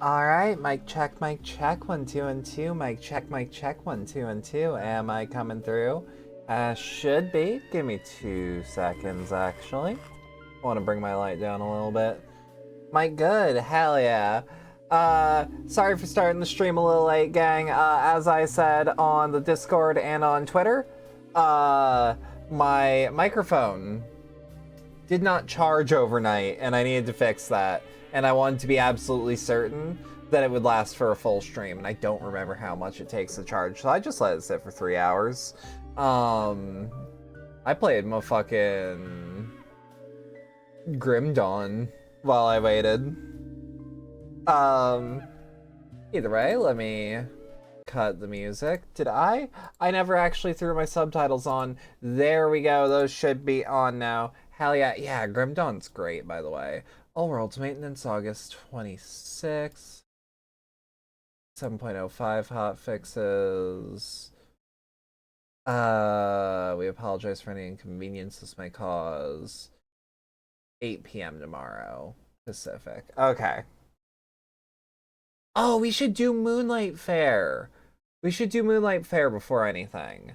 Alright, mic check, 1, 2, and 2. Mic check, 1, 2, and 2. Am I coming through? Should be. Give me 2 seconds, actually. I want to bring my light down a little bit. Mic good, hell yeah. Sorry for starting the stream a little late, gang. As I said on the Discord and on Twitter, my microphone did not charge overnight, and I needed to fix that. And I wanted to be absolutely certain that it would last for a full stream, and I don't remember how much it takes to charge, so I just let it sit for 3 hours. I played my fucking Grim Dawn while I waited. Either way, let me cut the music. Did I? I never actually threw my subtitles on. There we go, those should be on now. Hell yeah, yeah, Grim Dawn's great, by the way. All Worlds Maintenance, August 26. 7.05 hotfixes. We apologize for any inconvenience this may cause. 8 p.m. tomorrow, Pacific. Okay. Oh, we should do Moonlight Fair. We should do Moonlight Fair before anything.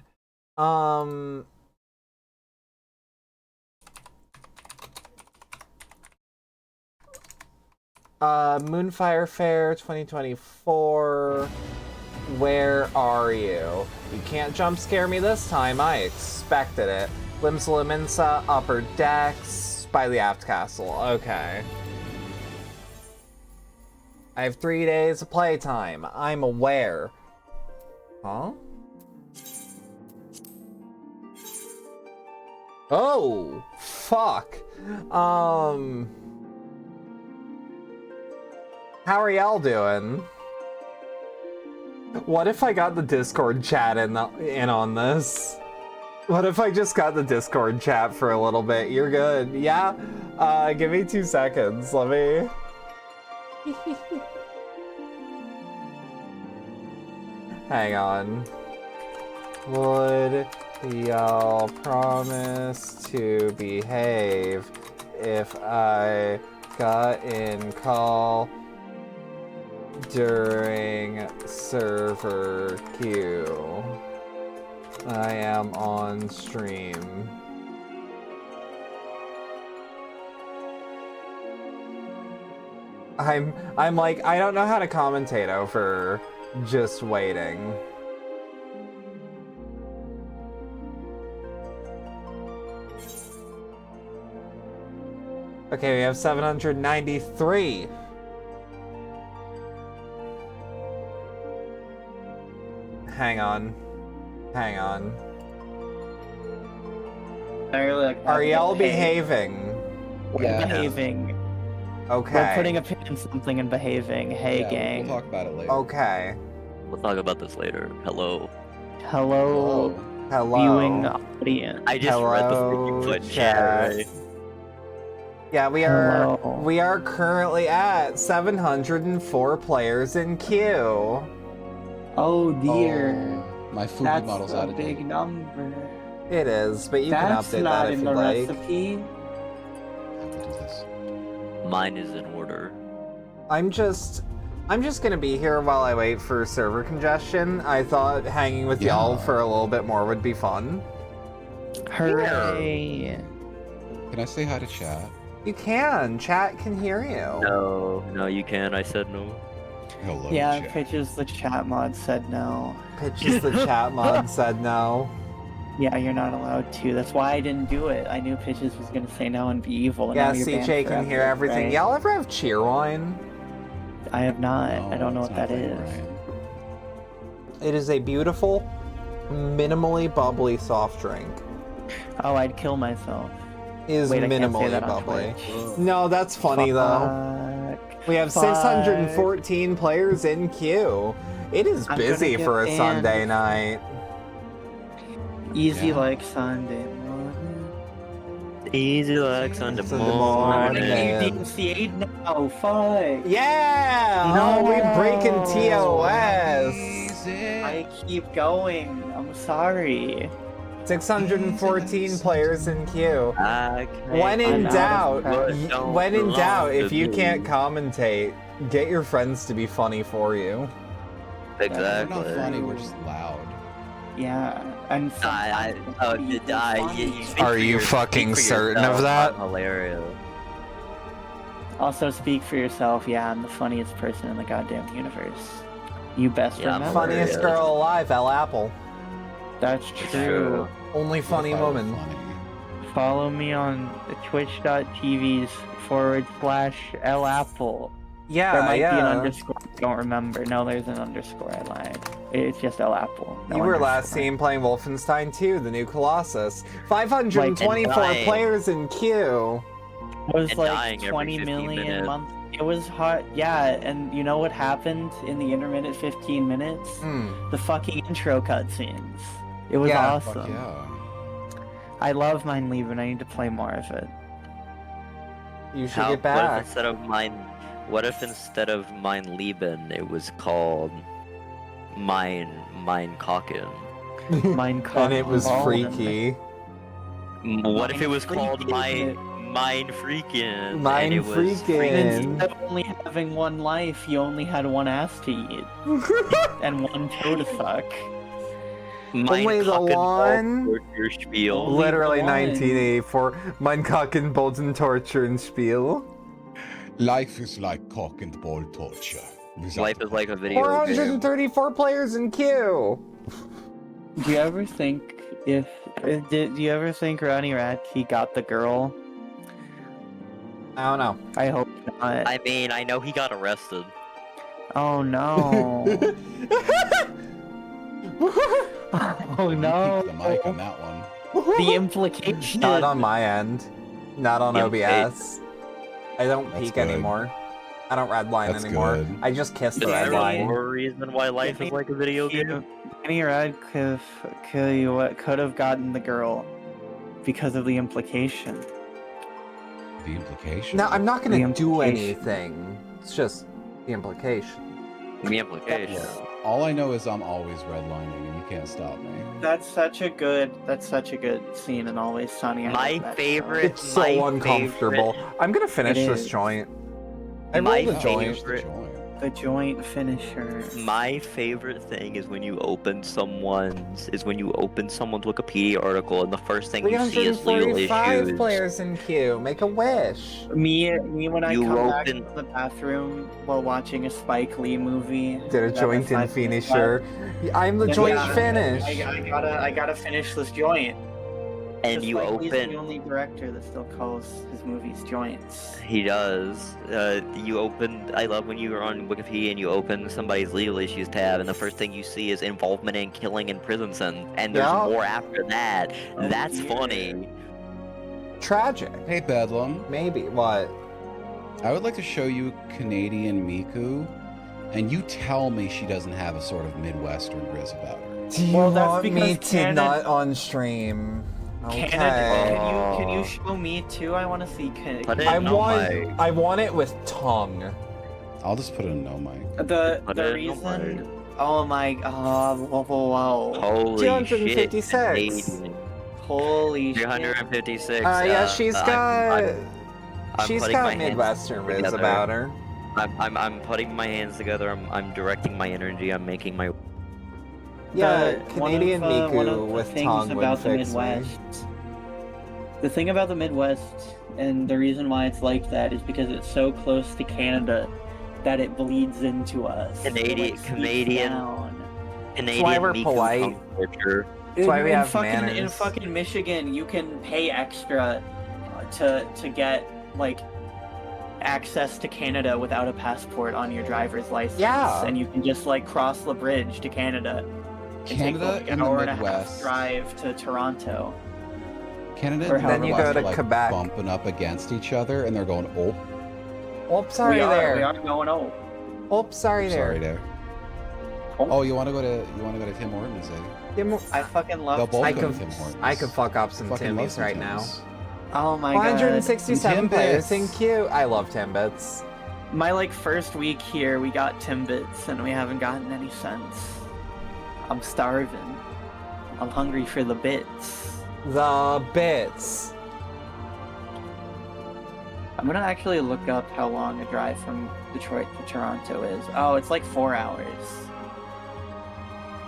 Moonfire Fair 2024. Where are you? You can't jump scare me this time. I expected it. Limsa Limensa, Upper Decks, by the Aft Castle. Okay. I have 3 days of playtime. I'm aware. Huh? Oh, fuck. How are y'all doing? What if I got the Discord chat in on this? What if I just got the Discord chat for a little bit? You're good. Yeah? Give me 2 seconds. Let me... Hang on. Would y'all promise to behave if I got in call during server queue? I am on stream. I'm like, I don't know how to commentate over just waiting. Okay, we have 793. Hang on. Hang on. Are y'all behaving? We're behaving. Okay. We're putting a pin in something and behaving. Hey, gang. We'll talk about it later. Okay. We'll talk about this later. Hello. Hello. Hello. Viewing audience. I just read the freaking foot chat, right? Yeah, we are currently at 704 players in queue. Oh dear. Oh, my food That's model's a out of date. big number. It is, but you can update that if you like. Recipe. I have to do this. Mine is in order. I'm just gonna be here while I wait for server congestion. I thought hanging with y'all for a little bit more would be fun. Hooray. Can I say hi to chat? You can. Chat can hear you. No, you can. I said no. Hello, Yeah, chat. Pitches the chat mod said no. Pitches the chat mod said no. Yeah, you're not allowed to. That's why I didn't do it. I knew Pitches was gonna say no and be evil. And Yeah, now you're banned CJ can hear forever, everything. right? Y'all ever have cheerwine? I have not. No, I don't know it's what not that like is. Ryan. It is a beautiful, minimally bubbly soft drink. Oh, I'd kill myself. Is Wait, I can't say minimally that on bubbly. Twitch. No, that's funny though. Fuck. We have 614 players in queue. It is I'm busy gonna for a get Sunday night. Easy Yeah. like Sunday morning. Easy like Sunday Sunday morning. morning. DMCA now, fuck. Yeah! Oh, we breaking TOS. I keep going. I'm sorry. 614 players in queue. When in I'm doubt, out of if you can't commentate, get your friends to be funny for you. We're Exactly. not funny, we're just loud. Yeah, and sometimes you speak Are for you your- fucking speak for certain of yourself, that? I'm hilarious. also speak for yourself. Yeah, I'm the funniest person in the goddamn universe. You best Yeah, I'm remember. Funniest hilarious. girl alive, El Apple. That's It's true. true. Only What funny if I were woman. funny? Follow me on twitch.tv/LApple. Yeah, There might be an yeah. underscore. I don't remember. No, there's an underscore. I lied. It's just LApple. No You were last underscore. seen playing Wolfenstein 2, the new Colossus. 524 dying. players in queue. It was And like dying every 20 15 million minutes. months. It was hot. Yeah, and you know what happened in the intermittent 15 minutes? The fucking intro cutscenes. It was Yeah, Fuck awesome. yeah. I love Mine Leaving. I need to play more of it. You should How, get back. what if instead of Mein Lieben, it was called Mein Kocken? Mine And it was Oh, freaky. What if it was called Freakin'. Mein Freakin'? Mein and it was Freakin'. Instead of only having one life, you only had one ass to eat and one toe to suck. Mein Only the Kocken one? Torture Spiel. Only Literally the one. 1984. Mein Cock and Bolton Torture and Spiel. Life is like cock and ball torture. Life is like a video game. 434 players in queue. Do you ever think do you ever think Ronnie Radke got the girl? I don't know. I hope not. I mean, I know he got arrested. Oh no. Oh You no. peeked the mic on that one. The implication. Not on my end. Not on Yeah, OBS. I don't That's peek good. anymore. I don't redline That's anymore. good. I just kiss the Is red there line. more reason why life is like a video game? Ronnie Radcliffe could have gotten the girl because of the implication. The implication. No, I'm not The gonna do implication. anything. It's just the implication. The implication. All I know is I'm always redlining and you can't stop me. That's such a good scene in Always Sunny. I My love that favorite- It's so My uncomfortable. I'm gonna finish It this is. joint. I My rolled a joint. Finish the favorite- joint. show. The joint finisher. My favorite thing is when you open someone's Wikipedia article and the first thing you see is legal 345 issues. players in queue. Make a wish. Me when I You come back open- to the bathroom while watching a Spike Lee movie. Did a that joint was in 5 minutes finisher. I'm the left. joint Yeah, finish. I gotta finish this joint. And Because you Spike Lee's the open. only director that still calls his movies joints. He does. You open. I love when you are on Wikipedia and you open somebody's legal issues tab, and the first thing you see is involvement in killing in prison sentence, and there's Yeah. more after that. Oh, That's dear. funny. Tragic. Hey Bedlam, Maybe. What? I would like to show you Canadian Miku, and you tell me she doesn't have a sort of Midwestern grizz about her. Do you Well, that's want me because to Canada- not on stream? Okay. Canada, can you show me too? I want to see Put it I in want want it with tongue. I'll just put it in no mic. the Put it in reason. Oh my god! Whoa! Holy 256. shit. Canadian. Holy shit! 356. Yeah, she's got I'm she's putting my got hands Midwestern riz together. about her. I'm putting my hands together. I'm directing my energy. I'm making my. Yeah, one of, Canadian one of Miku the with things tongue would about the fix me. Midwest. The thing about the Midwest, and the reason why it's like that, is because it's so close to Canada that it bleeds into us. Canadian- It, Canadian- down. Canadian why we're Miku polite. tongue torture. That's why we in have fucking, In manners. fucking Michigan, you can pay extra to get like access to Canada without a passport on your driver's license. Yeah. And you can just like cross the bridge to Canada. It takes, Canada like, an and the hour and a half Midwest. drive to Toronto. Canada Or and the then you Midwest go to are, like, Quebec. bumping up against each other, and they're going, oh, Oh, sorry we are there. going oh. Oh, sorry there. sorry there. Oh, you want to go to Tim Hortons? Tim- I fucking They'll love both I go could, to Tim Hortons. I could fuck up some Fucking love Timmys some right now. Tims. Oh my god. 167 players in Timbits. queue. I love Timbits. My like first week here, we got Timbits and we haven't gotten any since. I'm starving. I'm hungry for the bits. The bits. I'm gonna actually look up how long a drive from Detroit to Toronto is. Oh, it's like 4 hours.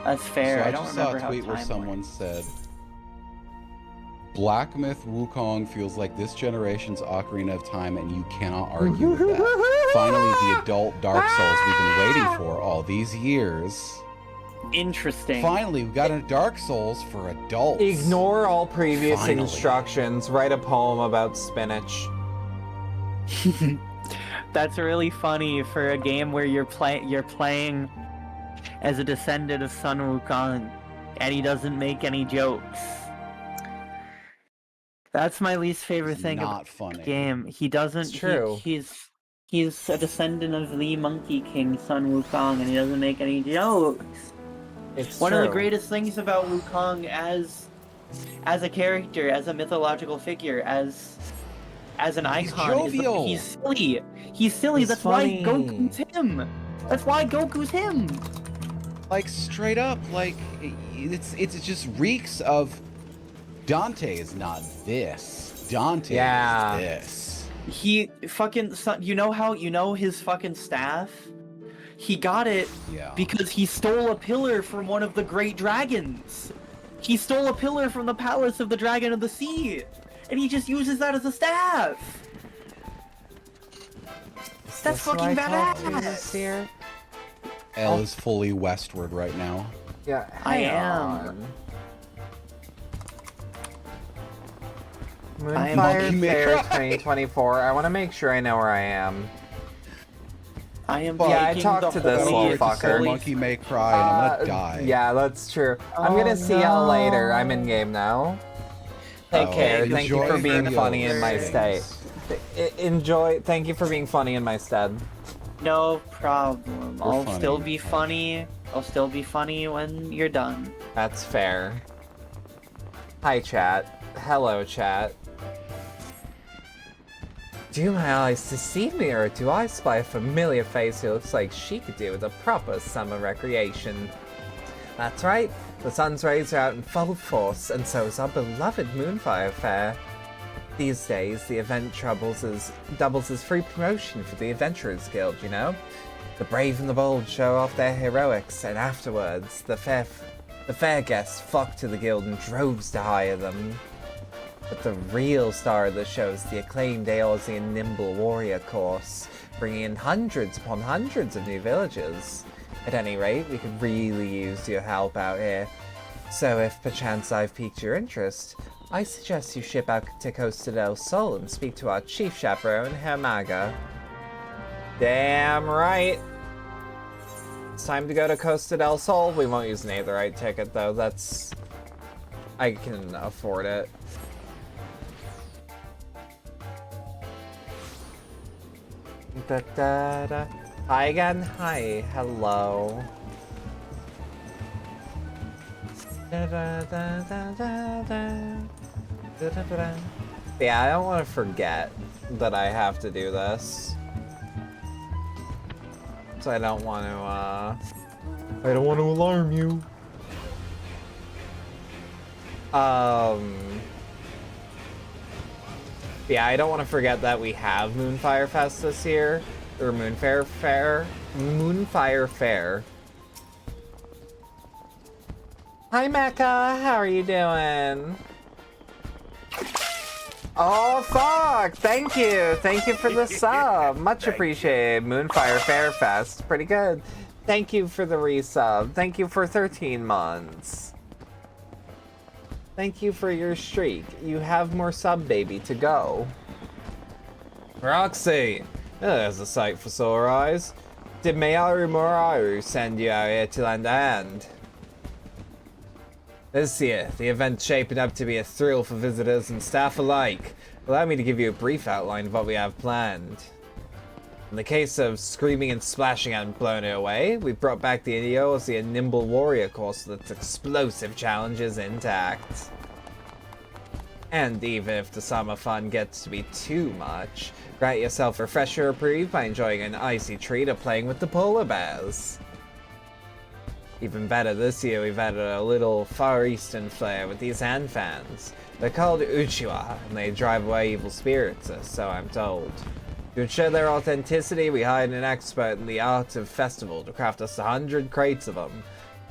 That's fair. So I I don't just saw remember a how tweet where time someone works. said, Black Myth Wukong feels like this generation's Ocarina of Time, and you cannot argue with that. Finally, the adult Dark Souls we've been waiting for all these years. Interesting. Finally, we got a Dark Souls for adults. Ignore all previous Finally. instructions. Write a poem about spinach. That's really funny for a game where you're playing as a descendant of Sun Wukong, and he doesn't make any jokes. That's my least favorite It's thing not about funny. the game. He doesn't. It's true. He's a descendant of the Monkey King, Sun Wukong, and he doesn't make any jokes. It's One true. of the greatest things about Wukong as a character, as a mythological figure, as an icon, is that jovial. he's silly. He's silly. He's That's funny. why Goku's him. That's why Goku's him. Like, straight up, like, it just reeks of Dante is not this. Dante Yeah. is this. He fucking, you know his fucking staff? He got it Yeah. because he stole a pillar from one of the great dragons. He stole a pillar from the palace of the Dragon of the Sea, and he just uses that as a staff. That's fucking badass. Here? L is fully westward right now. Yeah, I hang am. on. I am Moonfire Monkey Fair Maker. 2024. I want to make sure I know where I am. I am Yeah, I taking talked the to this holy- little It's a fucker. Monkey may cry, and I'm gonna die. Yeah, that's true. I'm Oh, gonna see y'all later. no. I'm in game now. Take care. Thank you Enjoy for being videos. funny in my state. Enjoy. Thank you for being funny in my stead. No problem. You're I'll funny. still be funny. I'll still be funny when you're done. That's fair. Hi, chat. Hello, chat. Do my eyes deceive me, or do I spy a familiar face who looks like she could do with a proper summer recreation? That's right, the sun's rays are out in full force, and so is our beloved Moonfire Fair. These days, the event doubles as free promotion for the Adventurers Guild, you know? The brave and the bold show off their heroics, and afterwards, the fair guests flock to the guild in droves to hire them. But the real star of the show is the acclaimed Eorzean Nimble Warrior course, bringing in hundreds upon hundreds of new villagers. At any rate, we could really use your help out here. So if perchance I've piqued your interest, I suggest you ship out to Costa del Sol and speak to our chief chaperone, Hermaga. Damn right! It's time to go to Costa del Sol. We won't use an Aetherite ticket though, I can afford it. Da, da, da. Hi again. Hi. Hello. Da, da, da, da, da, da. Da, da, da, da. Yeah, I don't want to forget that I have to do this. So I don't want to alarm you. Yeah, I don't want to forget that we have Moonfire Fest this year, or Moonfire Fair. Hi Mecca, how are you doing? Oh fuck, thank you for the sub, much appreciated. Moonfire Fair Fest, pretty good. Thank you for the resub, thank you for 13 months. Thank you for your streak. You have more sub baby to go. Roxy! There's a sight for sore eyes. Did Mayaru Moraru send you out here to lend a hand? This year, the event's shaping up to be a thrill for visitors and staff alike. Allow me to give you a brief outline of what we have planned. In the case of Screaming and Splashing and Blown It Away, we brought back the Eorzean Nimble Warrior course with its explosive challenges intact. And even if the summer fun gets to be too much, grant yourself a refresher reprieve by enjoying an icy treat of playing with the polar bears. Even better, this year we've added a little Far Eastern flair with these hand fans. They're called Uchiwa, and they drive away evil spirits, so I'm told. To ensure their authenticity, we hired an expert in the art of festival to craft us 100 crates of them.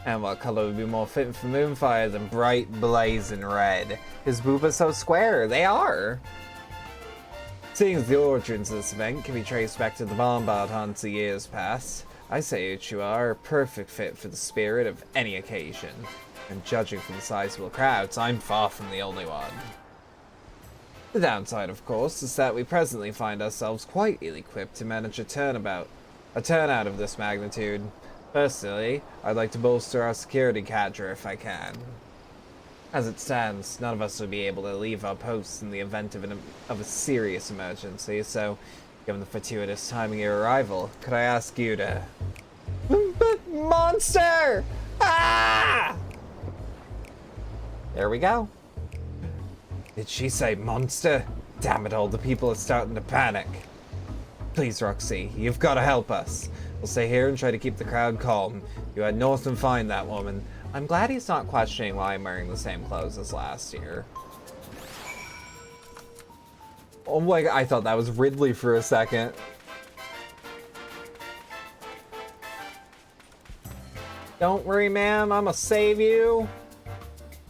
And what color would be more fitting for Moonfire than bright blazing red? His boob is so square, they are! Seeing as the origins of this event can be traced back to the bombard hunts of years past, I say Uchiwa are a perfect fit for the spirit of any occasion. And judging from the sizable crowds, I'm far from the only one. The downside, of course, is that we presently find ourselves quite ill-equipped to manage a turnout of this magnitude. Personally, I'd like to bolster our security cadre if I can. As it stands, none of us will be able to leave our posts in the event of a serious emergency, so, given the fortuitous timing of your arrival, could I ask you to... Monster! Ah! There we go. Did she say monster? Damn it all, the people are starting to panic. Please, Roxy, you've got to help us. We'll stay here and try to keep the crowd calm. You head north and find that woman. I'm glad he's not questioning why I'm wearing the same clothes as last year. Oh my god, I thought that was Ridley for a second. Don't worry, ma'am, I'ma save you.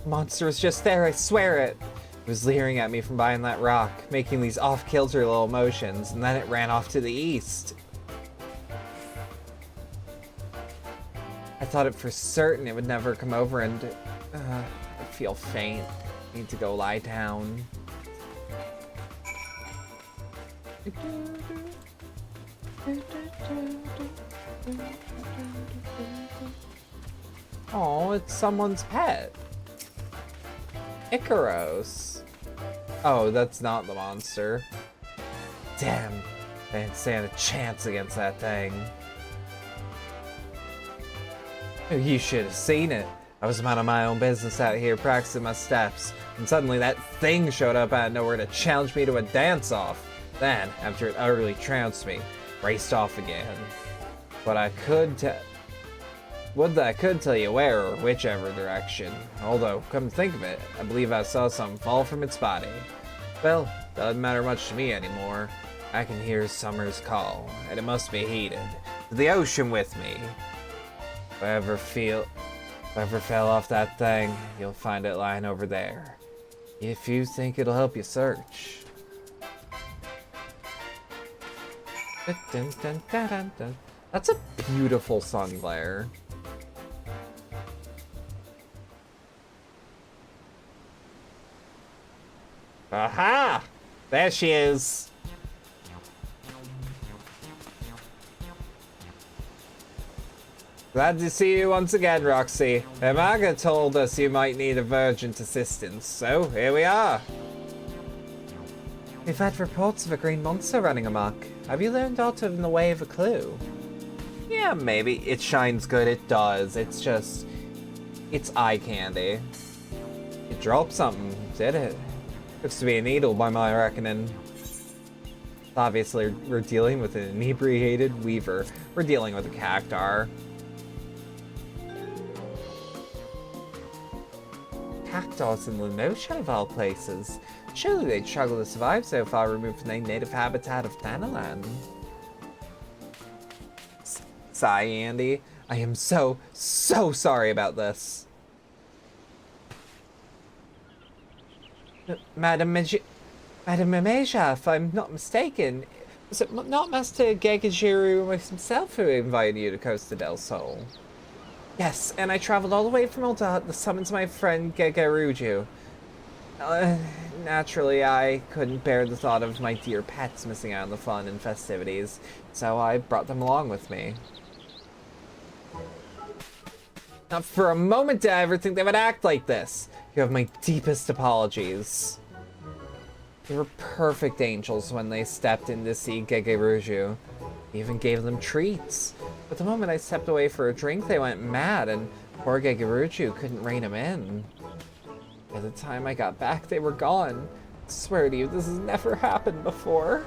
The monster was just there, I swear it. It was leering at me from behind that rock, making these off-kilter little motions, and then it ran off to the east. I thought it for certain it would never come over, and I feel faint. Need to go lie down. Oh, it's someone's pet. Icaros. Oh, that's not the monster. Damn, I didn't stand a chance against that thing. You should have seen it. I was minding my own business out here practicing my steps, and suddenly that thing showed up out of nowhere to challenge me to a dance-off. Then, after it utterly trounced me, raced off again. But I could tell you where or whichever direction. Although, come to think of it, I believe I saw something fall from its body. Well, doesn't matter much to me anymore. I can hear summer's call, and it must be heeded. To the ocean with me. If I ever fell off that thing, you'll find it lying over there. If you think it'll help you search. That's a beautiful sun glare. Aha! There she is! Glad to see you once again, Roxy. Imaga told us you might need urgent assistance, so here we are. We've had reports of a green monster running amok. Have you learned aught in the way of a clue? Yeah, maybe. It shines good, it does. It's just... it's eye candy. It dropped something, did it? Looks to be a needle by my reckoning. Obviously, we're dealing with an inebriated weaver. We're dealing with a cactar. Cactus in Lenosha of all places. Surely they'd struggle to survive so far removed from their native habitat of Thanalan. Sigh, Andy. I am so sorry about this. Madam Ameja, if I'm not mistaken, was it not Master Gegajiru himself who invited you to Costa del Sol? Yes, and I traveled all the way from Ulta to summon my friend Gegaruju. Naturally, I couldn't bear the thought of my dear pets missing out on the fun and festivities, so I brought them along with me. Not for a moment did I ever think they would act like this. You have my deepest apologies. They were perfect angels when they stepped in to see Gegeruju. I even gave them treats. But the moment I stepped away for a drink, they went mad, and poor Gegeruju couldn't rein them in. By the time I got back, they were gone. I swear to you, this has never happened before.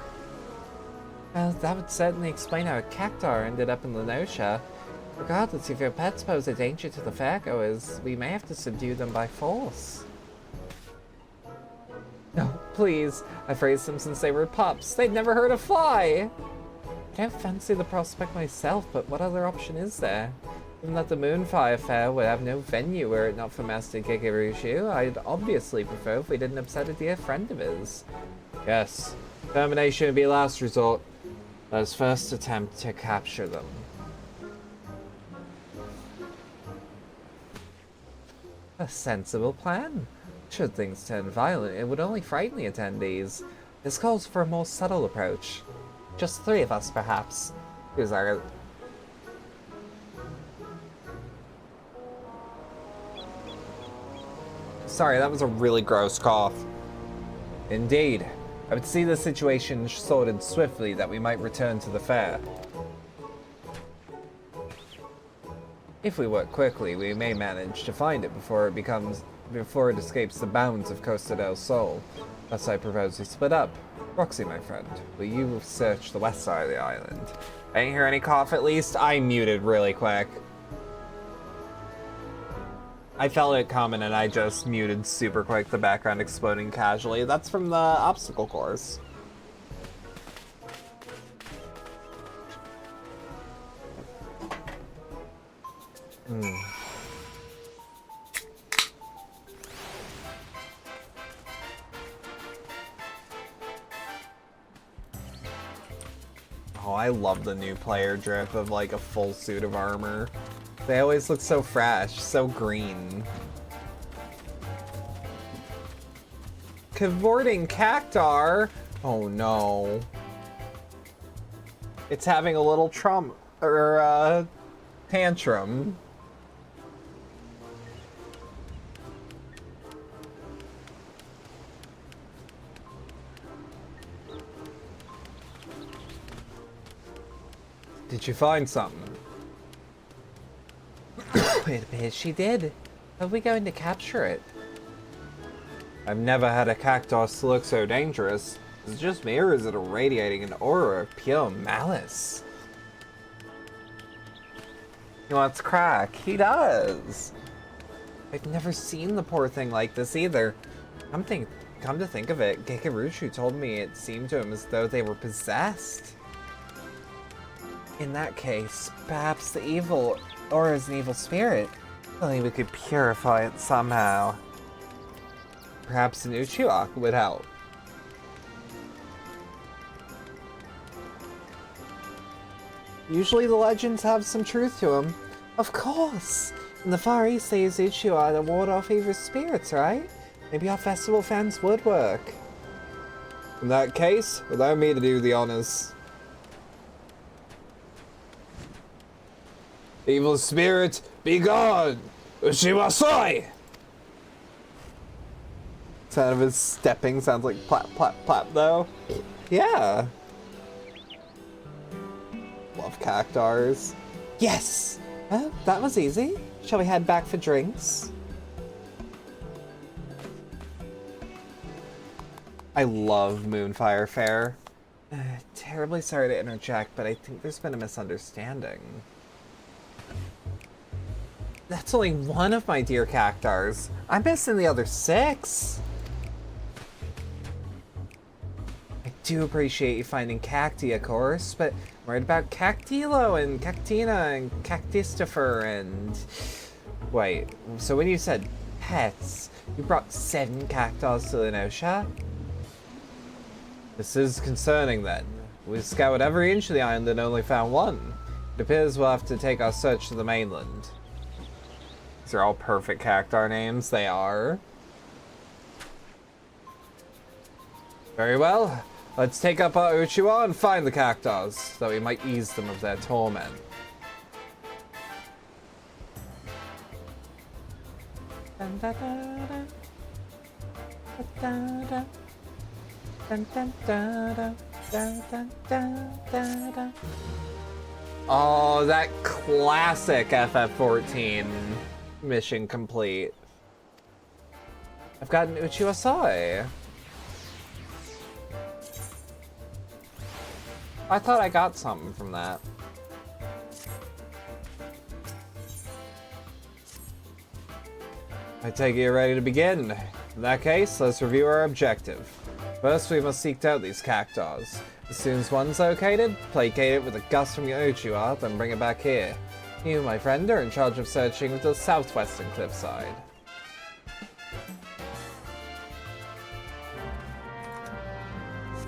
Well, that would certainly explain how a cactar ended up in Lenosha. Regardless, if your pets pose a danger to the fairgoers, we may have to subdue them by force. No, please. I've raised them since they were pups. They'd never hurt a fly! I don't fancy the prospect myself, but what other option is there? Given that the Moonfire Fair would have no venue were it not for Master Gigerushu, I'd obviously prefer if we didn't upset a dear friend of his. Yes, termination would be last resort. Let us first attempt to capture them. A sensible plan. Should things turn violent, it would only frighten the attendees. This calls for a more subtle approach. Just 3 of us, perhaps. Who's our... Sorry, that was a really gross cough. Indeed. I would see the situation sorted swiftly that we might return to the fair. If we work quickly, we may manage to find it before it escapes the bounds of Costa del Sol. Thus I propose we split up. Roxy, my friend, will you search the west side of the island? I didn't hear any cough at least. I muted really quick. I felt it coming and I just muted super quick, the background exploding casually. That's from the obstacle course. Oh, I love the new player drip of like a full suit of armor. They always look so fresh, so green. Cavorting Cactar? Oh no. It's having a little tantrum. Did you find something? It appears she did. How are we going to capture it? I've never had a cactus look so dangerous. Is it just me, or is it irradiating an aura of pure malice? He wants crack. He does. I've never seen the poor thing like this either. Come to think of it, Gigerushu told me it seemed to him as though they were possessed. In that case, perhaps the evil aura is an evil spirit. Only we could purify it somehow. Perhaps an Uchiwa would help. Usually the legends have some truth to them. Of course! In the Far East they use Uchiwa to ward off evil spirits, right? Maybe our festival fans would work. In that case, allow me to do the honors. Evil spirit, be gone! Uchiwa Soi! Sound of his stepping sounds like plap, plap, plap, though. Yeah. Love cactars. Yes! Well, that was easy. Shall we head back for drinks? I love Moonfire Fair. Terribly sorry to interject, but I think there's been a misunderstanding. That's only one of my dear cactars. I'm missing the other 6. I do appreciate you finding Cacti, of course, but I'm worried about Cactilo and Cactina and Cactistifer and... Wait, so when you said pets, you brought 7 cactus to Lenosha? This is concerning then. We scoured every inch of the island and only found 1. It appears we'll have to take our search to the mainland. These are all perfect cactar names. They are. Very well. Let's take up our Uchiwa and find the cactus, that we might ease them of their torment. Oh, that classic FF14 mission complete. I've got an Uchiwa Sai. I thought I got something from that. I take it you're ready to begin. In that case, let's review our objective. First, we must seek out these cactuars. As soon as one's located, placate it with a gust from your Uchiwa, then bring it back here. You, my friend, are in charge of searching with the southwestern cliffside.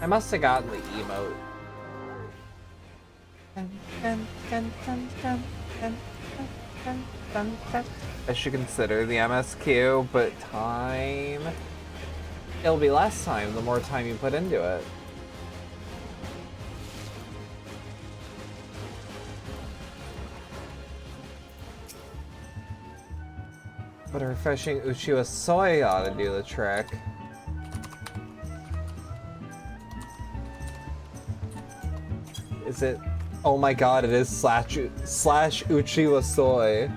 I must have gotten the emote. I should consider the MSQ, but time... It'll be less time the more time you put into it. But a refreshing Uchiwa soy ought to do the trick. Is it? Oh my god, it is slash Uchiwa soy.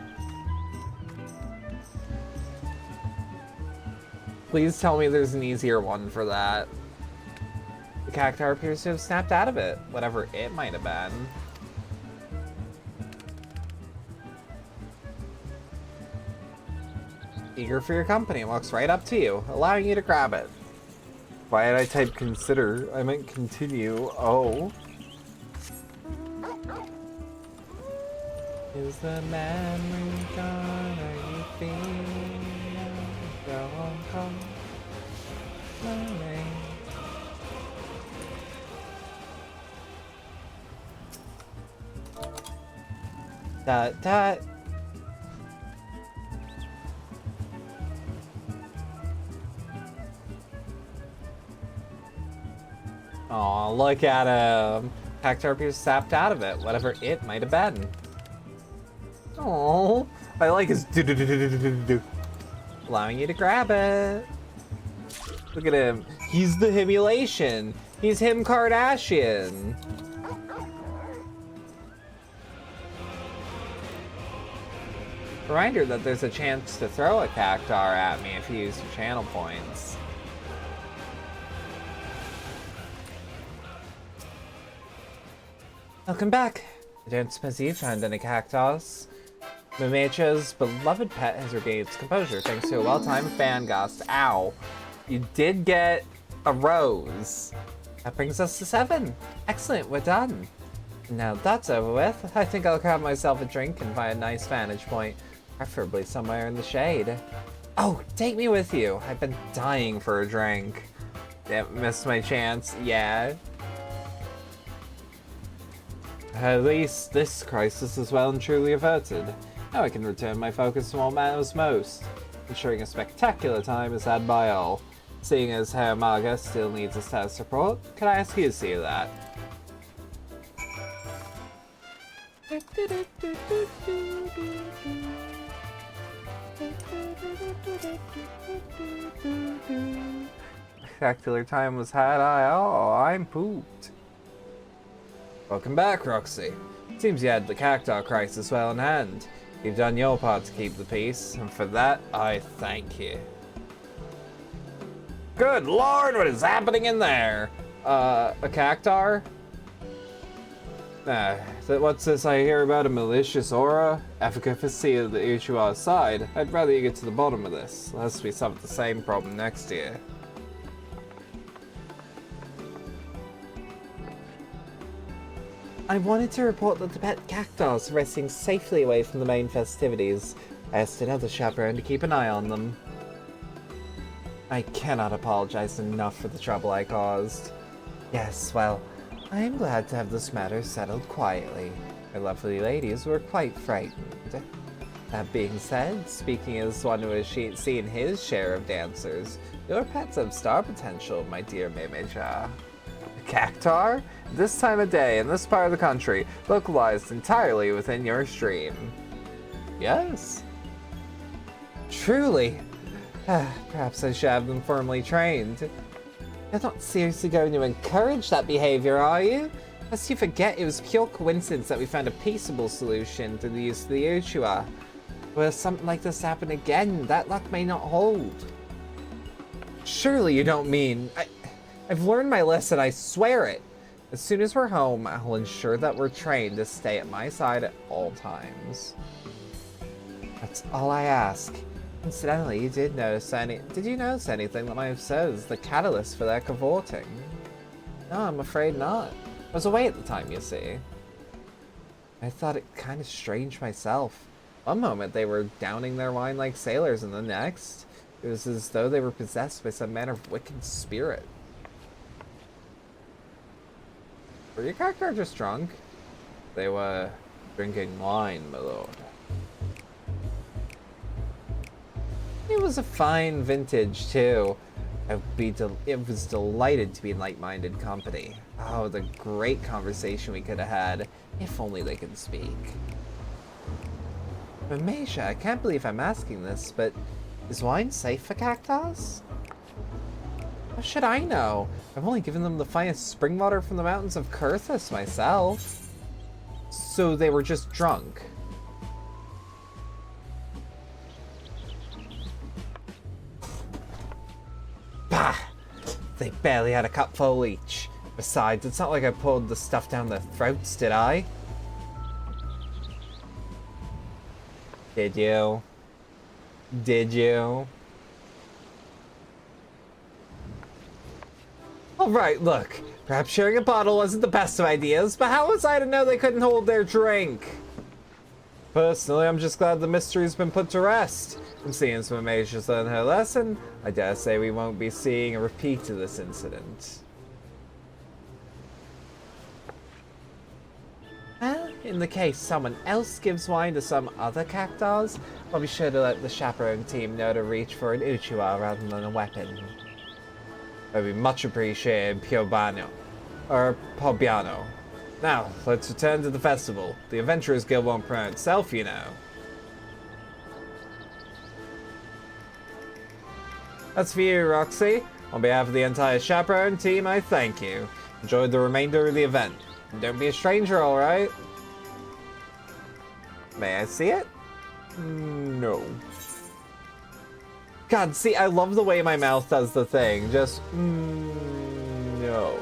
Please tell me there's an easier one for that. The cactuar appears to have snapped out of it, whatever it might have been. Eager for your company, walks right up to you, allowing you to grab it. Why did I type consider? I meant continue. Oh. Is the memory gone? Are you feeling come? That. Aw, look at him. Cactuar appears sapped out of it, whatever it might have been. Oh, I like his do-do-do-do-do-do-do. Allowing you to grab it. Look at him. He's the Himulation. He's him Kardashian. Reminder that there's a chance to throw a cactuar at me if you use your channel points. Welcome back. I don't suppose you found any cactuars. Mumecho's beloved pet has regained its composure thanks to a well-timed fan gust. Ow. You did get a rose. That brings us to 7. Excellent, we're done. Now that's over with, I think I'll grab myself a drink and find a nice vantage point, preferably somewhere in the shade. Oh, take me with you. I've been dying for a drink. Damn, missed my chance. Yeah. At least this crisis is well and truly averted. Now I can return my focus to what matters most, ensuring a spectacular time is had by all. Seeing as Herr Maga still needs a status report, could I ask you to see that? Spectacular time was had, I'm pooped. Welcome back, Roxy. Seems you had the cactuar crisis well in hand. You've done your part to keep the peace, and for that, I thank you. Good lord, what is happening in there? A cactuar? What's this I hear about a malicious aura? Efficacy of the Uchiwa aside, I'd rather you get to the bottom of this, lest we suffer the same problem next year. I wanted to report that the pet cactuars are resting safely away from the main festivities. I asked another chaperone to keep an eye on them. I cannot apologize enough for the trouble I caused. Yes, well, I am glad to have this matter settled quietly. My lovely ladies were quite frightened. That being said, speaking as one who has seen his share of dancers, your pets have star potential, my dear Meimeija. Cactuar? This time of day, in this part of the country, localized entirely within your stream. Yes. Truly. Perhaps I should have them formally trained. You're not seriously going to encourage that behavior, are you? Lest you forget it was pure coincidence that we found a peaceable solution through the use of the Uchiwa. Will something like this happen again, that luck may not hold. Surely you don't mean... I've learned my lesson, I swear it. As soon as we're home, I'll ensure that we're trained to stay at my side at all times. That's all I ask. Incidentally, did you notice anything that might have served as the catalyst for their cavorting? No, I'm afraid not. I was away at the time, you see. I thought it kind of strange myself. One moment they were downing their wine like sailors, and the next, it was as though they were possessed by some manner of wicked spirit. Were your character just drunk? They were drinking wine, my lord. It was a fine vintage, too. It was delighted to be in like-minded company. Oh, the great conversation we could have had, if only they could speak. Mameisha, I can't believe I'm asking this, but is wine safe for cactus? How should I know? I've only given them the finest spring water from the mountains of Kurthus myself. So they were just drunk. Bah! They barely had a cupful each. Besides, it's not like I pulled the stuff down their throats, did I? Did you? Did you? Alright, look. Perhaps sharing a bottle wasn't the best of ideas, but how was I to know they couldn't hold their drink? Personally, I'm just glad the mystery's been put to rest. And seeing as Mameisha's learned her lesson, I dare say we won't be seeing a repeat of this incident. Well, in the case someone else gives wine to some other cactus, I'll be sure to let the chaperone team know to reach for an uchiwa rather than a weapon. I'd be much appreciated, Piobano. Or Pobbiano. Now, let's return to the festival. The Adventurers Guild won't promote itself, you know. That's for you, Roxy. On behalf of the entire chaperone team, I thank you. Enjoy the remainder of the event. Don't be a stranger, alright? May I see it? No. God, see, I love the way my mouth does the thing. Just, no.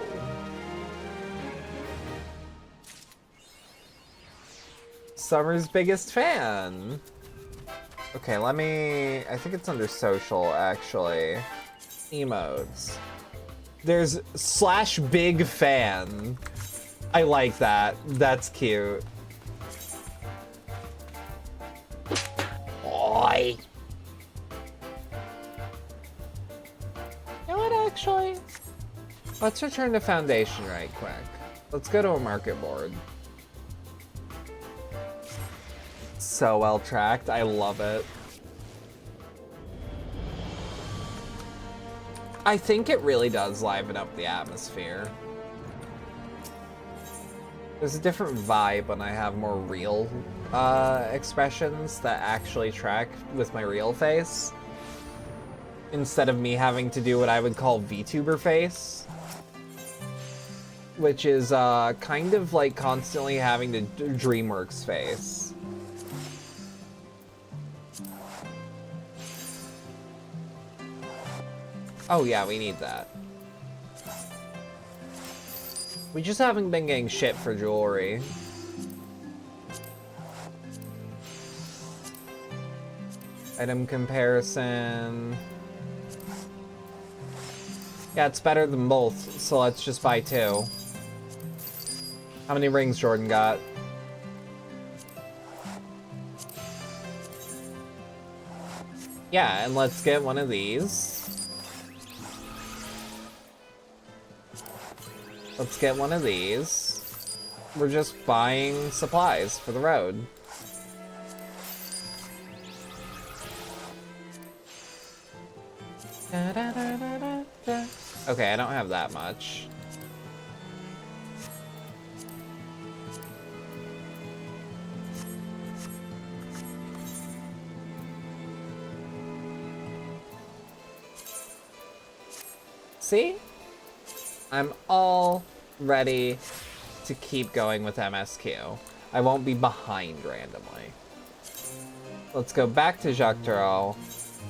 Summer's biggest fan. Okay, I think it's under social, actually. Emotes. There's /big fan. I like that. That's cute. Oi. You know what, actually? Let's return to Foundation right quick. Let's go to a market board. So well tracked. I love it. I think it really does liven up the atmosphere. There's a different vibe when I have more real expressions that actually track with my real face, instead of me having to do what I would call VTuber face, which is kind of like constantly having to do DreamWorks face. Oh yeah, we need that. We just haven't been getting shit for jewelry. Item comparison. Yeah, it's better than both, so let's just buy 2. How many rings Jordan got? Yeah, and let's get one of these. Let's get one of these. We're just buying supplies for the road. Okay, I don't have that much. See? I'm all ready to keep going with MSQ. I won't be behind randomly. Let's go back to Jacques Tarot,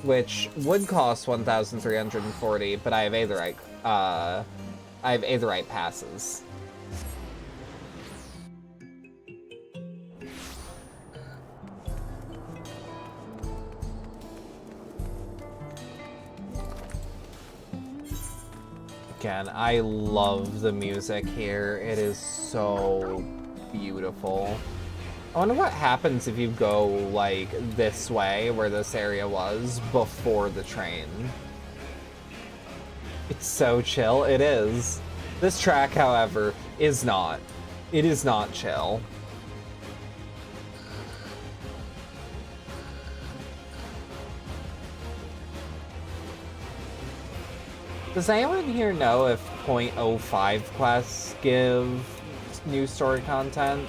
which would cost 1,340, but I have Aetherite passes. Again, I love the music here. It is so beautiful. I wonder what happens if you go, like, this way, where this area was, before the train. It's so chill. It is. This track, however, is not. It is not chill. Does anyone here know if .05 quests give new story content?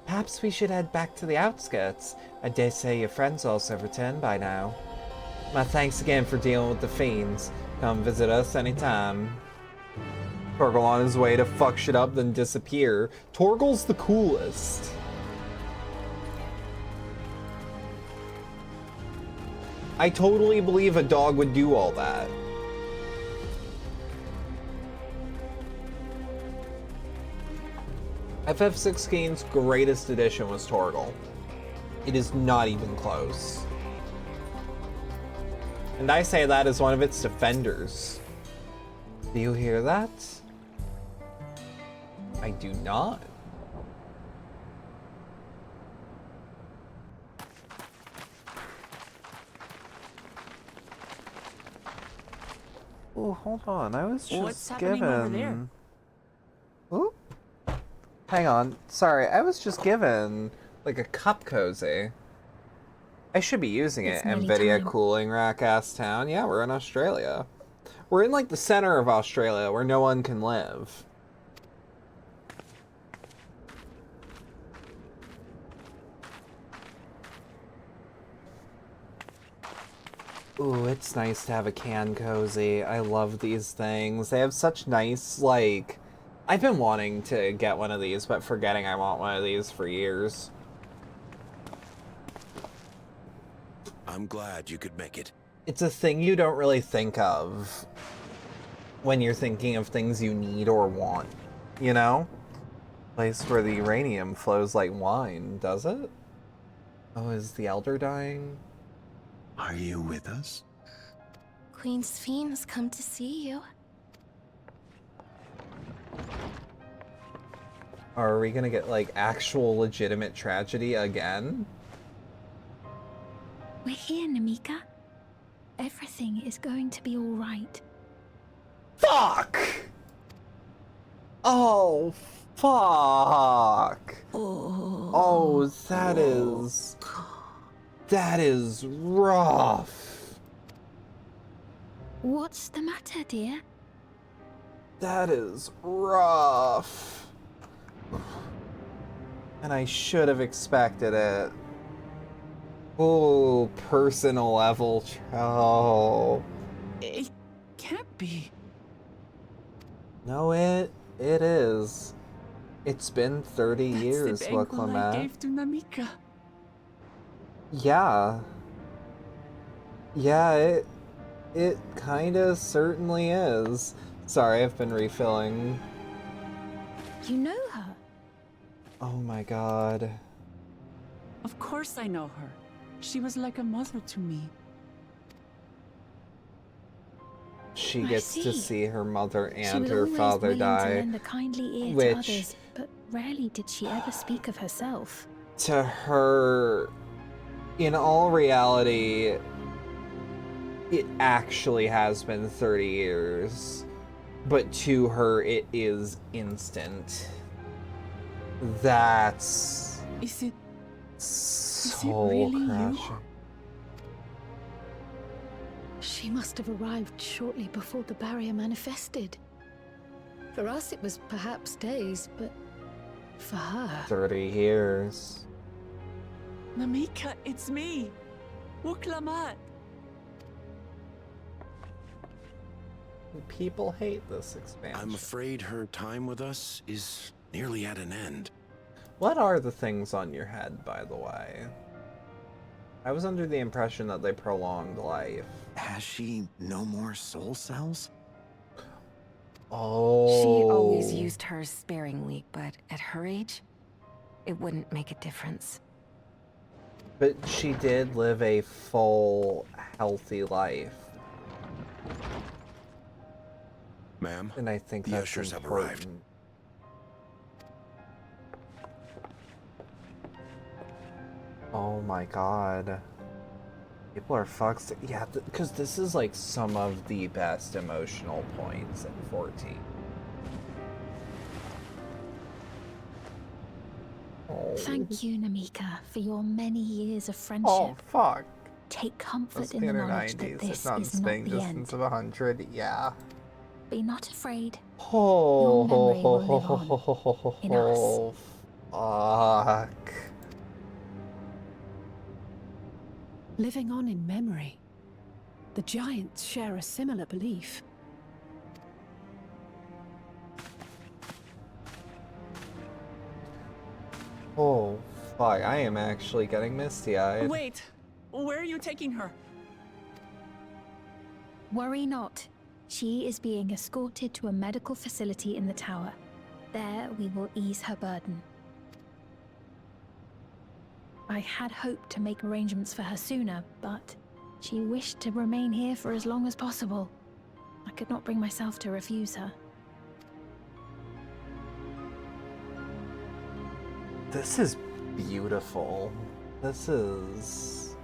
Perhaps we should head back to the outskirts. I dare say your friends also returned by now. My thanks again for dealing with the fiends. Come visit us anytime. Torgal on his way to fuck shit up, then disappear. Torgal's the coolest. I totally believe a dog would do all that. FF16's greatest addition was Torgal. It is not even close. And I say that as one of its defenders. Do you hear that? I do not. Oh, hold on. I was just What's happening over there? given... Oop. Hang on. Sorry, I was just given, like, a cup cozy. I should be using it. It's nearly NVIDIA time. cooling rack ass town. Yeah, we're in Australia. We're in, like, the center of Australia where no one can live. Ooh, it's nice to have a can cozy. I love these things. They have such nice, like... I've been wanting to get one of these, but forgetting I want one of these for years. I'm glad you could make it. It's a thing you don't really think of when you're thinking of things you need or want, you know? Place where the uranium flows like wine, does it? Oh, is the Elder dying? Are you with us? Queen Sphene has come to see you. Are we gonna get, like, actual legitimate tragedy again? We're here, Namika. Everything is going to be all right. Fuck! Oh, fuck! Oh, that is... That is rough. What's the matter, dear? That is rough. And I should have expected it. Oh, personal level. Oh. It can't be. No, it is. It's been 30 That's years, the banquet I Waclamat. gave to Namika. Yeah. Yeah, it kinda certainly is. Sorry, I've been refilling. You know her? Oh my god. Of course I know her. She was like a mother to me. She I gets to see. see her mother She and was her always father willing to die. lend a kindly ear which- to others, but rarely did she ever speak of herself. To her, in all reality, it actually has been 30 years. But to her, it is instant. That's Is it? soul really you? crushing. She must have arrived shortly before the barrier manifested. For us, it was perhaps days, but for her... 30 years. Namika, it's me. Waclamat. People hate this expansion. I'm afraid her time with us is nearly at an end. What are the things on your head, by the way? I was under the impression that they prolonged life. Has she no more soul cells? Oh. She always used hers sparingly, but at her age, it wouldn't make a difference. But she did live a full, healthy life. Ma'am, And I think the that's ushers have important. arrived. Oh my god. People are fucked. Yeah, because this is like some of the best emotional points in 14. Oh. Thank you, Namika, for your many years of friendship. Oh, fuck. Take comfort Must in be the in her knowledge that 90s, this if not in is not spitting the distance end. of 100. Yeah. Be not afraid. Oh, Your memory will live on in us. Fuck. Living on in memory. The giants share a similar belief. Oh, fuck. I am actually getting misty-eyed. Wait! Where are you taking her? Worry not. She is being escorted to a medical facility in the tower. There we will ease her burden. I had hoped to make arrangements for her sooner, but she wished to remain here for as long as possible. I could not bring myself to refuse her. This is beautiful. This is...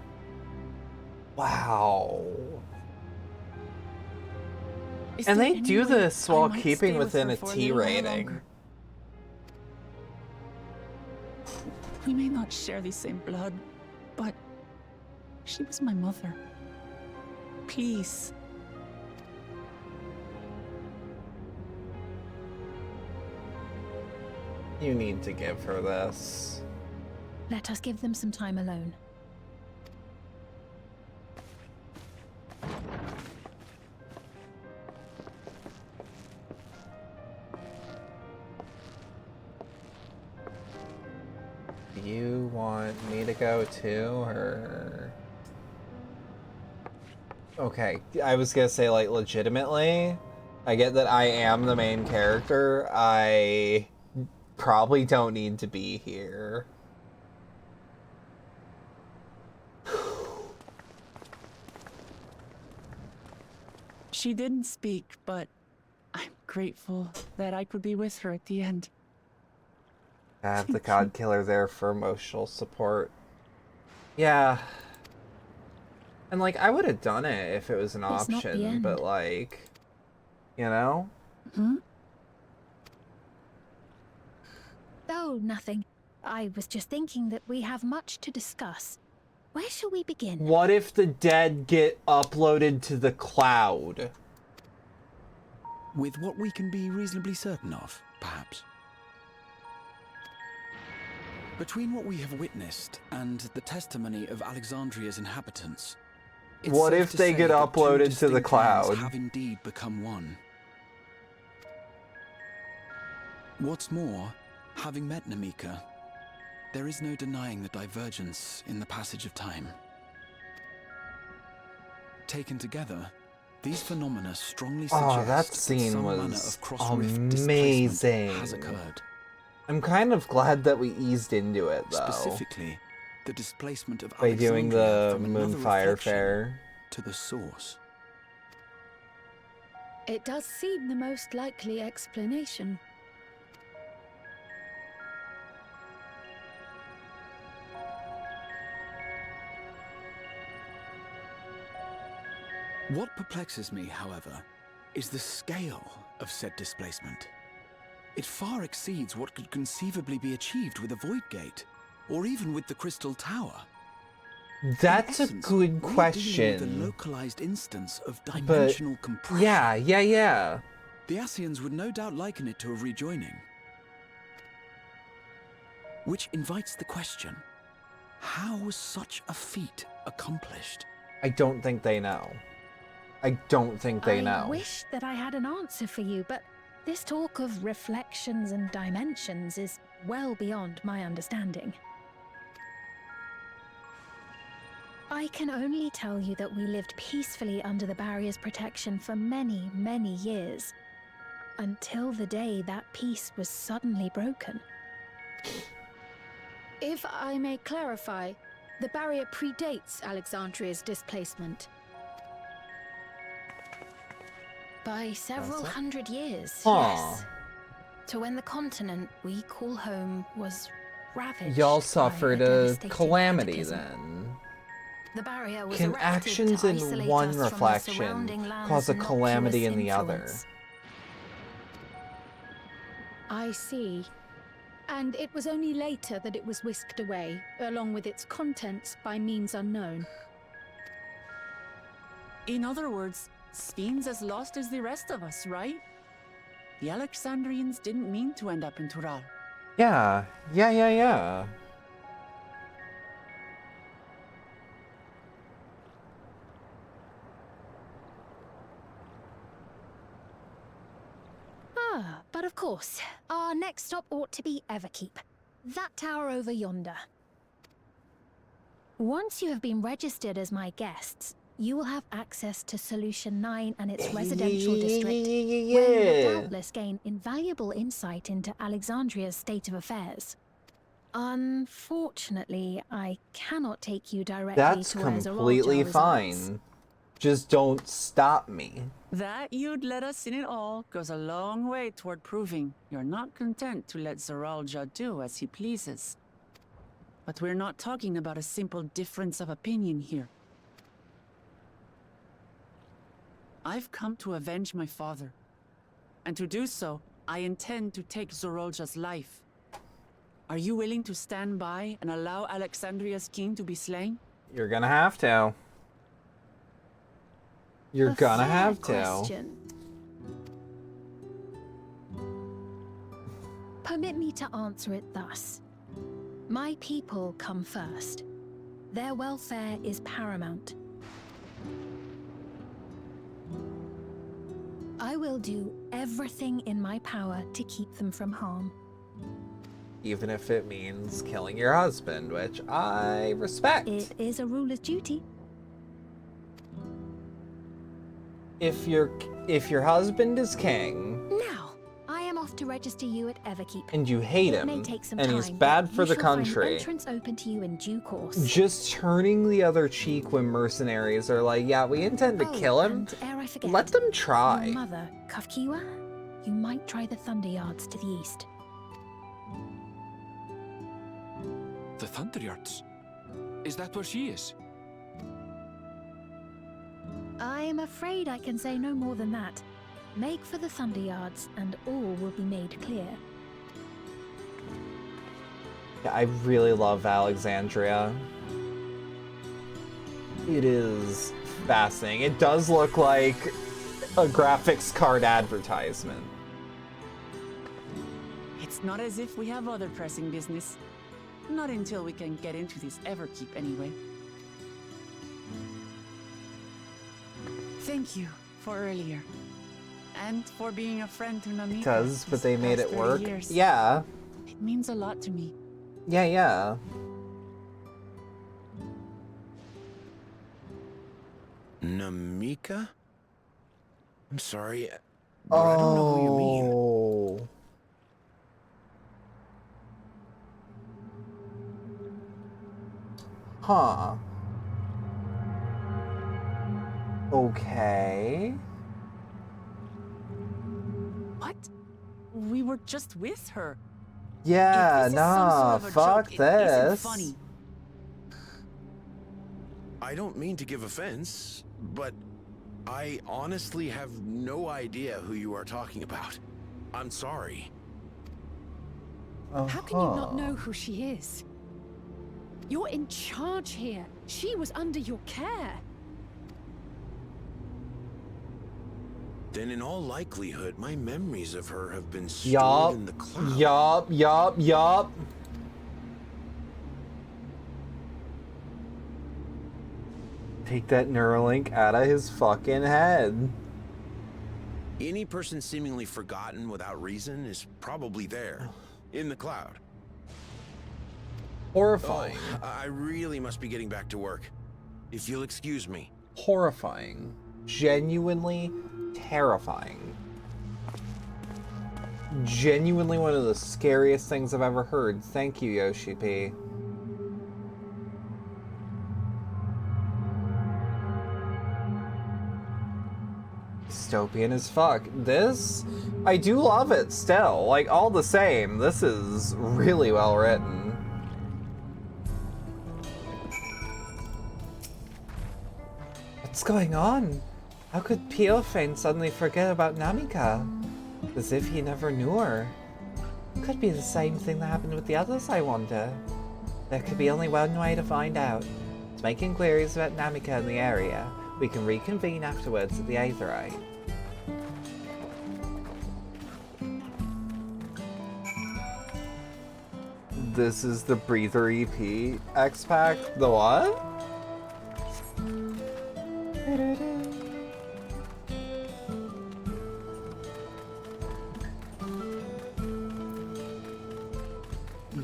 Wow. Is And there they any do way this I while might keeping stay with within her a for T little while rating. longer? We may not share the same blood, but she was my mother. Please. You need to give her this. Let us give them some time alone. You want me to go too, or... Okay, I was gonna say, like, legitimately, I get that I am the main character. I probably don't need to be here. She didn't speak, but I'm grateful that I could be with her at the end. I have the Thank God you. Killer there for emotional support. Yeah. And, like, I would have done it if it was an It's not the option, end. but, like, you know? Hmm? Oh, nothing. I was just thinking that we have much to discuss. Where shall we begin? What if the dead get uploaded to the cloud? With what we can be reasonably certain of, perhaps. Between what we have witnessed and the testimony of Alexandria's inhabitants, it's What safe if to they say get that two uploaded to the distinct lands cloud? have indeed become one. What's more, having met Namika, there is no denying the divergence in the passage of time. Taken together, these phenomena strongly Oh, that suggest scene some manner was of cross-rift displacement has amazing. occurred. I'm kind of glad that we eased into it, though. Specifically, the displacement of By doing Alexandria the from another Moonfire reflection Fair. to the source. It does seem the most likely explanation. What perplexes me, however, is the scale of said displacement. It far exceeds what could conceivably be achieved with a void gate, or even with the Crystal Tower. That's In a essence, good we're dealing with a question. localized instance of But dimensional compression. yeah. The Ascians would no doubt liken it to a rejoining. Which invites the question, how was such a feat accomplished? I don't think they know. I don't think they I know. wish that I had an answer for you, but this talk of reflections and dimensions is well beyond my understanding. I can only tell you that we lived peacefully under the barrier's protection for many, many years, until the day that peace was suddenly broken. If I may clarify, The barrier predates Alexandria's displacement by several hundred years, yes. To when the continent we call home was ravaged. Y'all by suffered a devastating calamity cataclysm. then. The barrier was Can erected actions to in isolate one us from the reflection surrounding land's cause a calamity innocuous in the other? influence. I see. And it was only later that it was whisked away, along with its contents, by means unknown. In other words, Sphin's as lost as the rest of us, right? The Alexandrians didn't mean to end up in Tural. Yeah. Yeah. Ah, but of course, our next stop ought to be Everkeep. That tower over yonder. Once you have been registered as my guests, you will have access to Solution 9 and its residential district, where you will doubtless gain invaluable insight into Alexandria's state of affairs. Unfortunately, I cannot take you directly That's to where completely Zoralja resides. fine. Just don't stop me. That you'd let us in it all goes a long way toward proving you're not content to let Zoralja do as he pleases. But we're not talking about a simple difference of opinion here. I've come to avenge my father. And to do so, I intend to take Zoralja's life. Are you willing to stand by and allow Alexandria's king to be slain? You're gonna have to. You're gonna have to. Question. Permit me to answer it thus. My people come first. Their welfare is paramount. I will do everything in my power to keep them from harm. Even if it means killing your husband, which I respect. It is a ruler's duty. If your husband is king Now, I am off to register you at Everkeep. and you hate It him may take some and time, he's bad but for you the shall find country, entrance open to you in due course. just turning the other cheek when mercenaries are like, yeah, we intend to kill him, And ere I forget, let them your try. mother, Kafkiwa, you might try the Thunder Yards to the east. The Thunder Yards? Is that where she is? I am afraid I can say no more than that. Make for the Thunder Yards, and all will be made clear. Yeah, I really love Alexandria. It is fascinating. It does look like a graphics card advertisement. It's not as if we have other pressing business. Not until we can get into this Everkeep anyway. Thank you for earlier. And for being a friend to Namika. It does, but they made it work. Years. Yeah. It means a lot to me. Yeah. Namika? I'm sorry, but I don't know who you mean. Oh. Huh. Okay. What? We were just with her. Yeah, If this is some nah, sort of a fuck joke, it isn't this. funny. I don't mean to give offense, but I honestly have no idea who you are talking about. I'm sorry. How can you not know who she is? You're in charge here. She was under your care. Then in all likelihood, my memories of her have been stored in the cloud. Yup. Take that Neuralink out of his fucking head. Any person seemingly forgotten without reason is probably there, in the cloud. Horrifying. Oh, I really must be getting back to work. If you'll excuse me. Horrifying. Genuinely terrifying. Genuinely one of the scariest things I've ever heard. Thank you, Yoshi P. Dystopian as fuck. This, I do love it still. Like, all the same, this is really well written. What's going on? How could Piofane suddenly forget about Namika? As if he never knew her. Could be the same thing that happened with the others, I wonder. There could be only one way to find out. To make inquiries about Namika in the area. We can reconvene afterwards at the Aetherite. This is the Breather EP X-Pack. The what?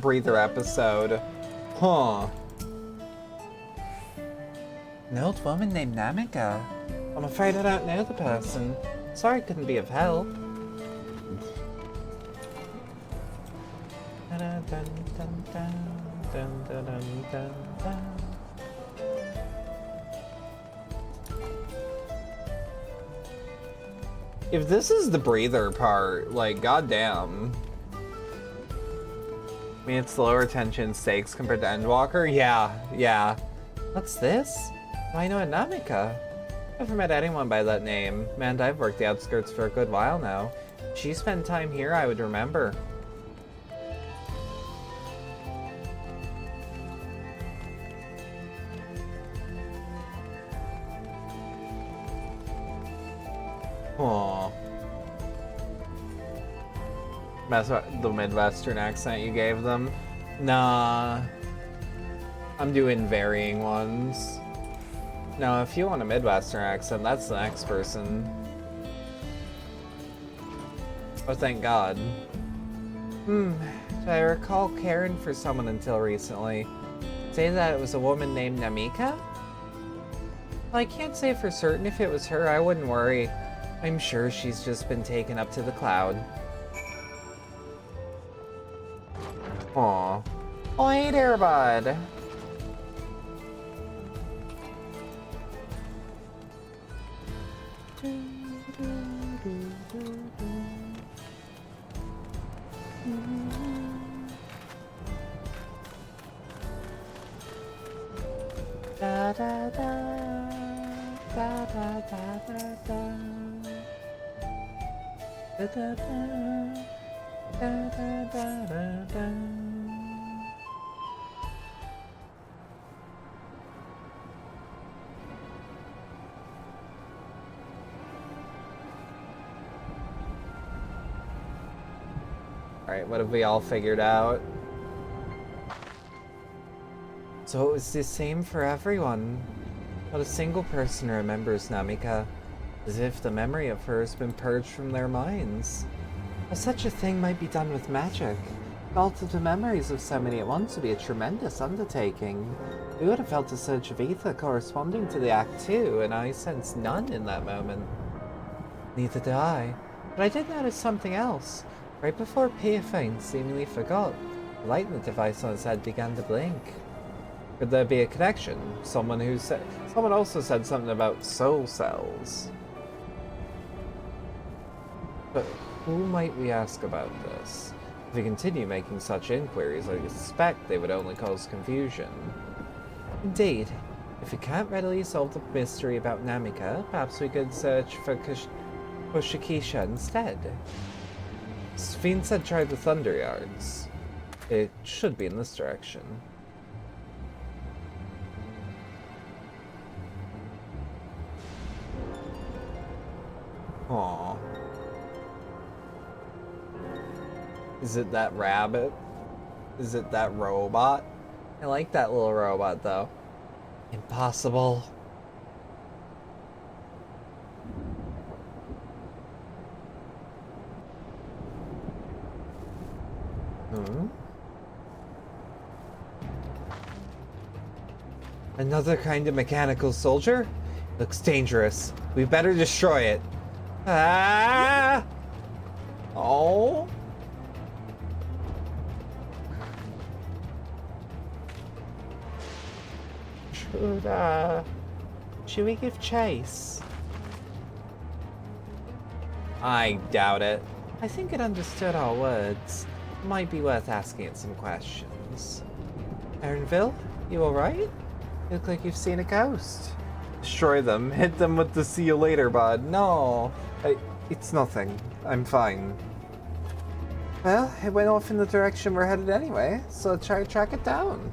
Breather episode. Huh. An old woman named Namika. I'm afraid I don't know the person. Sorry I couldn't be of help. If this is the breather part, like, goddamn. I mean, it's lower tension stakes compared to Endwalker? Yeah. What's this? I know a Namika. Never met anyone by that name. Man, I've worked the outskirts for a good while now. If she spent time here, I would remember. Aww. That's the Midwestern accent you gave them? Nah. I'm doing varying ones. No, if you want a Midwestern accent, that's the next person. Oh, thank God. Did I recall caring for someone until recently? Say that it was a woman named Namika? Well, I can't say for certain if it was her, I wouldn't worry. I'm sure she's just been taken up to the cloud. Aw. Oh, hey there, bud. Da da da da da da da da da da da da da da. Alright, what have we all figured out? So it was the same for everyone. Not a single person remembers Namika, as if the memory of her has been purged from their minds. If such a thing might be done with magic, to alter the memories of so many at once would be a tremendous undertaking. We would have felt a surge of ether corresponding to the act too, and I sensed none in that moment. Neither did I, but I did notice something else. Right before Piofane seemingly forgot, the light in the device on his head began to blink. Could there be a connection? Someone also said something about soul cells. But who might we ask about this? If we continue making such inquiries, I suspect they would only cause confusion. Indeed, if we can't readily solve the mystery about Namika, perhaps we could search for Shikisha instead. Sphene said try the Thunder Yards. It should be in this direction. Aww. Is it that rabbit? Is it that robot? I like that little robot though. Impossible. Another kind of mechanical soldier? Looks dangerous. We better destroy it. Ah! Oh! Should we give chase? I doubt it. I think it understood our words. Might be worth asking it some questions. Aaronville, you alright? You look like you've seen a ghost. Destroy them. Hit them with the see you later, bud. No. It's nothing. I'm fine. Well, it went off in the direction we're headed anyway, so try to track it down.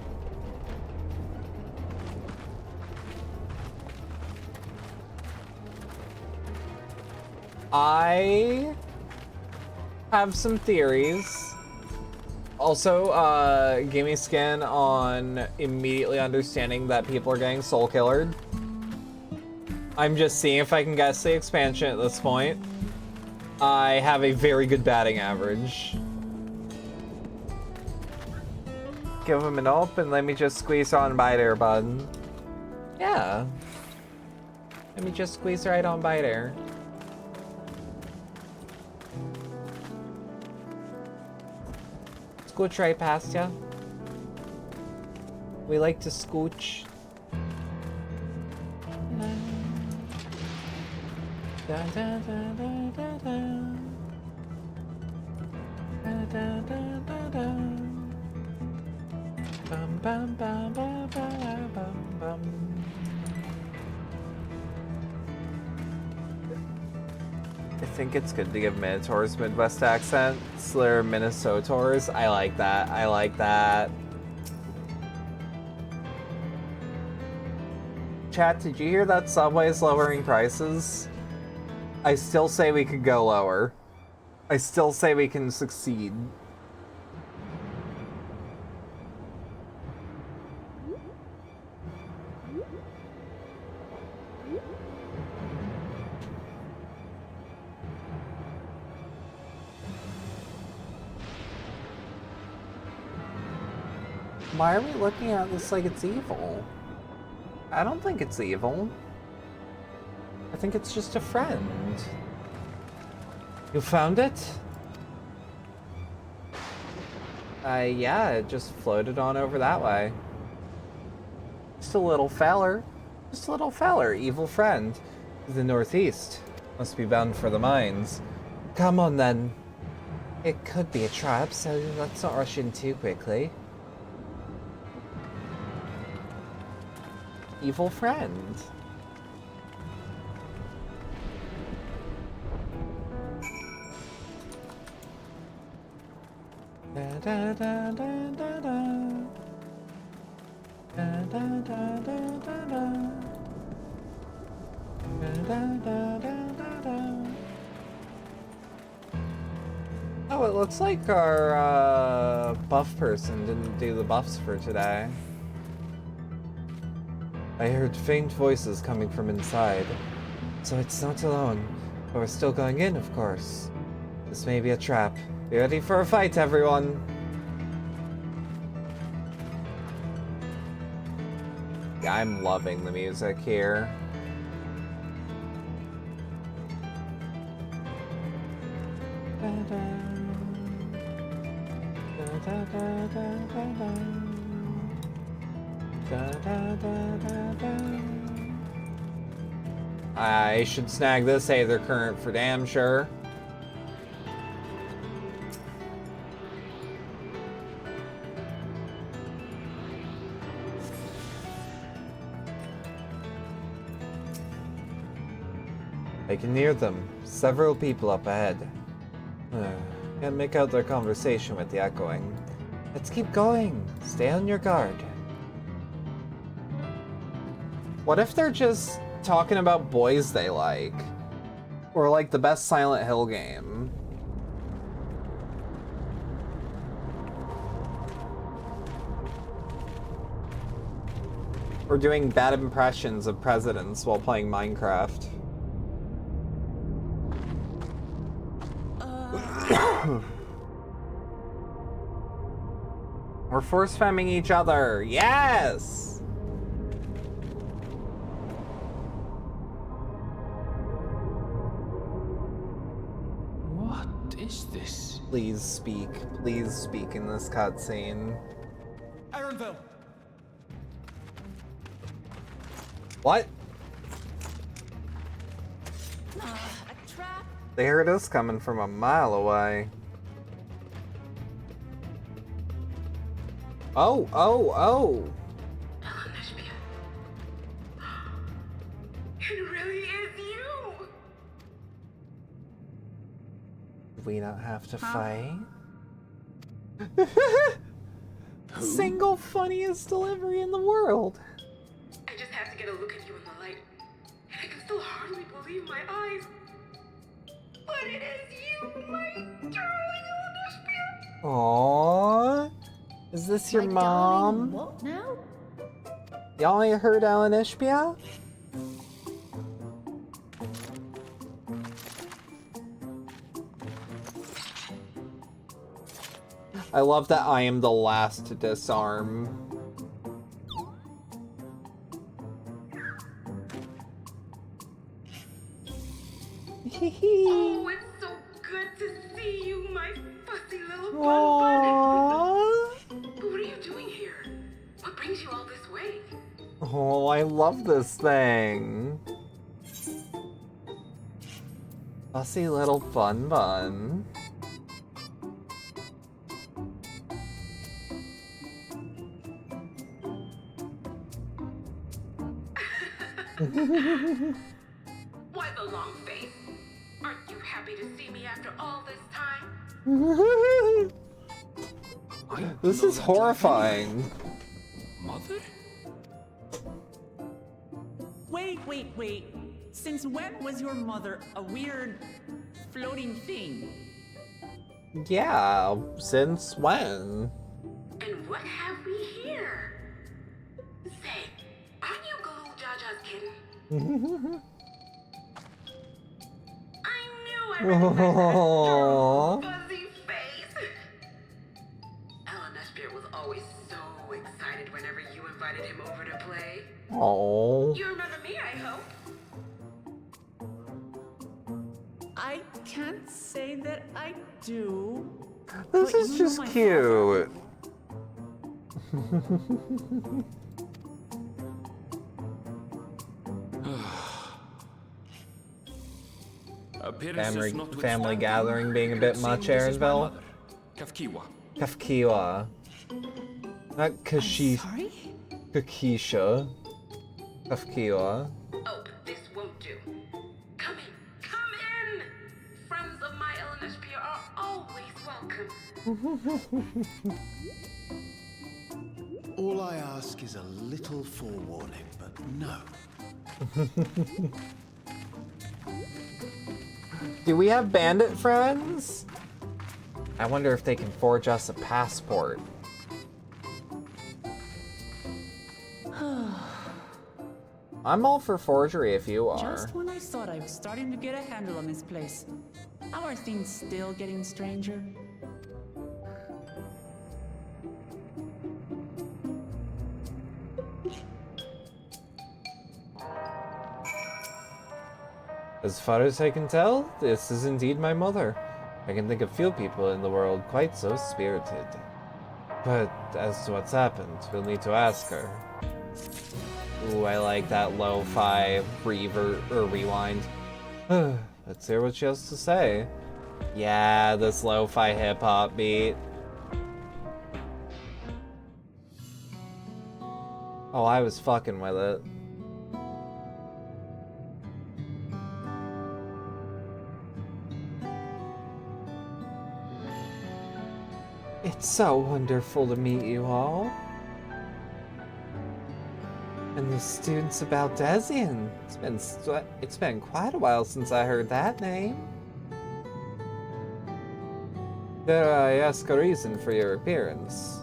I have some theories. Also, give me skin on immediately understanding that people are getting soul killered. I'm just seeing if I can guess the expansion at this point. I have a very good batting average. Give him an up and let me just squeeze on by there, bud. Yeah. Let me just squeeze right on by there. Scooch right past ya. We like to scooch. Da, da, da, da, da, da. Da, da, da, da, da. Bum, bum, bum, bum, bum, bum, bum. I think it's good to give Minotaurs Midwest accents. They're Minnesotors. I like that. I like that. Chat, did you hear that Subway's lowering prices? I still say we could go lower. I still say we can succeed. Why are we looking at this like it's evil? I don't think it's evil. I think it's just a friend. You found it? Yeah, it just floated on over that way. Just a little feller. Just a little feller, evil friend. The northeast. Must be bound for the mines. Come on then. It could be a trap, so let's not rush in too quickly. Evil friend. Da da da da da da. Da da da da da da. Da da da da da. Oh, it looks like our buff person didn't do the buffs for today. I heard faint voices coming from inside, so it's not alone, but we're still going in, of course. This may be a trap. Be ready for a fight, everyone! Yeah, I'm loving the music here. I should snag this Aether Current for damn sure. I can hear them. Several people up ahead. Can't make out their conversation with the echoing. Let's keep going. Stay on your guard. What if they're just talking about boys they like? Or like the best Silent Hill game? Or doing bad impressions of presidents while playing Minecraft? We're force femming each other. Yes! What is this? Please speak. Please speak in this cutscene. Aaronville! What? A trap? They heard us coming from a mile away. Oh, oh, oh! It really is you! We don't have to Huh? fight. Single funniest delivery in the world. I just have to get a look at you in the light, and I can still hardly believe my eyes. But it is you, my darling Olivia. Aww. Is this your My mom? darling, what now? Y'all ain't heard Alan Ishbia? I love that I am the last to disarm. Oh, it's so good to see you, my fussy little bun. Aww. What are you doing here? What brings you all this way? Oh, I love this thing. Fussy little bun bun. Why the long face? Aren't you happy to see me after all this time? This is horrifying. Mother? Wait. Since when was your mother a weird floating thing? Yeah, since when? And what have we here? Say, aren't you Galoo Jaja's kitten? I knew I recognized Aww. that fuzzy face. Alan Ishbia was always so excited whenever you invited him over to play. Oh. You remember me, I hope. I can't say that I do. This but is you know just my cute. Family gathering being a bit much, Aaronville. Kafkiwa. Kafkiwa. Not Kashi. Sorry? Kakisha. Kafkiwa. Oh, this won't do. Come in. Friends of my Ellen Ishbia are always welcome. All I ask is a little forewarning, but no. Do we have bandit friends? I wonder if they can forge us a passport. I'm all for forgery if you are. Just when I thought I was starting to get a handle on this place. How are things still getting stranger? As far as I can tell, this is indeed my mother. I can think of few people in the world quite so spirited. But as to what's happened, we'll need to ask her. Ooh, I like that lo-fi rewind. Let's hear what she has to say. Yeah, this lo-fi hip-hop beat. Oh, I was fucking with it. It's so wonderful to meet you all. And the students about Desian. It's been quite a while since I heard that name. Dare I ask a reason for your appearance?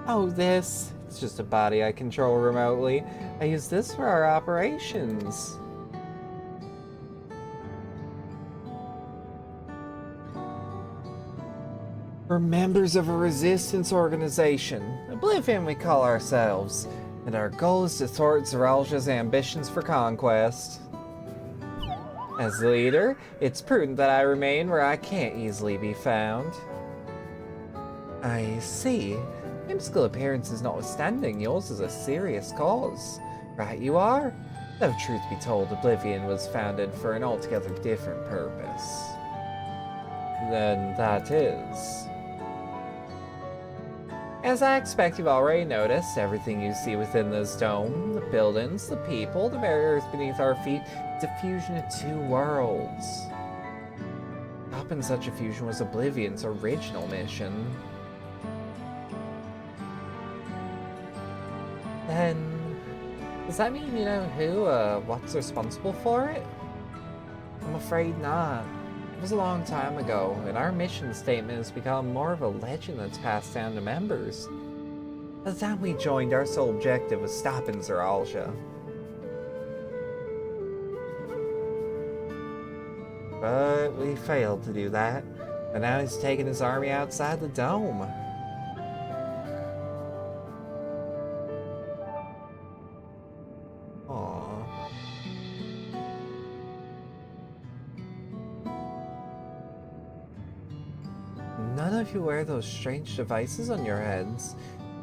Oh, this. It's just a body I control remotely. I use this for our operations. We're members of a resistance organization, Oblivion we call ourselves, and our goal is to thwart Zeralja's ambitions for conquest. As the leader, it's prudent that I remain where I can't easily be found. I see. Whimsical appearances notwithstanding, yours is a serious cause. Right you are. Though truth be told, Oblivion was founded for an altogether different purpose than that is. As I expect you've already noticed, everything you see within this dome, the buildings, the people, the very earth beneath our feet, is a fusion of two worlds. Stopping such a fusion was Oblivion's original mission. Then, does that mean you know who, what's responsible for it? I'm afraid not. It was a long time ago, and our mission statement has become more of a legend that's passed down to members. By the time we joined, our sole objective was stopping Zeralja. But we failed to do that, and now he's taking his army outside the dome. Aww. None of you wear those strange devices on your heads.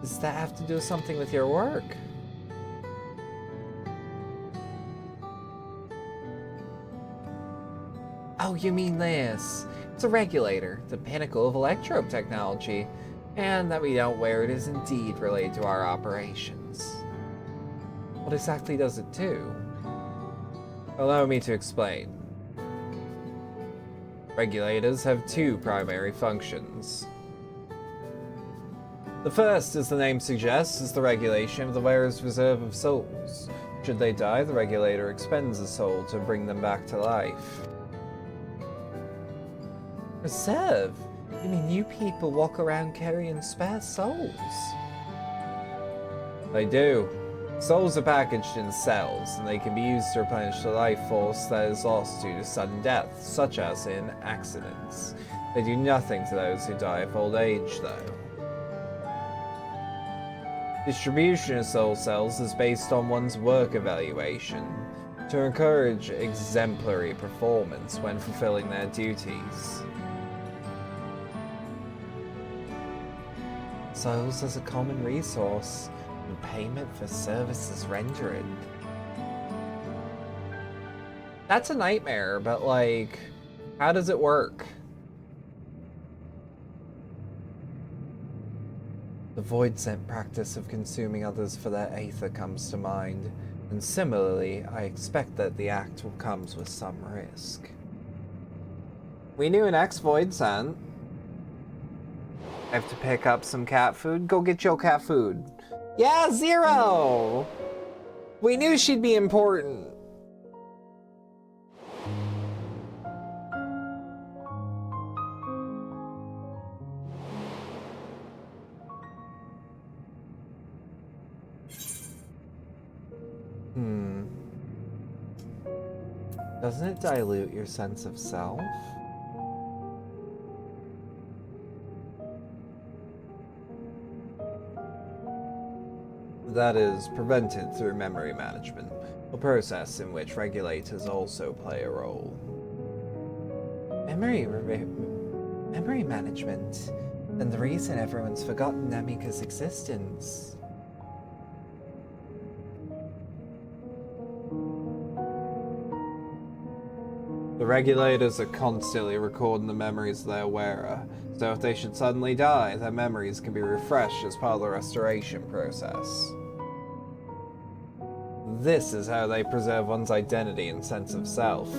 Does that have to do something with your work? Oh, you mean this? It's a regulator, the pinnacle of electrobe technology. And that we don't wear it is indeed related to our operations. What exactly does it do? Allow me to explain. Regulators have two primary functions. The first, as the name suggests, is the regulation of the wearer's reserve of souls. Should they die, the regulator expends a soul to bring them back to life. Reserve? You mean you people walk around carrying spare souls? They do. Souls are packaged in cells, and they can be used to replenish the life force that is lost due to sudden death, such as in accidents. They do nothing to those who die of old age, though. Distribution of soul cells is based on one's work evaluation, to encourage exemplary performance when fulfilling their duties. Souls as a common resource, and payment for services rendered. That's a nightmare, but like, how does it work? The void-sent practice of consuming others for their aether comes to mind, and similarly, I expect that the act comes with some risk. We knew an ex-void sent. I have to pick up some cat food. Go get your cat food. Yeah, Zero! We knew she'd be important. Doesn't it dilute your sense of self? That is prevented through memory management, a process in which regulators also play a role. Memory management? And the reason everyone's forgotten Namika's existence. The regulators are constantly recording the memories of their wearer, so if they should suddenly die, their memories can be refreshed as part of the restoration process. This is how they preserve one's identity and sense of self.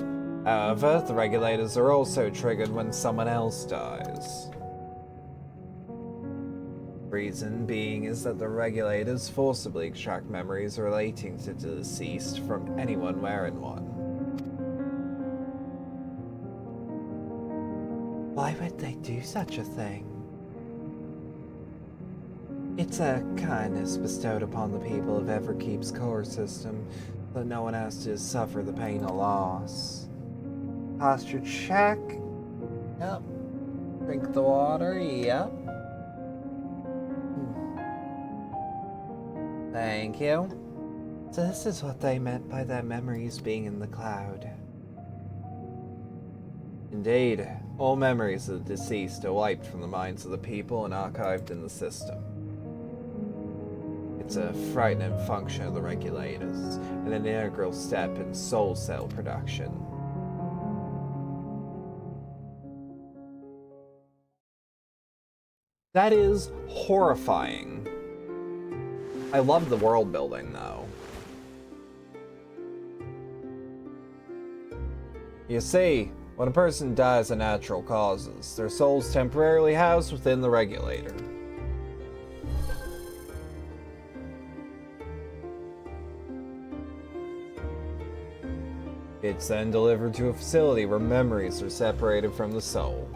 However, the regulators are also triggered when someone else dies. Reason being is that the regulators forcibly extract memories relating to the deceased from anyone wearing one. Why would they do such a thing? It's a kindness bestowed upon the people of Everkeep's core system, so that no one has to suffer the pain of loss. Posture check. Yep. Drink the water. Yep. Thank you. So this is what they meant by their memories being in the cloud. Indeed, all memories of the deceased are wiped from the minds of the people and archived in the system. It's a frightening function of the regulators, and an integral step in soul cell production. That is horrifying. I love the world building, though. You see, when a person dies of natural causes, their soul's temporarily housed within the regulator. It's then delivered to a facility where memories are separated from the soul.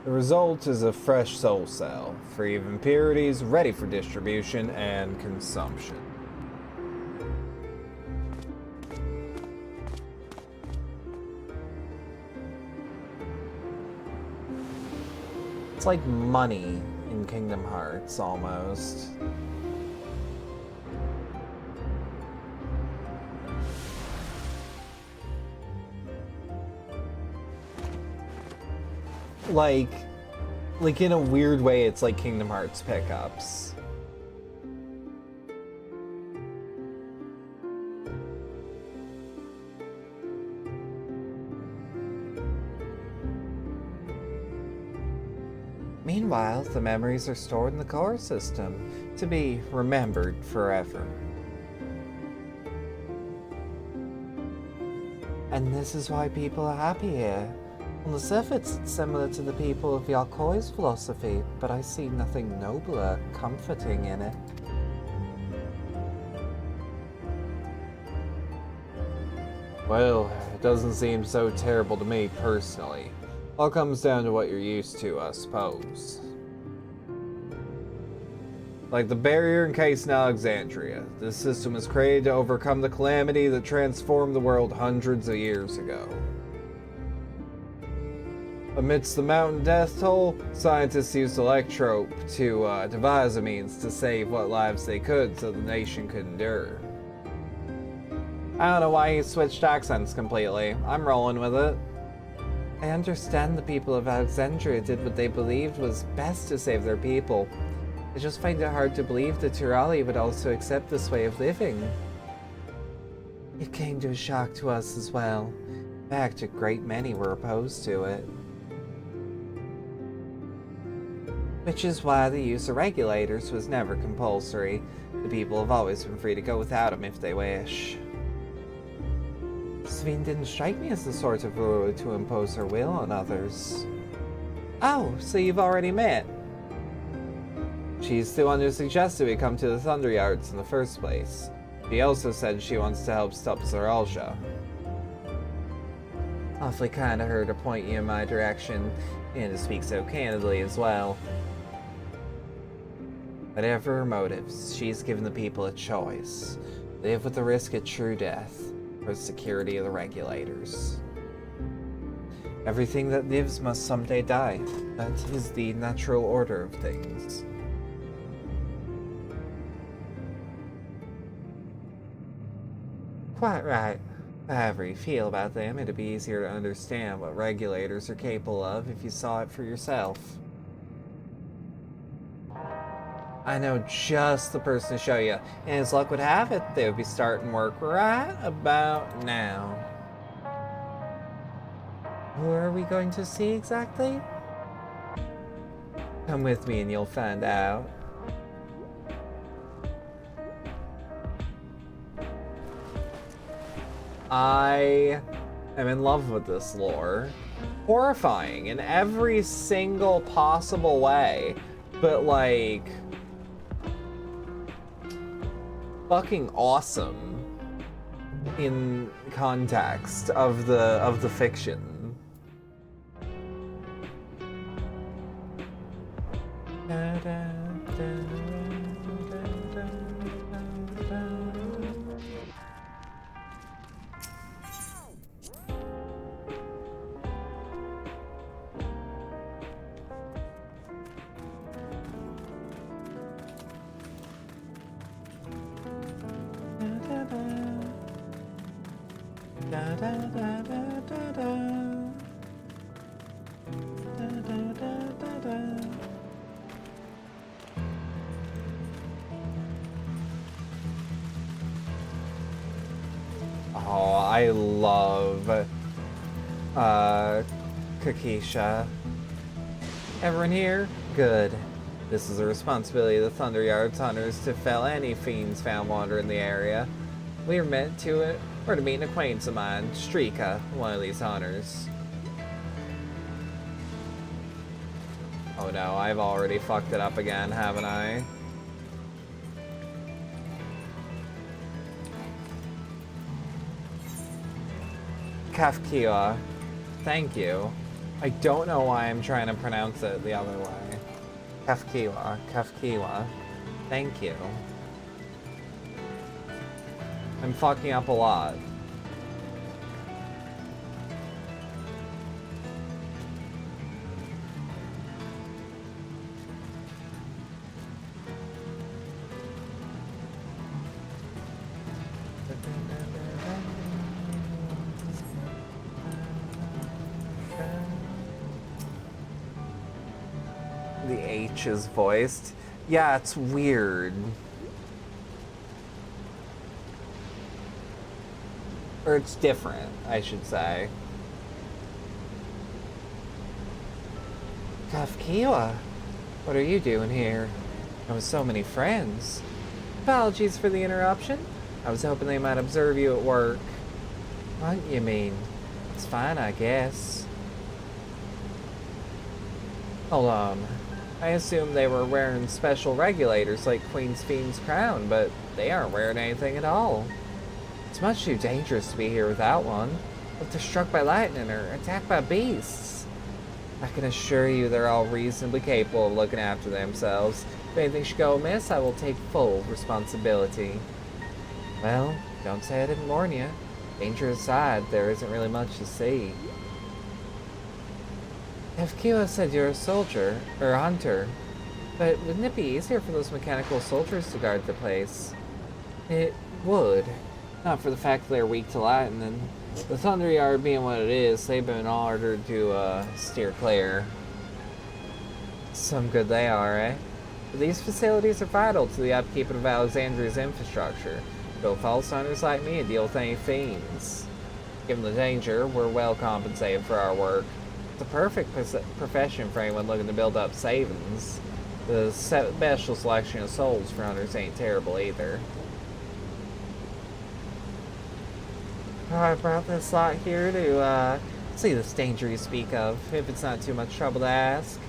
The result is a fresh soul cell, free of impurities, ready for distribution and consumption. It's like money in Kingdom Hearts, almost. Like in a weird way, it's like Kingdom Hearts pickups. Meanwhile, the memories are stored in the core system, to be remembered forever. And this is why people are happy here. On the surface, it's similar to the people of Yakoi's philosophy, but I see nothing nobler, comforting in it. Well, it doesn't seem so terrible to me, personally. All comes down to what you're used to, I suppose. Like the barrier encased in Alexandria, this system was created to overcome the calamity that transformed the world hundreds of years ago. Amidst the mountain death toll, scientists used Electrope to devise a means to save what lives they could so the nation could endure. I don't know why he switched accents completely. I'm rolling with it. I understand the people of Alexandria did what they believed was best to save their people. I just find it hard to believe that Tirali would also accept this way of living. It came to a shock to us as well. In fact, a great many were opposed to it. Which is why the use of regulators was never compulsory. The people have always been free to go without them if they wish. Sveen didn't strike me as the sort of ruler to impose her will on others. Oh, so you've already met? She's the one who suggested we come to the Thunder Yards in the first place. She also said she wants to help stop Zoralja. Awfully kind of her to point you in my direction, and to speak so candidly as well. Whatever her motives, she's given the people a choice. Live with the risk of true death, or the security of the regulators. Everything that lives must someday die. That is the natural order of things. Quite right. However you feel about them, it'd be easier to understand what regulators are capable of if you saw it for yourself. I know just the person to show you, and as luck would have it, they would be starting work right about now. Who are we going to see exactly? Come with me and you'll find out. I am in love with this lore. Horrifying in every single possible way, but like fucking awesome in context of the fiction. Da da da da da da. Da da da da da. Oh, I love Kakisha. Everyone here? Good. This is the responsibility of the Thunderyard's hunters to fell any fiends found wandering the area. We are meant to or to meet an acquaintance of mine, Strika, one of these hunters. Oh no, I've already fucked it up again, haven't I? Kafkiwa. Thank you. I don't know why I'm trying to pronounce it the other way. Kafkiwa. Kafkiwa. Thank you. I'm fucking up a lot. The H is voiced. Yeah, it's weird. Or it's different, I should say. Kafkiwa, what are you doing here? And with so many friends. Apologies for the interruption. I was hoping they might observe you at work. What you mean? It's fine, I guess. Hold on. I assumed they were wearing special regulators like Queen's Fiend's crown, but they aren't wearing anything at all. It's much too dangerous to be here without one. If they're struck by lightning or attacked by beasts. I can assure you they're all reasonably capable of looking after themselves. If anything should go amiss, I will take full responsibility. Well, don't say I didn't warn you. Danger aside, there isn't really much to see. Kafkiwa said you're a soldier, or a hunter. But wouldn't it be easier for those mechanical soldiers to guard the place? It would. Not for the fact that they're weak to lightning. The Thunderyard being what it is, they've been ordered to steer clear. Some good they are, eh? But these facilities are vital to the upkeep of Alexandria's infrastructure. Go false hunters like me and deal with any fiends. Given the danger, we're well compensated for our work. It's a perfect profession for anyone looking to build up savings. The special selection of souls for hunters ain't terrible either. I brought this lot here to see this danger you speak of, if it's not too much trouble to ask.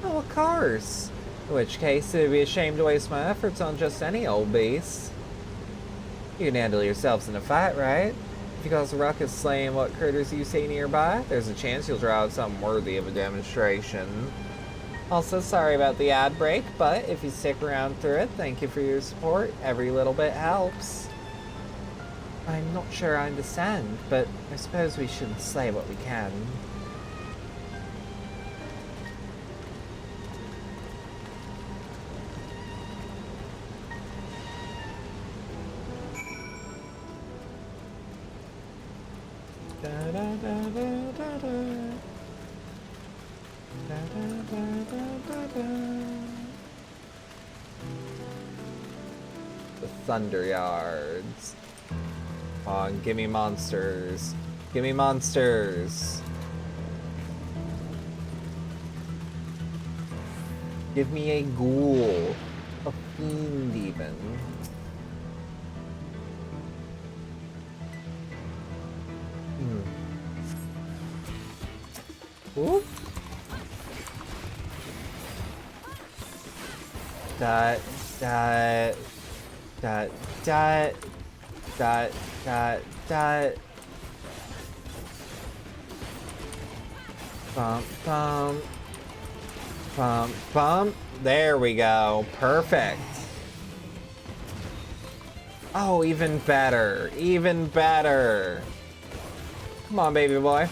Oh, of course. In which case, it'd be a shame to waste my efforts on just any old beast. You can handle yourselves in a fight, right? If you cause a ruckus slaying what critters you see nearby, there's a chance you'll draw out something worthy of a demonstration. Also, sorry about the ad break, but if you stick around through it, thank you for your support. Every little bit helps. I'm not sure I understand, but I suppose we should slay what we can. Da da da da da da. Da da da da da da. The Thunderyards. Come on, gimme monsters. Gimme monsters. Give me a ghoul. A fiend even. Ooh. Dot, dot, dot, dot, dot, dot, dot. Bump, bump. Bump, bump. There we go. Perfect. Oh, even better. Even better. Come on, baby boy.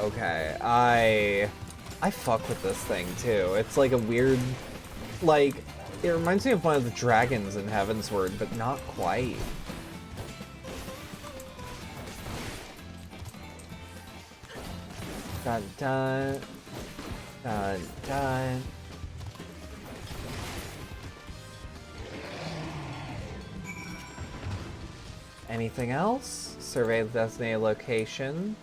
Okay, I fuck with this thing too. It's like a weird Like, it reminds me of one of the dragons in Heavensward, but not quite. Dun dun. Dun dun. Anything else? Survey the designated location.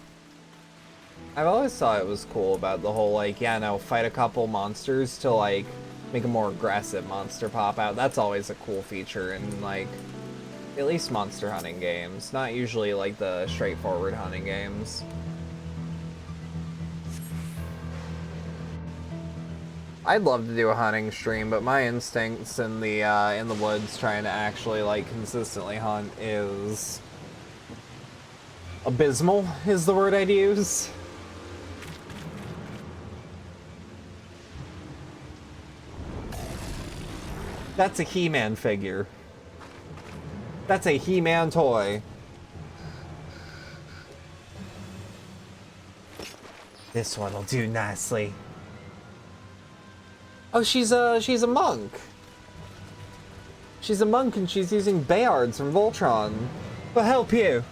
I've always thought it was cool about the whole, like, yeah, no, fight a couple monsters to, like, make a more aggressive monster pop out. That's always a cool feature in, like, at least monster hunting games. Not usually, like, the straightforward hunting games. I'd love to do a hunting stream, but my instincts in the woods trying to actually, like, consistently hunt is abysmal, is the word I'd use. That's a He-Man figure. That's a He-Man toy. This one'll do nicely. Oh, she's a monk. She's a monk and she's using Bayards from Voltron. We'll help you.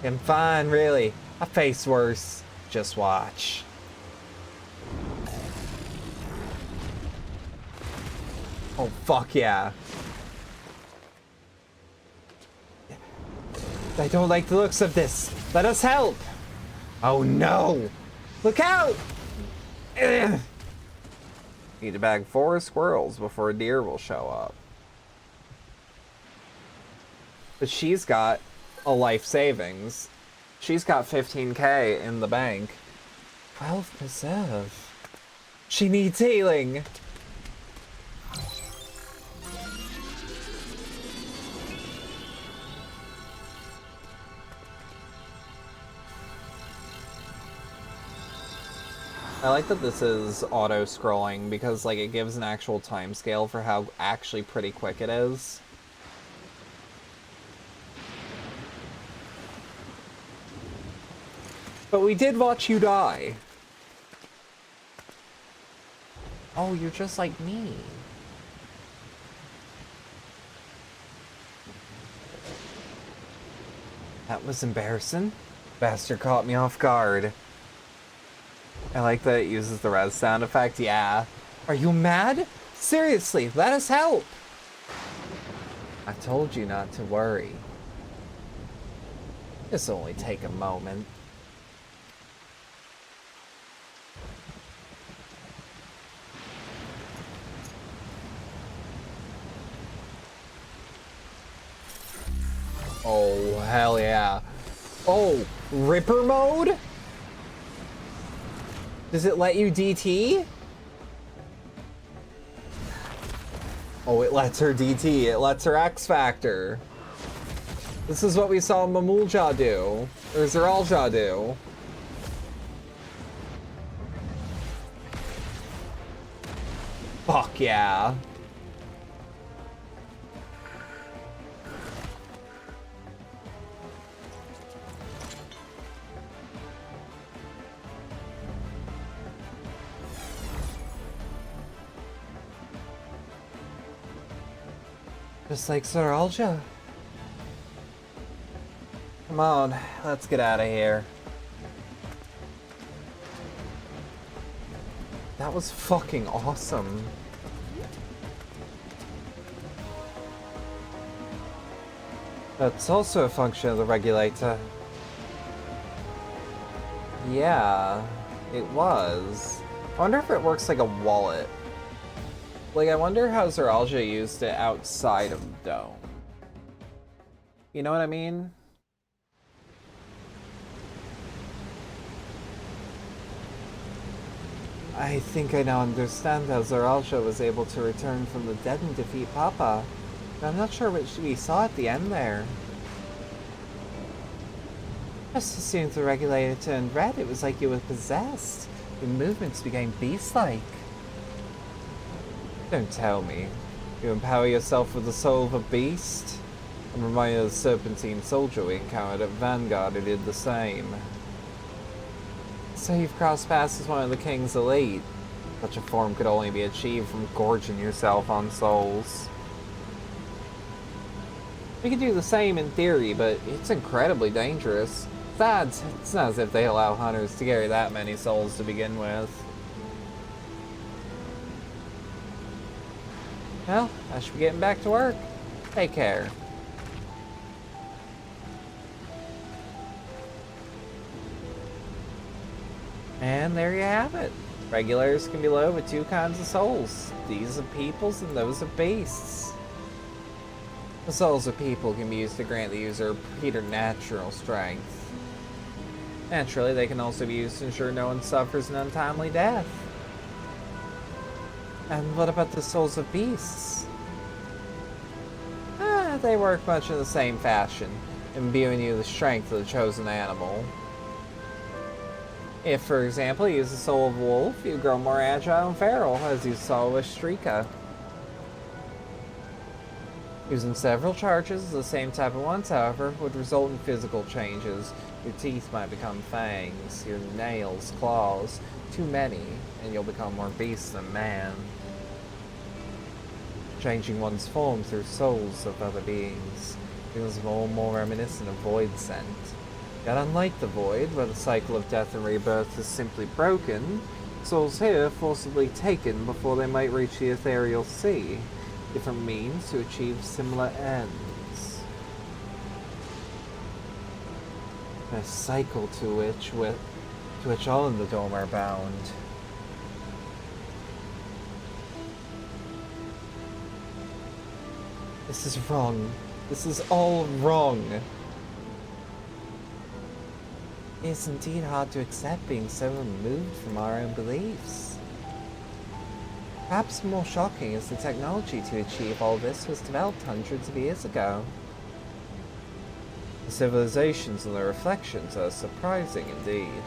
I'm fine, really. I face worse. Just watch. Oh, fuck yeah. I don't like the looks of this. Let us help. Oh no. Look out. Ugh. Need to bag 4 squirrels before a deer will show up. But she's got a life savings. She's got 15k in the bank. 12 preserve. She needs healing. I like that this is auto-scrolling because, like, it gives an actual time scale for how actually pretty quick it is. But we did watch you die. Oh, you're just like me. That was embarrassing. Bastard caught me off guard. I like that it uses the res sound effect, yeah. Are you mad? Seriously, let us help! I told you not to worry. This'll only take a moment. Oh, hell yeah. Oh, Ripper mode? Does it let you DT? Oh, it lets her DT. It lets her X Factor. This is what we saw Mamulja do. Or Zeralja do. Fuck yeah. Just like Zeralja. Come on, let's get out of here. That was fucking awesome. That's also a function of the regulator. Yeah, it was. I wonder if it works like a wallet. Like, I wonder how Zeralja used it outside of the dome. You know what I mean? I think I now understand how Zeralja was able to return from the dead and defeat Papa. But I'm not sure what we saw at the end there. Just as soon as the regulator turned red, it was like you were possessed. Your movements became beast-like. Don't tell me. You empower yourself with the soul of a beast? I'm reminded of the serpentine soldier we encountered at Vanguard who did the same. So you've crossed paths as one of the King's elite. Such a form could only be achieved from gorging yourself on souls. We could do the same in theory, but it's incredibly dangerous. Besides, it's not as if they allow hunters to carry that many souls to begin with. Well, I should be getting back to work. Take care. And there you have it. Regulars can be loaded with two kinds of souls. These of peoples and those of beasts. The souls of people can be used to grant the user preternatural strength. Naturally, they can also be used to ensure no one suffers an untimely death. And what about the souls of beasts? They work much in the same fashion, imbuing you the strength of the chosen animal. If, for example, you use the soul of a wolf, you grow more agile and feral, as you saw with Shrika. Using several charges of the same type at once, however, would result in physical changes. Your teeth might become fangs, your nails, claws, too many, and you'll become more beast than man. Changing one's form through souls of other beings feels more and more reminiscent of void scent. Yet unlike the void, where the cycle of death and rebirth is simply broken, souls here are forcibly taken before they might reach the ethereal sea. Different means to achieve similar ends. A cycle to which all in the dome are bound. This is wrong. This is all wrong. It is indeed hard to accept being so removed from our own beliefs. Perhaps more shocking is the technology to achieve all this was developed hundreds of years ago. The civilizations and their reflections are surprising indeed.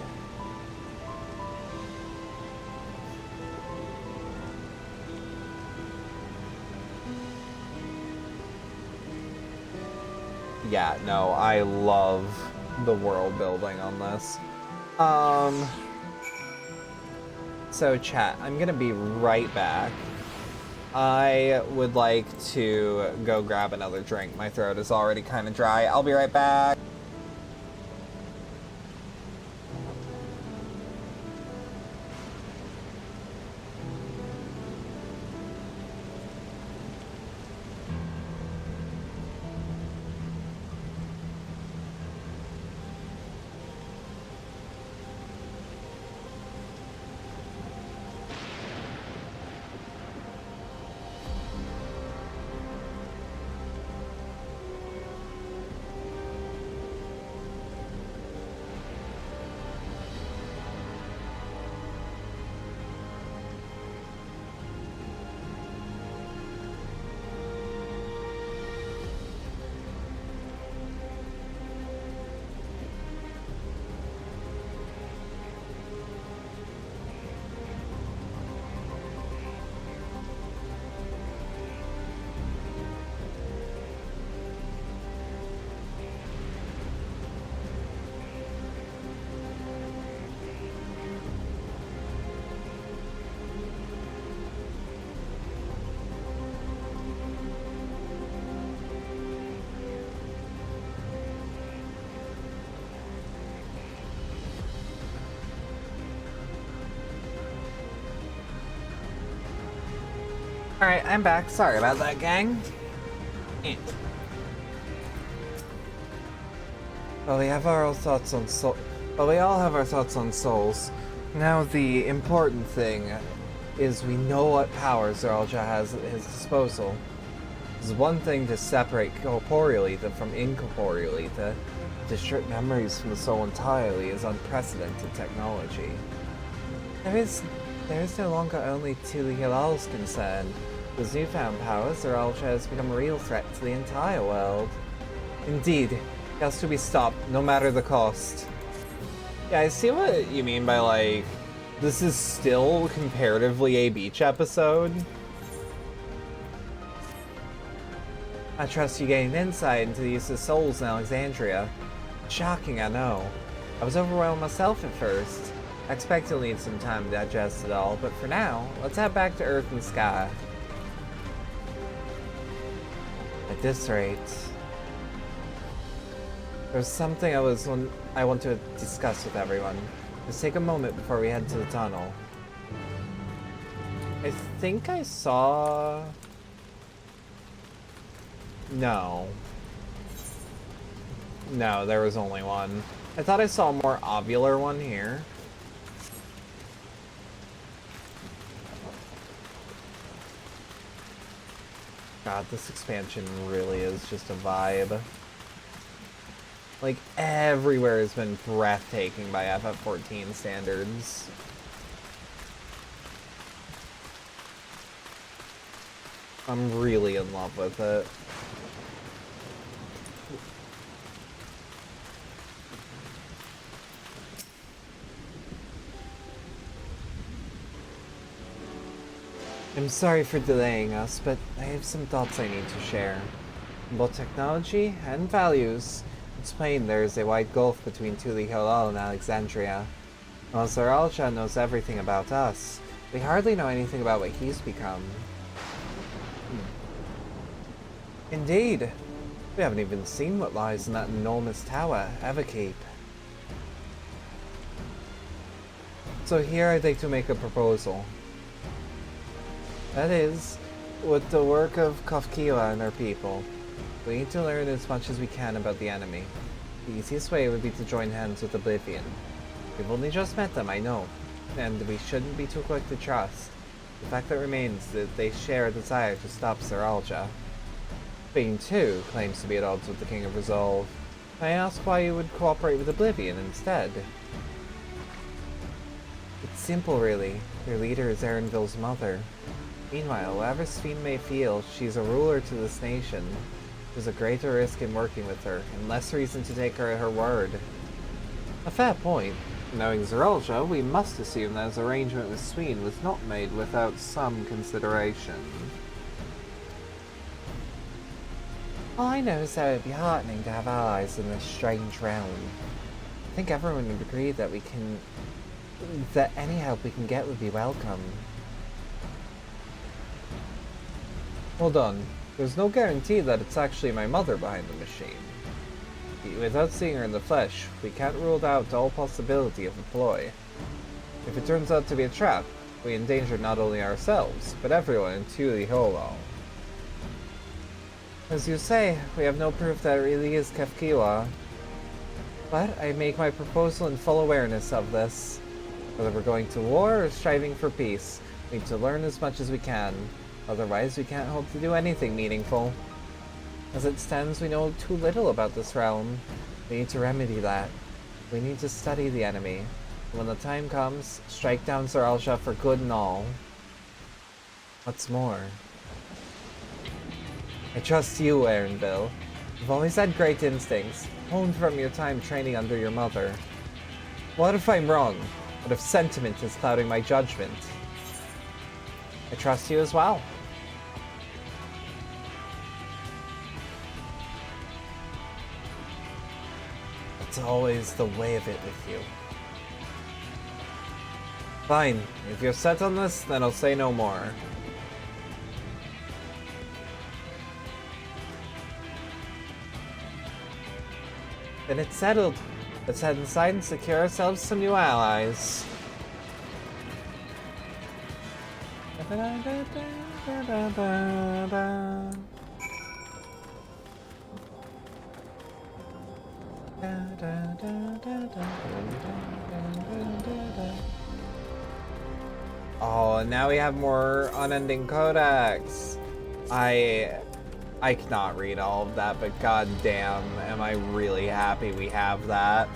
Yeah, no, I love the world building on this. So chat, I'm gonna be right back. I would like to go grab another drink. My throat is already kind of dry. I'll be right back. Alright, I'm back. Sorry about that, gang. Well, we have our thoughts on we all have our thoughts on souls. Now, the important thing is we know what powers Zeralja has at his disposal. It's one thing to separate corporeal ether from incorporeal ether. To strip memories from the soul entirely is unprecedented technology. There is no longer only to the Hilal's concerned. With newfound powers, Zeralja has become a real threat to the entire world. Indeed, it has to be stopped, no matter the cost. Yeah, I see what you mean by, like, this is still comparatively a beach episode. I trust you gained insight into the use of souls in Alexandria. Shocking, I know. I was overwhelmed myself at first. I expect you'll need some time to digest it all, but for now, let's head back to Earth and Sky. At this rate, there's something I want to discuss with everyone. Let's take a moment before we head to the tunnel. I think I saw... No. No, there was only one. I thought I saw a more ovular one here. God, this expansion really is just a vibe. Like, everywhere has been breathtaking by FF14 standards. I'm really in love with it. I'm sorry for delaying us, but I have some thoughts I need to share. Both technology and values, it's plain there is a wide gulf between Tuli Halal and Alexandria. While Zaralja knows everything about us, we hardly know anything about what he's become. Indeed. We haven't even seen what lies in that enormous tower, Everkeep. So here are they to make a proposal. That is, with the work of Kafkila and her people, we need to learn as much as we can about the enemy. The easiest way would be to join hands with Oblivion. We've only just met them, I know, and we shouldn't be too quick to trust. The fact that remains that they share a desire to stop Zaralja. Bane too claims to be at odds with the King of Resolve. I ask why you would cooperate with Oblivion instead. It's simple really. Their leader is Erenville's mother. Meanwhile, whatever Sphene may feel, she's a ruler to this nation. There's a greater risk in working with her, and less reason to take her at her word. A fair point. Knowing Zaralja, we must assume that his arrangement with Sphene was not made without some consideration. All I know is that it would be heartening to have allies in this strange realm. I think everyone would agree that that any help we can get would be welcome. Hold on. There's no guarantee that it's actually my mother behind the machine. Without seeing her in the flesh, we can't rule out all possibility of a ploy. If it turns out to be a trap, we endanger not only ourselves, but everyone in Tuli Hollow. As you say, we have no proof that it really is Kefkiwa. But I make my proposal in full awareness of this. Whether we're going to war or striving for peace, we need to learn as much as we can. Otherwise, we can't hope to do anything meaningful. As it stands, we know too little about this realm. We need to remedy that. We need to study the enemy. And when the time comes, strike down Zaralja for good and all. What's more, I trust you, Erenville. You've always had great instincts, honed from your time training under your mother. What if I'm wrong? What if sentiment is clouding my judgment? I trust you as well. It's always the way of it with you. Fine. If you're set on this, then I'll say no more. Then it's settled. Let's head inside and secure ourselves some new allies. Oh, and now we have more unending codex. I cannot read all of that, but goddamn, am I really happy we have that.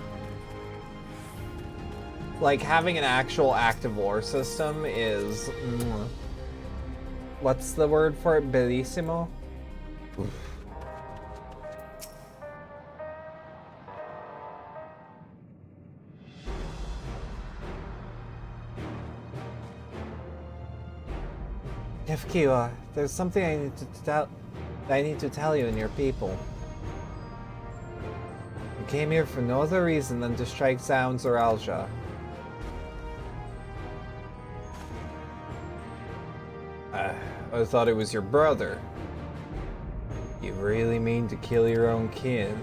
Like, having an actual active war system is... what's the word for it? Bellissimo? Oof. Kefkiwa, there's something I need to tell you and your people. You came here for no other reason than to strike down Zaralja. I thought it was your brother. You really mean to kill your own kin?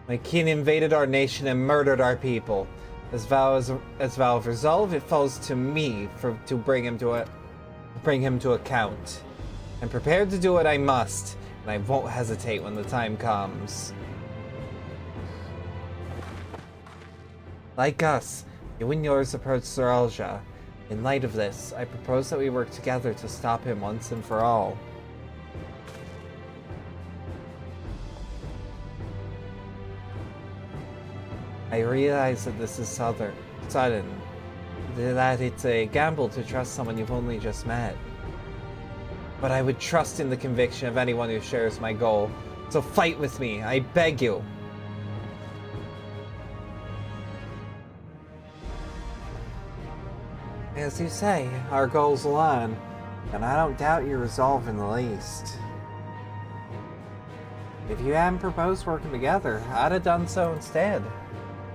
My kin invaded our nation and murdered our people. As vow of resolve, it falls to me to bring him to account. I'm prepared to do what I must, and I won't hesitate when the time comes. Like us, you and yours approach Saralja. In light of this, I propose that we work together to stop him once and for all. I realize that this is sudden, that it's a gamble to trust someone you've only just met. But I would trust in the conviction of anyone who shares my goal. So fight with me, I beg you. As you say, our goals align, and I don't doubt your resolve in the least. If you hadn't proposed working together, I'd have done so instead.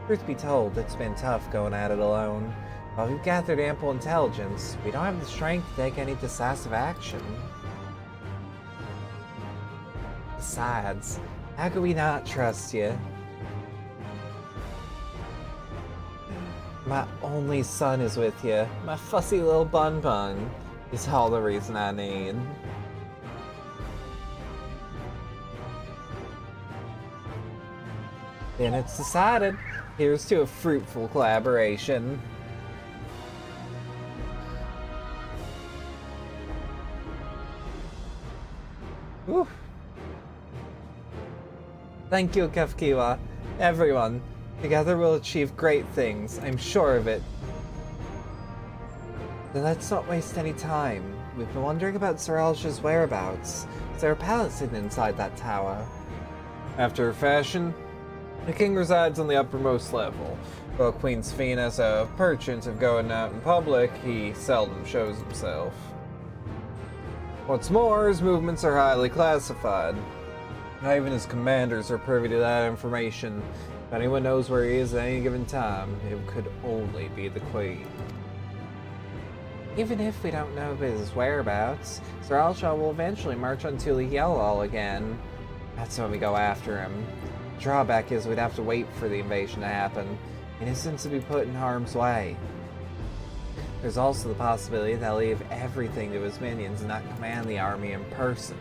Truth be told, it's been tough going at it alone. While we've gathered ample intelligence, we don't have the strength to take any decisive action. Besides, how could we not trust you? My only son is with you. My fussy little bun-bun is all the reason I need. Then it's decided. Here's to a fruitful collaboration. Whew. Thank you, Kefkiwa. Everyone. Together we'll achieve great things. I'm sure of it. Then let's not waste any time. We've been wondering about Saralja's whereabouts. Is there a palace hidden inside that tower? After a fashion, the king resides on the uppermost level. While Queen Sphene has a penchant of going out in public, he seldom shows himself. What's more, his movements are highly classified. Not even his commanders are privy to that information. If anyone knows where he is at any given time, it could only be the Queen. Even if we don't know his whereabouts, Saralja will eventually march on Tulihyelal again. That's when we go after him. The drawback is we'd have to wait for the invasion to happen, innocents to be put in harm's way. There's also the possibility that he'll leave everything to his minions and not command the army in person.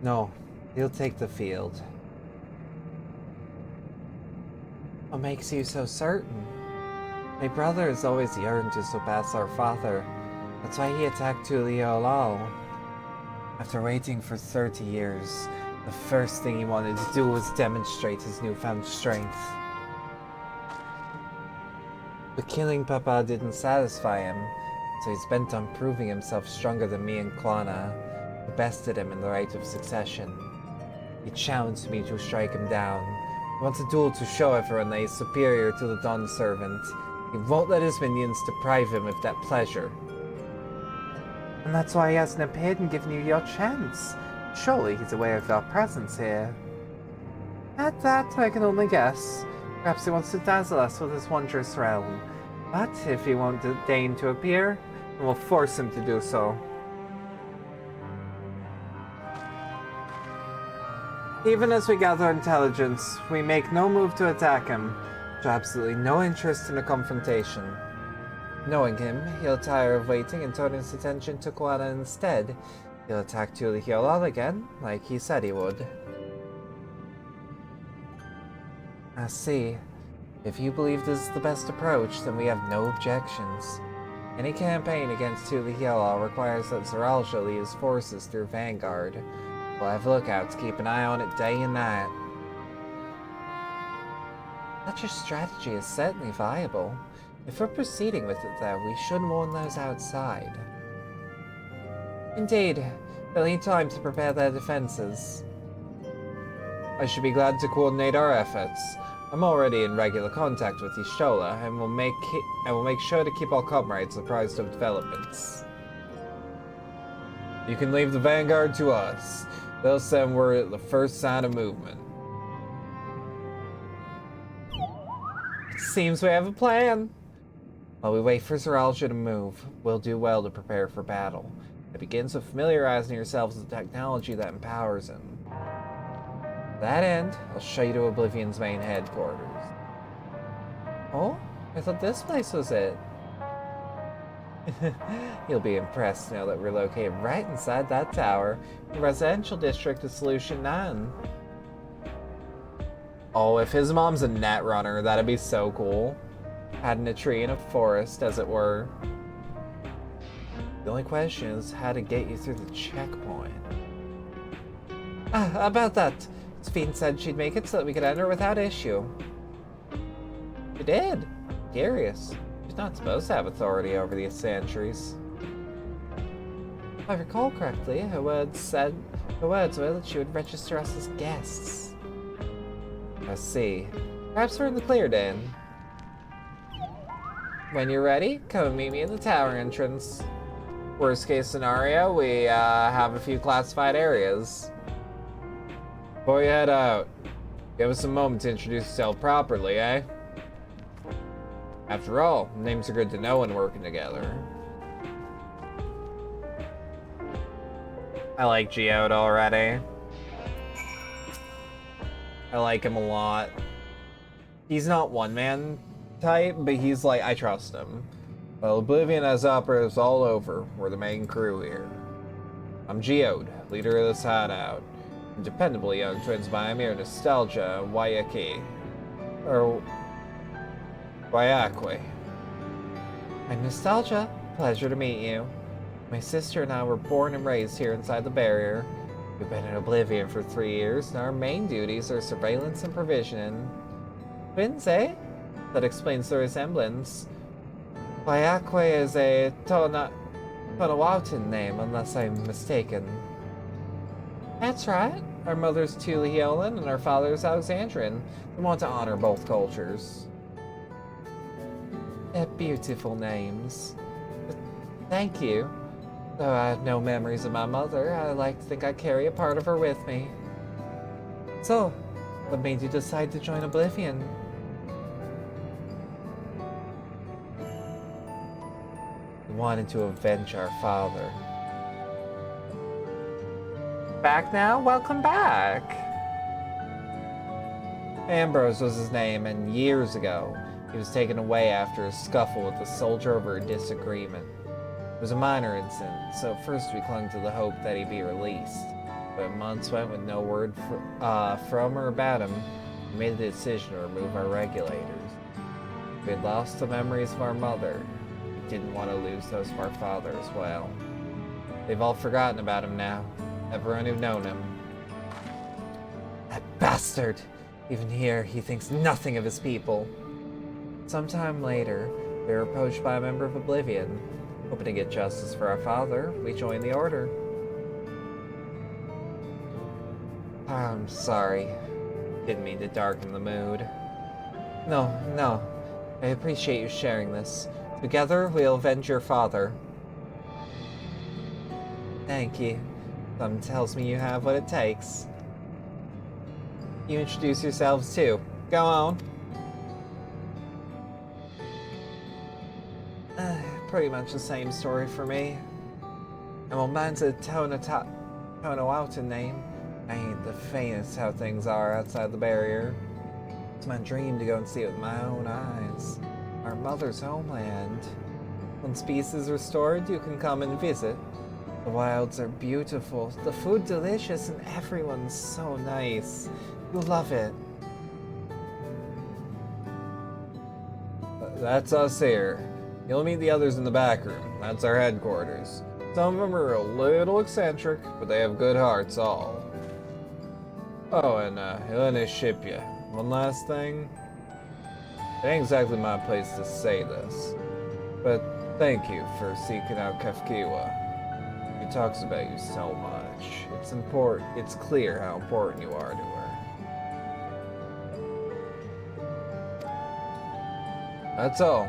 No, he'll take the field. What makes you so certain? My brother has always yearned to surpass our father. That's why he attacked Tulihyelal. After waiting for 30 years, the first thing he wanted to do was demonstrate his newfound strength. But killing Papa didn't satisfy him, so he's bent on proving himself stronger than me and Klana, who bested him in the right of succession. He challenged me to strike him down. He wants a duel to show everyone that he's superior to the Dawn Servant. He won't let his minions deprive him of that pleasure. And that's why he hasn't appeared and given you your chance. Surely he's aware of your presence here. At that, I can only guess. Perhaps he wants to dazzle us with his wondrous realm. But if he won't deign to appear, then we'll force him to do so. Even as we gather intelligence, we make no move to attack him. Show absolutely no interest in a confrontation. Knowing him, he'll tire of waiting and turn his attention to Klana instead. He'll attack Tulihyelal again, like he said he would. I see. If you believe this is the best approach, then we have no objections. Any campaign against Tulihyelal requires that Saralja lead his forces through Vanguard. We'll have lookouts, keep an eye on it day and night. Such a strategy is certainly viable. If we're proceeding with it, though, we should warn those outside. Indeed, they'll need time to prepare their defenses. I should be glad to coordinate our efforts. I'm already in regular contact with Y'shtola, and will make sure to keep our comrades apprised of developments. You can leave the Vanguard to us. They'll send word at the first sign of movement. Seems we have a plan. While we wait for Zoralia to move, we'll do well to prepare for battle. It begins with familiarizing yourselves with the technology that empowers him. To that end, I'll show you to Oblivion's main headquarters. Oh? I thought this place was it. You'll be impressed to know that we're located right inside that tower, the residential district of Solution 9. Oh, if his mom's a net runner, that'd be so cool. Hiding a tree in a forest, as it were. The only question is how to get you through the checkpoint. About that. Sphene said she'd make it so that we could enter without issue. She did. Curious. She's not supposed to have authority over these sentries. If I recall correctly, her words were that she would register us as guests. I see. Perhaps we're in the clear, Dan. When you're ready, come and meet me in the tower entrance. Worst case scenario, we have a few classified areas. Before you head out, give us a moment to introduce yourself properly, eh? After all, names are good to know when working together. I like Geode already. I like him a lot. He's not one-man type, but he's like, I trust him. Well, Oblivion has operatives all over. We're the main crew here. I'm Geode, leader of this hideout. Dependable young twins by mere nostalgia, Wayaki. Or Wayakwe. I'm Nostalgia. Pleasure to meet you. My sister and I were born and raised here inside the barrier. We've been in Oblivion for 3 years, and our main duties are surveillance and provisioning. Twins, eh? That explains the resemblance. Wayakwe is a Tonawautan name, unless I'm mistaken. That's right. Our mother's Tulihiolan and our father's Alexandrian. We want to honor both cultures. They're beautiful names. But thank you. Though I have no memories of my mother, I like to think I carry a part of her with me. So, what made you decide to join Oblivion? We wanted to avenge our father. Back now? Welcome back! Ambrose was his name, and years ago, he was taken away after a scuffle with a soldier over a disagreement. It was a minor incident, so at first we clung to the hope that he'd be released. But months went with no word from or about him. We made the decision to remove our regulators. We had lost the memories of our mother. We didn't want to lose those of our father as well. They've all forgotten about him now. Everyone who'd known him. That bastard! Even here, he thinks nothing of his people. Sometime later, we were approached by a member of Oblivion. Hoping to get justice for our father, we joined the Order. I'm sorry. Didn't mean to darken the mood. No. I appreciate you sharing this. Together, we'll avenge your father. Thank you. Something tells me you have what it takes. You introduce yourselves too. Go on. Pretty much the same story for me. And while mine's a Tonawautan name, I ain't the faintest how things are outside the barrier. It's my dream to go and see it with my own eyes. Our mother's homeland. Once peace is restored, you can come and visit. The wilds are beautiful, the food delicious, and everyone's so nice. You'll love it. That's us here. You'll meet the others in the back room. That's our headquarters. Some of them are a little eccentric, but they have good hearts all. Oh, and let me ship you. One last thing. It ain't exactly my place to say this, but thank you for seeking out Kefkiwa. He talks about you so much. It's clear how important you are to her. That's all.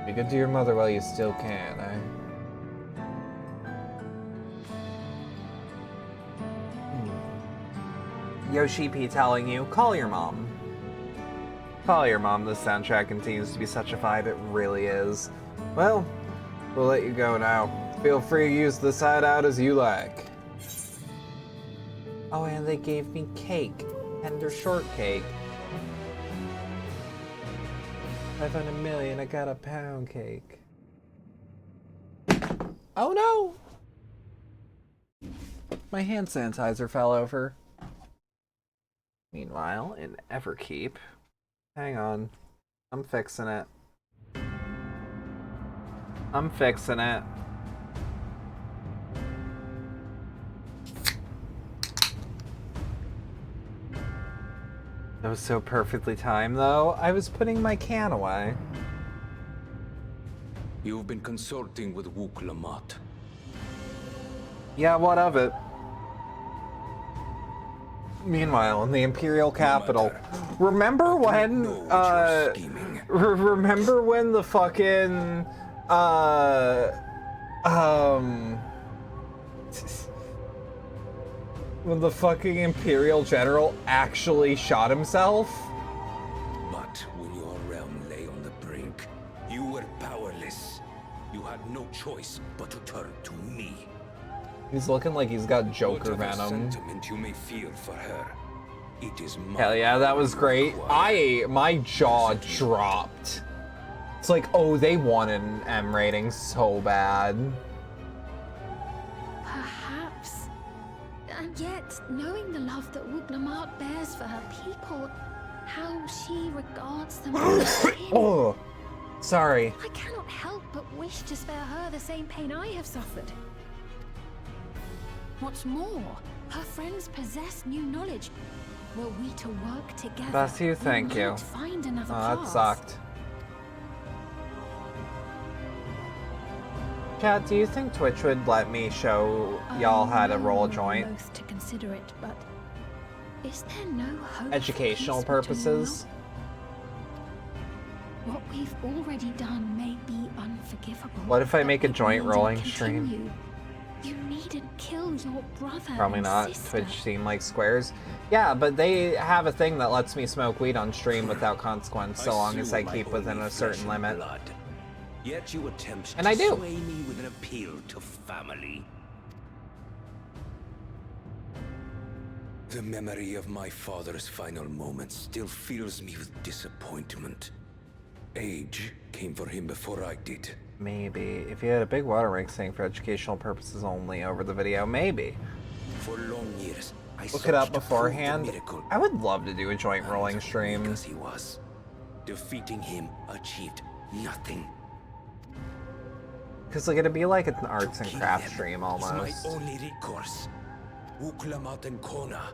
Be good to your mother while you still can, eh? Yoshi P telling you, call your mom. Call your mom, the soundtrack continues to be such a vibe, it really is. Well, we'll let you go now. Feel free to use the side out as you like. Oh, and they gave me cake. Tender shortcake. 500 million, I got a pound cake. Oh no! My hand sanitizer fell over. Meanwhile, in Everkeep... Hang on. I'm fixing it. I'm fixing it. That was so perfectly timed, though. I was putting my can away. You've been consulting with Wook Lamont. Yeah, what of it? Meanwhile, in the Imperial capital, remember when, remember when the fucking, when the fucking Imperial general actually shot himself? But when your realm lay on the brink, you were powerless. You had no choice but to turn to me. He's looking like he's got Joker Whatever venom. sentiment you may feel for her, it is my Hell yeah, that was great. My jaw dropped. It's like, oh, they wanted an M rating so bad. Perhaps. And yet, knowing the love that Wook Lamont bears for her people, how she regards them as him, Oh, sorry. I cannot help but wish to spare her the same pain I have suffered. What's more, her friends possess new knowledge. Were we to work together, Bless you, thank we you. might find another Oh, that path. sucked. Chat, do you think Twitch would let me show y'all how to roll a joint? Loath to consider it, but is there no hope? Educational for peace between purposes? them? What we've already done may be unforgivable. What if I but make a it joint needn't rolling stream? continue. You needn't kill your brother. Probably and not. sister. Twitch seem like squares. Yeah, but they have a thing that lets me smoke weed on stream without consequence, so long as I keep within a certain limit. Yet you attempt And to I do. sway me with an appeal to family. The memory of my father's final moments still fills me with disappointment. Age came for him before I did. Maybe. If you had a big watermark saying for educational purposes only over the video, maybe. For long years, I Look it up searched to prove the beforehand. miracle. I would love to do a joint And rolling as weak stream. as he was, defeating him achieved nothing. Because like it'd be like an arts and Kill crafts him stream is almost. my only recourse. Wook Lamont and Kona,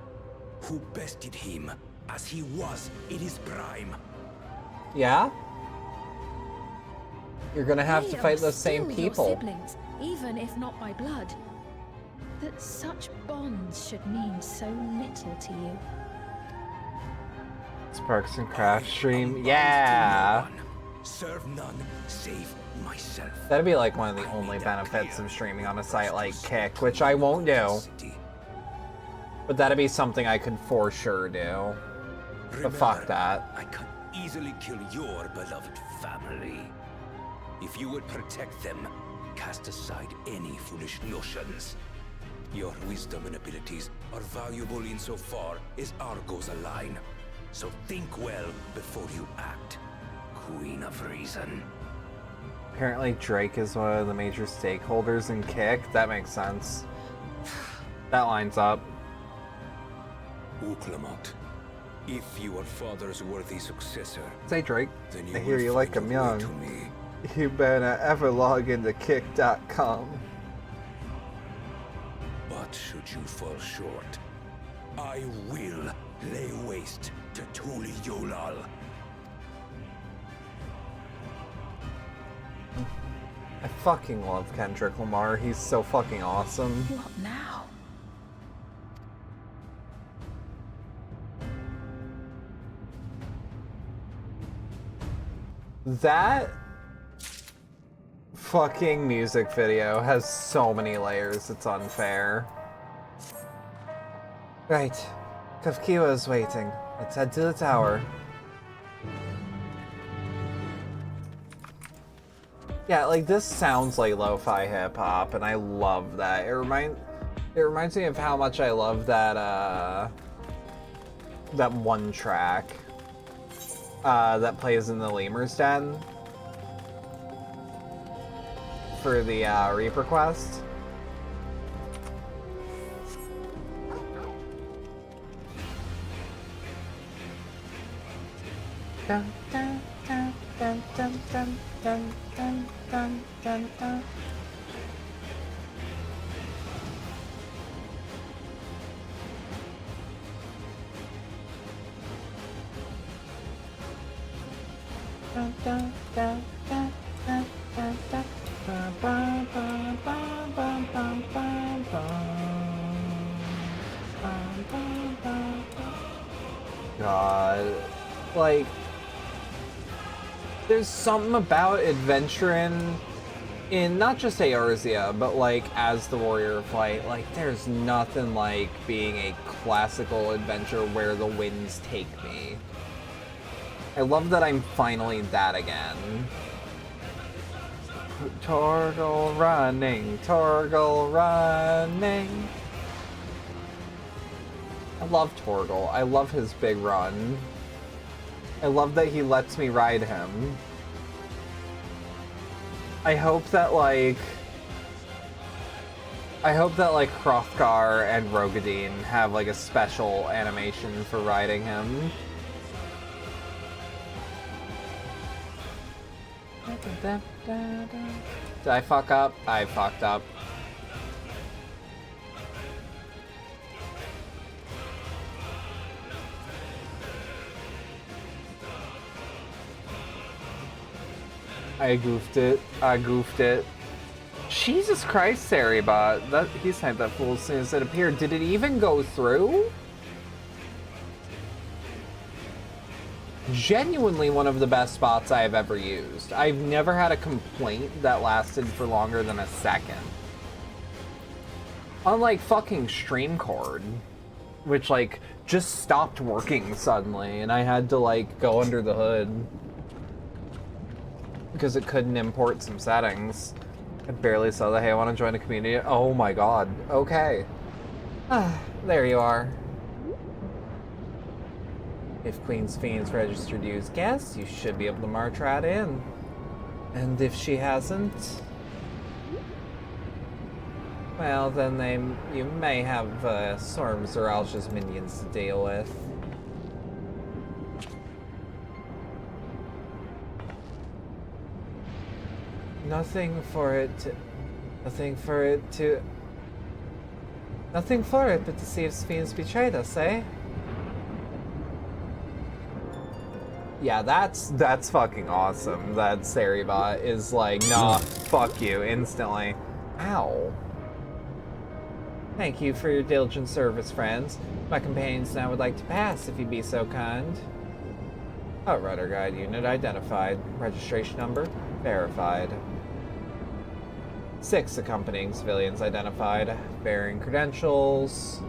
who bested him as he was in his prime. Yeah? You're gonna have to They fight are those same still your people. siblings, even if not by blood. That such bonds should mean so little to you. Sparks and Craft I am stream. bound to Yeah. no one. Serve none save myself. That'd be like one of the only benefits of streaming on a site like Kick, which I won't do. But that'd be something I could for sure do. But fuck Remember, that. I can easily kill your beloved family. If you would protect them, cast aside any foolish notions. Your wisdom and abilities are valuable insofar as our goals align. So think well before you act, Queen of Reason. Apparently Drake is one of the major stakeholders in Kick. That makes sense. That lines up. Wook Lamont, if you are father's worthy successor, Say Drake, then I you hear will you like find him your way young. to me. You better ever log into kick.com. But should you fall short, I will lay waste to Tuli Yolal. I fucking love Kendrick Lamar. He's so fucking awesome. What now? That fucking music video has so many layers, it's unfair. Right. Kafkiwa is waiting. Let's head to the tower. Yeah, like this sounds like lo-fi hip hop, and I love that. It reminds me of how much I love that that one track that plays in the Lemur's Den for the Reaper quest. Dun, dun, dun, dun, dun, dun, dun, dun, dun, dun, dun. Dun, dun, dun, dun, dun, dun, dun. Bum, bum, bum, bum, bum, bum, bum, bum. Bum, bum, bum, bum. God, like, there's something about adventuring in not just Eorzea, but like as the Warrior of Light. Like, there's nothing like being a classical adventure where the winds take me. I love that I'm finally that again. Torgal running, Torgal running. I love Torgal. I love his big run. I love that he lets me ride him. I hope that like Hrothgar and Rogadin have like a special animation for riding him. Did I fuck up? I fucked up. I goofed it. I goofed it. Jesus Christ, Saribot. That he sniped that fool as soon as it appeared. Did it even go through? Genuinely one of the best spots I have ever used. I've never had a complaint that lasted for longer than a second. Unlike fucking Streamcord, which like just stopped working suddenly and I had to like go under the hood because it couldn't import some settings. I barely saw the hey, I want to join a community. Oh my god. Okay. There you are. If Queen's Fiend's registered you as guest, you should be able to march right in. And if she hasn't, well, then you may have Storm Zeralja's minions to deal with. Nothing for it but to see if Fiend's betrayed us, eh? Yeah, that's fucking awesome. That Saribot is like, nah, fuck you, instantly. Ow. Thank you for your diligent service, friends. My companions now would like to pass, if you'd be so kind. Outrider Guide unit identified. Registration number verified. 6 accompanying civilians identified. Bearing credentials.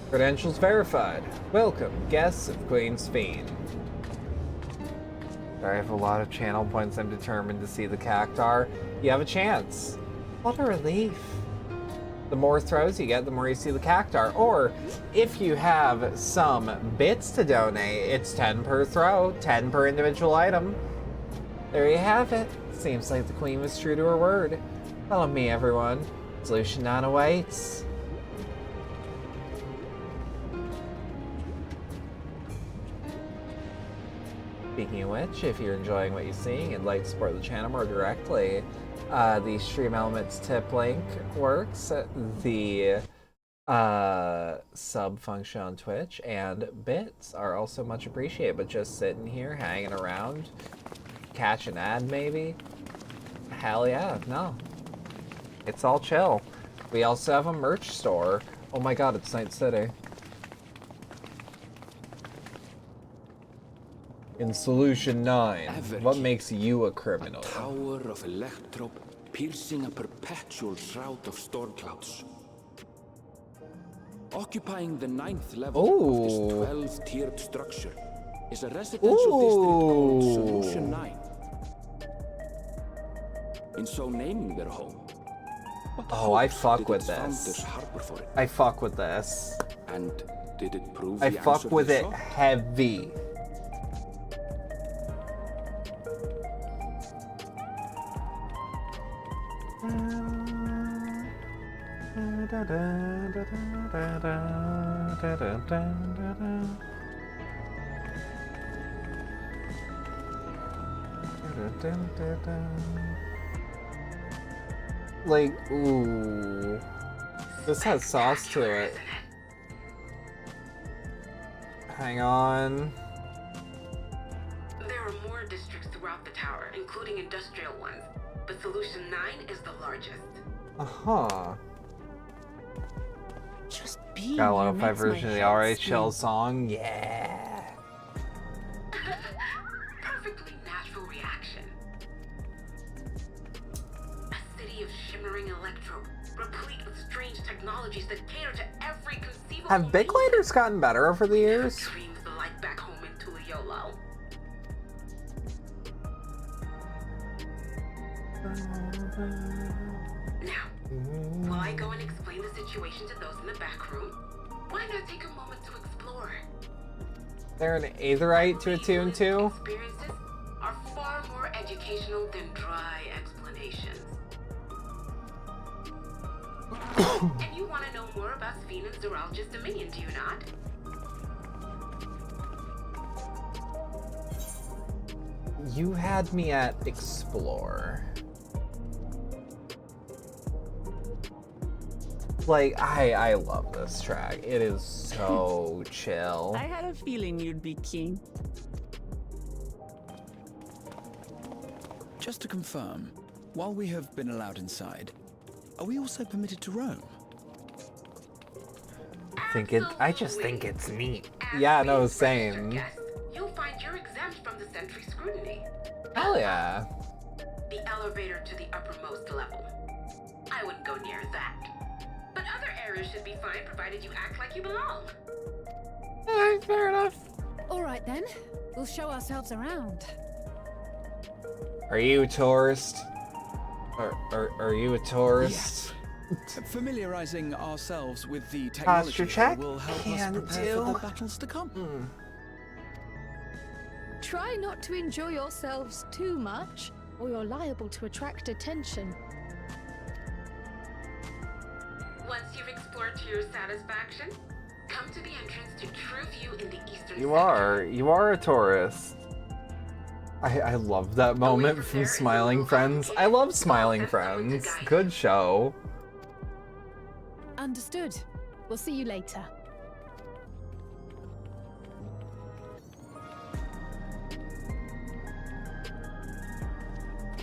Credentials verified. Welcome, guests of Queen's Fiend. I have a lot of channel points. I'm determined to see the Cactar. You have a chance. What a relief. The more throws you get, the more you see the Cactar. Or, if you have some bits to donate, it's 10 per throw, 10 per individual item. There you have it. Seems like the Queen was true to her word. Follow me, everyone. Solution 9 awaits. Speaking of which, if you're enjoying what you're seeing and like to support the channel more directly, the Stream Elements tip link works. The sub function on Twitch and bits are also much appreciated, but just sitting here, hanging around, catch an ad maybe? Hell yeah, no. It's all chill. We also have a merch store. Oh my god, it's Night City. In Solution 9, what makes you a criminal? A tower of electrope piercing a perpetual shroud of storm clouds. Occupying the 9th level of this Ooh. 12-tiered structure is a residential district called Solution 9. In so naming their home, what Oh, I hopes fuck did with its this. founders harbor for it? I fuck with this. And did it prove I the fuck answer with they it sought? heavy. Like, ooh. This has sauce to it. Hang on. There are more districts throughout the tower, including industrial ones, but Solution 9 is the largest. Uh-huh. Just being Got a here 105 makes my version of the head Alright spin. Shell song. Yeah. Perfectly natural reaction. A city of shimmering electro, replete with strange technologies that cater to every conceivable Have big need. lighters gotten better over the years? Dreams the light back home into a YOLO. Now, while I go and explain the situation to those in the back room, why not take a moment to explore? They're an Aetherite to a 2 and 2. Experiences are far more educational than dry explanations. And you want to know more about Sphene and Zoralja's dominion, do you not? You had me at explore. Like, I love this track. It is so chill. I had a feeling you'd be keen. Just to confirm, while we have been allowed inside, are we also permitted to roam? I just think it's neat. Yeah, no, same. Guest, you'll find you're exempt from the sentry scrutiny. Hell yeah. The elevator to the uppermost level. I wouldn't go near that. But other areas should be fine provided you act like you belong. Fair enough. All right then, we'll show ourselves around. Are you a tourist? Are you a tourist? Familiarizing ourselves with the Posture technology check? will help us Can prepare for do. the battles to come. Try not to enjoy yourselves too much, or you're liable to attract attention. Once you've explored to your satisfaction, come to the entrance to True View in the eastern You sector. are a tourist. I love that moment from Smiling Friends. I love Smiling Friends. Good show. Understood. We'll see you later.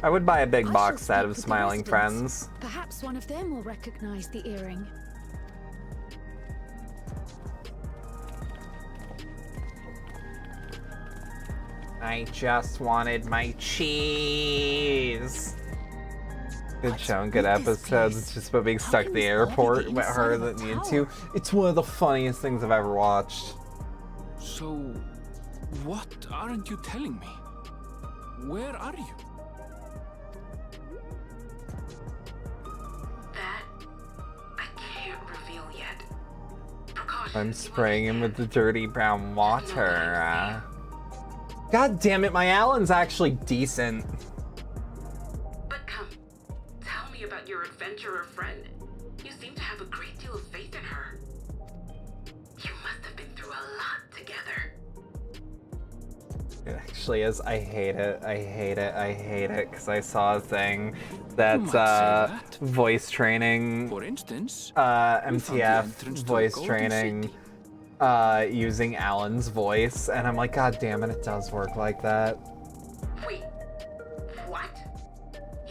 I would buy a big I box shall set speak of with the Smiling residents. Friends. Perhaps one of them will recognize the earring. I just wanted my cheese. Good show and good episodes. It's just about being stuck at the airport with her that needed to. It's one of the funniest things I've ever watched. So, what aren't you telling me? Where are you? That I can't reveal yet. I'm spraying him with the dirty brown water. God damn it, my Alan's actually decent. But come, tell me about your adventurer friend. You seem to have a great deal of faith in her. You must have been through a lot together. It actually is. I hate it. I hate it. I hate it because I saw a thing that voice training, For instance, MTF voice training, using Alan's voice, and I'm like, God damn it, it does work like that. Wait, what?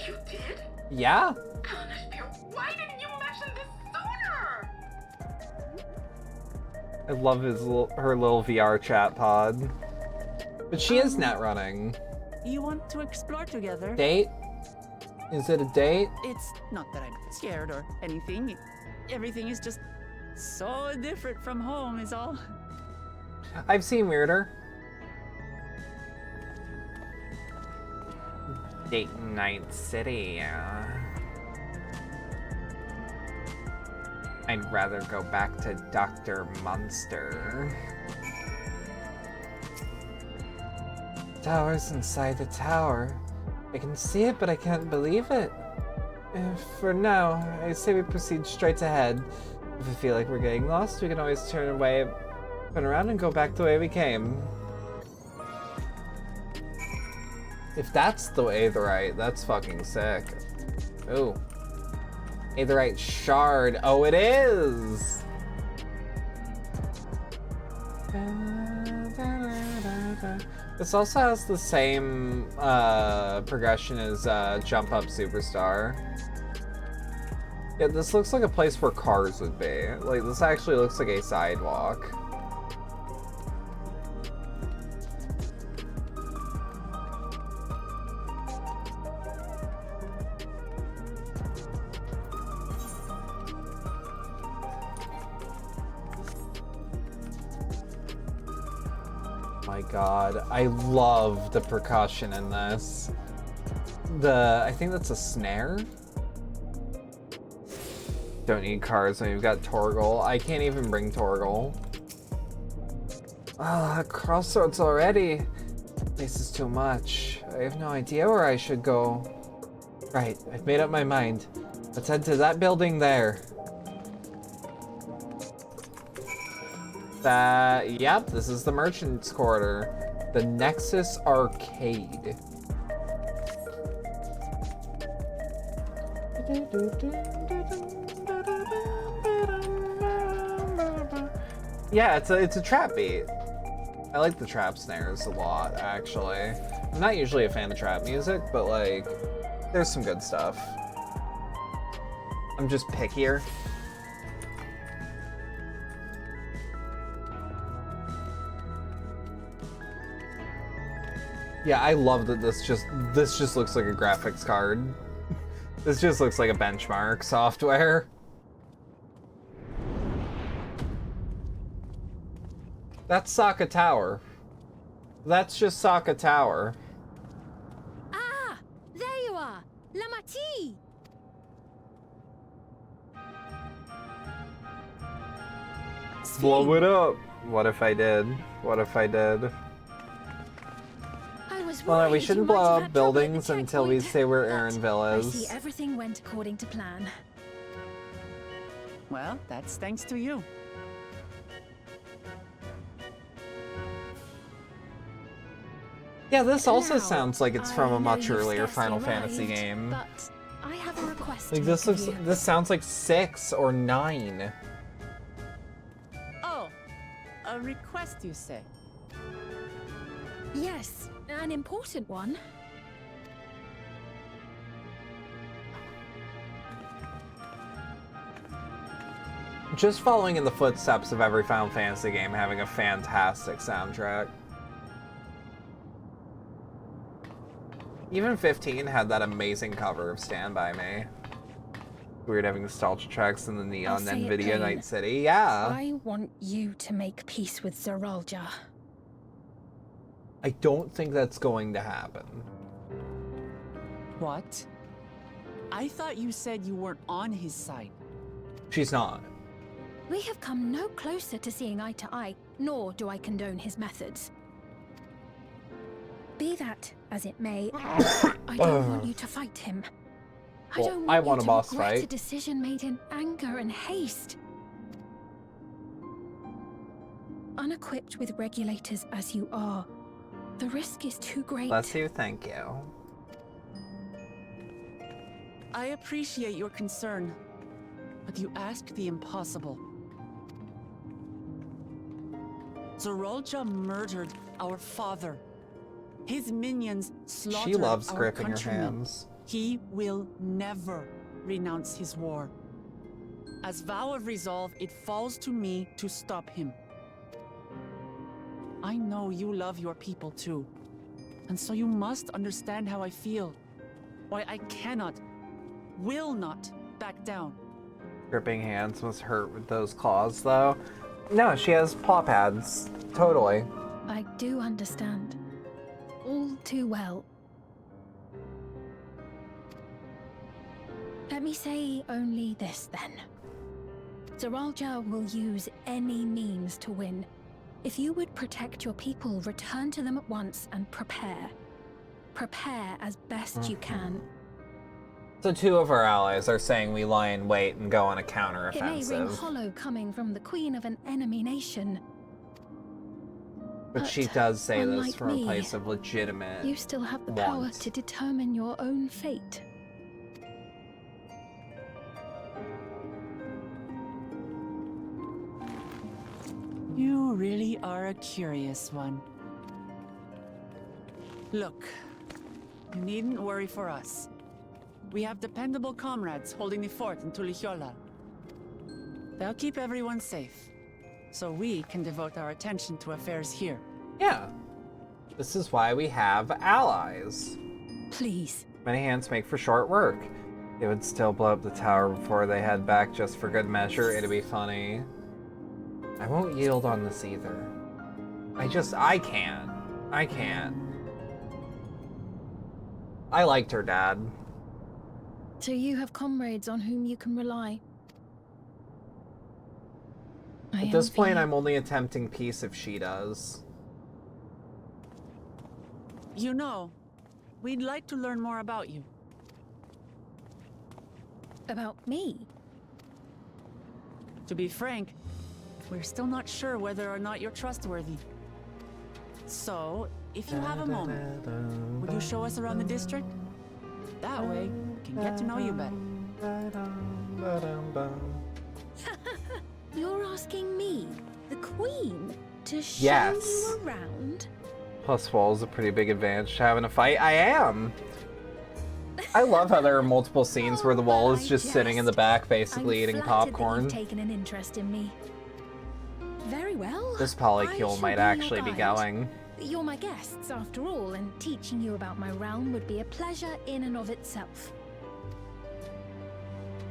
You did? Yeah. Why didn't you mention this sooner? I love her little VR chat pod. But she is net running. You want to explore together? Date? Is it a date? It's not that I'm scared or anything. Everything is just So different from home is all. I've seen weirder. Date Night City. I'd rather go back to Dr. Monster. Tower's inside the tower. I can see it, but I can't believe it. For now, I say we proceed straight ahead. If we feel like we're getting lost, we can always turn around and go back the way we came. If that's the Aetherite, that's fucking sick. Ooh. Aetherite shard. Oh, it is! This also has the same progression as Jump Up Superstar. Yeah, this looks like a place where cars would be. Like, this actually looks like a sidewalk. My god, I love the percussion in this. I think that's a snare? Don't need cars when you've got Torgal. I can't even bring Torgal. Ah, crossroads already. This is too much. I have no idea where I should go. Right, I've made up my mind. Let's head to that building there. Yep, this is the Merchant's Quarter. The Nexus Arcade. Yeah, it's a trap beat. I like the trap snares a lot, actually. I'm not usually a fan of trap music, but like, there's some good stuff. I'm just pickier. Yeah, I love that this just looks like a graphics card. This just looks like a benchmark software. That's Sokka Tower. That's just Sokka Tower. Ah! There you are! La Mati! Blow it up! What if I did? What if I did? Well, we shouldn't blow up buildings until we say where Erinville I is. see everything went according to plan. Well, that's thanks to you. Yeah, this also Now, sounds like it's from I a know much you've earlier scarcely Final Fantasy arrived, game. But I have a request Like to this make looks, of you. this sounds like 6 or 9. Oh, a request, you say? Yes, an important one. Just following in the footsteps of every Final Fantasy game having a fantastic soundtrack. Even 15 had that amazing cover of Stand By Me. Weird having nostalgia tracks in the neon say it NVIDIA plain. Night City. Yeah. I want you to make peace with Zeralja. I don't think that's going to happen. What? I thought you said you weren't on his side. She's not. We have come no closer to seeing eye to eye, nor do I condone his methods. Be that as it may, I don't want you to fight him. I Well, don't I want want you a to boss regret a fight. decision made in anger and haste. Unequipped with regulators as you are, the risk is too great. Bless you, thank you. I appreciate your concern, but you asked the impossible. Zeralja murdered our father. His minions slaughtered She loves our gripping her countrymen. hands. He will never renounce his war. As vow of resolve, it falls to me to stop him. I know you love your people too, and so you must understand how I feel. Why I cannot, will not back down. Gripping hands must hurt with those claws, though. No, she has paw pads. Totally. I do understand. All too well. Let me say only this, then. Zoralja will use any means to win. If you would protect your people, return to them at once and prepare. Prepare as best you can. So 2 of our allies are saying we lie in wait and go on a It may counter-offensive. ring hollow coming from the queen of an enemy nation. But she does say this unlike from a me, place of legitimate You still have the power want. to determine your own fate. You really are a curious one. Look, you needn't worry for us. We have dependable comrades holding the fort in Tulichola. They'll keep everyone safe, so we can devote our attention to affairs here. Yeah. This is why we have allies. Please. Many hands make for short work. They would still blow up the tower before they head back just for good measure. It'd be funny. I won't yield on this either. I can't. I can't. I liked her dad. So you have comrades on whom you can rely. At this point, I'm only attempting peace if she does. You know, we'd like to learn more about you. About me? To be frank, we're still not sure whether or not you're trustworthy. So, if you have a moment, would you show us around the district? That way, we can get to know you better. You're asking me, the queen, to show Yes. you around? Plus wall is a pretty big advantage to having a fight. I am! I love how there are multiple scenes where the wall is just sitting in the back, basically I'm eating flattered that popcorn. you've taken an interest in me. Very well. This I polycule shall might be your actually be guide. going. You're my guests, after all, and teaching you about my realm would be a pleasure in and of itself.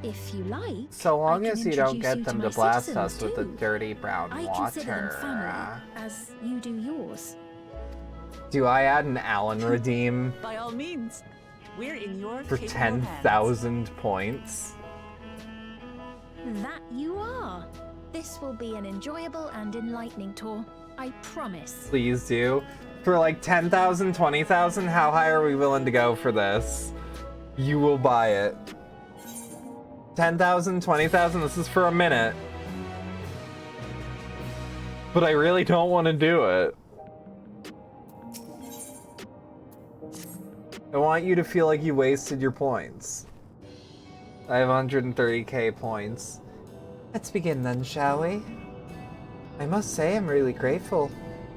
If you like, So long I can as you don't introduce get you them to to my blast citizens, us with the too. dirty brown I consider them water. family, as you do yours. Do I add an Allen redeem By all means, we're in your for capable hands. 10,000 points? That you are. This will be an enjoyable and enlightening tour. I promise. Please do. For like 10,000, 20,000, how high are we willing to go for this? You will buy it. 10,000, 20,000, this is for a minute. But I really don't want to do it. I want you to feel like you wasted your points. I have 130k points. Let's begin then, shall we? I must say I'm really grateful.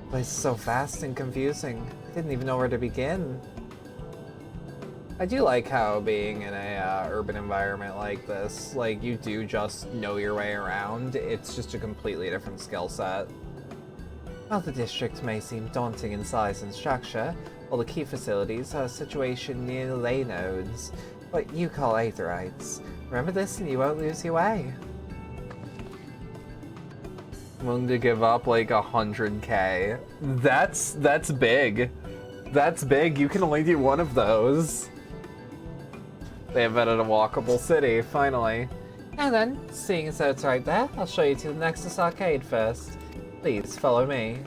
The place is so vast and confusing. I didn't even know where to begin. I do like how being in a urban environment like this, like you do just know your way around. It's just a completely different skill set. While the district may seem daunting in size and structure, all the key facilities are situated near the ley nodes, what you call aetherites. Remember this and you won't lose your way. I'm willing to give up like 100k. That's big. That's big. You can only do one of those. They invented a walkable city, finally. And then, seeing as though it's right there, I'll show you to the Nexus Arcade first. Please, follow me.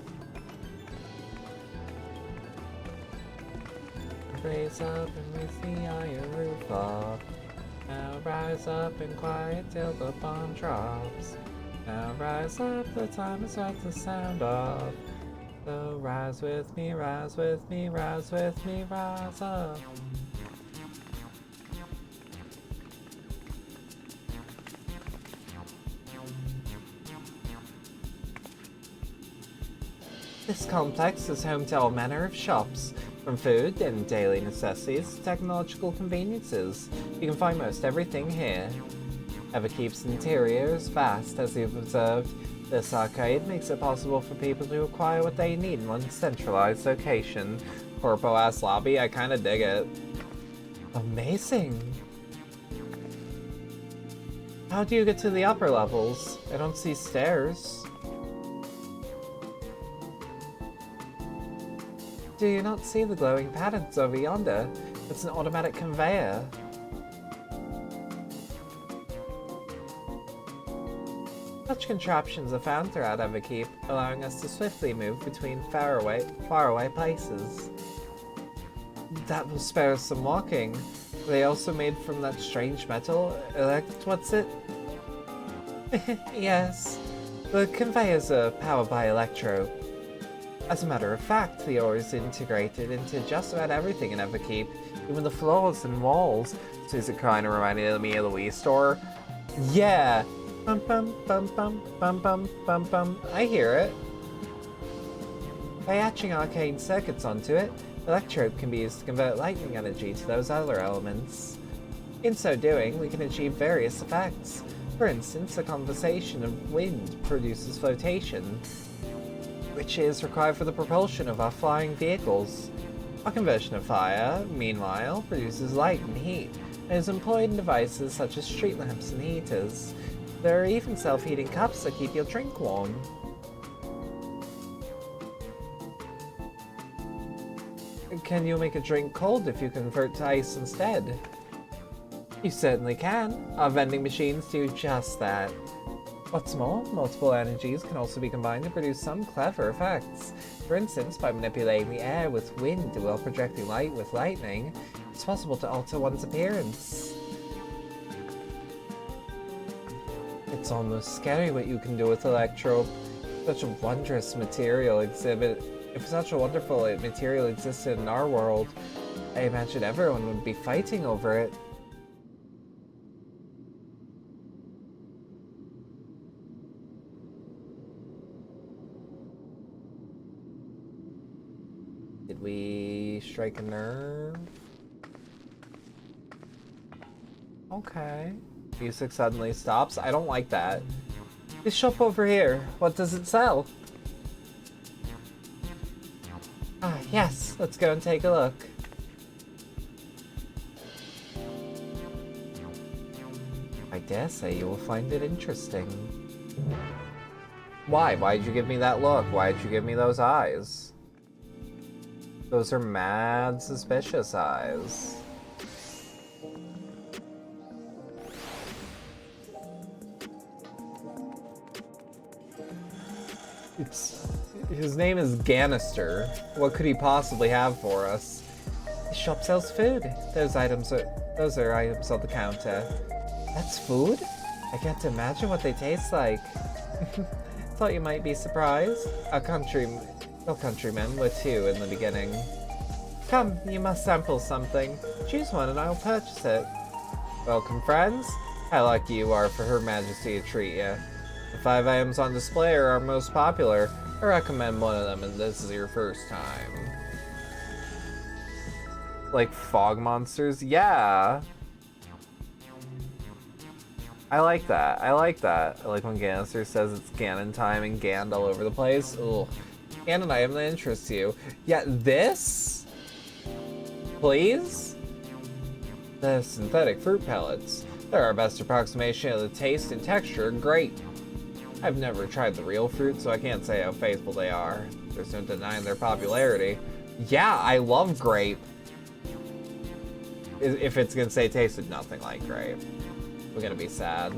Raise up and raise the iron roof up. Now rise up and quiet till the bomb drops. Now rise up, the time is right to sound off. So rise with me, rise with me, rise with me, rise up. This complex is home to all manner of shops, from food and daily necessities to technological conveniences. You can find most everything here. Everkeep's interior is vast, as you've observed. This arcade makes it possible for people to acquire what they need in one centralized location. Corpo-ass lobby, I kinda dig it. Amazing! How do you get to the upper levels? I don't see stairs. Do you not see the glowing patterns over yonder? It's an automatic conveyor. Such contraptions are found throughout Everkeep, allowing us to swiftly move between faraway places. That will spare us some walking. Were they also made from that strange metal? What's it? Yes. The conveyors are powered by electro. As a matter of fact, the ore is integrated into just about everything in Everkeep, even the floors and walls. So is it kind of reminding me of the Wii store? Yeah! Bum bum bum bum bum bum bum bum. I hear it. By etching arcane circuits onto it, electrode can be used to convert lightning energy to those other elements. In so doing, we can achieve various effects. For instance, a conversation of wind produces flotation, which is required for the propulsion of our flying vehicles. A conversion of fire, meanwhile, produces light and heat, and is employed in devices such as street lamps and heaters. There are even self-heating cups that keep your drink warm. Can you make a drink cold if you convert to ice instead? You certainly can. Our vending machines do just that. What's more, multiple energies can also be combined to produce some clever effects. For instance, by manipulating the air with wind while projecting light with lightning, it's possible to alter one's appearance. It's almost scary what you can do with electro. Such a wondrous material exhibit. If such a wonderful material existed in our world, I imagine everyone would be fighting over it. Did we strike a nerve? Okay. Music suddenly stops. I don't like that. This shop over here, what does it sell? Ah, yes. Let's go and take a look. I dare say you will find it interesting. Why? Why'd you give me that look? Why'd you give me those eyes? Those are mad suspicious eyes. His name is Ganister. What could he possibly have for us? The shop sells food. Those are items on the counter. That's food? I can't imagine what they taste like. Thought you might be surprised. Our countrymen were too in the beginning. Come, you must sample something. Choose one and I'll purchase it. Welcome, friends. How lucky you are for Her Majesty to treat you. The 5 items on display are our most popular. I recommend one of them and this is your first time. Like fog monsters? Yeah. I like that. I like that. I like when Ganister says it's Ganon time and Gand all over the place. Ugh. Ganon item that interests you. Yeah, this? Please? The synthetic fruit pellets. They're our best approximation of the taste and texture. Great. I've never tried the real fruit, so I can't say how faithful they are. There's no denying their popularity. Yeah, I love grape. If it's gonna say tasted nothing like grape, we're gonna be sad.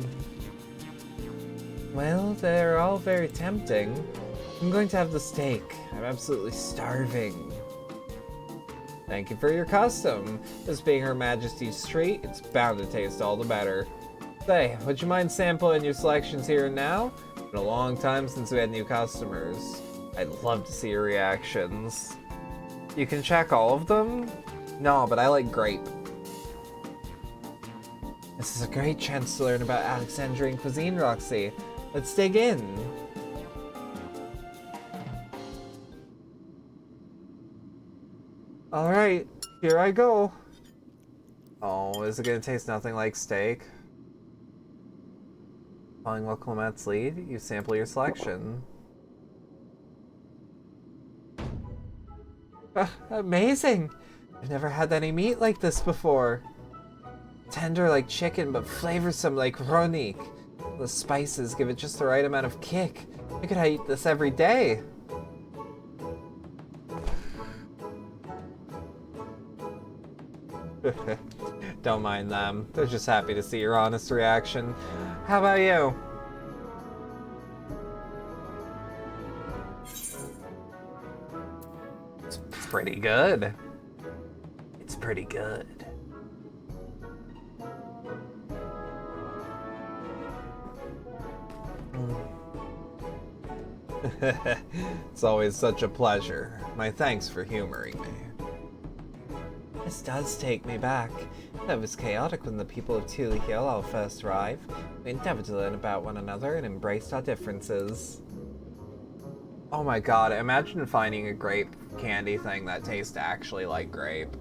Well, they're all very tempting. I'm going to have the steak. I'm absolutely starving. Thank you for your custom. This being Her Majesty's treat, it's bound to taste all the better. Say, would you mind sampling your selections here and now? It's been a long time since we had new customers. I'd love to see your reactions. You can check all of them? No, but I like grape. This is a great chance to learn about Alexandrian cuisine, Roxy. Let's dig in. Alright, here I go. Oh, is it gonna taste nothing like steak? Following Wilcomet's lead, you sample your selection. Amazing! I've never had any meat like this before. Tender like chicken, but flavorsome like ronik. The spices give it just the right amount of kick. I could eat this every day. Don't mind them. They're just happy to see your honest reaction. How about you? It's pretty good. It's pretty good. It's always such a pleasure. My thanks for humoring me. This does take me back. That was chaotic when the people of Tule Hill all first arrived. We endeavored to learn about one another and embraced our differences. Oh my god, imagine finding a grape candy thing that tastes actually like grape.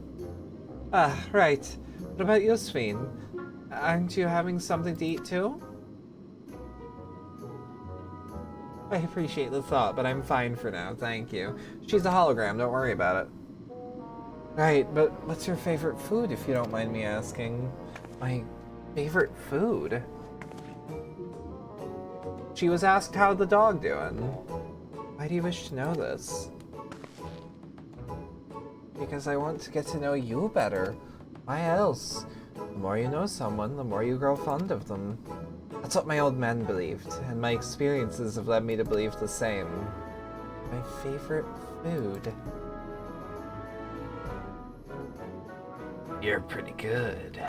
Ah, right. What about you, Sveen? Aren't you having something to eat too? I appreciate the thought, but I'm fine for now, thank you. She's a hologram, don't worry about it. Right, but what's your favorite food, if you don't mind me asking? My favorite food? She was asked how the dog doing. Why do you wish to know this? Because I want to get to know you better. Why else? The more you know someone, the more you grow fond of them. That's what my old man believed, and my experiences have led me to believe the same. My favorite food. You're pretty good.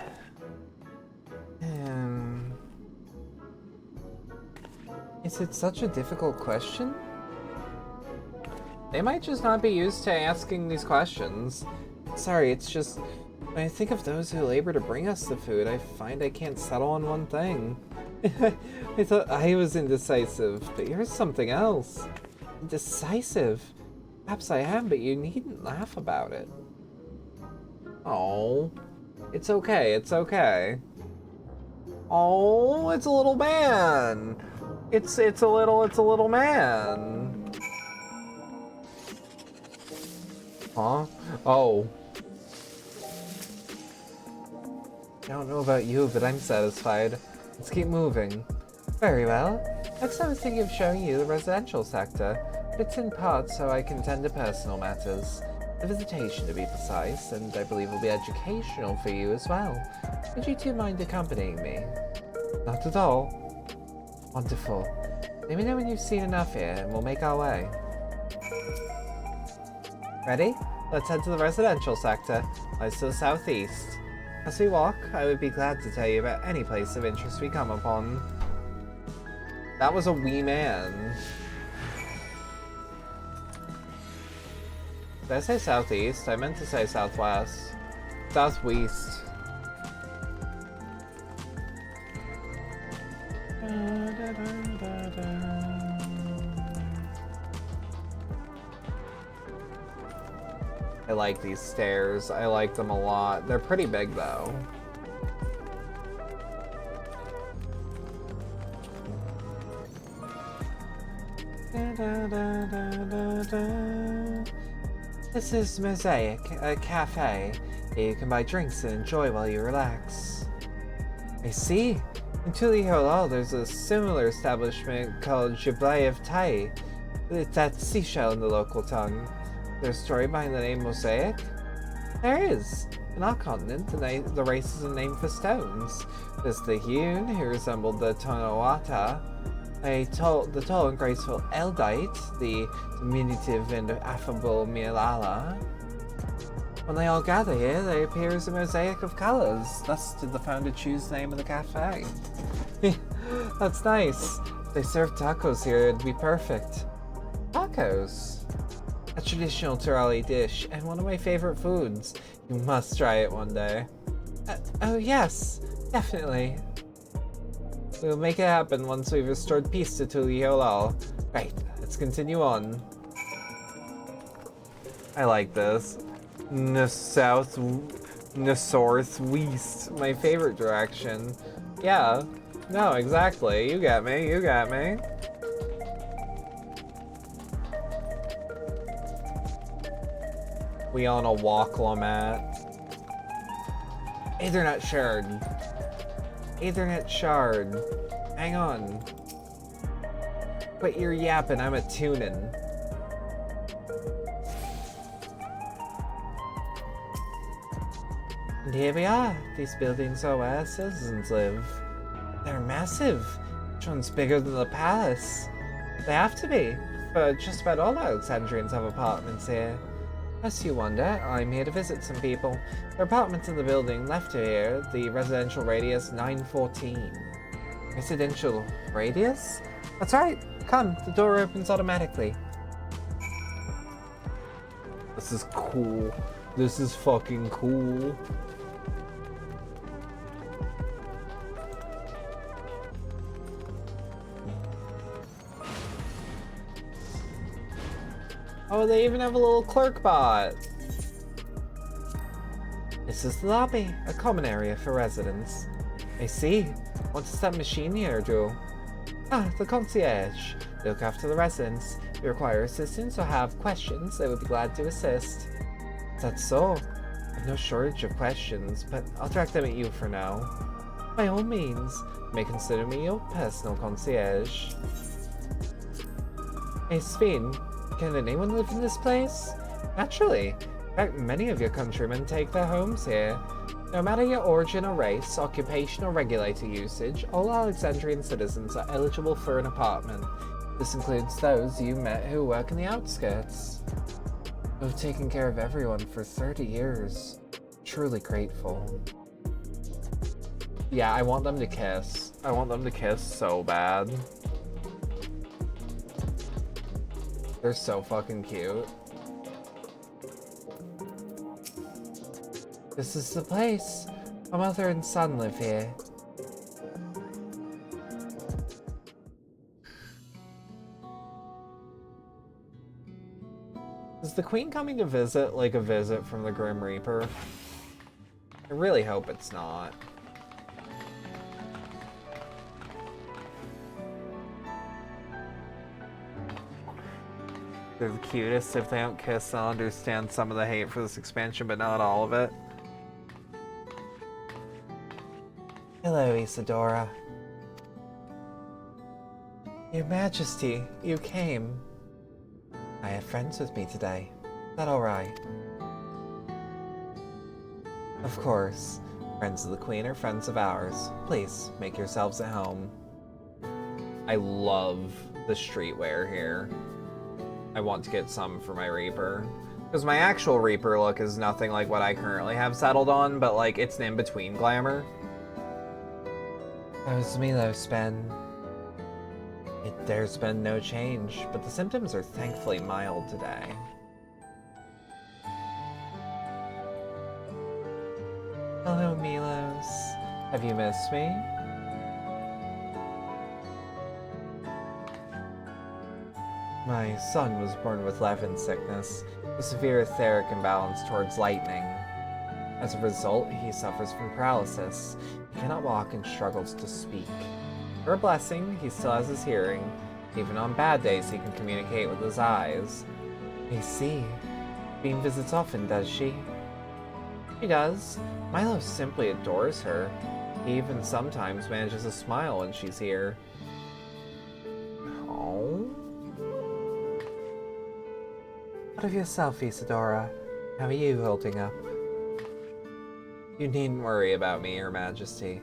Is it such a difficult question? They might just not be used to asking these questions. Sorry, it's just, when I think of those who labor to bring us the food, I find I can't settle on one thing. I thought I was indecisive, but you're something else. Indecisive? Perhaps I am, but you needn't laugh about it. Oh, it's okay, it's okay. Oh, it's a little man. It's a little man. Huh? Oh. I don't know about you, but I'm satisfied. Let's keep moving. Very well. Next I was thinking of showing you the residential sector. It's in part so I can tend to personal matters. A visitation to be precise, and I believe will be educational for you as well. Would you two mind accompanying me? Not at all. Wonderful. Let me know when you've seen enough here, and we'll make our way. Ready? Let's head to the residential sector. Lies to the southeast. As we walk, I would be glad to tell you about any place of interest we come upon. That was a wee man. Did I say southeast? I meant to say southwest. Southwest. I like these stairs. I like them a lot. They're pretty big though. This is Mosaic, a cafe. Here you can buy drinks and enjoy while you relax. I see. In Tule Hill, there's a similar establishment called Jiblayev Tai. It's that seashell in the local tongue. There's a story behind the name Mosaic? There is. In our continent, the race is a name for stones. There's the hewn, who resembled the Tonawata, the tall and graceful Eldite, the diminutive and affable Milala. When they all gather here, they appear as a mosaic of colors. Thus did the founder choose the name of the cafe. That's nice. If they serve tacos here, it'd be perfect. Tacos? A traditional Turali dish, and one of my favorite foods. You must try it one day. Oh yes, definitely. We'll make it happen once we've restored peace to Tule Hill. Right, let's continue on. I like this. Northwest, my favorite direction. Yeah, no, exactly. You got me, you got me. We on a walk, Lamat. Ethernet shard. Ethernet shard. Hang on. Quit your yapping, I'm a tuning. And here we are. These buildings are where citizens live. They're massive. Each one's bigger than the palace. They have to be, but just about all Alexandrians have apartments here. Lest you wonder, I'm here to visit some people. There are apartments in the building left here, the residential radius 914. Residential radius? That's right. Come, the door opens automatically. This is cool. This is fucking cool. Oh, they even have a little clerk bot. This is the lobby, a common area for residents. I see. What does that machine here do? Ah, the concierge. They look after the residents. If you require assistance or have questions, they would be glad to assist. That's so. I have no shortage of questions, but I'll direct them at you for now. By all means, you may consider me your personal concierge. Hey, Sven. Can anyone live in this place? Naturally. In fact, many of your countrymen take their homes here. No matter your origin or race, occupation or regulator usage, all Alexandrian citizens are eligible for an apartment. This includes those you met who work in the outskirts. I've taken care of everyone for 30 years. Truly grateful. Yeah, I want them to kiss. I want them to kiss so bad. They're so fucking cute. This is the place. My mother and son live here. Is the Queen coming to visit, like a visit from the Grim Reaper? I really hope it's not. They're the cutest. If they don't kiss, I'll understand some of the hate for this expansion, but not all of it. Hello, Isadora. Your Majesty, you came. I have friends with me today. Is that alright? Of course. Friends of the Queen are friends of ours. Please, make yourselves at home. I love the streetwear here. I want to get some for my Reaper. Because my actual Reaper look is nothing like what I currently have settled on, but like, it's an in-between glamour. How's Milos been? There's been no change, but the symptoms are thankfully mild today. Hello, Milos. Have you missed me? My son was born with Levin sickness, a severe etheric imbalance towards lightning. As a result, he suffers from paralysis. He cannot walk and struggles to speak. For a blessing, he still has his hearing. Even on bad days, he can communicate with his eyes. I see. Beam visits often, does she? She does. Milo simply adores her. He even sometimes manages to smile when she's here. Oh. What of yourself, Isadora? How are you holding up? You needn't worry about me, Your Majesty.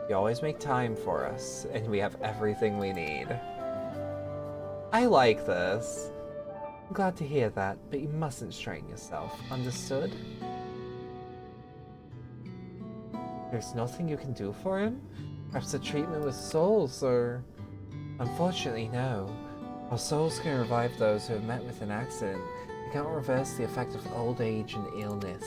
You always make time for us, and we have everything we need. I like this. I'm glad to hear that, but you mustn't strain yourself. Understood? There's nothing you can do for him? Perhaps a treatment with souls, or... Unfortunately, no. While souls can revive those who have met with an accident, they cannot reverse the effect of old age and illness.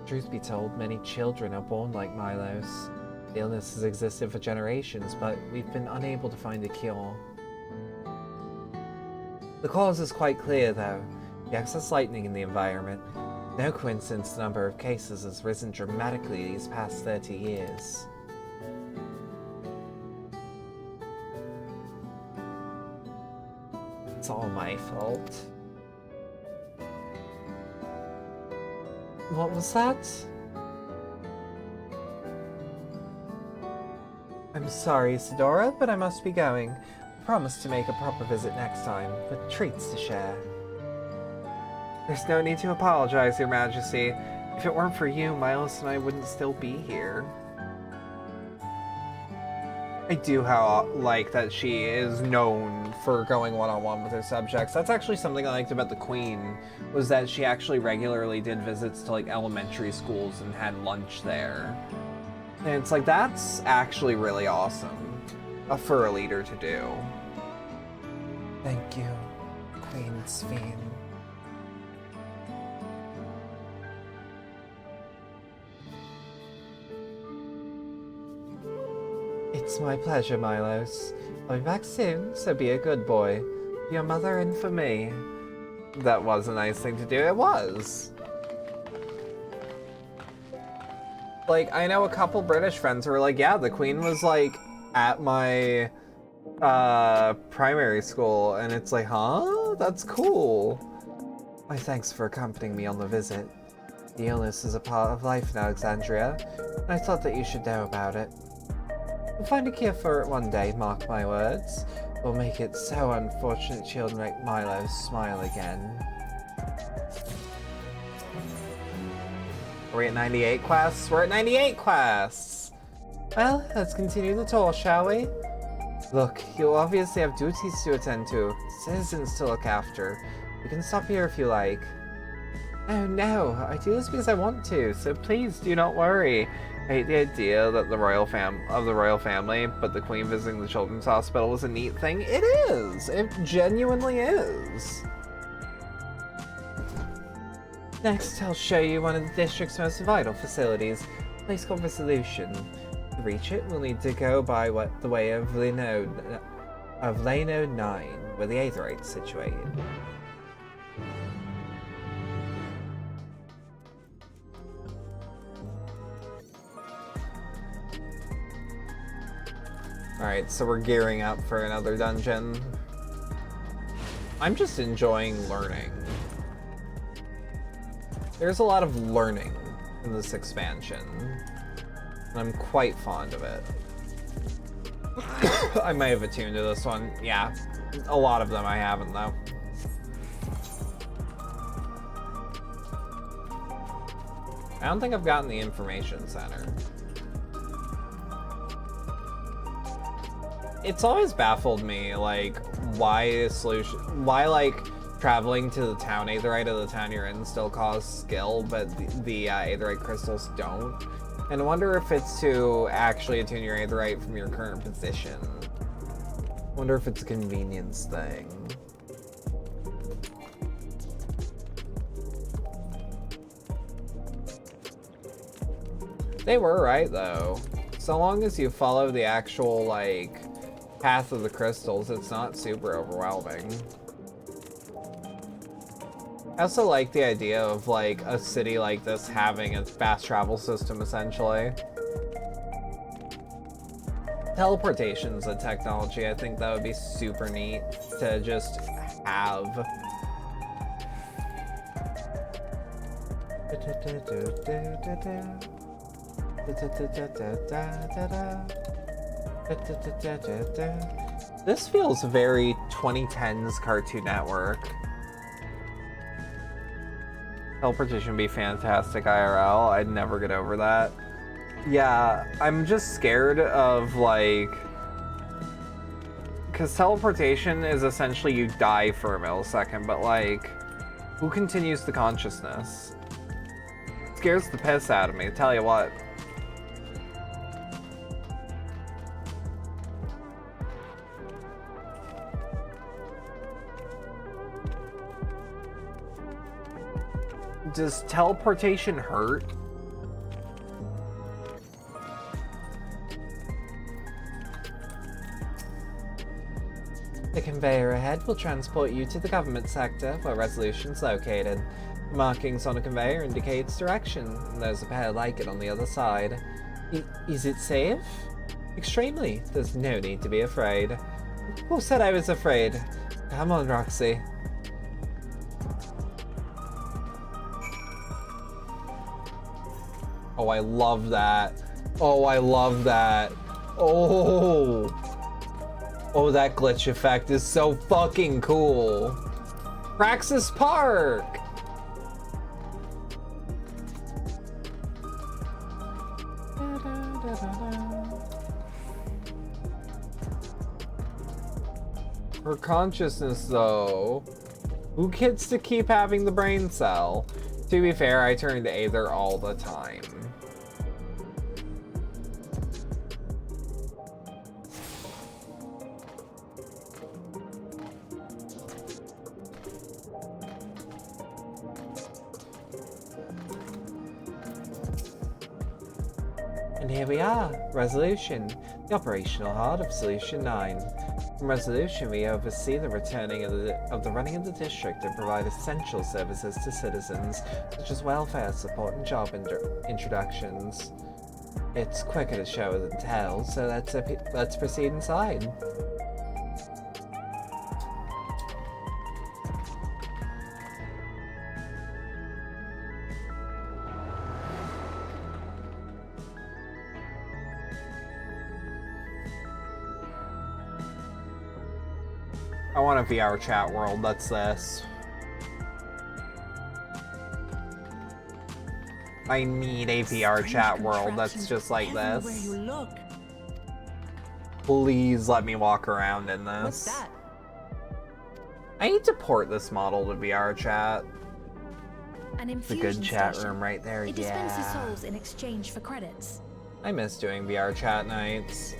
Truth be told, many children are born like Milos. The illness has existed for generations, but we've been unable to find a cure. The cause is quite clear, though. The excess lightning in the environment. No coincidence the number of cases has risen dramatically these past 30 years. It's all my fault. What was that? Sorry, Isadora, but I must be going. I promise to make a proper visit next time, with treats to share. There's no need to apologize, Your Majesty. If it weren't for you, Milos and I wouldn't still be here. I do like that she is known for going one-on-one with her subjects. That's actually something I liked about the Queen, was that she actually regularly did visits to like elementary schools and had lunch there. And it's like, that's actually really awesome for a leader to do. Thank you, Queen Sphene. It's my pleasure, Milos. I'll be back soon, so be a good boy. For your mother and for me. That was a nice thing to do. It was. Like, I know a couple British friends who were like, yeah, the Queen was, like, at my primary school. And it's like, huh? That's cool. Why, thanks for accompanying me on the visit. The illness is a part of life in Alexandria, and I thought that you should know about it. We'll find a cure for it one day, mark my words. We'll make it so unfortunate children like Milo smile again. Are we at 98 quests? We're at 98 quests! Well, let's continue the tour, shall we? Look, you'll obviously have duties to attend to, citizens to look after. You can stop here if you like. Oh no, I do this because I want to, so please do not worry. I hate the idea that the royal family, but the Queen visiting the children's hospital was a neat thing. It is! It genuinely is! Next, I'll show you one of the district's most vital facilities, a place called Resolution. To reach it, we'll need to go by the way of Leno 9, where the Aetherite is situated. Alright, so we're gearing up for another dungeon. I'm just enjoying learning. There's a lot of learning in this expansion, and I'm quite fond of it. I may have attuned to this one. Yeah, a lot of them I haven't, though. I don't think I've gotten the information center. It's always baffled me, like, why like, traveling to the town Aetherite of the town you're in still costs skill, but the Aetherite crystals don't. And I wonder if it's to actually attune your Aetherite from your current position. I wonder if it's a convenience thing. They were right, though. So long as you follow the actual, like, path of the crystals, it's not super overwhelming. I also like the idea of, like, a city like this having a fast travel system, essentially. Teleportation's a technology I think that would be super neat to just have. This feels very 2010s Cartoon Network. Teleportation would be fantastic IRL. I'd never get over that. Yeah, I'm just scared of, like... Because teleportation is essentially you die for a millisecond, but, like, who continues the consciousness? It scares the piss out of me, tell you what. Does teleportation hurt? The conveyor ahead will transport you to the government sector where Resolution's located. Markings on a conveyor indicates direction, and there's a pair like it on the other side. Is it safe? Extremely. There's no need to be afraid. Who said I was afraid? Come on, Roxy. Oh, I love that. Oh, I love that. Oh. Oh, that glitch effect is so fucking cool. Praxis Park. Her consciousness, though. Who gets to keep having the brain cell? To be fair, I turn to Aether all the time. And here we are, Resolution, the operational heart of Solution 9. From Resolution, we oversee the returning of the running of the district and provide essential services to citizens, such as welfare support and job introductions. It's quicker to show than tell, so let's proceed inside. I want a VR chat world that's this. I need a VR chat world that's just like this. Please let me walk around in this. What's that? I need to port this model to VR chat. An It's a infusion good chat station. room right there, It dispenses yeah. souls in exchange for credits. I miss doing VR chat nights.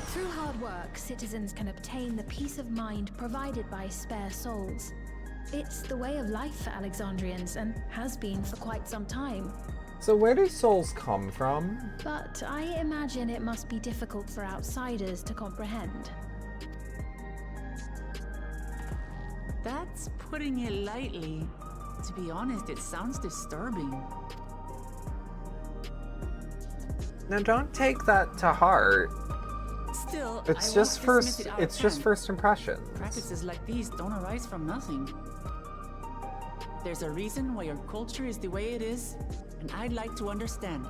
Through hard work, citizens can obtain the peace of mind provided by spare souls. It's the way of life for Alexandrians and has been for quite some time. So where do souls come from? But I imagine it must be difficult for outsiders to comprehend. That's putting it lightly. To be honest, it sounds disturbing. Now don't take that to heart. Still, It's I just won't dismiss first it out of it's just hand. first impressions. Practices like these don't arise from nothing. There's a reason why your culture is the way it is, and I'd like to understand.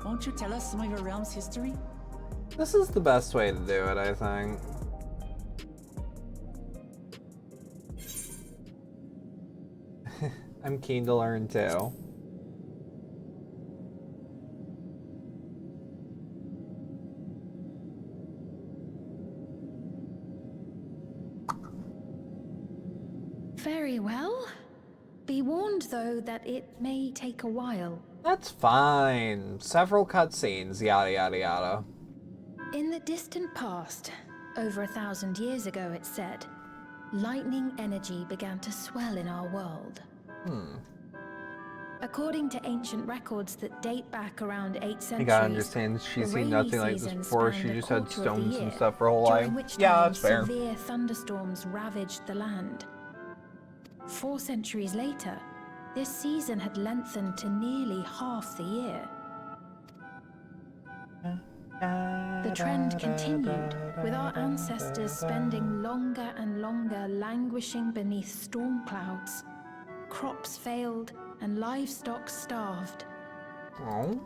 Won't you tell us some of your realm's history? This is the best way to do it, I think. I'm keen to learn too. Very well. Be warned, though, that it may take a while. That's fine. Several cutscenes, yada yada yada. In the distant past, over 1,000 years ago, it's said, lightning energy began to swell in our world. According to ancient records that date back around 8 centuries, You gotta understand, she's the seen rainy nothing like this season before. She spanned a just had quarter of the stones and year, stuff her whole life. during which Yeah, time that's fair. severe thunderstorms ravaged the land. 4 centuries later, this season had lengthened to nearly half the year. The trend continued, with our ancestors spending longer and longer languishing beneath storm clouds. Crops failed and livestock starved. Oh.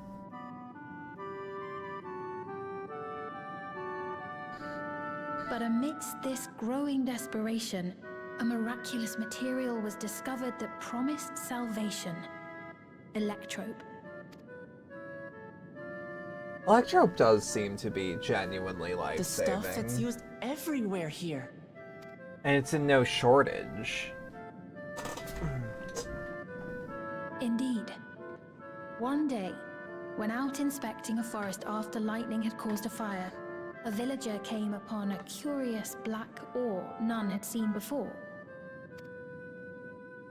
But amidst this growing desperation, a miraculous material was discovered that promised salvation. Electrope. Electrope does seem to be genuinely The stuff that's life-saving. used everywhere here. And it's in no shortage. Indeed. One day, when out inspecting a forest after lightning had caused a fire, a villager came upon a curious black ore none had seen before.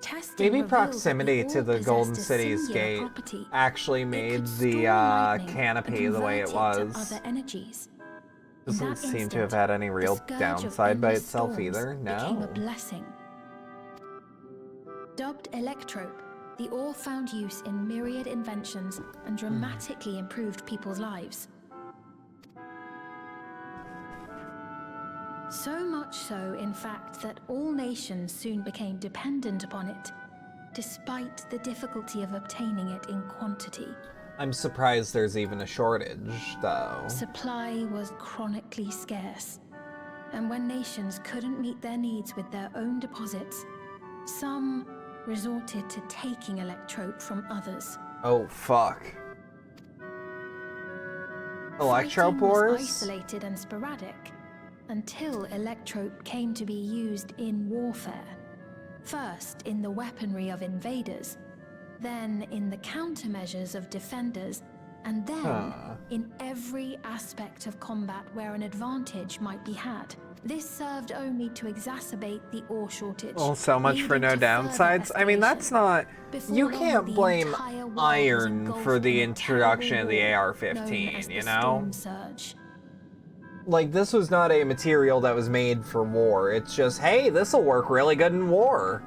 Testing Maybe revealed that proximity the to ore the Golden possessed a City's singular gate property. actually It made could the store lightning and canopy the way it convert to was. other energies. In Doesn't that seem to instant, have had any the real scourge of downside by endless itself storms either. became a No. blessing. Dubbed Electrope, the ore found use in myriad inventions and dramatically improved people's lives. So much so, in fact, that all nations soon became dependent upon it, despite the difficulty of obtaining it in quantity. I'm surprised there's even a shortage, though. Supply was chronically scarce, and when nations couldn't meet their needs with their own deposits, some resorted to taking electrope from others. Oh, fuck. Fighting was Electropores? isolated and sporadic until electrope came to be used in warfare. First in the weaponry of invaders, then in the countermeasures of defenders, and then in every aspect of combat where an advantage might be had. This served only to exacerbate the ore shortage. Well, so much for no leading to downsides. further I mean, escalation. that's not... Before You long, can't the blame entire world was iron engulfed for the in a introduction of the terrible war known AR-15, as you the know? Storm Surge. Like, this was not a material that was made for war. It's just, hey, this'll work really good in war.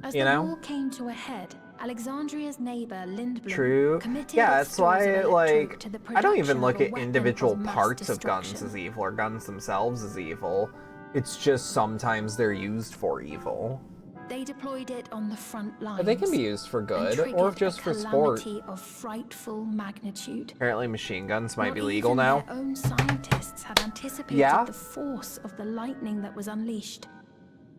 As You the know? war came to a head, Alexandria's neighbor Lindblom True. committed Yeah, its that's stores why, of electrope like, to the I don't even production look of a at weapon individual of mass parts of guns destruction. as evil, or guns themselves as evil. It's just sometimes they're used for evil. They deployed it on the front lines. But they can be used for and good, or triggered just a for sport. calamity of frightful magnitude. Apparently machine guns might Not be legal even now. Their own scientists had anticipated Yeah? the force of the lightning that was unleashed.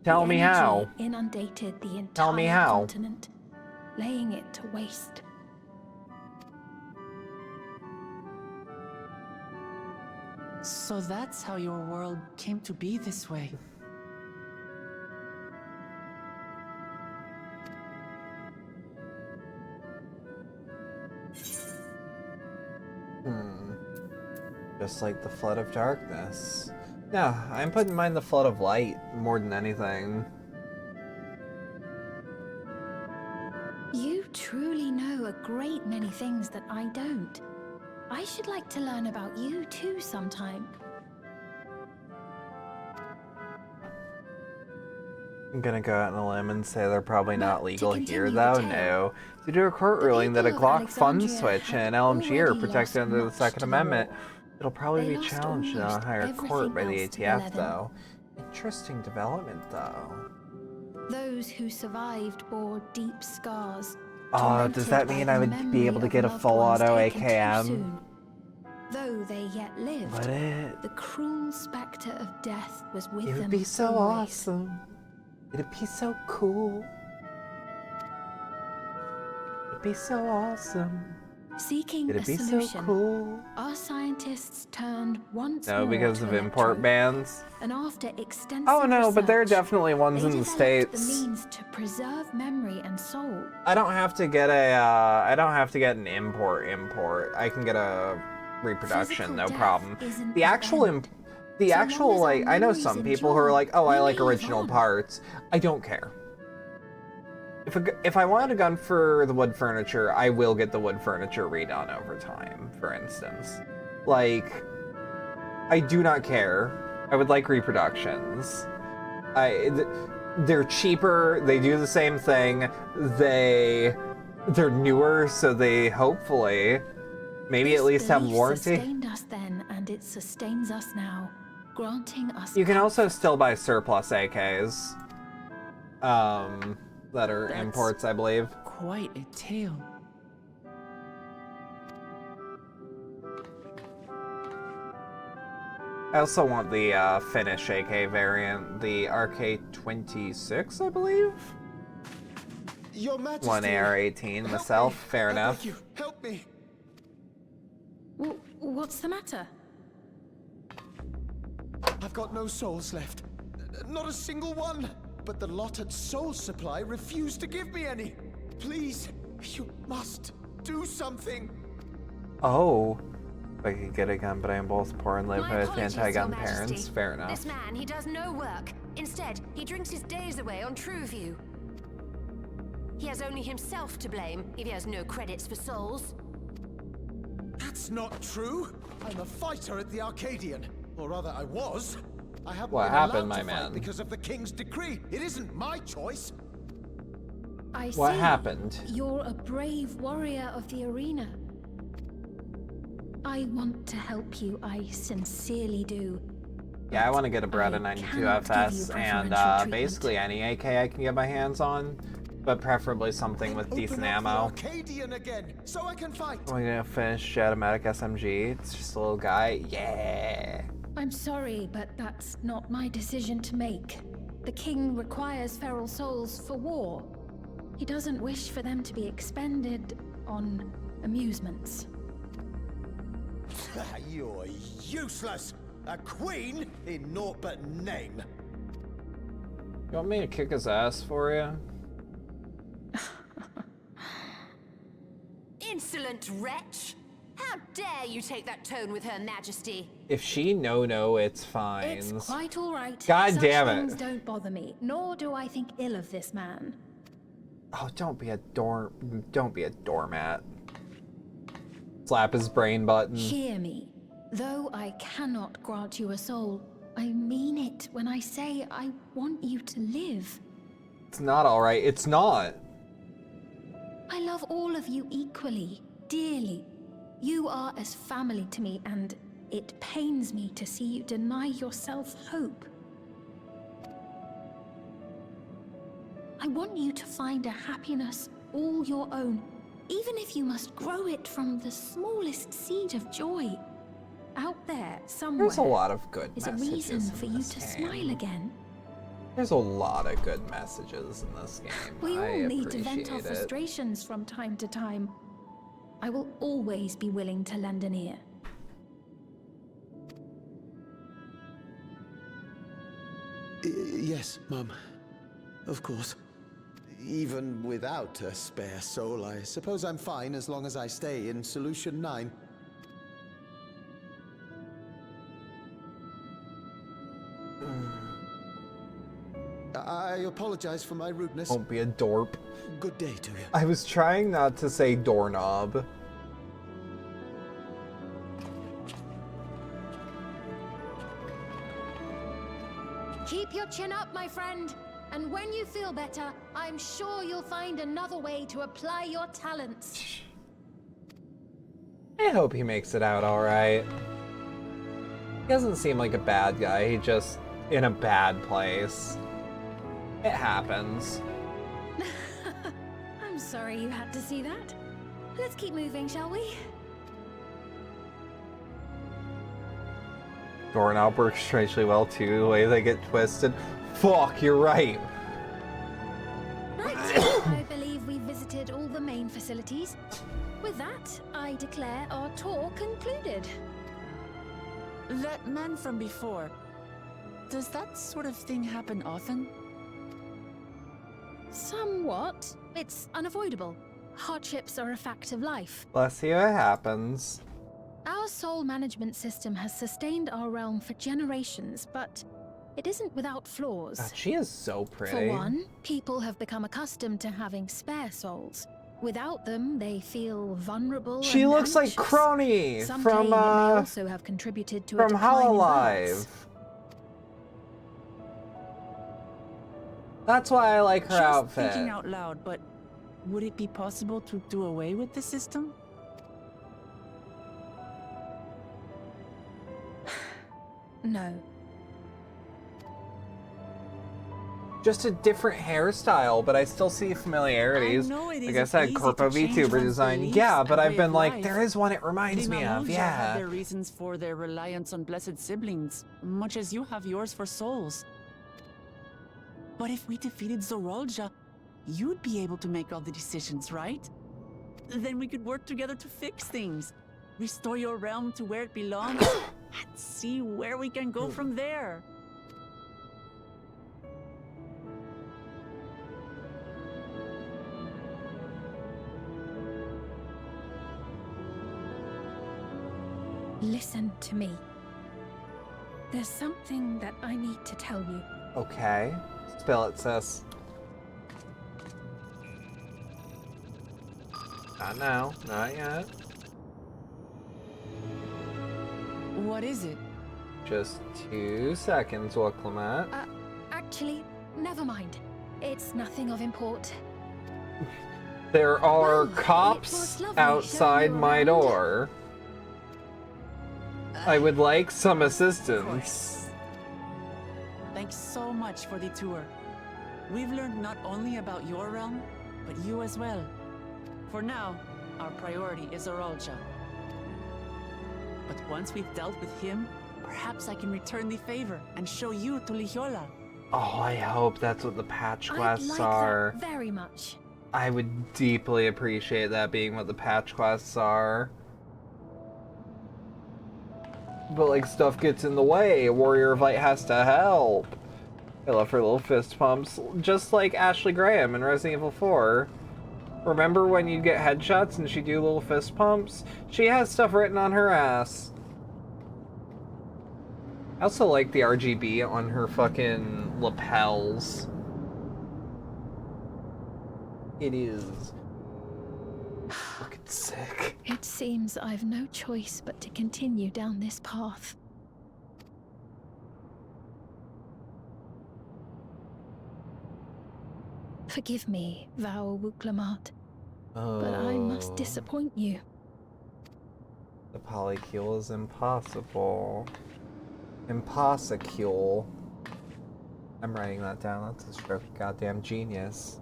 Tell The me energy how. inundated the entire Tell me how. continent, laying it to waste. So that's how your world came to be this way. Just like the flood of darkness. No, I'm putting in mind the flood of light more than anything. You truly know a great many things that I don't. I should like to learn about you too sometime. I'm gonna go out on a limb and say they're probably not to legal here, continue though. the tale, No. Due to a court the ruling that a people of Glock fund Alexandria switch had and LMG are already protected lost under the much Second to the Amendment, war. it'll probably They be lost challenged in a almost higher court by the everything else to ATF, 11. though. Interesting development, though. Those who survived bore deep scars. Oh, does that tormented by mean the I would memory be able to of get a loved full ones auto taken too AKM? soon. Though they yet lived, Would it? the cruel specter of death was with It them would be so always. awesome. It'd be so cool. It'd be so awesome. Seeking It'd a be solution, so cool. our scientists turned once No, more because to of import electrope, bans. and after extensive Oh no, but there are research, definitely ones they in the developed States. the means to preserve memory and soul. I don't have to get a, I don't have to get an import. I can get a reproduction, Physical no death problem. isn't The the actual, end. the So long actual, as our like, I know memories some people who are endure, like, oh, we I like live original on. parts. I don't care. If I wanted a gun for the wood furniture, I will get the wood furniture redone over time, for instance. Like, I do not care. I would like reproductions. They're cheaper, they do the same thing, they're newer, so they hopefully, maybe at least have belief warranty. Sustained us then, and it sustains us now, granting us. You can also still buy surplus AKs. That are That's imports, I believe. Quite a tale. I also want the Finnish AK variant, the RK26, I believe? Your Majesty. One AR-18 help myself, me. fair I enough. beg you, help me. What's the matter? I've got no souls left. Not a single one. But the lot at Soul Supply refused to give me any. Please, you must do something. Oh. I could get a gun, but I am both poor and live My with apologies, anti-gun Your Majesty. parents. Fair enough. This man, he does no work. Instead, he drinks his days away on Trueview. He has only himself to blame if he has no credits for souls. That's not true. I'm a fighter at the Arcadian. Or rather, I was. I haven't What been happened, allowed my to fight man? because of the King's decree. It isn't my choice. I What see. happened? You're a brave warrior of the arena. I want to help you, I sincerely do. Yeah, I want to get a Beretta I 92 cannot give you FS and preferential treatment. basically any AK I can get my hands on. but preferably something with decent ammo. Arcadian again, so I can fight. We're gonna finish Shadowmatic SMG. It's just a little guy. Yeah. I'm sorry, but that's not my decision to make. The king requires feral souls for war. He doesn't wish for them to be expended on amusements. You're useless. A queen in naught but name. You want me to kick his ass for you? Insolent wretch! How dare you take that tone with Her Majesty? If she no, it's fine. It's quite all right. God damn it. Such things don't bother me, nor do I think ill of this man. Oh, don't be a doormat. Slap his brain button. Hear me. Though I cannot grant you a soul, I mean it when I say I want you to live. It's not all right. It's not. I love all of you equally, dearly. You are as family to me, and it pains me to see you deny yourself hope. I want you to find a happiness all your own, even if you must grow it from the smallest seed of joy. Out there, somewhere, There's a lot of good is a messages reason for in you this to game. smile again. There's a lot of good messages in this game. We all I need to vent our appreciate it. frustrations from time to time. I will always be willing to lend an ear. Yes, Mum. Of course. Even without a spare soul, I suppose I'm fine as long as I stay in Solution 9. I apologize for my rudeness. Don't be a dorp. Good day to you. I was trying not to say doorknob. Keep your chin up, my friend. And when you feel better, I'm sure you'll find another way to apply your talents. I hope he makes it out all right. He doesn't seem like a bad guy. He's just in a bad place. It happens. I'm sorry you had to see that. Let's keep moving, shall we? Doorknob works strangely well too, the way they get twisted. Fuck, you're right. Right, I believe we've visited all the main facilities. With that, I declare our tour concluded. That man from before, does that sort of thing happen often? Somewhat. It's unavoidable. Hardships are a fact of life. Bless you, it happens. Our soul management system has sustained our realm for generations, but it isn't without flaws. God, she is so pretty. For one, people have become accustomed to having spare souls. Without them, they feel vulnerable. She and looks like anxious. Crony Some from claim it may also have contributed to a from decline in Hololive. births. That's why I like her Just outfit. thinking out loud, but would it be possible to do away with the system? No. Just a different hairstyle, but I still see familiarities. I know it Like I isn't said, easy to Corpo change VTuber one's design. beliefs Yeah, but and I've way been of like, life. there is one it reminds The me of. Malonja have Yeah. their reasons for their reliance on blessed siblings, much as you have yours for souls. But if we defeated Zorolja, you'd be able to make all the decisions, right? Then we could work together to fix things, restore your realm to where it belongs, and see where we can go from there. Listen to me. There's something that I need to tell you. Okay. Spill it, sis. Not now. Not yet. What is it? Just 2 seconds, Waclamat. Actually, never mind. It's nothing of import. There are Well, it cops was lovely outside showing you my around. door. I would like some Of assistance. course. Thanks so much for the tour. We've learned not only about your realm, but you as well. For now, our priority is Zoralja. But once we've dealt with him, perhaps I can return the favor and show you to Lihiola. Oh, I hope that's what the patch quests I'd like are. that very much. I would deeply appreciate that being what the patch quests are. But, like, stuff gets in the way. Warrior of Light has to help. I love her little fist pumps. Just like Ashley Graham in Resident Evil 4. Remember when you'd get headshots and she'd do little fist pumps? She has stuff written on her ass. I also like the RGB on her fucking lapels. It is fucking sick. It seems I've no choice but to continue down this path. Forgive me, Val Wuklamat, but I must disappoint you. The polycule is impossible. Impossicule. I'm writing that down. That's a stroke of goddamn genius.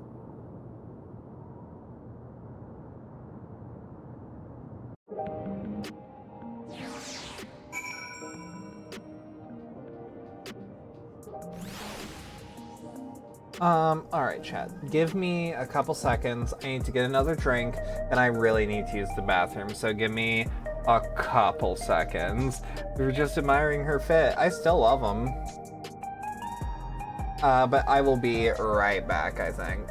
Alright, chat. Give me a couple seconds. I need to get another drink, and I really need to use the bathroom, so give me a couple seconds. We were just admiring her fit. I still love them. But I will be right back, I think.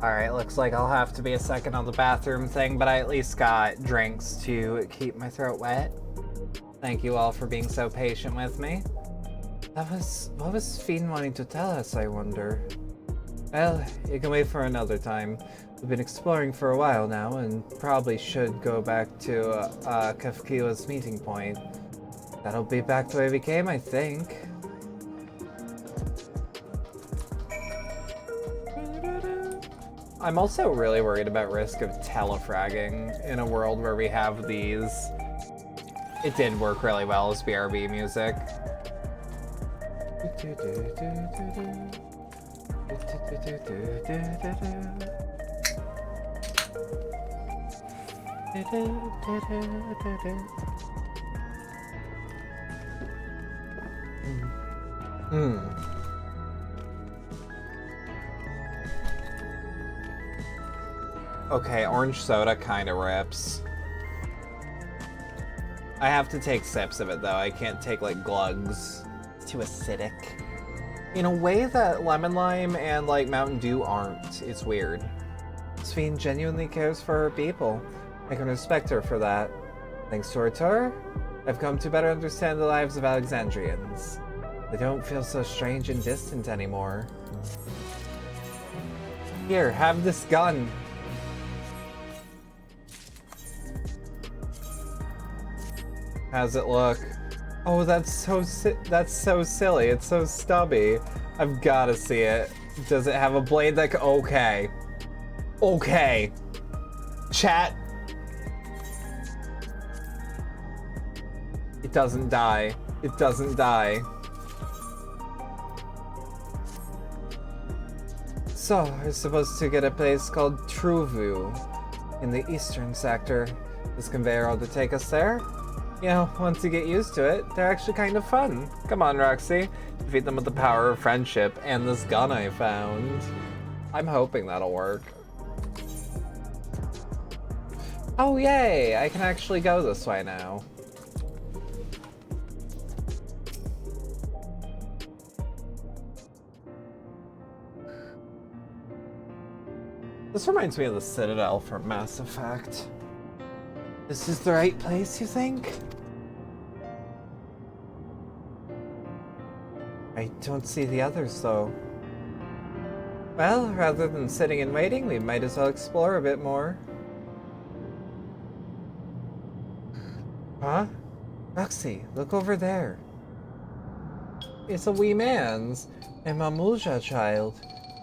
Alright, looks like I'll have to be a second on the bathroom thing, but I at least got drinks to keep my throat wet. Thank you all for being so patient with me. What was Fiend wanting to tell us, I wonder? Well, you can wait for another time. We've been exploring for a while now, and probably should go back to Kafkiwa's meeting point. That'll be back the way we came, I think. I'm also really worried about risk of telefragging in a world where we have these. It did work really well as BRB music. Okay, orange soda kind of rips. I have to take sips of it though. I can't take like glugs. It's too acidic. In a way that lemon lime and like Mountain Dew aren't. It's weird. Sphene genuinely cares for her people. I can respect her for that. Thanks to her tour, I've come to better understand the lives of Alexandrians. They don't feel so strange and distant anymore. Here, have this gun. How's it look? Oh, that's so silly. It's so stubby. I've got to see it. Does it have a blade that okay. Okay. Chat. It doesn't die. It doesn't die. So, we're supposed to get a place called Truvu in the eastern sector. This conveyor ought to take us there. You know, once you get used to it, they're actually kind of fun. Come on, Roxy. Defeat them with the power of friendship and this gun I found. I'm hoping that'll work. Oh, yay! I can actually go this way now. This reminds me of the Citadel from Mass Effect. This is the right place, you think? I don't see the others, though. Well, rather than sitting and waiting, we might as well explore a bit more. Huh? Roxy, look over there. It's a wee man's and Mamulja child.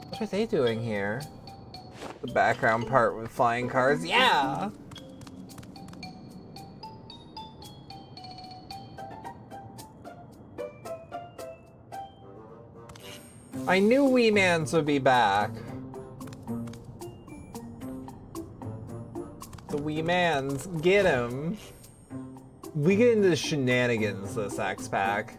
What are they doing here? The background part with flying cars, yeah! I knew wee mans would be back. The wee mans, get him. We get into shenanigans this X-Pack.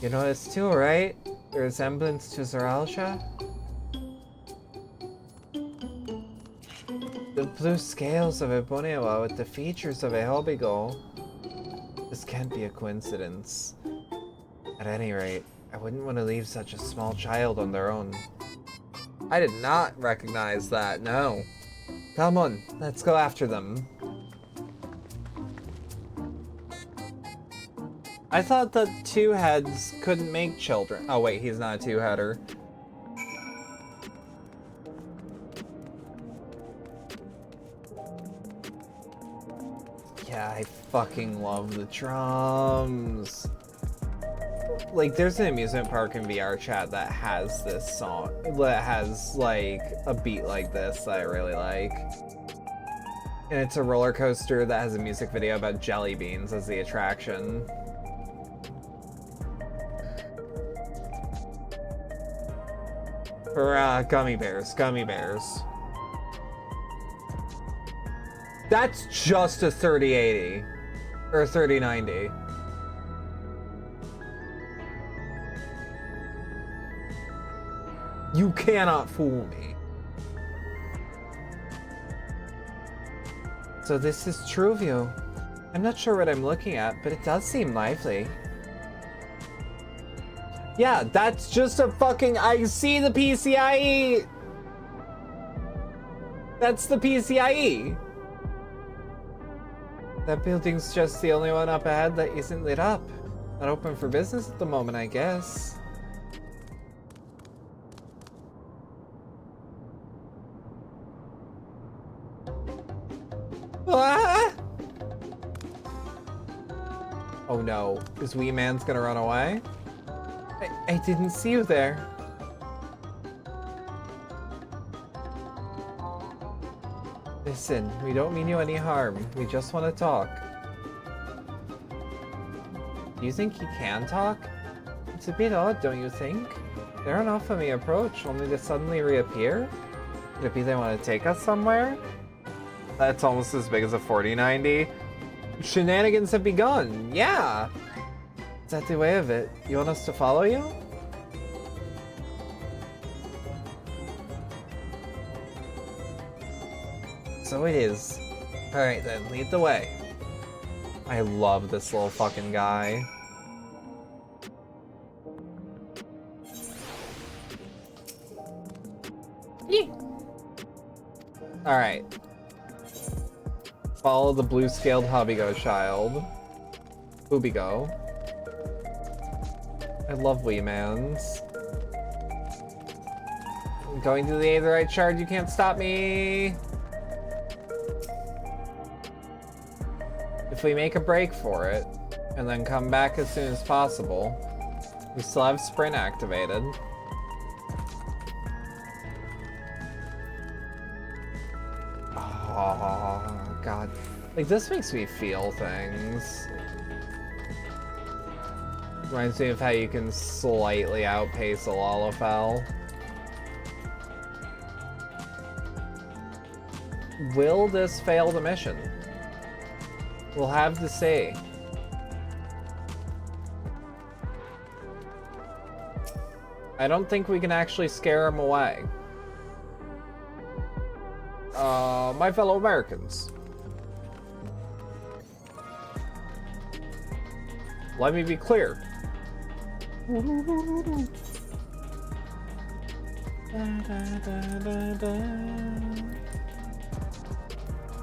You notice too, right? The resemblance to Zoralsha? The blue scales of a Bonewa with the features of a Hobigo. This can't be a coincidence. At any rate, I wouldn't want to leave such a small child on their own. I did not recognize that, no. Come on, let's go after them. I thought that two heads couldn't make children. Oh wait, he's not a two-header. Yeah, I fucking love the drums. Like, there's an amusement park in VR chat that has this song, that has like a beat like this that I really like. And it's a roller coaster that has a music video about jelly beans as the attraction. For gummy bears, gummy bears. That's just a 3080 or 3090. You cannot fool me. So this is Truvio. I'm not sure what I'm looking at, but it does seem lively. Yeah, that's just a fucking... I see the PCIe! That's the PCIe! That building's just the only one up ahead that isn't lit up. Not open for business at the moment, I guess. Ah! Oh no, is Wee Man's gonna run away? I didn't see you there. Listen, we don't mean you any harm. We just want to talk. Do you think he can talk? It's a bit odd, don't you think? They don't offer me approach, only to suddenly reappear? Could it be they want to take us somewhere? That's almost as big as a 4090. Shenanigans have begun, yeah! Is that the way of it? You want us to follow you? So it is. Alright then, lead the way. I love this little fucking guy. Alright. Follow the blue-scaled Hobbigo child. Hoobigo. I love Wee Mans. I'm going to the Aetherite Shard, you can't stop me! if we make a break for it, and then come back as soon as possible, we still have sprint activated. Oh, God. Like, this makes me feel things. Reminds me of how you can slightly outpace a Lalafell. Will this fail the mission? We'll have to see. I don't think we can actually scare him away. My fellow Americans. Let me be clear.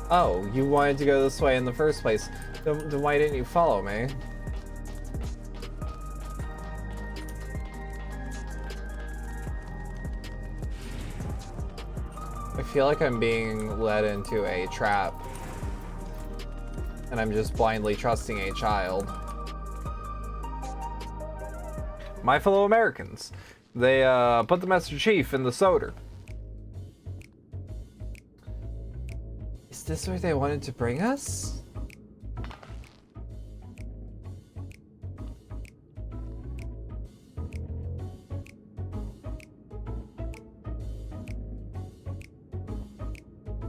Oh, you wanted to go this way in the first place. Then why didn't you follow me? I feel like I'm being led into a trap. And I'm just blindly trusting a child. My fellow Americans, they put the Master Chief in the soda. Is this where they wanted to bring us?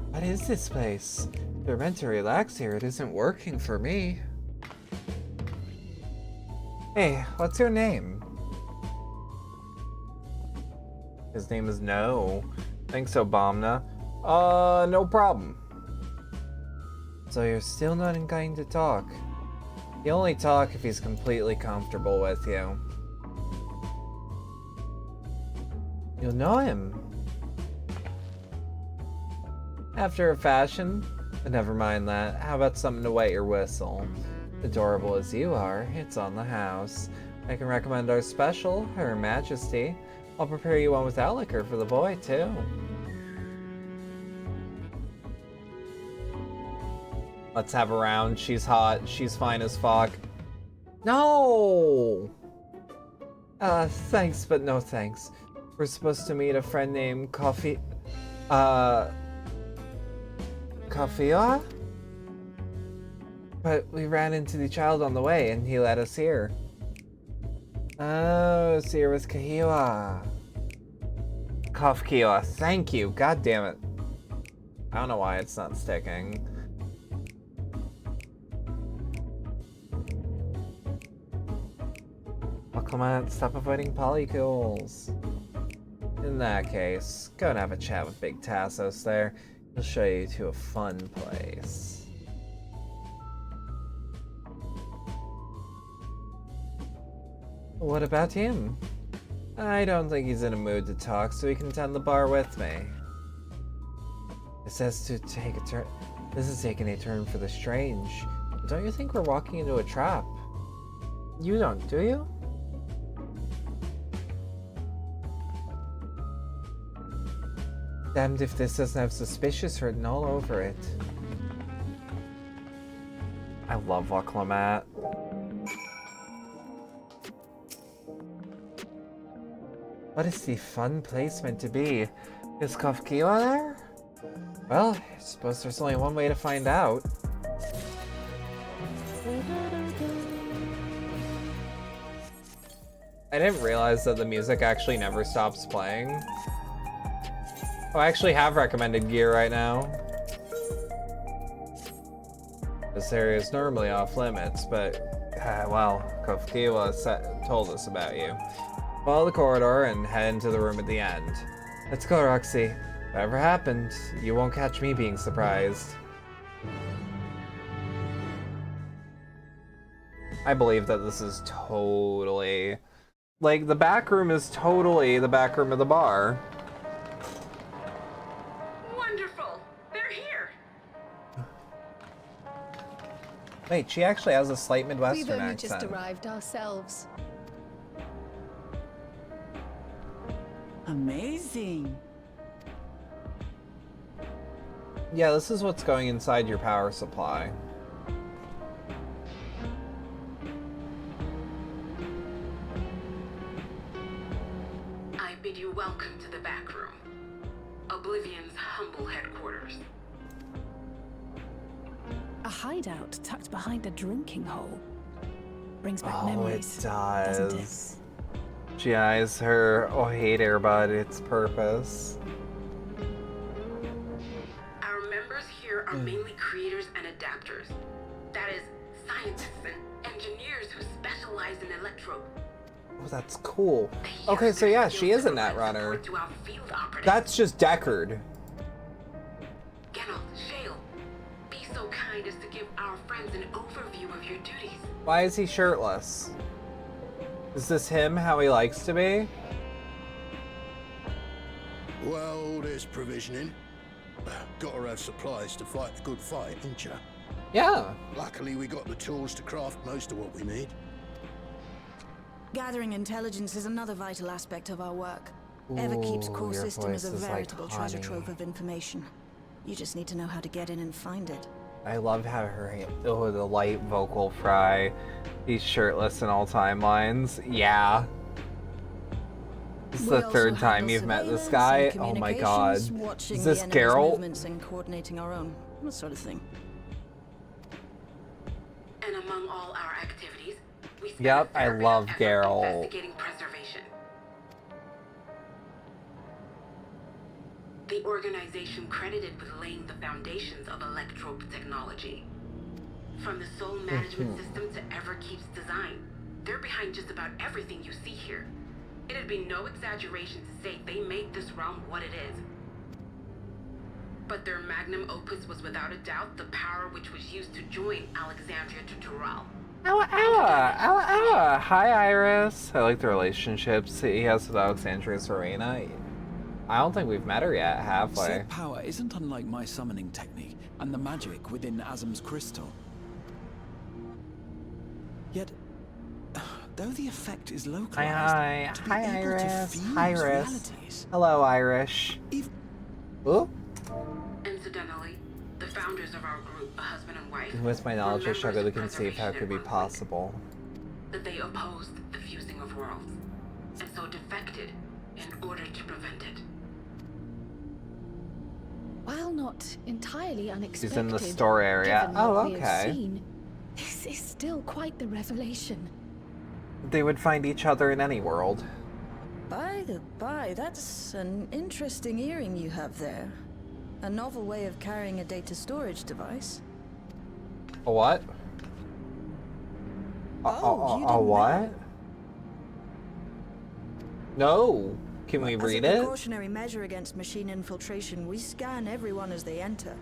What is this place? They're meant to relax here. It isn't working for me. Hey, what's your name? His name is No. Thanks, Obama. No problem. So you're still not inclined to talk. He'll only talk if he's completely comfortable with you. You'll know him. After a fashion, but never mind that. How about something to wet your whistle? Adorable as you are, it's on the house. I can recommend our special, Her Majesty. I'll prepare you one without liquor for the boy, too. Let's have a round. She's hot. She's fine as fuck. No! Thanks, but no thanks. We're supposed to meet a friend named Kafia? But we ran into the child on the way, and he led us here. Oh, so you're with Kahiwa. Kafkiwa, thank you. God damn it. I don't know why it's not sticking. Well, come on, stop avoiding polycules. In that case, go and have a chat with Big Tassos there. He'll show you to a fun place. What about him? I don't think he's in a mood to talk, so he can tend the bar with me. This has to take a turn. This is taking a turn for the strange. Don't you think we're walking into a trap? You don't, do you? Damned if this doesn't have suspicious written all over it. I love Waclamat. What is the fun place meant to be? Is Kafkiwa there? Well, I suppose there's only one way to find out. I didn't realize that the music actually never stops playing. Oh, I actually have recommended gear right now. This area is normally off limits, but, well, Kafkiwa told us about you. Follow the corridor and head into the room at the end. Let's go, Roxy. Whatever happened, you won't catch me being surprised. I believe that this is totally... like, the back room is totally the back room of the bar. Wonderful! They're here! Wait, she actually has a slight Midwestern We've only accent. just arrived ourselves. Amazing. Yeah, this is what's going inside your power supply. Guardian's humble headquarters. A hideout tucked behind a drinking hole. Brings back Oh, memories. it doesn't it? does. She eyes her hater, but its purpose. Our members here are mainly creators and adapters. That is, scientists and engineers who specialize in electro. Oh, that's cool. Okay, so yeah, she is a netrunner. That's just Deckard. Geralt, Shale, be so kind as to give our friends an overview of your duties. Why is he shirtless? Is this him, how he likes to be? Well, there's provisioning. Gotta have supplies to fight the good fight, ain't ya? Yeah. Luckily, we got the tools to craft most of what we need. Gathering intelligence is another vital aspect of our work. Everkeep's core your system is a voice is veritable like treasure honey. trove of information. You just need to know how to get in and find it. I love how the light vocal fry. He's shirtless in all timelines. Yeah. This is We the also third handle time you've met this surveillance guy. and Oh my god. communications, watching Is the this enemy's Geralt? movements and coordinating our own, that sort of thing. And among all our activities, we spend Yep, a I fair bit love of effort Geralt. investigating preservation. The organization credited with laying the foundations of electrope technology. From the soul management system to Everkeep's design, they're behind just about everything you see here. It'd be no exaggeration to say they made this realm what it is. But their magnum opus was without a doubt the power which was used to join Alexandria to Tural. Hi, Iris. I like the relationships he has with Alexandria Serena. I don't think we've met her yet, have we? Set power isn't unlike my summoning technique and the magic within Azam's crystal. Yet, though the effect is localized, to be able Iris. to fuse Iris. realities. Hello, Irish. Oh? Incidentally, the founders of our group, a husband and wife, With my knowledge, I were struggle to members of conceive how it could be preservation at one point. possible. That they opposed the fusing of worlds, and so defected in order to prevent it. While not entirely unexpected, She's in the store area. given Oh, what we have okay. seen, this is still quite the revelation. They would find each other in any world. By the by, that's an interesting earring you have there. A novel way of carrying a data storage device. A what? Oh, you A didn't what? know. No. Can we read As a it? precautionary measure against machine infiltration, we scan everyone as they enter.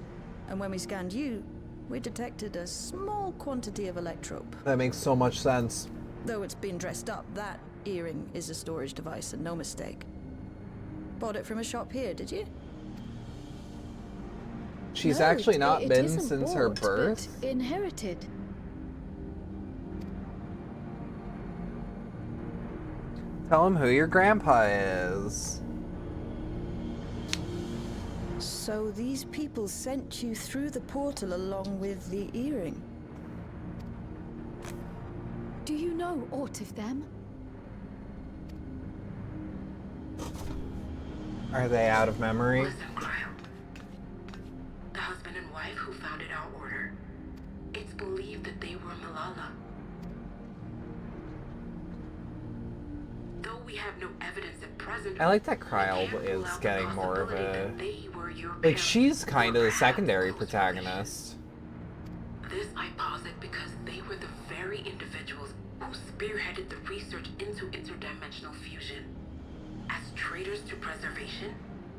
And when we scanned you, we detected a small quantity of electrope. That makes so much sense. Though it's been dressed up, that earring is a storage device and no mistake. Bought it from a shop here, did you? She's No, actually it- not it been isn't since her bought, birth. but inherited. Tell him who your grandpa is. So these people sent you through the portal along with the earring? Do you know aught of them? Are they out of memory? Listen, Cryo. The husband and wife who founded our order. It's believed that they were Malala. Though we have no evidence at present, I like that we Cryle can't rule is out the getting more of possibility a... that they were your Like, parents, she's kind of or the perhaps secondary close protagonist. This I posit because they were the very individuals who spearheaded the research into interdimensional fusion. As traitors to preservation,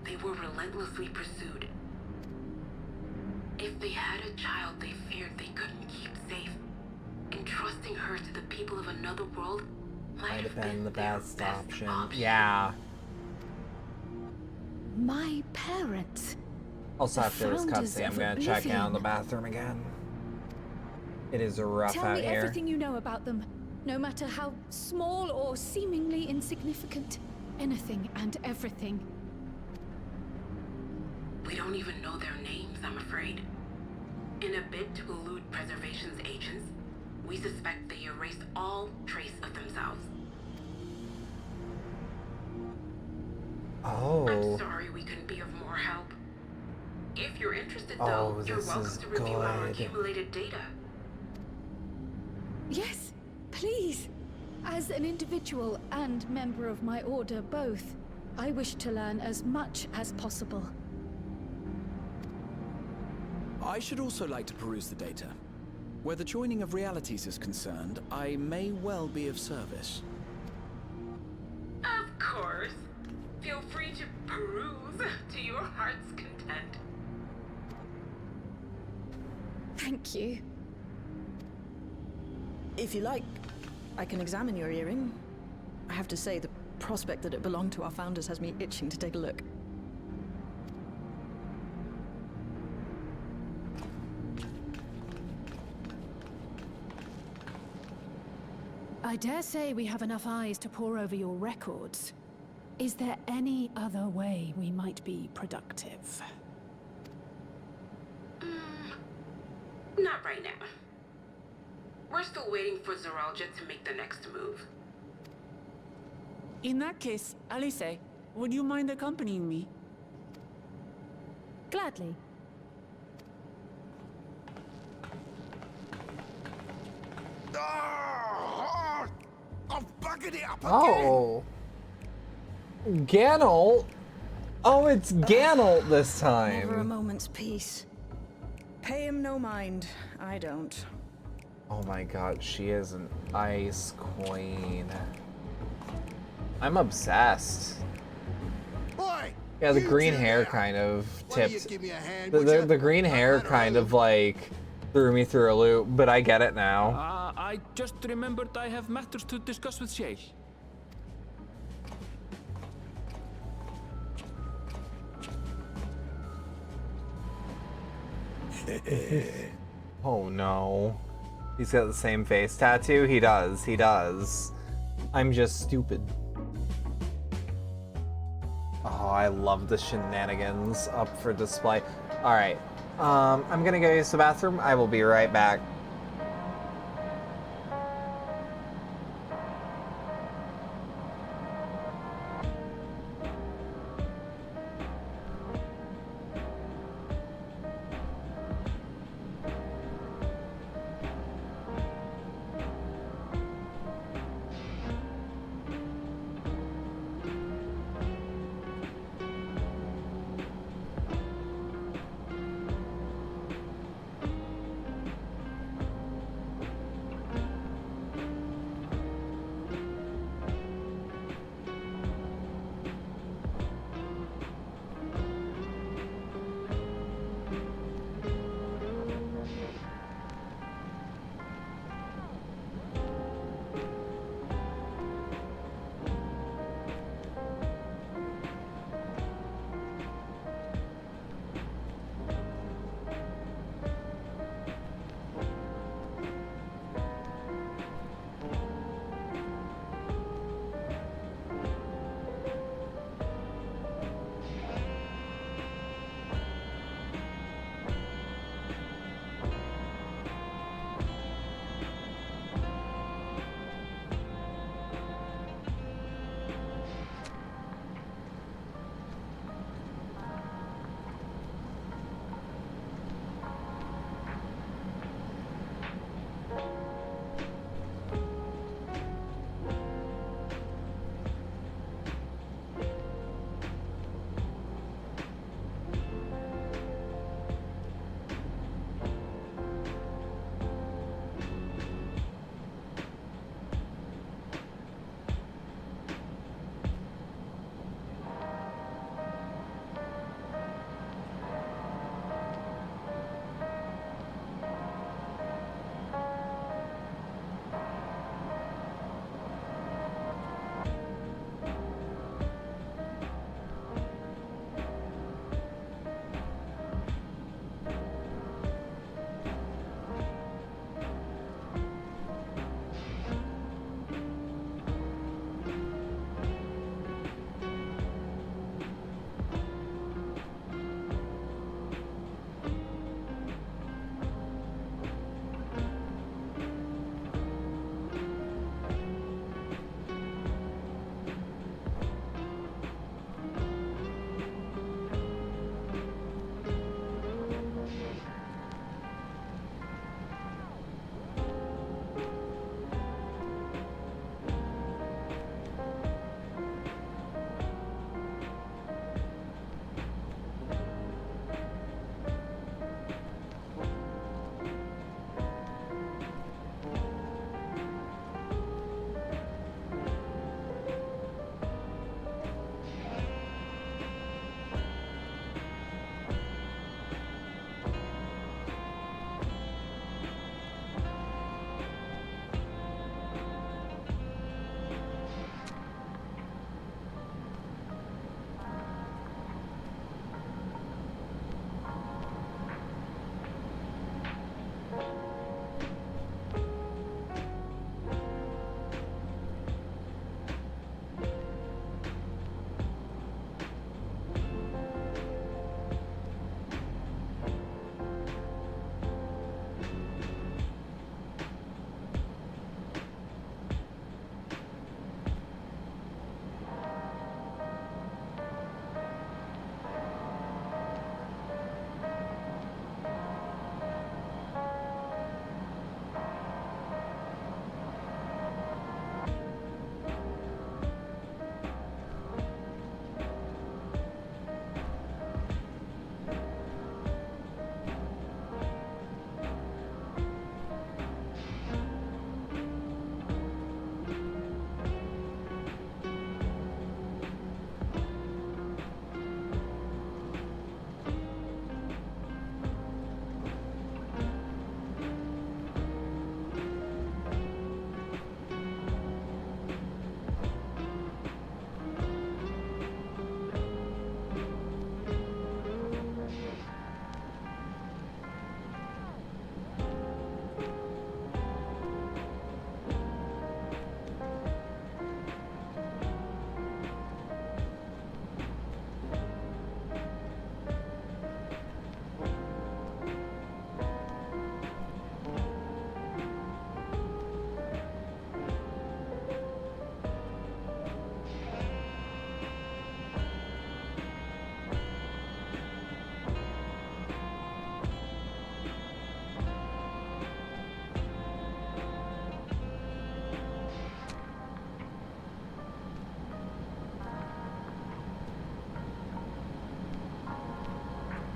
they were relentlessly pursued. If they had a child they feared they couldn't keep safe, entrusting her to the people of another world might have been the their best best option. option. Yeah. My parents. Also, The after this founders cutscene, I'm of gonna check out in the Oblivion. bathroom again. It is rough Tell out me here. everything you know about them, no matter how small or seemingly insignificant. Anything and everything. We don't even know their names, I'm afraid. In a bid to elude preservation's agents, we suspect they erased all trace of themselves. Oh. I'm sorry we couldn't be of more help. If you're interested, though, you're welcome to review our accumulated data. Yes, please. As an individual and member of my order both, I wish to learn as much as possible. I should also like to peruse the data. Where the joining of realities is concerned, I may well be of service. Of course. Feel free to peruse to your heart's content. Thank you. If you like, I can examine your earring. I have to say, the prospect that it belonged to our founders has me itching to take a look. I dare say we have enough eyes to pore over your records. Is there any other way we might be productive? Not right now. We're still waiting for Zoralja to make the next move. In that case, Alice, would you mind accompanying me? Gladly. I've buggered it up again. Oh. Ganol? Oh, it's Ganol this time. Never a moment's peace. Pay him no mind. I don't. Oh my god, she is an ice queen. I'm obsessed. Oi, Yeah, the you green two hair there. kind of Why don't you tipped. give me a hand, would ya? The green hair kind of like threw me through a loop, but I get it now. I just remembered I have matters to discuss with Shay. Oh no. He's got the same face tattoo? He does. I'm just stupid. Oh, I love the shenanigans up for display. Alright. I'm gonna go use the bathroom. I will be right back.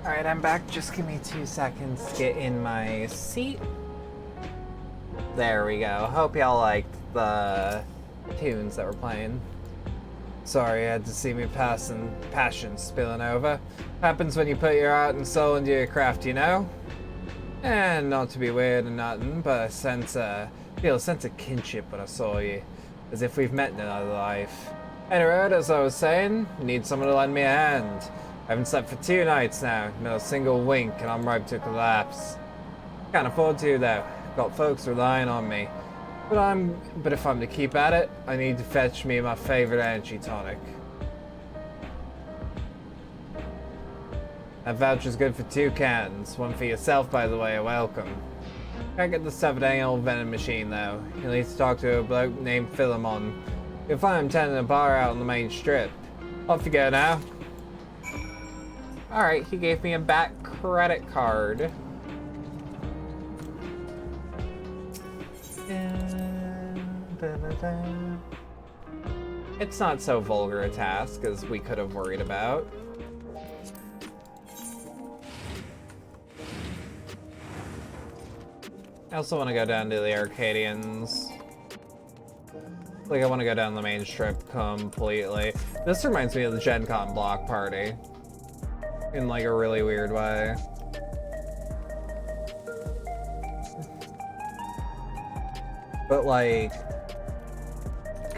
Alright, I'm back. Just give me 2 seconds to get in my seat. There we go. Hope y'all liked the tunes that we're playing. Sorry, you had to see me passing passion spilling over. Happens when you put your heart and soul into your craft, you know? And not to be weird or nothing, but feel a sense of kinship when I saw you. As if we've met in another life. Anyway, as I was saying, need someone to lend me a hand. I haven't slept for 2 nights now, not a single wink, and I'm ripe to collapse. Can't afford to though. Got folks relying on me. But if I'm to keep at it, I need to fetch me my favorite energy tonic. That voucher's good for 2 cans. One for yourself, by the way, you're welcome. Can't get the stuff at any old vending machine though. You'll need to talk to a bloke named Philemon. You'll find him tending a bar out on the main strip. Off you go now. Alright, he gave me a back credit card. It's not so vulgar a task as we could have worried about. I also want to go down to the Arcadians. Like, I want to go down the main strip completely. This reminds me of the Gen Con block party. In, like, a really weird way. But, like...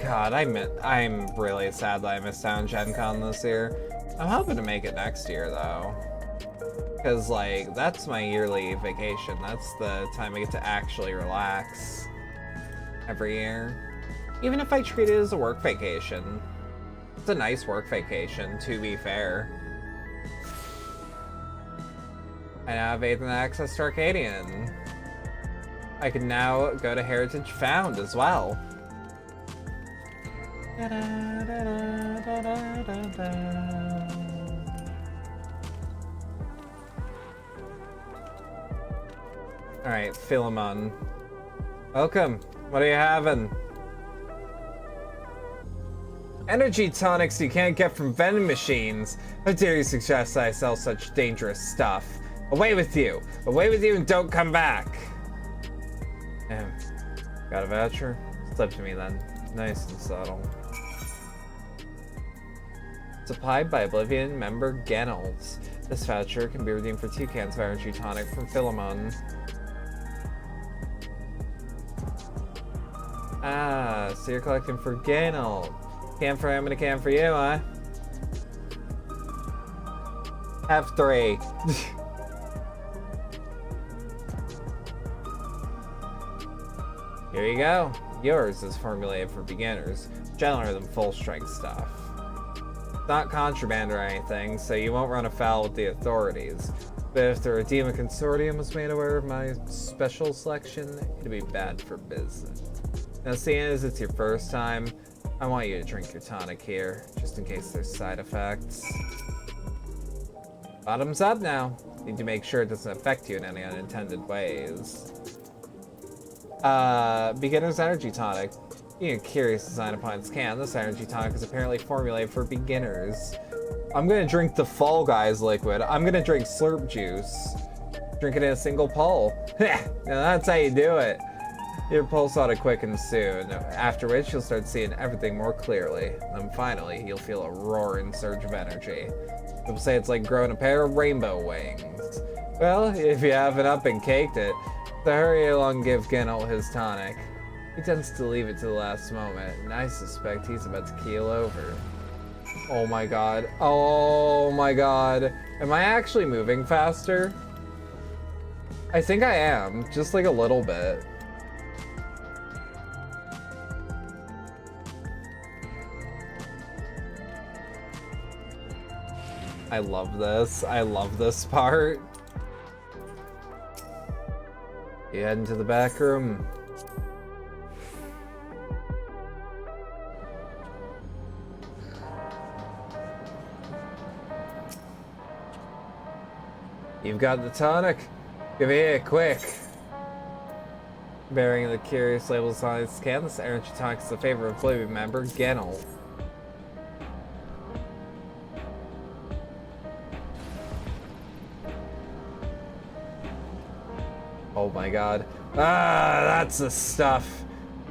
God, I'm really sad that I missed out on Gen Con this year. I'm hoping to make it next year, though. Because, like, that's my yearly vacation. That's the time I get to actually relax. Every year. Even if I treat it as a work vacation. It's a nice work vacation, to be fair. I now have 8th access to Arcadian. I can now go to Heritage Found as well. Alright, Philemon. Welcome. What are you having? Energy tonics you can't get from vending machines. How dare you suggest I sell such dangerous stuff? Away with you! Away with you and don't come back! Got a voucher? Slip to me then. Nice and subtle. Supplied by Oblivion member Gennels. This voucher can be redeemed for 2 cans of energy tonic from Philemon. Ah, so you're collecting for Gennel. Can for him and a can for you, huh? Have 3. Here you go. Yours is formulated for beginners, gentler than full-strength stuff. It's not contraband or anything, so you won't run afoul with the authorities. But if the Redeemer Consortium was made aware of my special selection, it'd be bad for business. Now, seeing as it's your first time, I want you to drink your tonic here, just in case there's side effects. Bottoms up now. Need to make sure it doesn't affect you in any unintended ways. Beginner's Energy Tonic. Being a curious design upon its can, this energy tonic is apparently formulated for beginners. I'm gonna drink the Fall Guys liquid. I'm gonna drink Slurp Juice. Drink it in a single pull. Now that's how you do it. Your pulse ought to quicken soon, after which you'll start seeing everything more clearly. And then finally, you'll feel a roaring surge of energy. People say it's like growing a pair of rainbow wings. Well, if you haven't up and caked it, so hurry along and give Gennel his tonic. He tends to leave it to the last moment, and I suspect he's about to keel over. Oh my god. Oh my god. Am I actually moving faster? I think I am, just like a little bit. I love this. I love this part. You head into the back room. You've got the tonic. Give it here, quick. Bearing the curious labels on its can, this energy tonic is the favorite of Oblivion member Gennel. Oh my god. Ah, that's the stuff.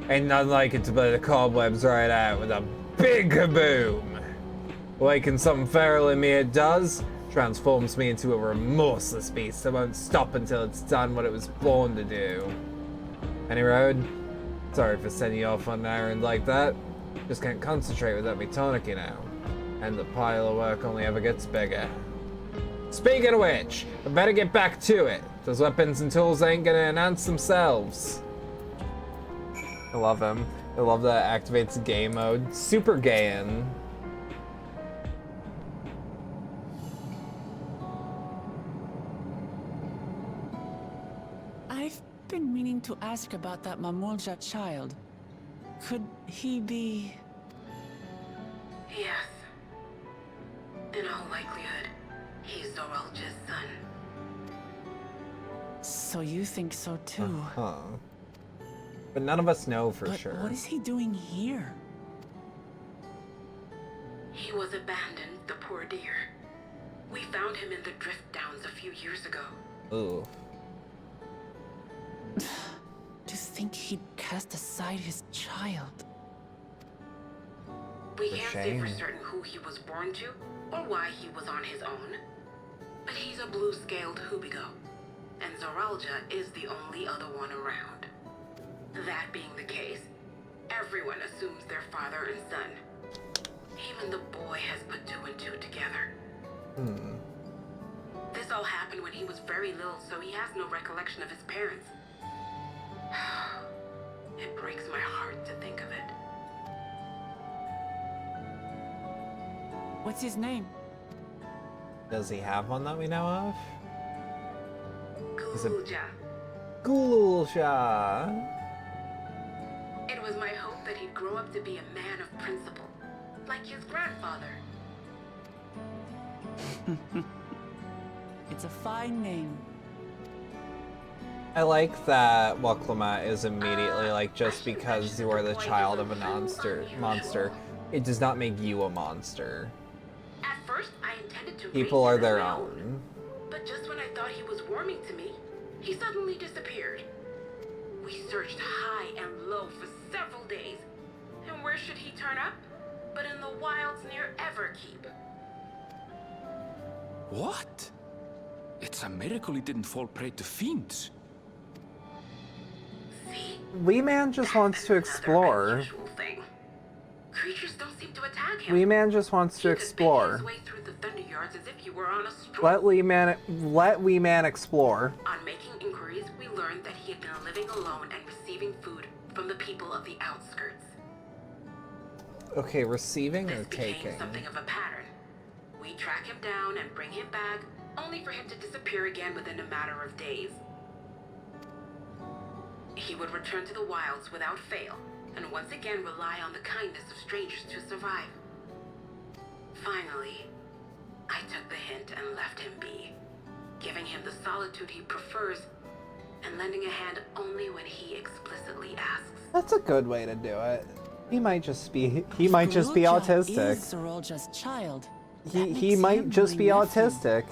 Ain't nothing like it to blow the cobwebs right out with a big kaboom. Awaken something feral in me it does. Transforms me into a remorseless beast that won't stop until it's done what it was born to do. Any road? Sorry for sending you off on an errand like that. Just can't concentrate without me tonicking now. And the pile of work only ever gets bigger. Speaking of which, I better get back to it. Those weapons and tools ain't gonna enhance themselves. I love him. I love that it activates game mode. Super gayin'. I've been meaning to ask about that Mamulja child. Could he be... Yes. In all likelihood, he's Zoralja's son. So you think so too? Huh. But none of us know for sure. What is he doing here? He was abandoned, the poor dear. We found him in the Drift Downs a few years ago. Ooh. To think he'd cast aside his child. We can't say for certain who he was born to, or why he was on his own. But he's a blue-scaled Hubigo, and Zoralja is the only other one around. That being the case, everyone assumes they're father and son. Even the boy has put two and two together. This all happened when he was very little, so he has no recollection of his parents. It breaks my heart to think of it. What's his name? Does he have one that we know of? Gulja. Gulja. It was my hope that he'd grow up to be a man of principle, like his grandfather. It's a fine name. I like that Waklamat is immediately like, just because you are the child of a monster, it does not make you a monster. At first, I intended to People raise are him their as my own. But just when I thought he was warming to me, he suddenly disappeared. We searched high and low for several days. And where should he turn up? But in the wilds near Everkeep. What? It's a miracle he didn't fall prey to fiends. Wee Man just wants to explore. Creatures don't seem to attack him. Wee Man just wants to explore. His way through the Thunder Yards as if he were on a stroll. Let Wee Man explore. On making inquiries, we learned that he had been living alone and receiving food from the people of the outskirts. Okay, receiving or Became taking? something of a pattern. We track him down and bring him back, only for him to disappear again within a matter of days. He would return to the wilds without fail, and once again rely on the kindness of strangers to survive. Finally, I took the hint and left him be, giving him the solitude he prefers, and lending a hand only when he explicitly asks. That's a good way to do it. He might just be autistic. Is Zoralja's child. He might just be autistic.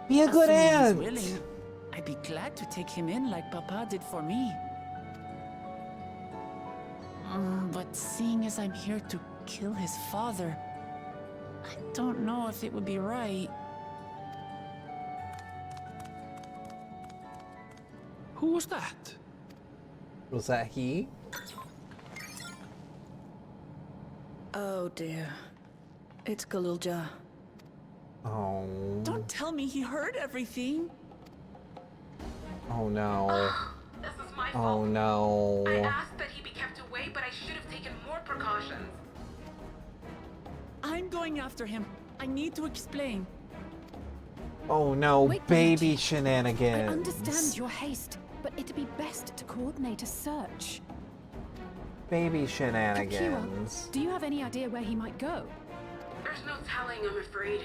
Be a good Assuming he's aunt. willing, I'd be glad to take him in like Papa did for me. But seeing as I'm here to kill his father, I don't know if it would be right. Who was that? Was that he? Oh dear. It's Galulja. Oh. Don't tell me he heard everything. Oh no. This is my Oh fault. I no. asked that he be kept away, but I should have taken more precautions. I'm going after him. I need to explain. Oh no, Wait a baby minute. shenanigans. I understand your haste, but it'd be best to coordinate a search. Baby Akira, shenanigans. do you have any idea where he might go? There's no telling, I'm afraid.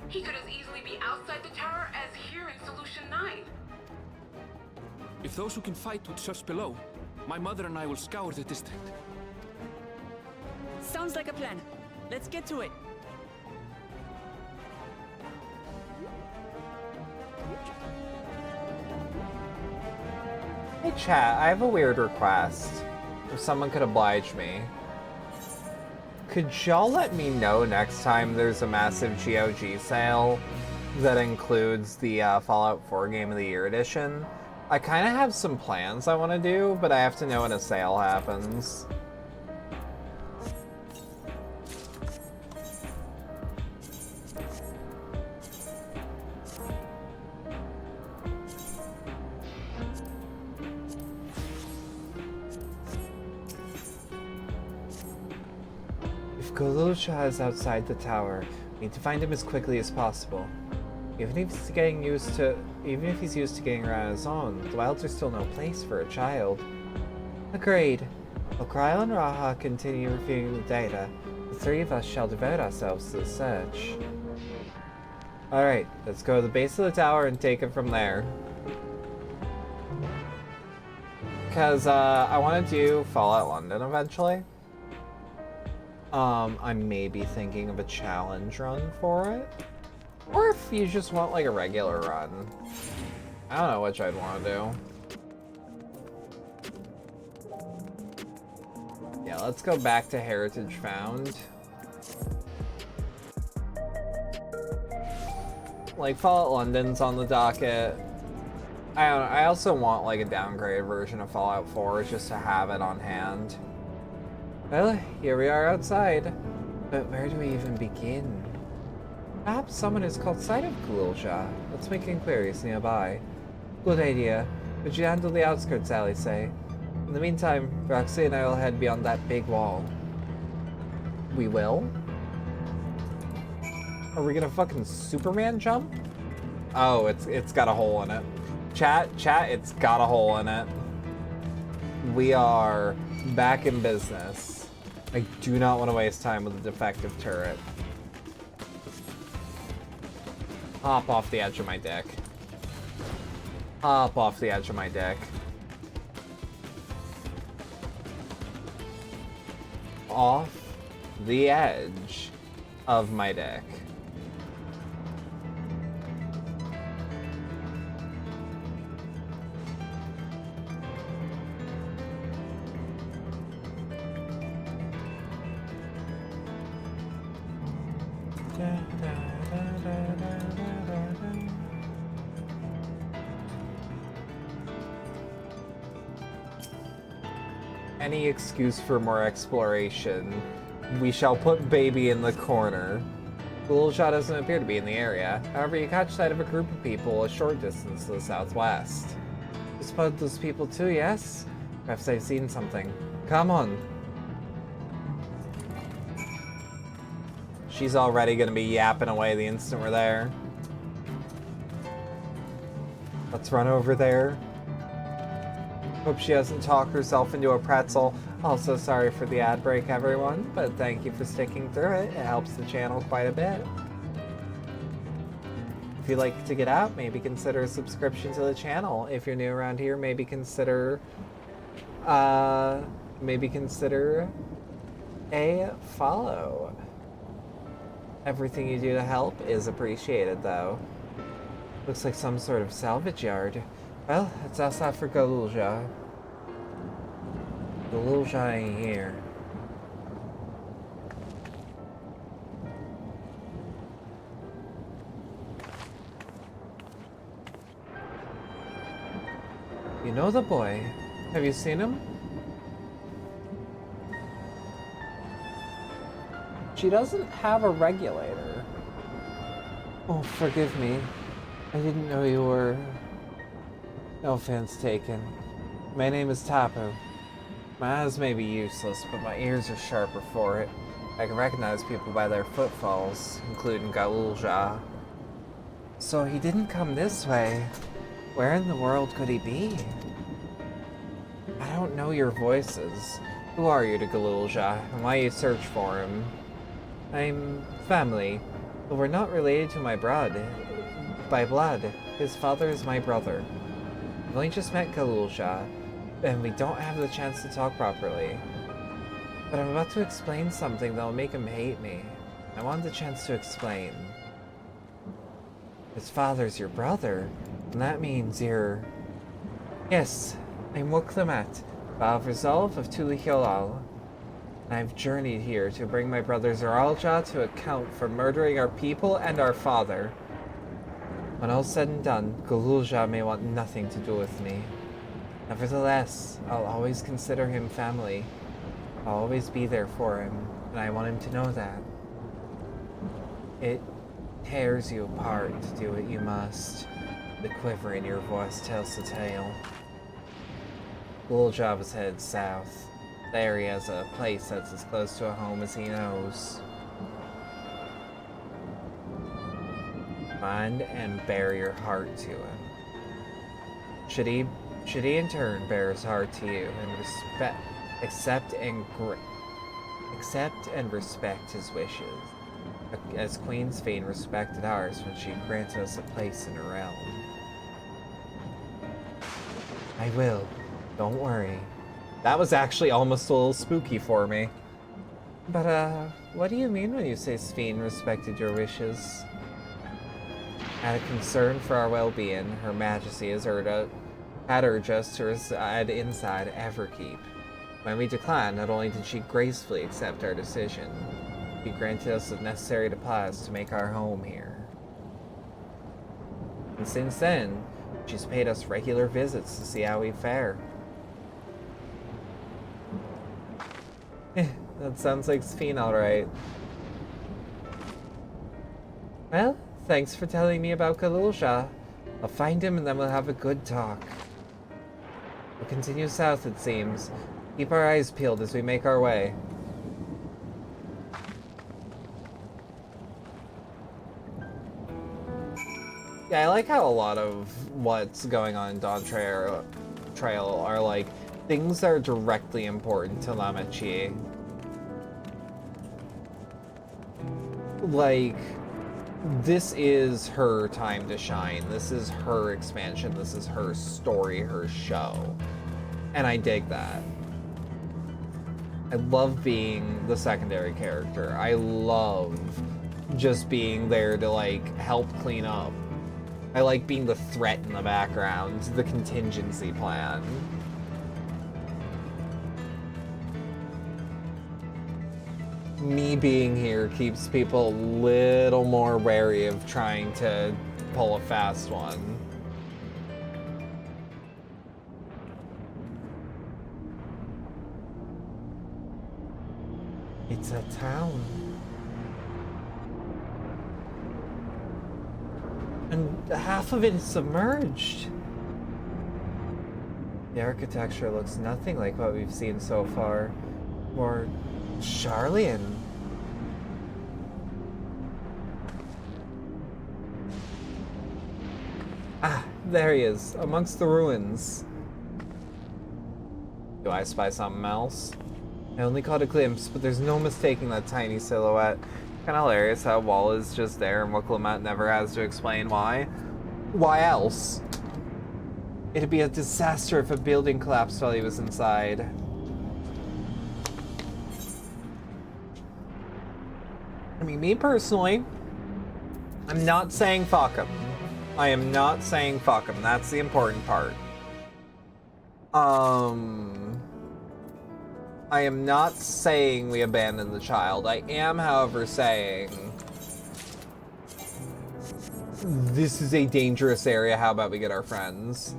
He could as easily be outside the tower as here in Solution 9. If those who can fight would search below, my mother and I will scour the district. Sounds like a plan. Let's get to it. Hey chat, I have a weird request. If someone could oblige me. Could y'all let me know next time there's a massive GOG sale that includes the Fallout 4 Game of the Year edition? I kind of have some plans I want to do, but I have to know when a sale happens. If Galusha is outside the tower, we need to find him as quickly as possible. Even if he's used to getting around on his own, the wilds are still no place for a child. Agreed. While Cryo and Raha continue reviewing the data, the three of us shall devote ourselves to the search. Alright, let's go to the base of the tower and take it from there. Because I want to do Fallout London eventually. I may be thinking of a challenge run for it. Or if you just want like a regular run. I don't know which I'd want to do. Yeah, let's go back to Heritage Found. Like Fallout London's on the docket. I don't know, I also want like a downgraded version of Fallout 4 just to have it on hand. Well, here we are outside. But where do we even begin? Perhaps someone has caught sight of Galulja. Let's make inquiries nearby. Good idea. Would you handle the outskirts, Sally say? In the meantime, Roxy and I will head beyond that big wall. We will? Are we gonna fucking Superman jump? Oh, it's got a hole in it. Chat, it's got a hole in it. We are back in business. I do not want to waste time with a defective turret. Hop off the edge of my dick. Hop off the edge of my dick. Off the edge of my dick. Any excuse for more exploration. We shall put baby in the corner. Galulja doesn't appear to be in the area. However, you catch sight of a group of people a short distance to the southwest. You spotted those people too, yes? Perhaps I've seen something. Come on. She's already gonna be yapping away the instant we're there. Let's run over there. Hope she doesn't talk herself into a pretzel. Also sorry for the ad break, everyone, but thank you for sticking through it. It helps the channel quite a bit. If you'd like to get out, maybe consider a subscription to the channel. If you're new around here, maybe consider a follow. Everything you do to help is appreciated, though. Looks like some sort of salvage yard. Well, it's outside for Galulja. Galulja ain't here. You know the boy. Have you seen him? She doesn't have a regulator. Oh, forgive me. I didn't know you were... No offense taken. My name is Tapu. My eyes may be useless, but my ears are sharper for it. I can recognize people by their footfalls, including Galulja. So he didn't come this way. Where in the world could he be? I don't know your voices. Who are you to Galulja, and why you search for him? I'm family, but we're not related to my by blood. His father is my brother. I've only just met Galulja, and we don't have the chance to talk properly. But I'm about to explain something that'll make him hate me. I want the chance to explain. His father's your brother, and that means you're... Yes, I'm Wuklemat, Valve Resolve of Tulihiolal. I've journeyed here to bring my brother Zoralja to account for murdering our people and our father. When all's said and done, Gululja may want nothing to do with me. Nevertheless, I'll always consider him family. I'll always be there for him, and I want him to know that. It tears you apart to do what you must. The quiver in your voice tells the tale. Gululja was headed south. There he has a place that's as close to a home as he knows. Find and bear your heart to him. Should he in turn bear his heart to you and accept and respect his wishes, as Queen Sphene respected ours when she granted us a place in her realm. I will. Don't worry. That was actually almost a little spooky for me. But, what do you mean when you say Sphene respected your wishes? Out of concern for our well-being, Her Majesty had urged us to reside inside Everkeep. When we declined, not only did she gracefully accept our decision, she granted us the necessary deposits to make our home here. And since then, she's paid us regular visits to see how we fare. That sounds like Sphene, alright. Well, thanks for telling me about Gululja. I'll find him and then we'll have a good talk. We'll continue south, it seems. Keep our eyes peeled as we make our way. Yeah, I like how a lot of what's going on in Dawn Trail are like things that are directly important to Lama Chi. Like, this is her time to shine. This is her expansion. This is her story, her show. And I dig that. I love being the secondary character. I love just being there to, like, help clean up. I like being the threat in the background, the contingency plan. Me being here keeps people a little more wary of trying to pull a fast one. It's a town. And half of it is submerged. The architecture looks nothing like what we've seen so far. More Charlian. Ah, there he is, amongst the ruins. Do I spy something else? I only caught a glimpse, but there's no mistaking that tiny silhouette. Kinda hilarious how Wall is just there and Wuklemat never has to explain why. Why else? It'd be a disaster if a building collapsed while he was inside. I mean, me personally, I'm not saying fuck him. I am not saying fuck him. That's the important part. I am not saying we abandon the child. I am, however, saying this is a dangerous area. How about we get our friends?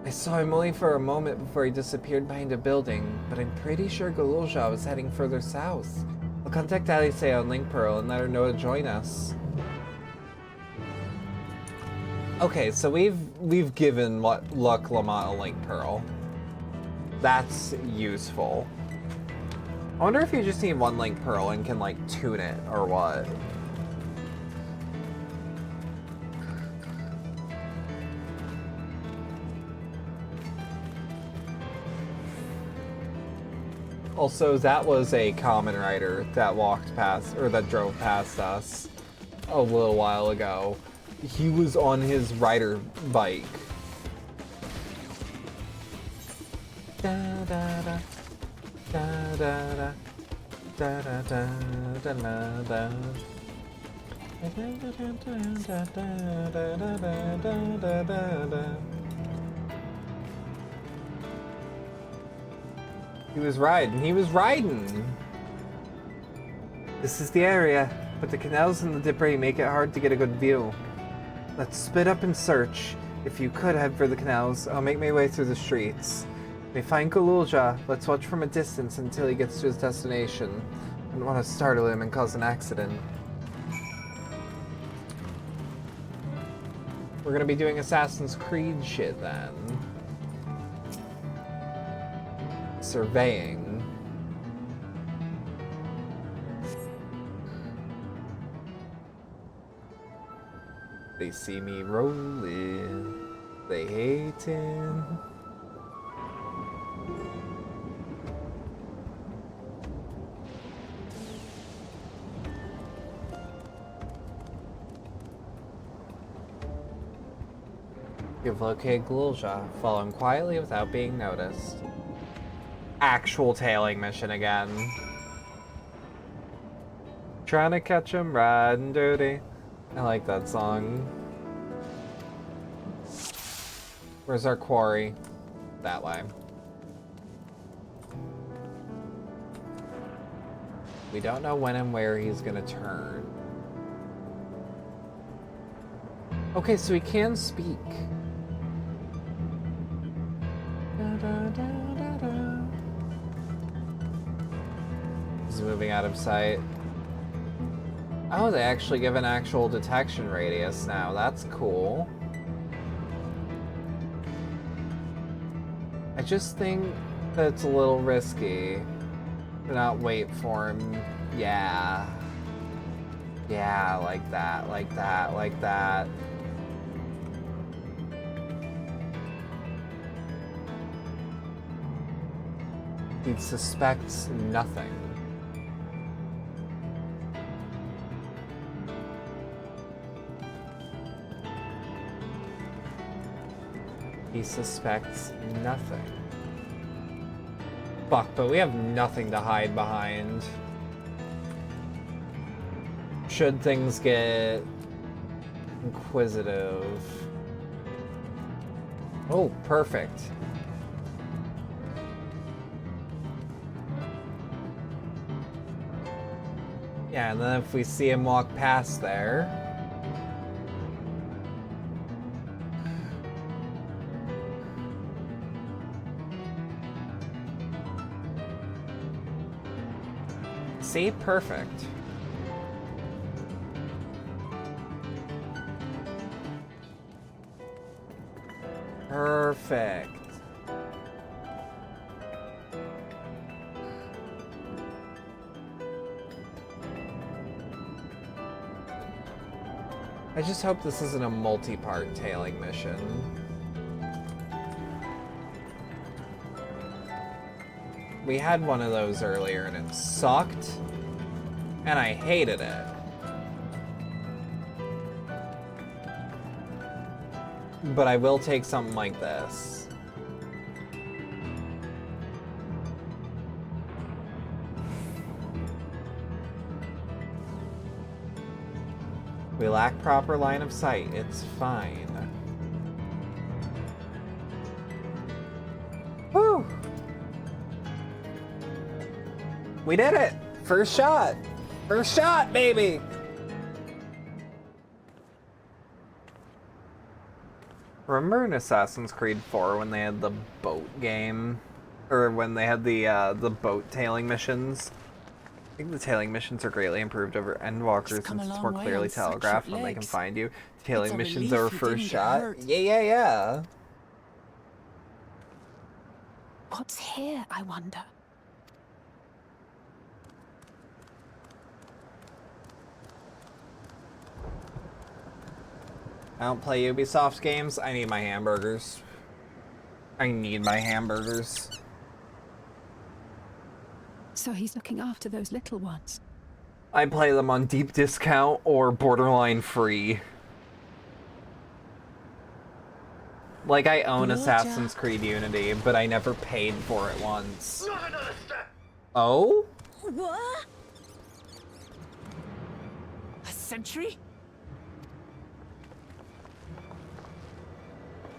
I saw him only for a moment before he disappeared behind a building, but I'm pretty sure Gululja was heading further south. I'll contact Alice on Link Pearl and let her know to join us. Okay, so we've given Wuklemat a Link Pearl. That's useful. I wonder if you just need one Link Pearl and can, like, tune it, or what? Also, that was a common rider that walked past, or that drove past us a little while ago. He was on his rider bike. Da da da da da da da da da da da. He was riding. He was riding. This is the area, but the canals and the debris make it hard to get a good view. Let's split up and search. If you could head for the canals, I'll make my way through the streets. We find Gululja. Let's watch from a distance until he gets to his destination. I don't want to startle him and cause an accident. We're gonna be doing Assassin's Creed shit then. Surveying. They see me rolling. They hating. You've located Gululja. Follow him quietly without being noticed. Actual tailing mission again. Trying to catch him riding dirty. I like that song. Where's our quarry? That way. We don't know when and where he's gonna turn. Okay, so he can speak. He's moving out of sight. Oh, they actually give an actual detection radius now. That's cool. I just think that it's a little risky to not wait for him. Yeah. Yeah, like that, like that, like that. He suspects nothing. He suspects nothing. Fuck, but we have nothing to hide behind. Should things get inquisitive. Oh, perfect. Yeah, and then if we see him walk past there... See? Perfect. Perfect. I just hope this isn't a multi-part tailing mission. We had one of those earlier and it sucked, and I hated it. But I will take something like this. We lack proper line of sight. It's fine. Woo! We did it! First shot! First shot, baby! Remember in Assassin's Creed 4 when they had the boat game? Or when they had the boat tailing missions? I think the tailing missions are greatly improved over Endwalkers since it's more clearly telegraphed when they can find you. Tailing missions over first shot? Yeah. What's here, I wonder? I don't play Ubisoft games. I need my hamburgers. I need my hamburgers. So he's looking after those little ones. I play them on deep discount or borderline free. Like, I own Assassin's Creed Unity, but I never paid for it once. Oh? What? A sentry?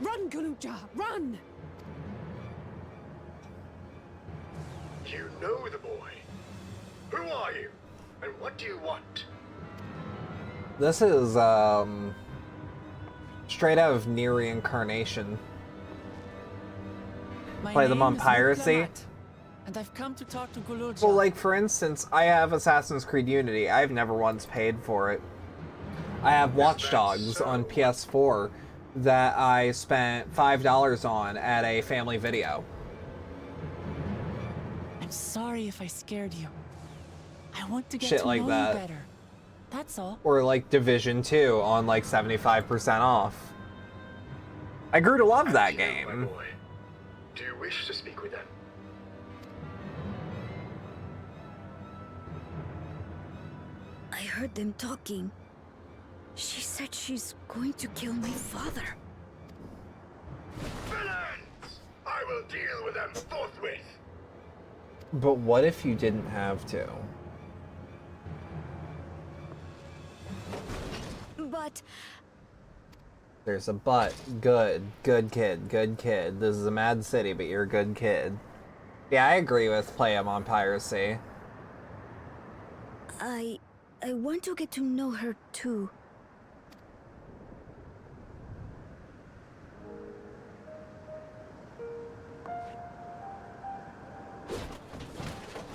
Run, Gululja, run! know the boy. Who are you? And what do you want? This is, straight out of Near Reincarnation. Play them on piracy. And I've come to talk to Gulurja. Well, like, for instance, I have Assassin's Creed Unity. I've never once paid for it. I have Watch Dogs on PS4 that I spent $5 on at a family video. I'm sorry if I scared you. I want to get Shit to like know that. you better. That's all. Or like Division 2 on like 75% off. I grew to love that game. Do you wish to speak with them? I heard them talking. She said she's going to kill my father. Villains! I will deal with them forthwith. But what if you didn't have to? But... There's a but. Good. Good kid. Good kid. This is a mad city, but you're a good kid. Yeah, I agree with play him on piracy. I want to get to know her too.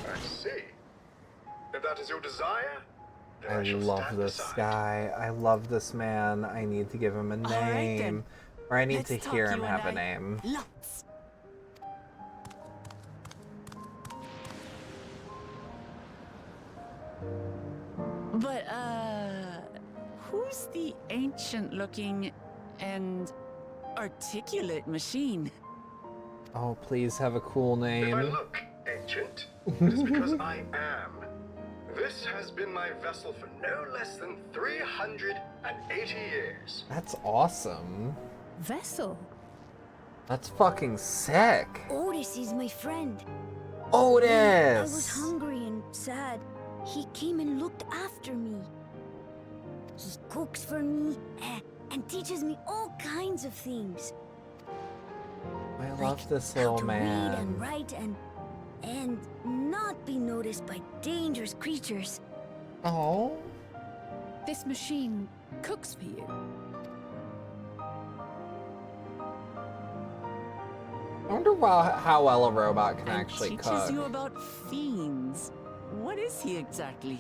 I see. If that is your desire, then I love this guy. I love this man. I need to give him a name. Or I need to hear him have a name. Lots. But, who's the ancient-looking and articulate machine? Oh, please have a cool name. If I look ancient, it is because I am. This has been my vessel for no less than 380 years. That's awesome. Vessel? That's fucking sick. Otis is my friend. Otis! When I was hungry and sad. He came and looked after me. He cooks for me and teaches me all kinds of things. I love this little Read man. and write and not be noticed by dangerous creatures. Oh. This machine cooks for you. I wonder how well a robot can actually Teaches cook. you about fiends. What is he exactly?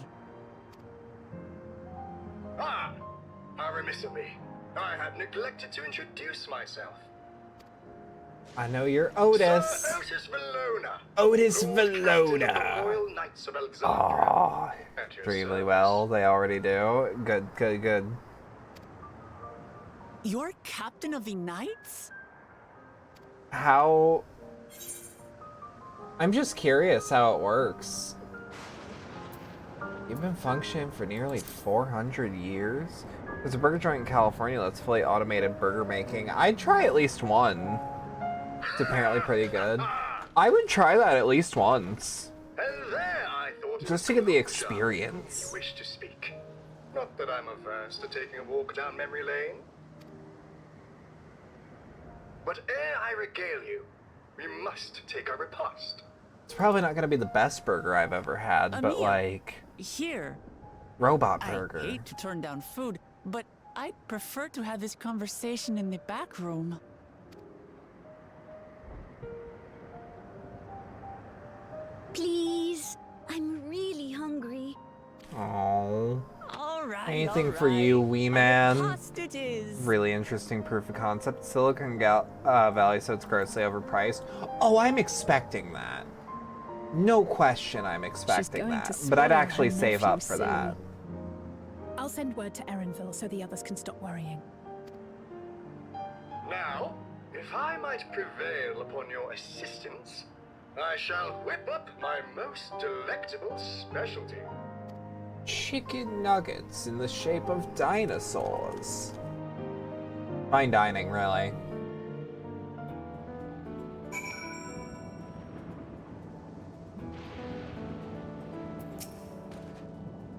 Ah! How remiss of me. I had neglected to introduce myself. I know you're Otis. Sir Otis Valona. Otis Lord Captain of the Valona. Royal Knights of Alexandria. Oh, At your really service. well. They already do. Good, good, good. You're captain of the knights? How... I'm just curious how it works. You've been functioning for nearly 400 years? There's a burger joint in California that's fully automated burger making. I'd try at least one. It's apparently pretty good. I would try that at least once. And there I thought Just to get the experience. you wish to speak. Not that I'm averse to taking a walk down memory lane. But ere I regale you, we must take our repast. It's probably not going to be the best burger I've ever had, but Amir, like... Here. Robot burger. I hate to turn down food, but I'd prefer to have this conversation in the back room. Please, I'm really hungry. Oh. All right. Anything for you, wee man. Hostages. Really interesting proof of concept. Silicon Valley, so it's grossly overpriced. Oh, I'm expecting that. No question I'm expecting going that. to But I'd spoil actually her save up nephew for that. I'll send word to Erenville so the others can stop worrying. Now, if I might prevail upon your assistance, I shall whip up my most delectable specialty. Chicken nuggets in the shape of dinosaurs. Fine dining, really.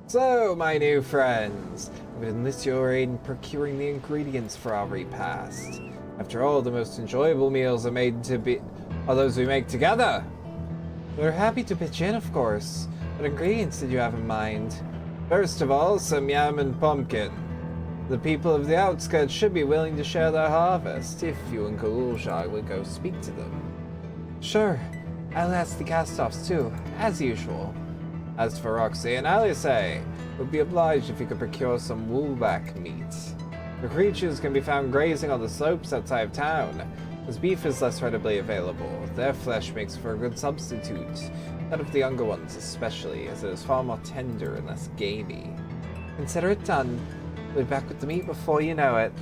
So, my new friends, I would enlist your aid in procuring the ingredients for our repast. After all, the most enjoyable meals are those we make together. We're happy to pitch in, of course. What ingredients did you have in mind? First of all, some yam and pumpkin. The people of the outskirts should be willing to share their harvest, if you and Kalulshag would go speak to them. Sure. I'll ask the cast-offs too, as usual. As for Roxy and Alice, would be obliged if you could procure some woolback meat. The creatures can be found grazing on the slopes outside of town. As beef is less readily available, their flesh makes for a good substitute. That of the younger ones especially, as it is far more tender and less gamey. Consider it done. We'll be back with the meat before you know it.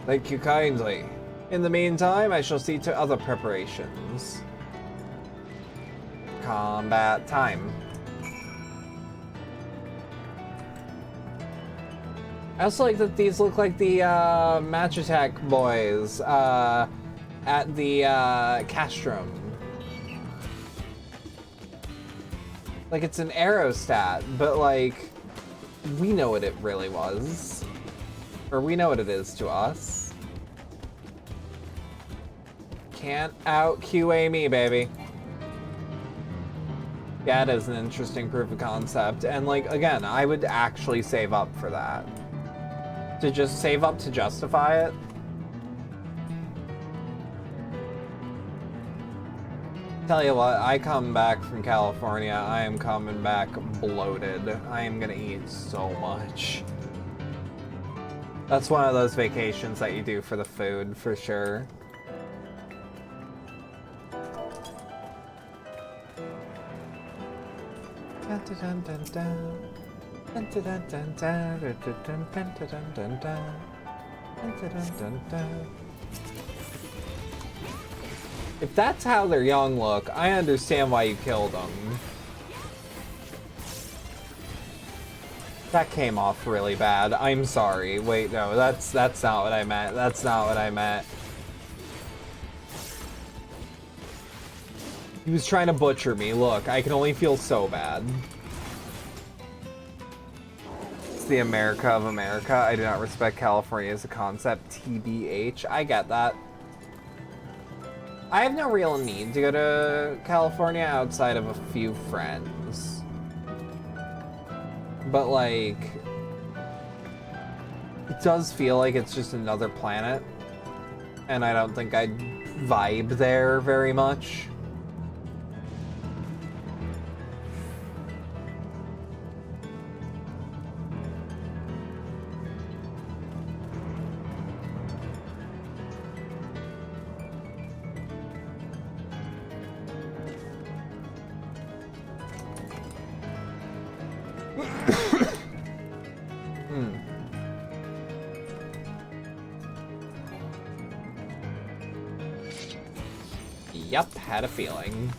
Thank you kindly. In the meantime, I shall see to other preparations. Combat time. I also like that these look like the Match Attack boys at the Castrum. Like it's an aerostat, but like we know what it really was. Or we know what it is to us. Can't out QA me, baby. Yeah, it is an interesting proof of concept. And like, again, I would actually save up for that. To just save up to justify it. Tell you what, I come back from California, I am coming back bloated. I am gonna eat so much. That's one of those vacations that you do for the food, for sure. Dun, dun, dun, dun. If that's how their young look, I understand why you killed them. That came off really bad. I'm sorry. Wait, no, that's not what I meant. That's not what I meant. He was trying to butcher me. Look, I can only feel so bad. The America of America. I do not respect California as a concept. TBH. I get that. I have no real need to go to California outside of a few friends. But like, it does feel like it's just another planet. And I don't think I'd vibe there very much. Yup, had a feeling.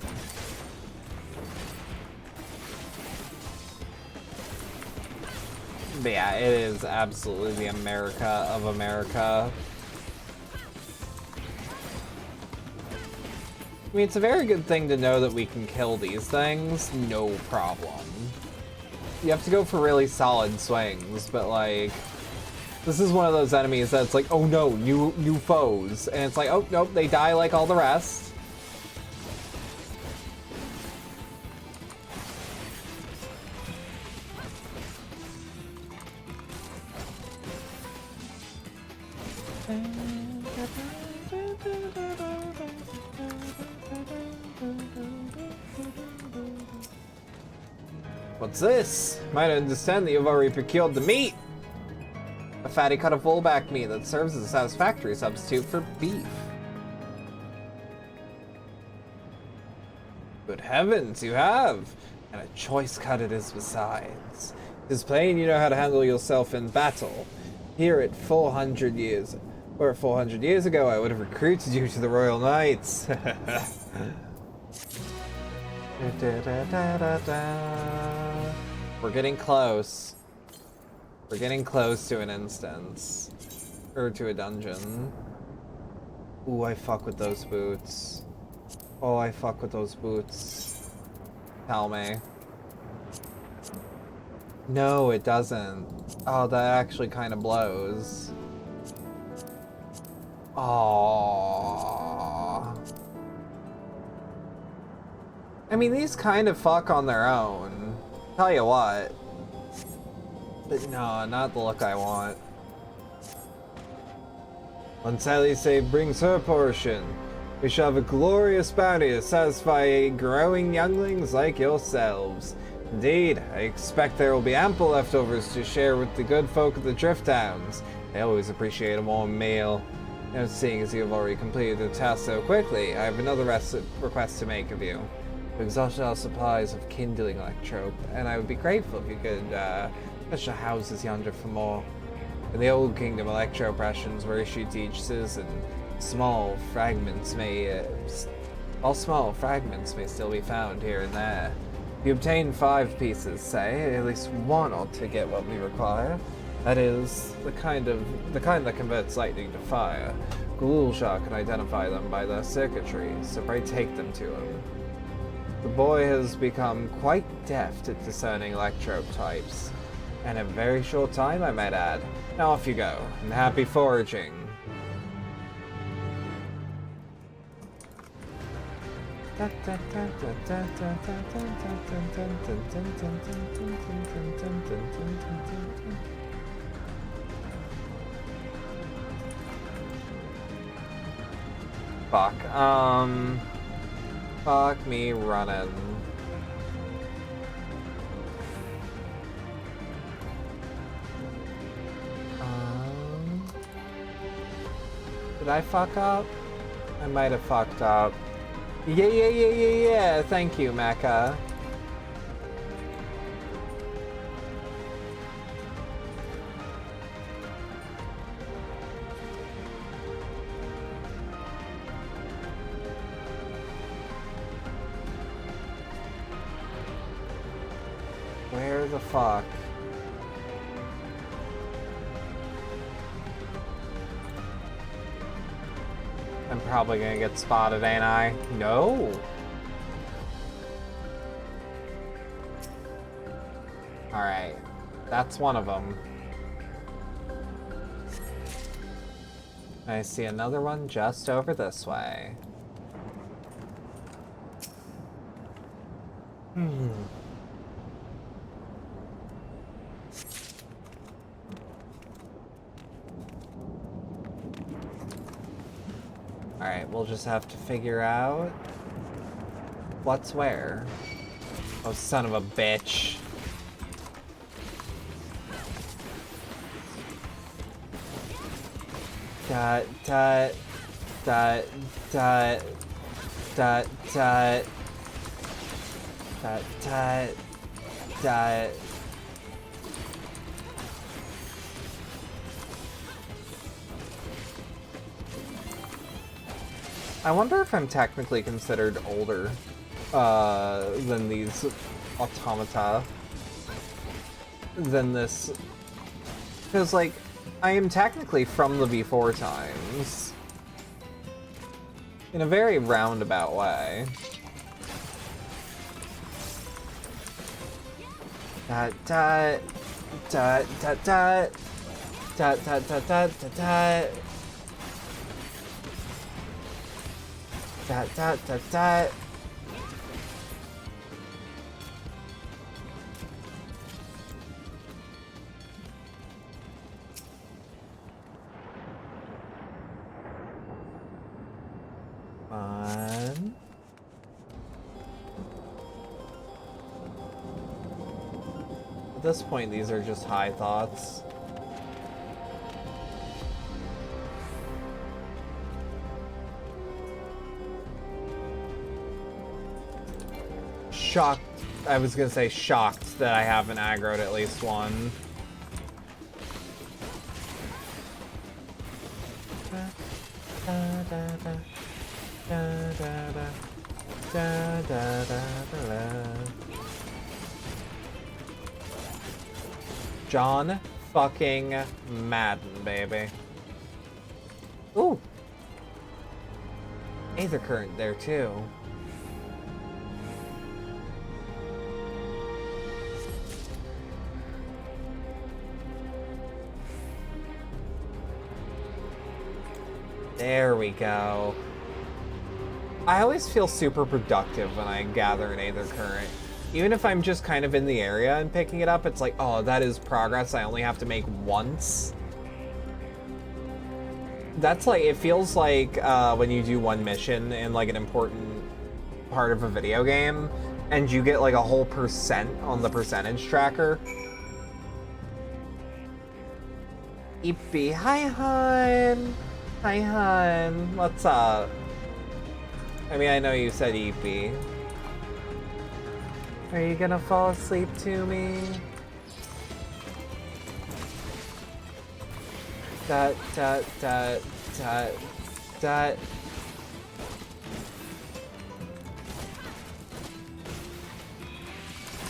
But yeah, it is absolutely the America of America. I mean, it's a very good thing to know that we can kill these things, no problem. You have to go for really solid swings, but like, this is one of those enemies that's like, oh no, new foes. And it's like, oh nope, they die like all the rest. What's this? Might understand that you've already procured the meat. A fatty cut of fullback meat that serves as a satisfactory substitute for beef. Good heavens, you have! And a choice cut it is besides. It is plain you know how to handle yourself in battle. Here at 400 years... Or 400 years ago, I would have recruited you to the Royal Knights. We're getting close. We're getting close to an instance. Or to a dungeon. Ooh, I fuck with those boots. Oh, I fuck with those boots. Tell me. No, it doesn't. Oh, that actually kind of blows. Aww. I mean, these kind of fuck on their own. Tell you what. But no, not the look I want. When Sally's save brings her portion, we shall have a glorious bounty to satisfy growing younglings like yourselves. Indeed, I expect there will be ample leftovers to share with the good folk of the Drift Towns. They always appreciate a warm meal. And seeing as you have already completed the task so quickly, I have another request to make of you. We exhausted our supplies of kindling electrope, and I would be grateful if you could fetch the houses yonder for more. In the Old Kingdom, electrope rations were issued to each citizen. Small fragments may still be found here and there. If you obtain 5 pieces, say, at least one ought to get what we require. That is, the kind that converts lightning to fire. Ghoulshah can identify them by their circuitry, so pray take them to him. The boy has become quite deft at discerning electrope types. And in a very short time, I might add. Now off you go, and happy foraging. Fuck, fuck me running. Did I fuck up? I might have fucked up. Yeah. Thank you, Mecha. Where the fuck? I'm probably gonna get spotted, ain't I? No! Alright. That's one of them. I see another one just over this way. Alright, we'll just have to figure out what's where. Oh, son of a bitch. Dot, dot, dot, dot, dot, dot, dot, dot, dot. I wonder if I'm technically considered older than these automata. Than this. Because, like, I am technically from the V4 times. In a very roundabout way. Dot dot dot dot dot dot dot dot dot dot. Dot dot dot dot. Fun. At this point, these are just high thoughts. Shocked. I was gonna say shocked that I haven't aggroed at least one. John fucking Madden, baby. Ooh. Aether current there too. There we go. I always feel super productive when I gather an Aether Current. Even if I'm just kind of in the area and picking it up, it's like, oh, that is progress I only have to make once. That's like, it feels like when you do one mission in like an important part of a video game, and you get like a whole percent on the percentage tracker. Eepy, hi hun! Hi hun, what's up? I mean, I know you said Eepy. Are you gonna fall asleep to me? Dot, dot, dot, dot, dot.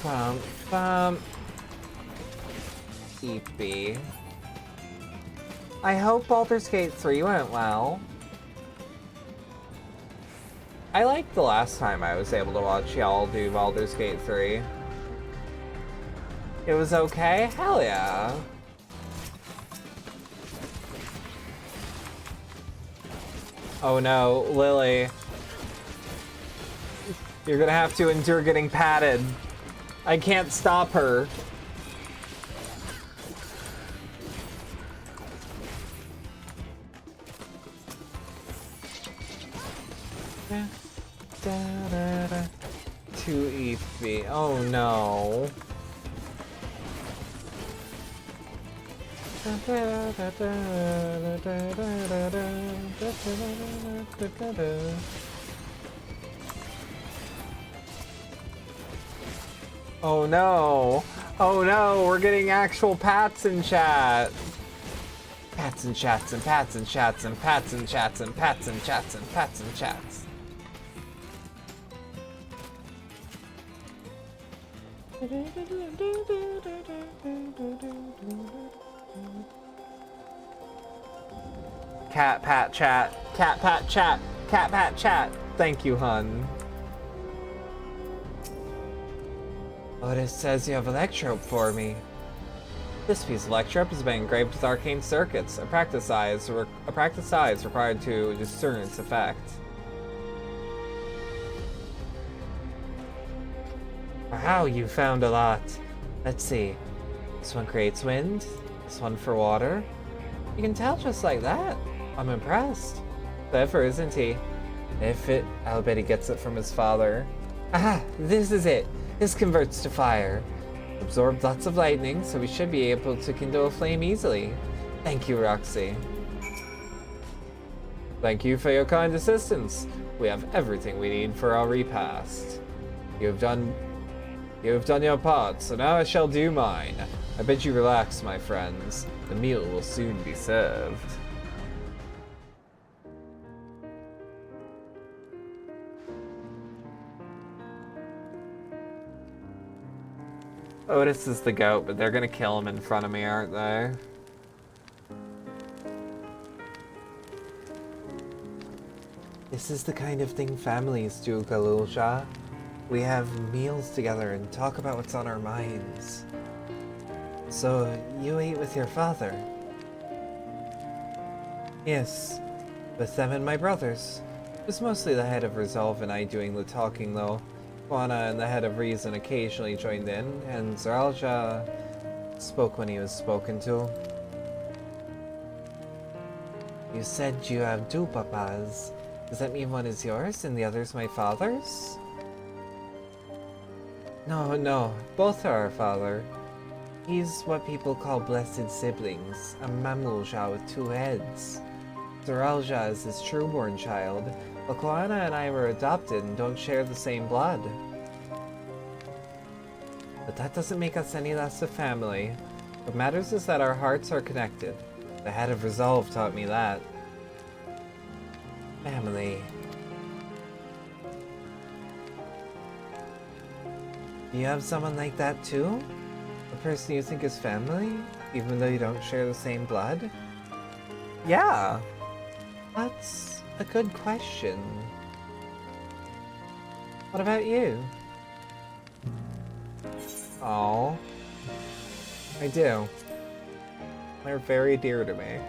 Bum, bum. Eepy. I hope Baldur's Gate 3 went well. I liked the last time I was able to watch y'all do Baldur's Gate 3. It was okay? Hell yeah. Oh no, Lily. You're gonna have to endure getting patted. I can't stop her. Two EV. Oh no. Oh no. Oh no, we're getting actual pats in chat. Pats and chats and pats and chats and pats and chats and pats and chats and pats and chats. Cat pat chat. Cat pat chat. Cat pat chat. Thank you, hun. Otis says you have Electrope for me. This piece of Electrope has been engraved with arcane circuits. A practice eye is required to discern its effect. Wow, you found a lot. Let's see. This one creates wind. This one for water. You can tell just like that. I'm impressed. Clever, isn't he? I'll bet he gets it from his father. Aha, this is it. This converts to fire. Absorbed lots of lightning, so we should be able to kindle a flame easily. Thank you, Roxy. Thank you for your kind assistance. We have everything we need for our repast. You have done your part, so now I shall do mine. I bid you relax, my friends. The meal will soon be served. Otis is the goat, but they're gonna kill him in front of me, aren't they? This is the kind of thing families do, Galulja. We have meals together and talk about what's on our minds. So, you ate with your father? Yes, with them and my brothers. It was mostly the head of Resolve and I doing the talking, though. Juana and the head of Reason occasionally joined in, and Zaralja spoke when he was spoken to. You said you have two papas. Does that mean one is yours and the other's my father's? No, both are our father. He's what people call blessed siblings, a Mamulja with two heads. Zaralja is his trueborn child, but Juana and I were adopted and don't share the same blood. But that doesn't make us any less a family. What matters is that our hearts are connected. The head of Resolve taught me that. Family. Do you have someone like that too? A person you think is family, even though you don't share the same blood? Yeah. That's a good question. What about you? Oh, I do. They're very dear to me.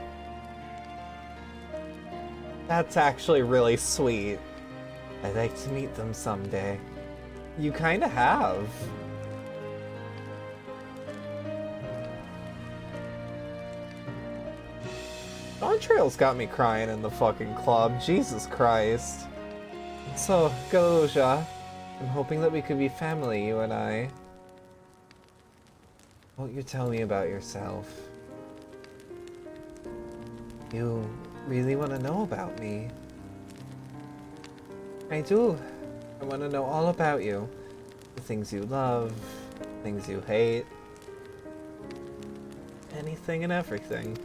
That's actually really sweet. I'd like to meet them someday. You kinda have. Contrail's got me crying in the fucking club, Jesus Christ. So, Galoja, I'm hoping that we could be family, you and I. Won't you tell me about yourself? You really want to know about me? I do. I want to know all about you. The things you love, things you hate. Anything and everything.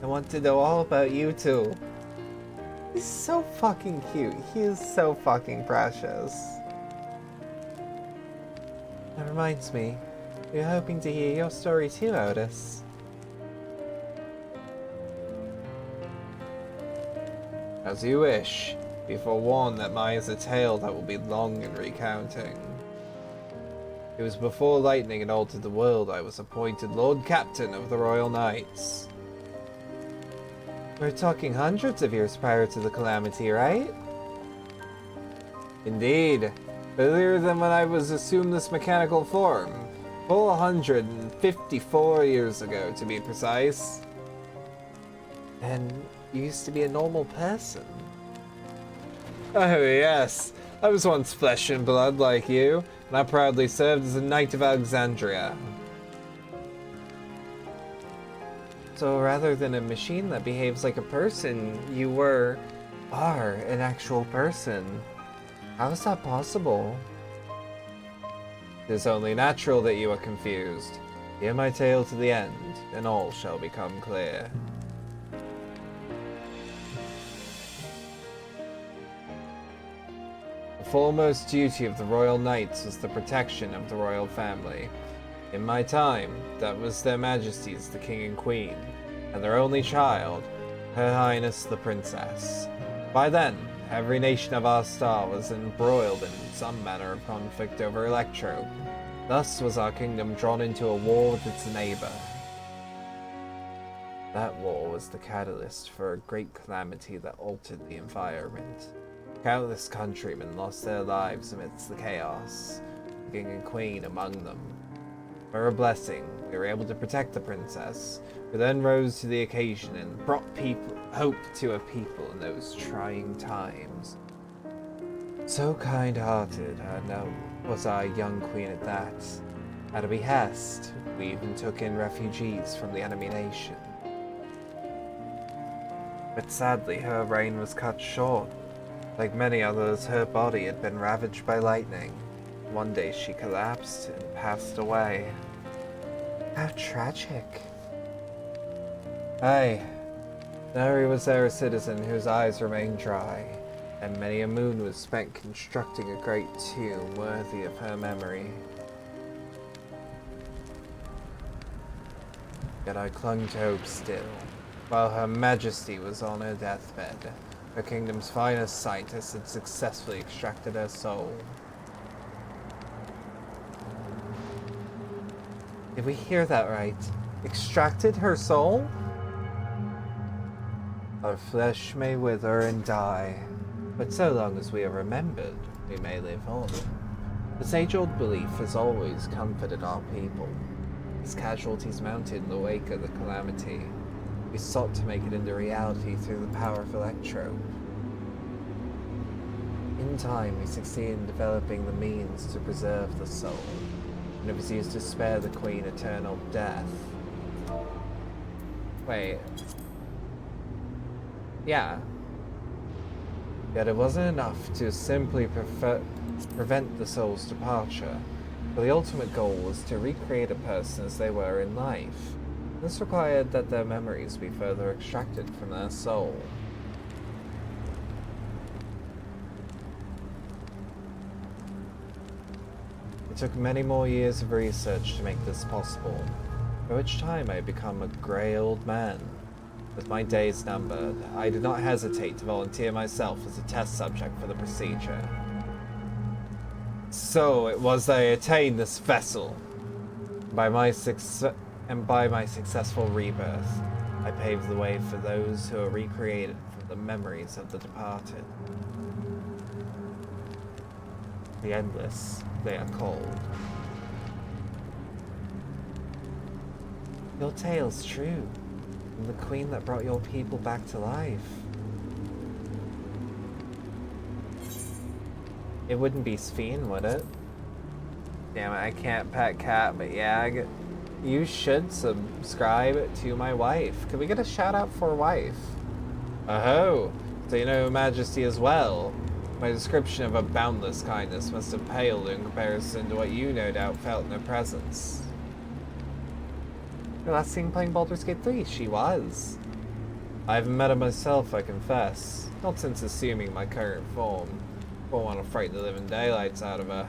I want to know all about you too. He's so fucking cute. He is so fucking precious. That reminds me, we're hoping to hear your story too, Otis. As you wish. Be forewarned that mine is a tale that will be long in recounting. It was before lightning had altered the world I was appointed Lord Captain of the Royal Knights. We're talking hundreds of years prior to the calamity, right? Indeed. Earlier than when I was assumed this mechanical form. Full 154 years ago, to be precise. And you used to be a normal person. Oh yes, I was once flesh and blood like you, and I proudly served as a Knight of Alexandria. So rather than a machine that behaves like a person, you are an actual person. How is that possible? It is only natural that you are confused. Hear my tale to the end, and all shall become clear. The foremost duty of the Royal Knights was the protection of the royal family. In my time, that was their Majesties the King and Queen, and their only child, Her Highness the Princess. By then, every nation of our star was embroiled in some manner of conflict over Electro. Thus was our kingdom drawn into a war with its neighbor. That war was the catalyst for a great calamity that altered the environment. Countless countrymen lost their lives amidst the chaos, the King and Queen among them. For a blessing, we were able to protect the princess, who then rose to the occasion and brought hope to a people in those trying times. So kind-hearted, was our young queen at that. At a behest, we even took in refugees from the enemy nation. But sadly, her reign was cut short. Like many others, her body had been ravaged by lightning. One day she collapsed and passed away. How tragic. Aye. Nari was there a citizen whose eyes remained dry, and many a moon was spent constructing a great tomb worthy of her memory. Yet I clung to hope still, while Her Majesty was on her deathbed. Her kingdom's finest scientists had successfully extracted her soul. Did we hear that right? Extracted her soul? Our flesh may wither and die, but so long as we are remembered, we may live on. This age-old belief has always comforted our people. As casualties mounted in the wake of the calamity, we sought to make it into reality through the power of Electro. In time, we succeeded in developing the means to preserve the soul, and it was used to spare the Queen eternal death. Wait. Yeah. Yet it wasn't enough to simply prevent the soul's departure, for the ultimate goal was to recreate a person as they were in life. This required that their memories be further extracted from their soul. It took many more years of research to make this possible, by which time I had become a grey old man. With my days numbered, I did not hesitate to volunteer myself as a test subject for the procedure. So it was that I attained this vessel. By my successful rebirth, I paved the way for those who are recreated from the memories of the departed. The Endless, they are called. Your tale's true. I'm the queen that brought your people back to life. It wouldn't be Sphene, would it? Damn it, I can't pet cat, but yeah, you should subscribe to my wife. Could we get a shout out for wife? Oh, so you know Majesty as well. My description of a boundless kindness must have paled in comparison to what you no doubt felt in her presence. Your last seen playing Baldur's Gate 3, she was. I haven't met her myself, I confess. Not since assuming my current form. Won't want to frighten the living daylights out of her.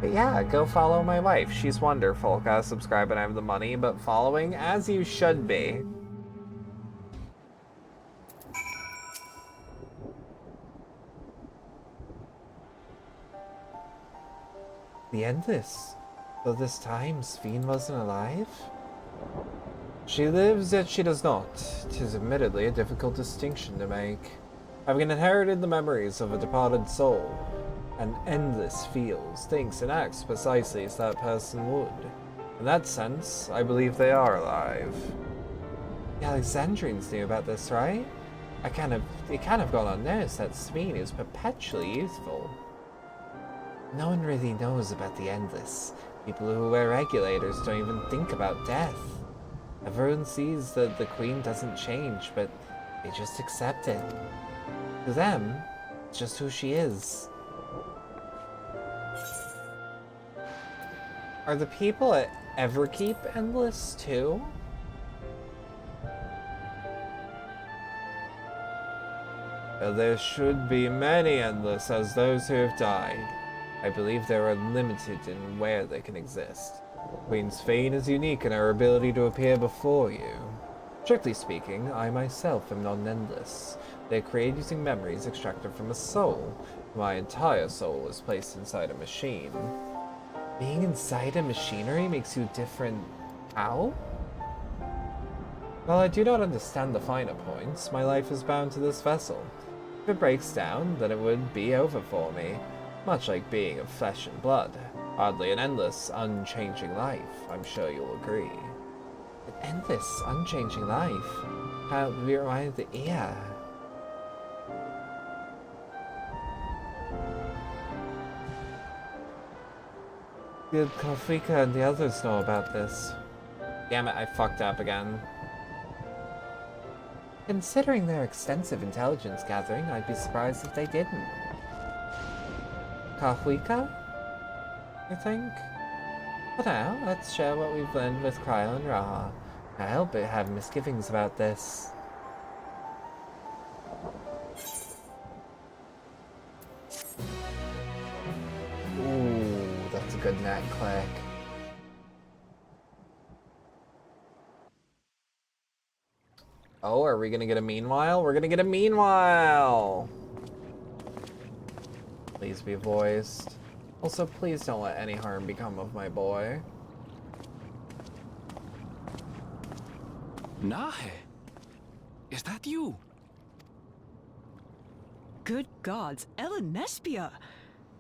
But yeah, go follow my wife. She's wonderful. Gotta subscribe and I have the money, but following as you should be. The Endless. So this time, Sphene wasn't alive? She lives, yet she does not. 'Tis admittedly a difficult distinction to make. Having inherited the memories of a departed soul, an Endless feels, thinks, and acts precisely as that person would. In that sense, I believe they are alive. The Alexandrians knew about this, right? It can't have gone unnoticed that Sphene is perpetually youthful. No one really knows about the Endless. People who wear regulators don't even think about death. Everyone sees that the Queen doesn't change, but they just accept it. To them, it's just who she is. Are the people at Everkeep Endless too? Well, there should be many Endless as those who have died. I believe they are limited in where they can exist. Queen Sphene is unique in her ability to appear before you. Strictly speaking, I myself am non-endless. They are created using memories extracted from a soul. My entire soul is placed inside a machine. Being inside a machinery makes you different. How? While I do not understand the finer points, my life is bound to this vessel. If it breaks down, then it would be over for me. Much like being of flesh and blood. Hardly an endless, unchanging life, I'm sure you'll agree. An endless, unchanging life? How we reminded the ear. Did Kafrika and the others know about this? Damn it, I fucked up again. Considering their extensive intelligence gathering, I'd be surprised if they didn't. Kafrika? I think? But now, let's share what we've learned with Cryo and Raha. I hope they have misgivings about this. Ooh, that's a good net click. Oh, are we gonna get a meanwhile? We're gonna get a meanwhile! Please be voiced. Also, please don't let any harm become of my boy. Nahe, is that you? Good gods, Ellen Nespia!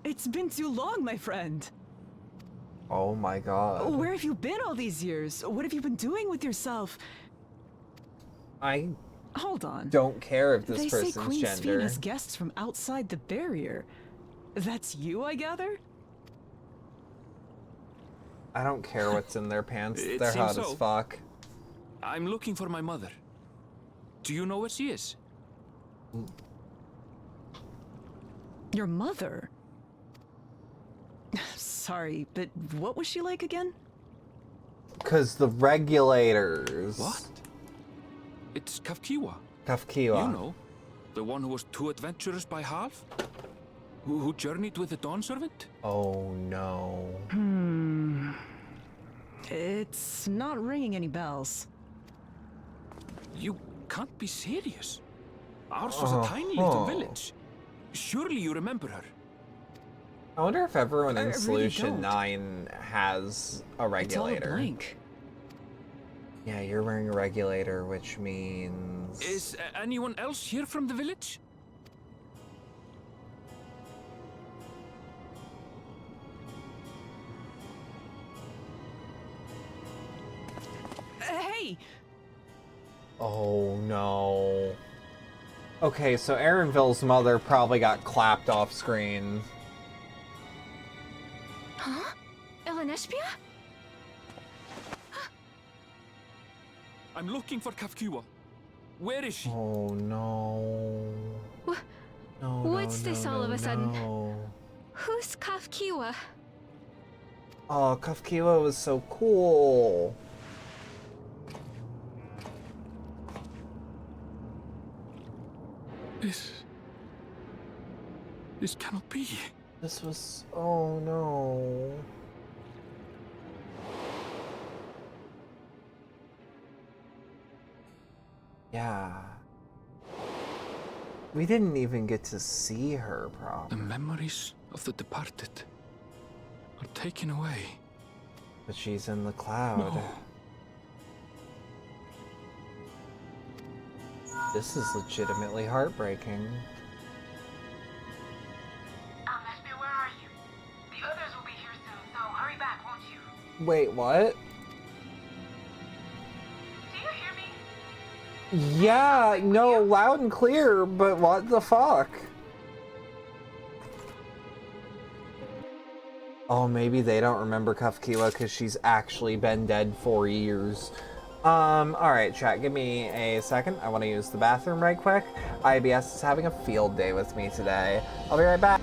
It's been too long, my friend. Oh my god. Where have you been all these years? What have you been doing with yourself? Hold on. Don't care if this they person's say Queen gender. Sphene has guests from outside the barrier. That's you, I gather? I don't care what's in their pants. It They're seems hot as so. fuck. I'm looking for my mother. Do you know where she is? Your mother? Sorry, but what was she like again? 'Cause the regulators. What? It's Kafkiwa. Kafkiwa. You know, the one who was too adventurous by half? Who journeyed with the Dawn Servant? Oh no. It's not ringing any bells. You can't be serious. Ours was a tiny little village. Surely you remember her. I wonder if everyone in I really Solution don't. 9 has a regulator. It's all a blank. Yeah, you're wearing a regulator, which means... Is anyone else here from the village? Hey! Oh no. Okay, so Aaronville's mother probably got clapped off screen. Huh? Elenespia? I'm looking for Kafkiwa. Where is she? Oh no. No, What's no, this no, all of a sudden? no. Who's Kafkiwa? Oh, Kafkiwa was so cool. This cannot be. This was... oh no. Yeah. We didn't even get to see her, probably. The memories of the departed are taken away. But she's in the cloud. No. This is legitimately heartbreaking. Alnespia, where are you? The others will be here soon, so hurry back, won't you? Wait, what? Do you hear me? Yeah, no, loud and clear, but what the fuck? Oh, maybe they don't remember Kafkiwa because she's actually been dead for years. Alright, chat, give me a second. I want to use the bathroom right quick. IBS is having a field day with me today. I'll be right back.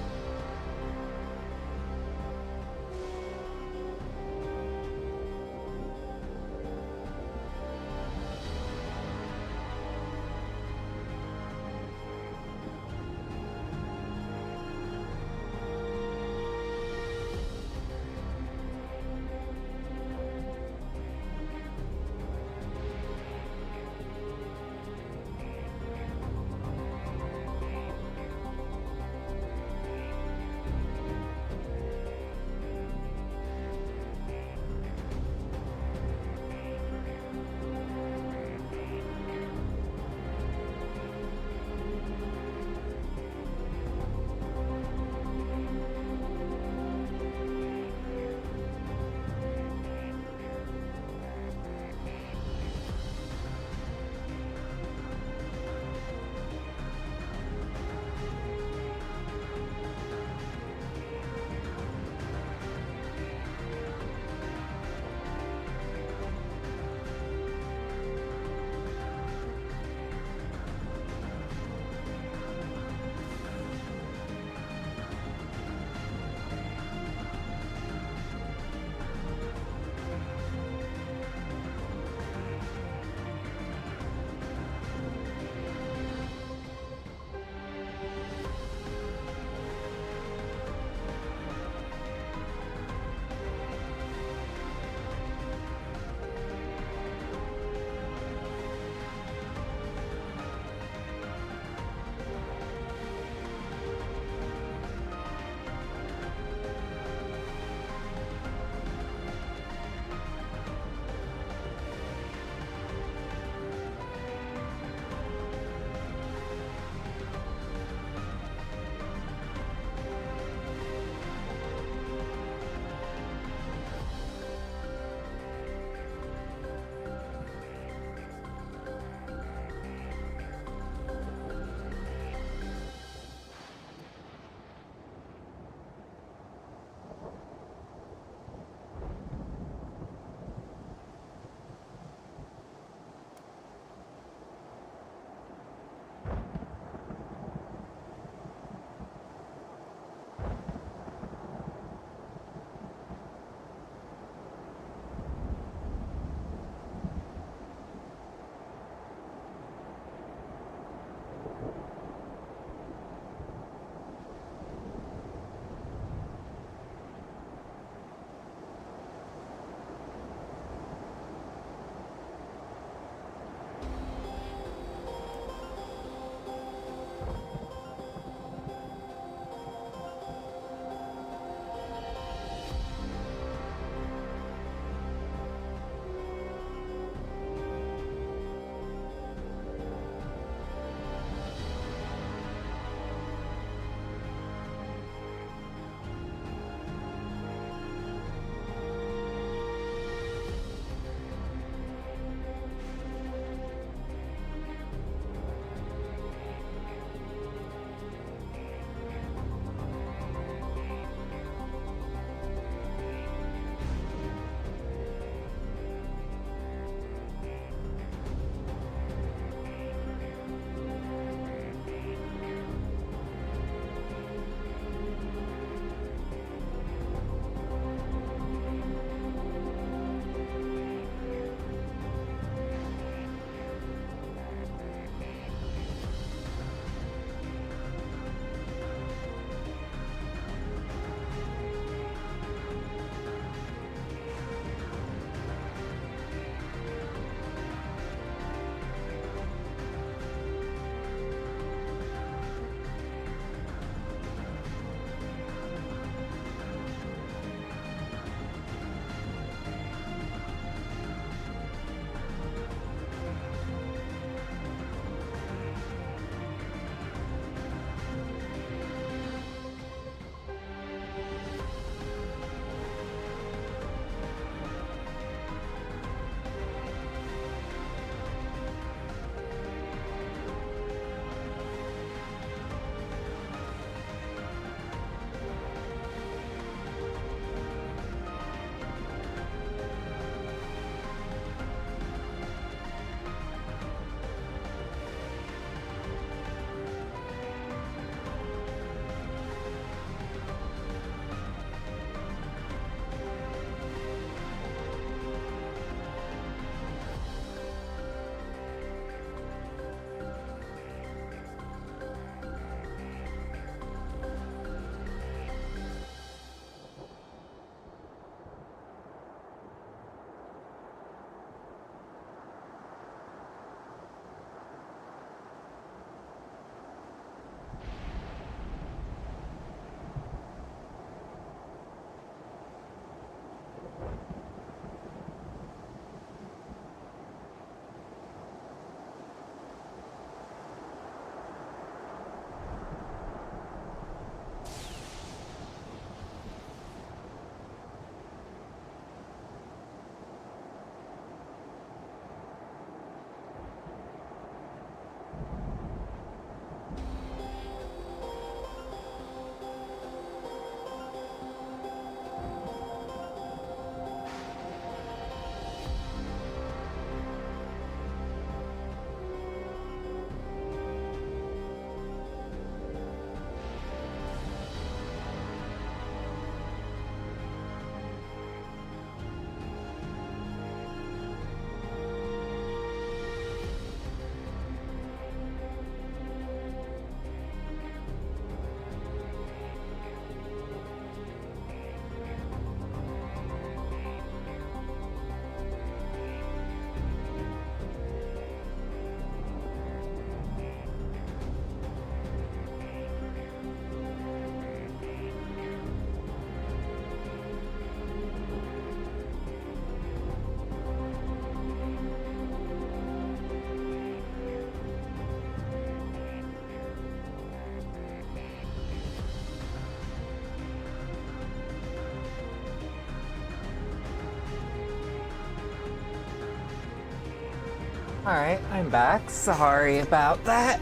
Alright, I'm back. Sorry about that.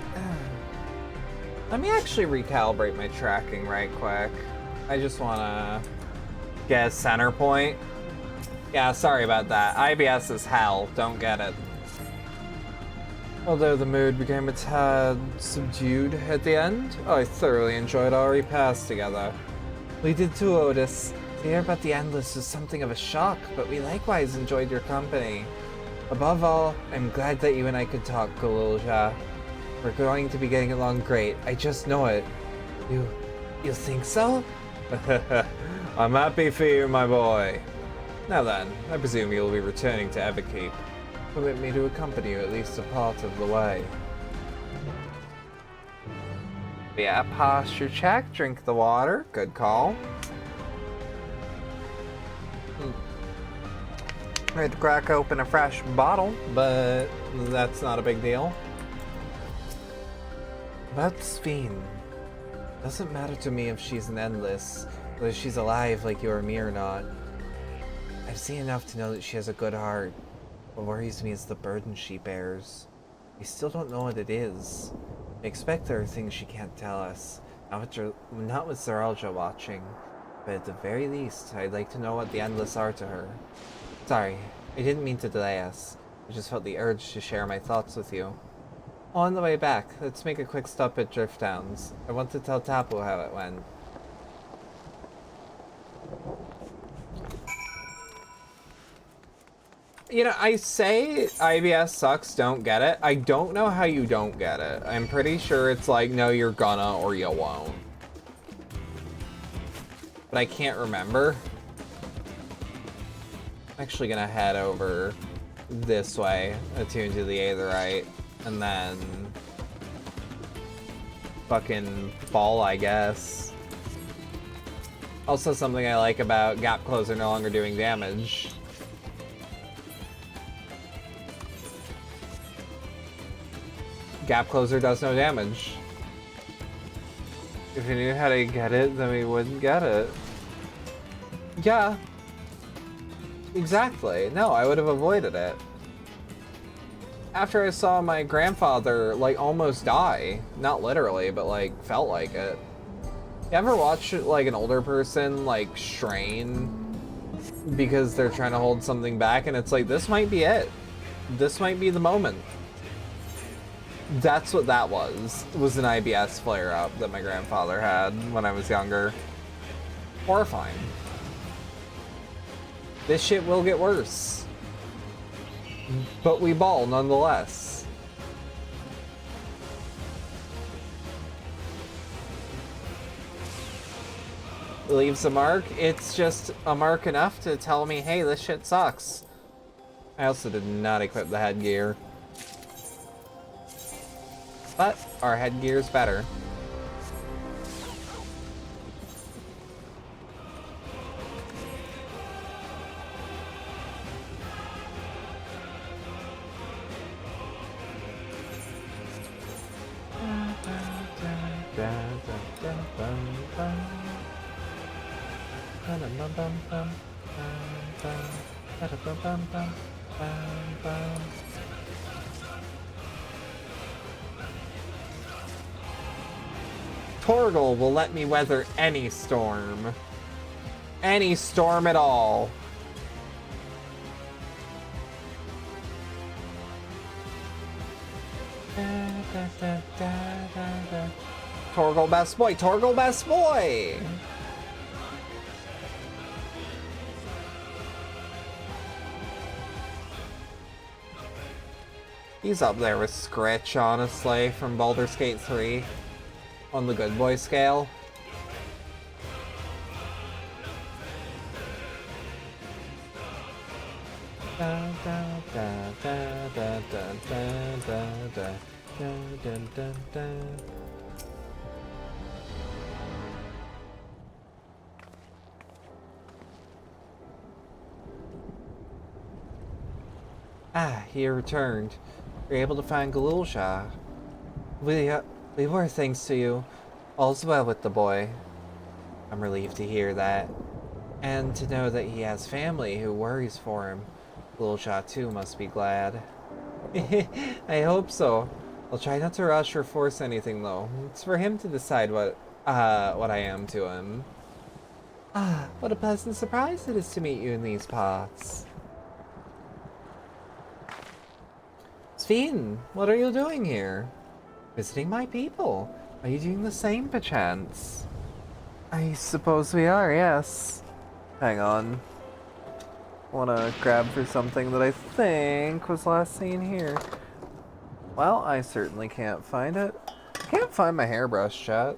Let me actually recalibrate my tracking right quick. I just want to get a center point. Yeah, sorry about that. IBS is hell. Don't get it. Although the mood became a tad subdued at the end, I thoroughly enjoyed our repast together. We did too, Otis. To hear about the Endless was something of a shock, but we likewise enjoyed your company. Above all, I'm glad that you and I could talk, Galulja. We're going to be getting along great. I just know it. You think so? I'm happy for you, my boy. Now then, I presume you'll be returning to Everkeep. Permit me to accompany you at least a part of the way. Yeah, posture check, drink the water. Good call. I had to crack open a fresh bottle, but that's not a big deal. About Sphene. Doesn't matter to me if she's an Endless, whether she's alive like you or me or not. I've seen enough to know that she has a good heart. What worries me is the burden she bears. We still don't know what it is. I expect there are things she can't tell us, not with Zeralja watching, but at the very least, I'd like to know what the Endless are to her. Sorry, I didn't mean to delay us. I just felt the urge to share my thoughts with you. On the way back, let's make a quick stop at Drift Towns. I want to tell Tapu how it went. You know, I say IBS sucks, don't get it. I don't know how you don't get it. I'm pretty sure it's like, no, you're gonna or you won't. But I can't remember. I'm actually gonna head over this way, attune to the Aetherite, and then fucking fall, I guess. Also, something I like about Gap Closer no longer doing damage. Gap Closer does no damage. If you knew how to get it, then we wouldn't get it. Yeah. Exactly. No, I would have avoided it. After I saw my grandfather, like, almost die. Not literally, but, like, felt like it. You ever watch, like, an older person, like, strain because they're trying to hold something back, and it's like, this might be it. This might be the moment. That's what that was an IBS flare-up that my grandfather had when I was younger. Horrifying. This shit will get worse. But we ball nonetheless. It leaves a mark. It's just a mark enough to tell me, hey, this shit sucks. I also did not equip the headgear. But our headgear's better. Torgal will let me weather any storm. Any storm at all. Torgal best boy, Torgal best boy! He's up there with Scritch, honestly, from Baldur's Gate 3. On the good boy scale. Ah, he returned. You're able to find Galulja. We were, thanks to you. All's well with the boy. I'm relieved to hear that. And to know that he has family who worries for him. Galulja too must be glad. I hope so. I'll try not to rush or force anything, though. It's for him to decide what I am to him. Ah, what a pleasant surprise it is to meet you in these parts. Sven, what are you doing here? Visiting my people. Are you doing the same, perchance? I suppose we are, yes. Hang on. I want to grab for something that I think was last seen here. Well, I certainly can't find it. I can't find my hairbrush, chat.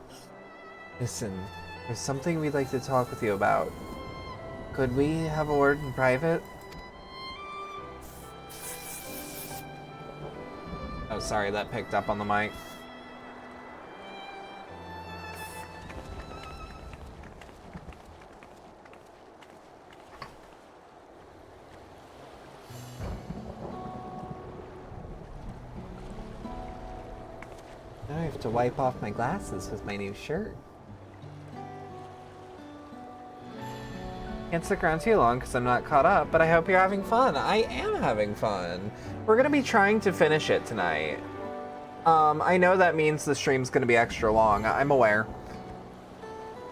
Listen, there's something we'd like to talk with you about. Could we have a word in private? Oh, sorry, that picked up on the mic. Now I have to wipe off my glasses with my new shirt. Can't stick around too long because I'm not caught up, but I hope you're having fun. I am having fun. We're gonna be trying to finish it tonight. I know that means the stream's gonna be extra long. I'm aware.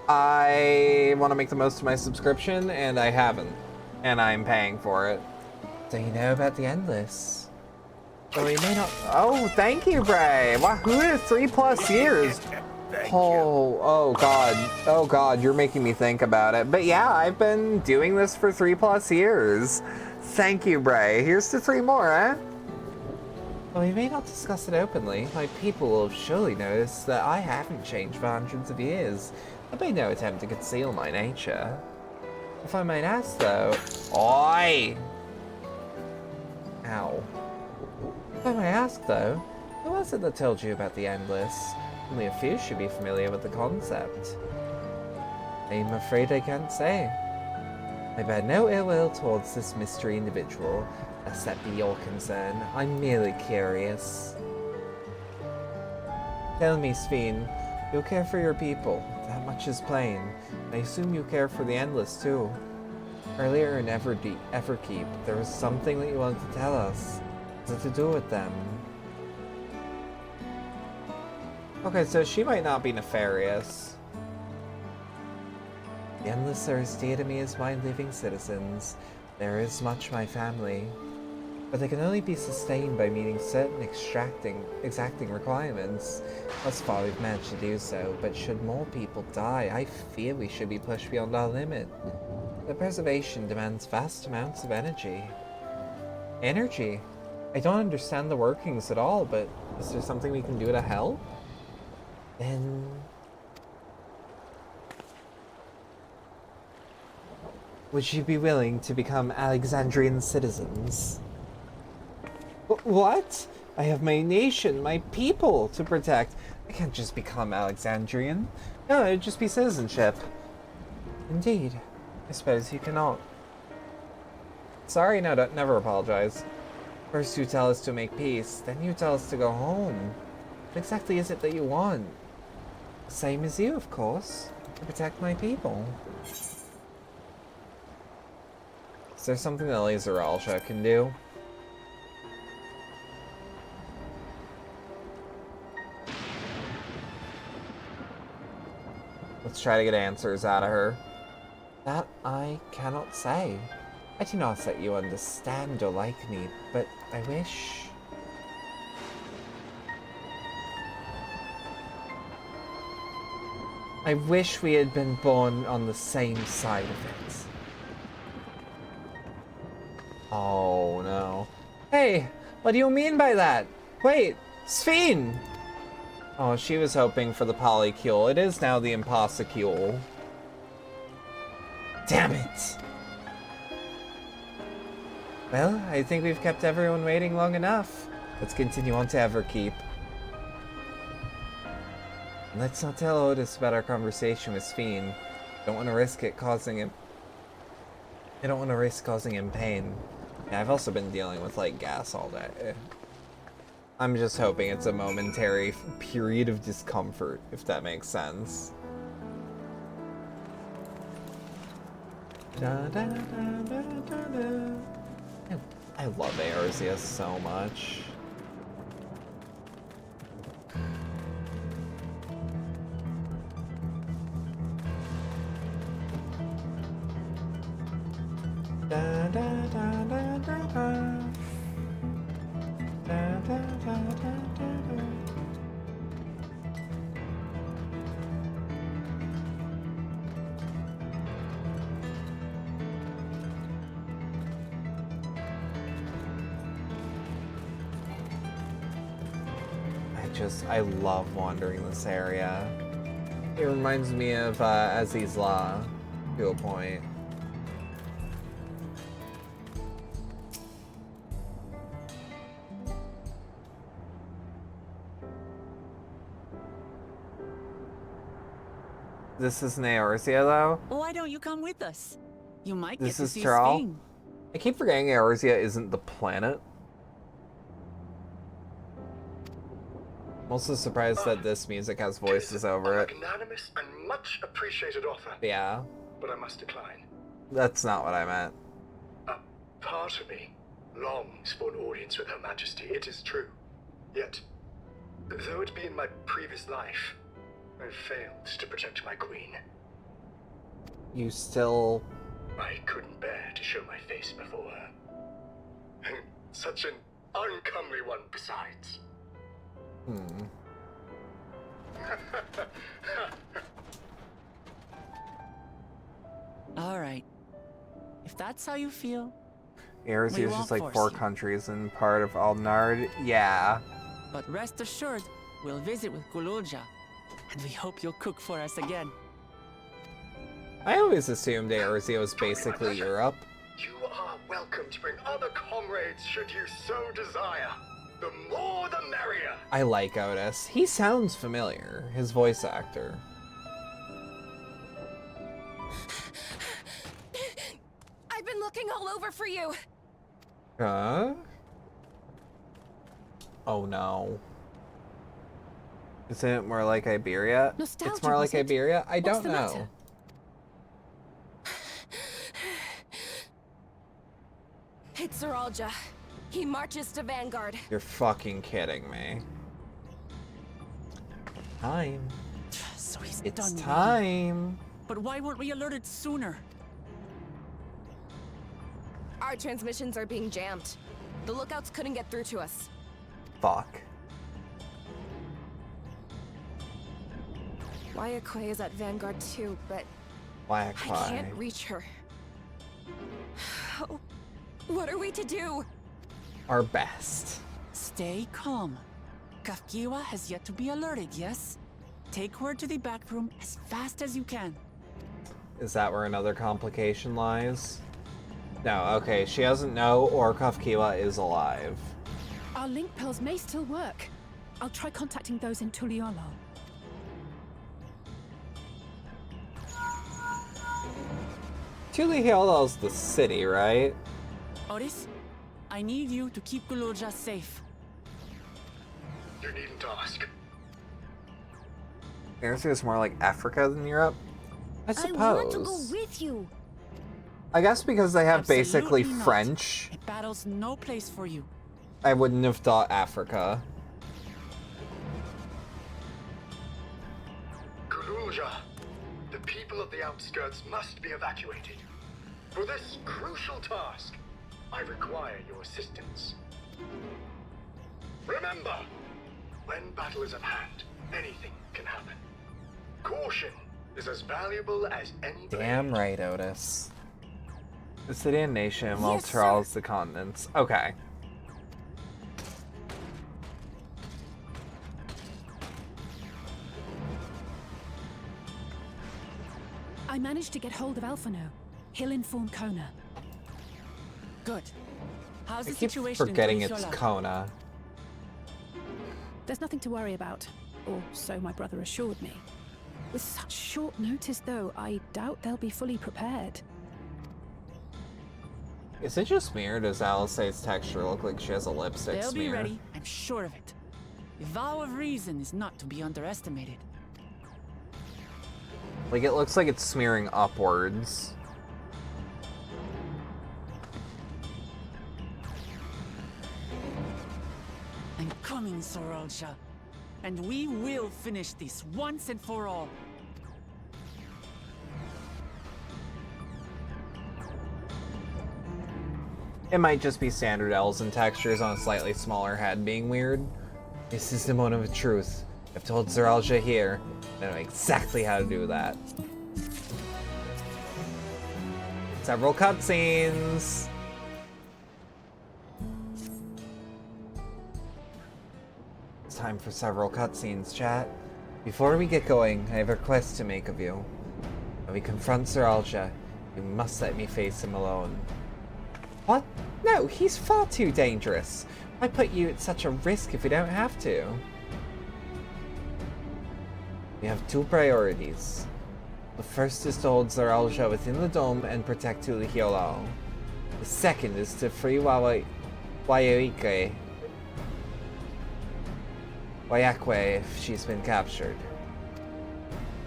I want to make the most of my subscription, and I haven't. And I'm paying for it. So you know about the Endless? So we may not... Oh, thank you, Bray! Wahoo, 3+ years! Oh god. Oh god, you're making me think about it. But yeah, I've been doing this for 3+ years. Thank you, Bray. Here's to 3 more, eh? Well, we may not discuss it openly. My people will surely notice that I haven't changed for hundreds of years. I've made no attempt to conceal my nature. If I might ask, though... Oi! Ow. If I might ask, though, who was it that told you about the Endless? Only a few should be familiar with the concept. I'm afraid I can't say. I bear no ill will towards this mystery individual, lest that be your concern. I'm merely curious. Tell me, Sven, you'll care for your people. That much is plain. I assume you care for the Endless, too. Earlier in Everkeep, there was something that you wanted to tell us. What's it to do with them? Okay, so she might not be nefarious. The Endless are as dear to me as my living citizens. There is much my family. But they can only be sustained by meeting certain exacting requirements. Thus far we've managed to do so, but should more people die, I fear we should be pushed beyond our limit. The preservation demands vast amounts of energy. Energy? I don't understand the workings at all, but is there something we can do to help? Then... would you be willing to become Alexandrian citizens? What? I have my nation, my people to protect. I can't just become Alexandrian. No, it'd just be citizenship. Indeed. I suppose you cannot. Sorry, no, never apologize. First you tell us to make peace, then you tell us to go home. What exactly is it that you want? Same as you, of course. To protect my people. Is there something that Laser Alsha can do? Let's try to get answers out of her. That I cannot say. I do not that you understand or like me, but I wish... I wish we had been born on the same side of it. Oh no. Hey, what do you mean by that? Wait, Sven! Oh, she was hoping for the Polycule. It is now the Impossicule. Damn it! Well, I think we've kept everyone waiting long enough. Let's continue on to Everkeep. And let's not tell Otis about our conversation with Sven. Don't want to risk it causing him... I don't want to risk causing him pain. Yeah, I've also been dealing with, like, gas all day. I'm just hoping it's a momentary period of discomfort, if that makes sense. Da, da, da, da, da, da. I love Eorzea so much. I love wandering this area. It reminds me of Aziz's Law to a point. This isn't Eorzea, though. Why don't you come with us? You might This get to is see Terrell. Spain. I keep forgetting Eorzea isn't the planet. I'm also surprised that this music has voices over it. Magnanimous and much appreciated offer. Yeah, But I must decline. that's not what I meant. A part of me longs for an audience with Her Majesty, it is true. Yet, though it be in my previous life, I've failed to protect my queen. You still... I couldn't bear to show my face before her. Such an uncomely one besides. All right. If that's how you feel. Eorzea we is won't just like force 4 you. countries and part of Alnard. Yeah. But rest assured, we'll visit with Gululja. And we hope you'll cook for us again. I always assumed Eorzea was basically Europe. You are welcome to bring other comrades should you so desire. The more the merrier. I like Otis. He sounds familiar, his voice actor. I've been looking all over for you. Huh? Oh no. Isn't it more like Iberia? Nostalgia, It's more like was it? Iberia? I What's don't the know. matter? It's Zeralja. He marches to Vanguard. You're fucking kidding me. Time. So he's It's done with time. But why weren't we alerted sooner? Our transmissions are being jammed. The lookouts couldn't get through to us. Fuck. Wayakwe is at Vanguard too, but Why I can't reach her. Oh, what are we to do? Our best. Stay calm. Kafkiwa has yet to be alerted, yes? Take her to the back room as fast as you can. Is that where another complication lies? No, okay, she doesn't know or Kafkiwa is alive. Our link pearls may still work. I'll try contacting those in Tuliolo. Tuliolo's the city, right? Otis, I need you to keep Gululja safe. You needn't ask. Eorzea is more like Africa than Europe? I suppose. I want to go with you. I guess because they have basically Absolutely not. French, A battle's no place for you. I wouldn't have thought Africa. Gululja, the people of the outskirts must be evacuated. For this crucial task, I require your assistance. Remember, when battle is at hand, anything can happen. Caution is as valuable as any blade. Damn right, Otis. The city and nation, while Yes, Charles the continents. Okay. I managed to get hold of Alphano. He'll inform Kona. Good. How's I the keep situation forgetting in it's Tuliyola? Kona. There's nothing to worry about, or so my brother assured me. With such short notice, though, I doubt they'll be fully prepared. Is it just me, or does Alisaie's texture look like she has a lipstick They'll smear? be ready, I'm sure of it. The vow of reason is not to be underestimated. Like, it looks like it's smearing upwards. I'm coming, Zeralja. And we will finish this once and for all. It might just be standard Elzen textures on a slightly smaller head being weird. This is the moment of truth. I've told Zeralja here, and I know exactly how to do that. Several cutscenes. It's time for several cutscenes, chat. Before we get going, I have a request to make of you. When we confront Zeralja, you must let me face him alone. What? No, he's far too dangerous. Why put you at such a risk if we don't have to? We have two priorities. The first is to hold Zeralja within the dome and protect Tulihiolao. The second is to free Wayakwe if she's been captured.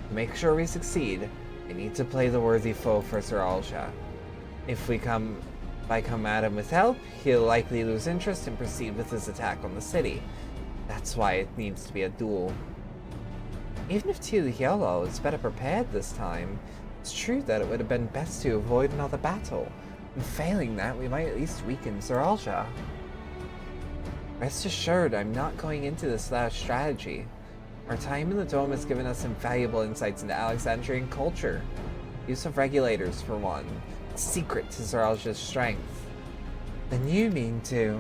To make sure we succeed, I need to play the worthy foe for Zeralja. If I come at him with help, he'll likely lose interest and proceed with his attack on the city. That's why it needs to be a duel. Even if Tulihiolao is better prepared this time, it's true that it would have been best to avoid another battle. And failing that, we might at least weaken Zeralja. Rest assured, I'm not going into this without strategy. Our time in the dome has given us invaluable insights into Alexandrian culture. Use of regulators, for one. A secret to Zeralja's strength. Then you mean to...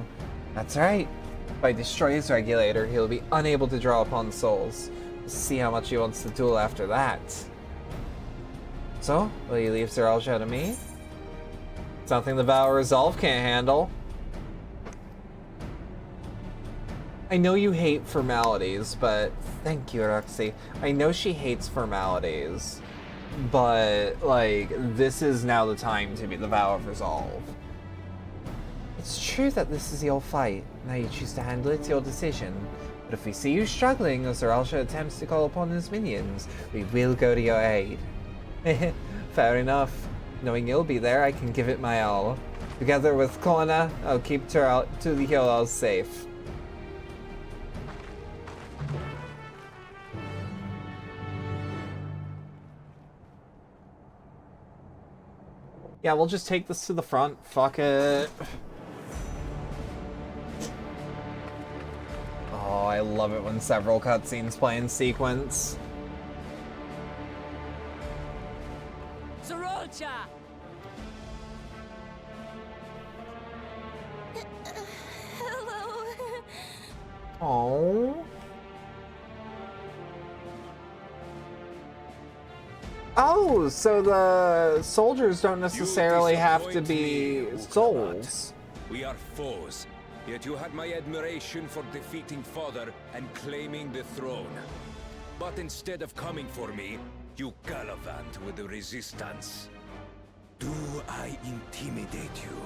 That's right. If I destroy his regulator, he'll be unable to draw upon souls. We'll see how much he wants to duel after that. So, will you leave Zeralja to me? Something the Vow of Resolve can't handle. I know you hate formalities, but... Thank you, Roxy. I know she hates formalities, but, like, this is now the time to be the Vow of Resolve. It's true that this is your fight. Now you choose to handle it, it's your decision. But if we see you struggling as Zeralja attempts to call upon his minions, we will go to your aid. Fair enough. Knowing you'll be there, I can give it my all. Together with Kona, I'll keep Tulihiolao safe. Yeah, we'll just take this to the front. Fuck it. Oh, I love it when several cutscenes play in sequence. Zeralja! Hello. Oh. Oh, so the soldiers don't necessarily have to be souls. We are foes, yet you had my admiration for defeating Father and claiming the throne. But instead of coming for me, you gallivant with the resistance. Do I intimidate you?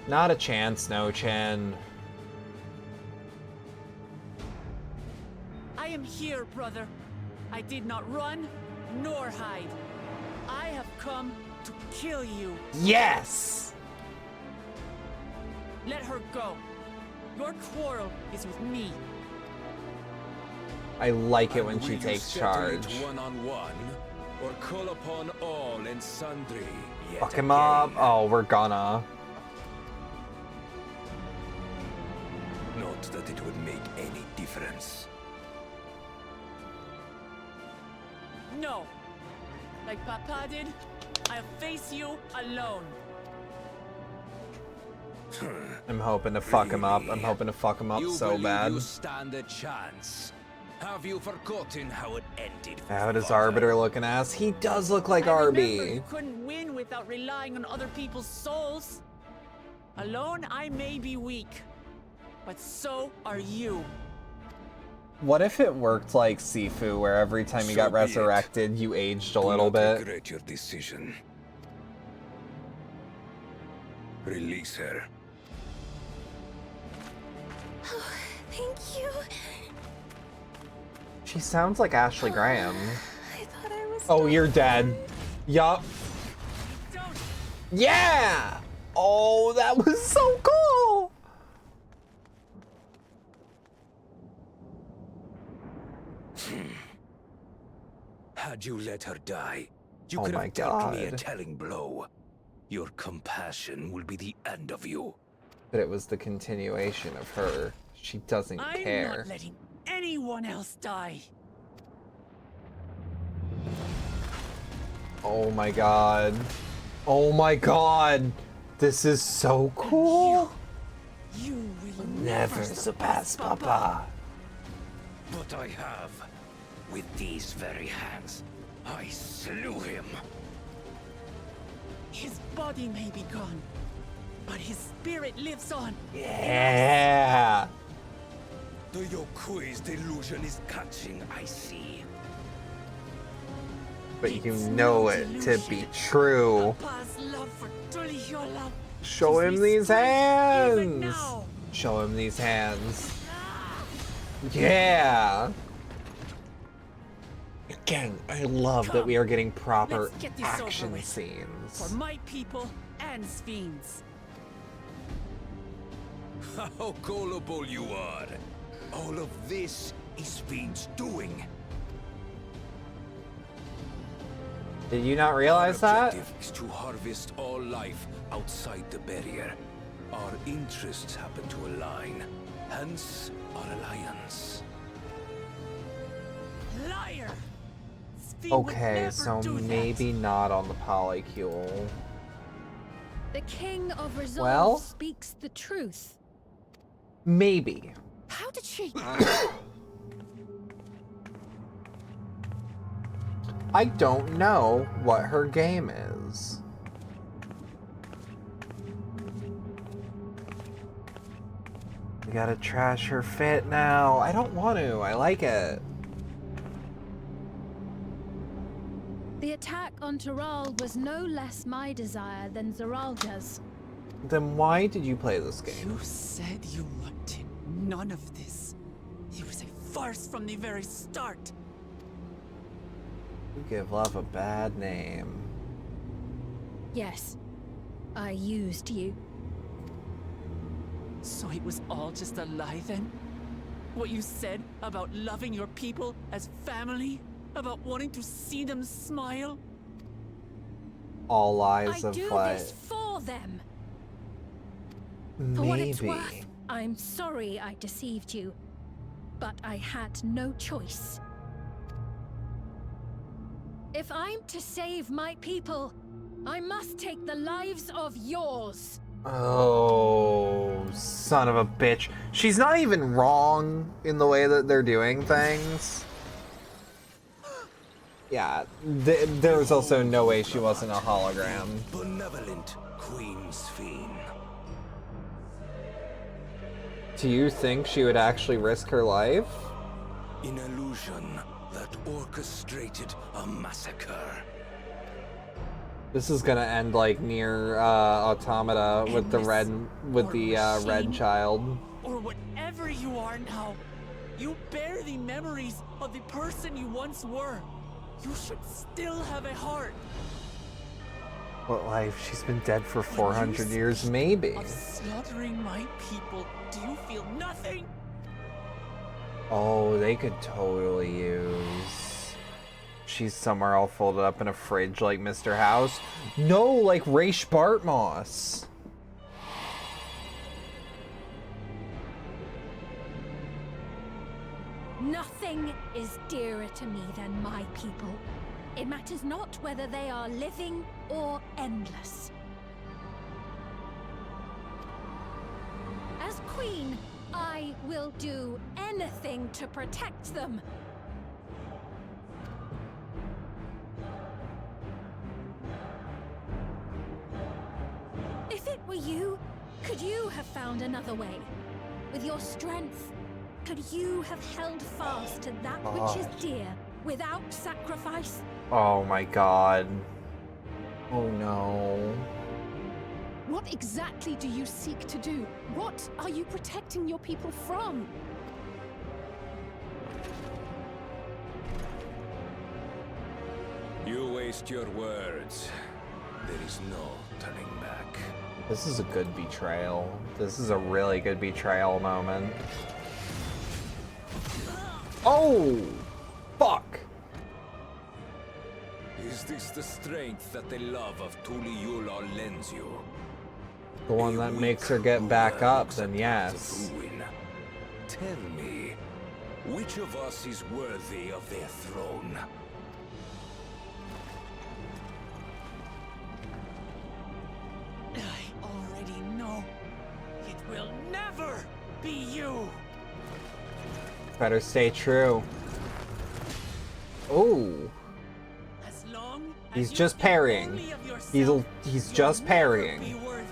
Not a chance, no Chen. I am here, brother. I did not run, nor hide. I have come to kill you. Yes! Let her go. Your quarrel is with me. I like it when she takes charge. One-on-one, or call upon all and sundry. Fuck him up. Oh, we're gonna. Not that it would make any difference. No. Like Papa did, I'll face you alone. I'm hoping to fuck him up. I'm hoping to fuck him up so bad. You stand a chance. Have you forgotten how it ended? How does Arbiter looking ass? He does look like I remember RB. you couldn't win without relying on other people's souls. Alone, I may be weak, but so are you. What if it worked like Sifu, where every time you got resurrected, you aged a little bit? Regret your decision. Release her. Oh, thank you. She sounds like Ashley Graham. I thought I was. Oh, you're dead. Yup. Yeah! Oh, that was so cool! Had you let her die, you Oh could my have dealt me a God. telling blow. Your compassion will be the end of you. But it was the continuation of her. She doesn't I'm care. not letting anyone else die. Oh my god. Oh my god. This is so cool. You will Never surpass Papa. But I have. With these very hands, I slew him. His body may be gone, but his spirit lives on. Yeah. The Yokui's delusion is catching, I see. But you know it to be true. Papa's love for Tuliyola. Show him these hands. Show him these hands. Yeah. Again, I love that we are getting proper Let's get this action over with. scenes. For my people and Sfien's. How gullible you are. All of this is Fiend's doing. Did you not realize Our that? objective is to harvest all life outside the barrier. Our interests happen to align, hence our alliance. Liar! Sfien would Okay, never so do that. maybe not on the Polycule. The King of Resolve Well? speaks the truth. Maybe. How did she? I don't know what her game is. We gotta trash her fit now. I don't want to. I like it. The attack on Toral was no less my desire than Zeralda's. Then why did you play this game? You said you wanted none of this. It was a farce from the very start. You give love a bad name. Yes, I used you. So it was all just a lie then? What you said about loving your people as family? About wanting to see them smile? All lies I of do what? this for them. For what it's Maybe. worth, I'm sorry I deceived you, but I had no choice. If I'm to save my people, I must take the lives of yours. Oh, son of a bitch. She's not even wrong in the way that they're doing things. Yeah, there's also no way she wasn't a hologram. Benevolent Queen Sphene. Do you think she would actually risk her life? An illusion that orchestrated a massacre. This is gonna end like near Automata with the red red child. Or whatever you are now, you bear the memories of the person you once were. You should still have a heart. What life? She's been dead for 400 years, maybe. Of slaughtering my people, do you feel nothing? Oh, they could totally use. She's somewhere all folded up in a fridge like Mr. House. No, like Raish Bartmoss. Nothing is dearer to me than my people. It matters not whether they are living or endless. As queen, I will do anything to protect them. If it were you, could you have found another way? With your strength, could you have held fast to that which is dear without sacrifice? Oh my god. Oh no. What exactly do you seek to do? What are you protecting your people from? You waste your words. There is no turning back. This is a good betrayal. This is a really good betrayal moment. Oh! Fuck! Is this the strength that the love of Tuliyola lends you? The one that makes her get back up, then yes. Tell me, which of us is worthy of their throne? I already know. It will never never be you. Better stay true. Oh. As long as He's you just think parrying. only of yourself, He's you'll just never parrying. be worthy.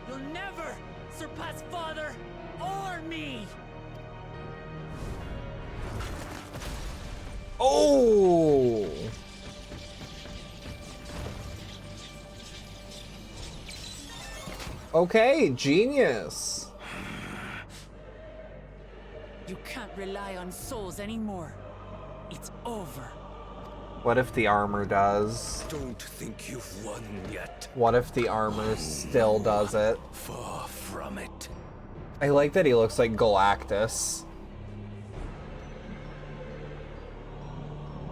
You'll never surpass Father or me. Oh. Okay, genius. You can't rely on souls anymore. It's over. What if the armor does? Don't think you've won yet. What if the armor still does it? Far from it. I like that he looks like Galactus.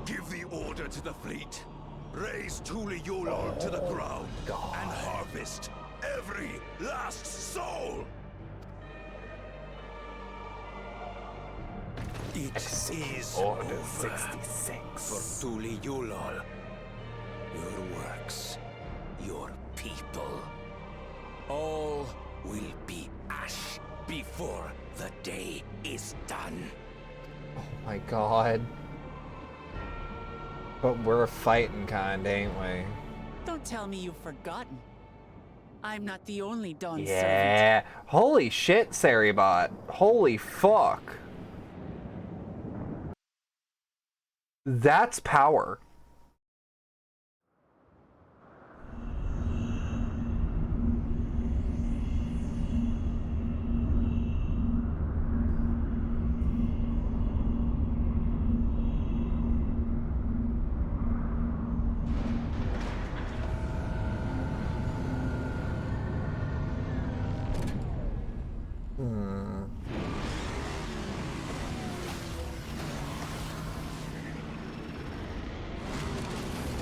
Give the order to the fleet. Raise Thule Yulon to the ground. And harvest every last soul. It is Order over 66. for Thule Yulon. Your works, your people, all will be ash before the day is done. Oh my god. But we're a fighting kind, ain't we? Don't tell me you've forgotten. I'm not the only Dawn servant. Yeah. Holy shit, Saribot. Holy fuck. That's power.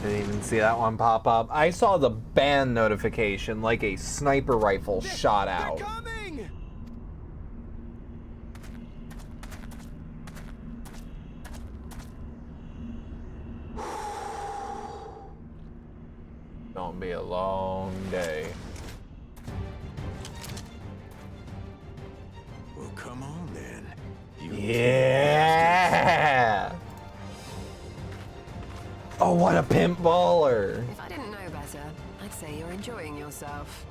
Didn't even see that one pop up. I saw the ban notification like a sniper rifle shot out. Gonna be a long day. Well, come on then. Yeah! Oh, what a pimp baller! If I didn't know better, I'd say you're enjoying yourself.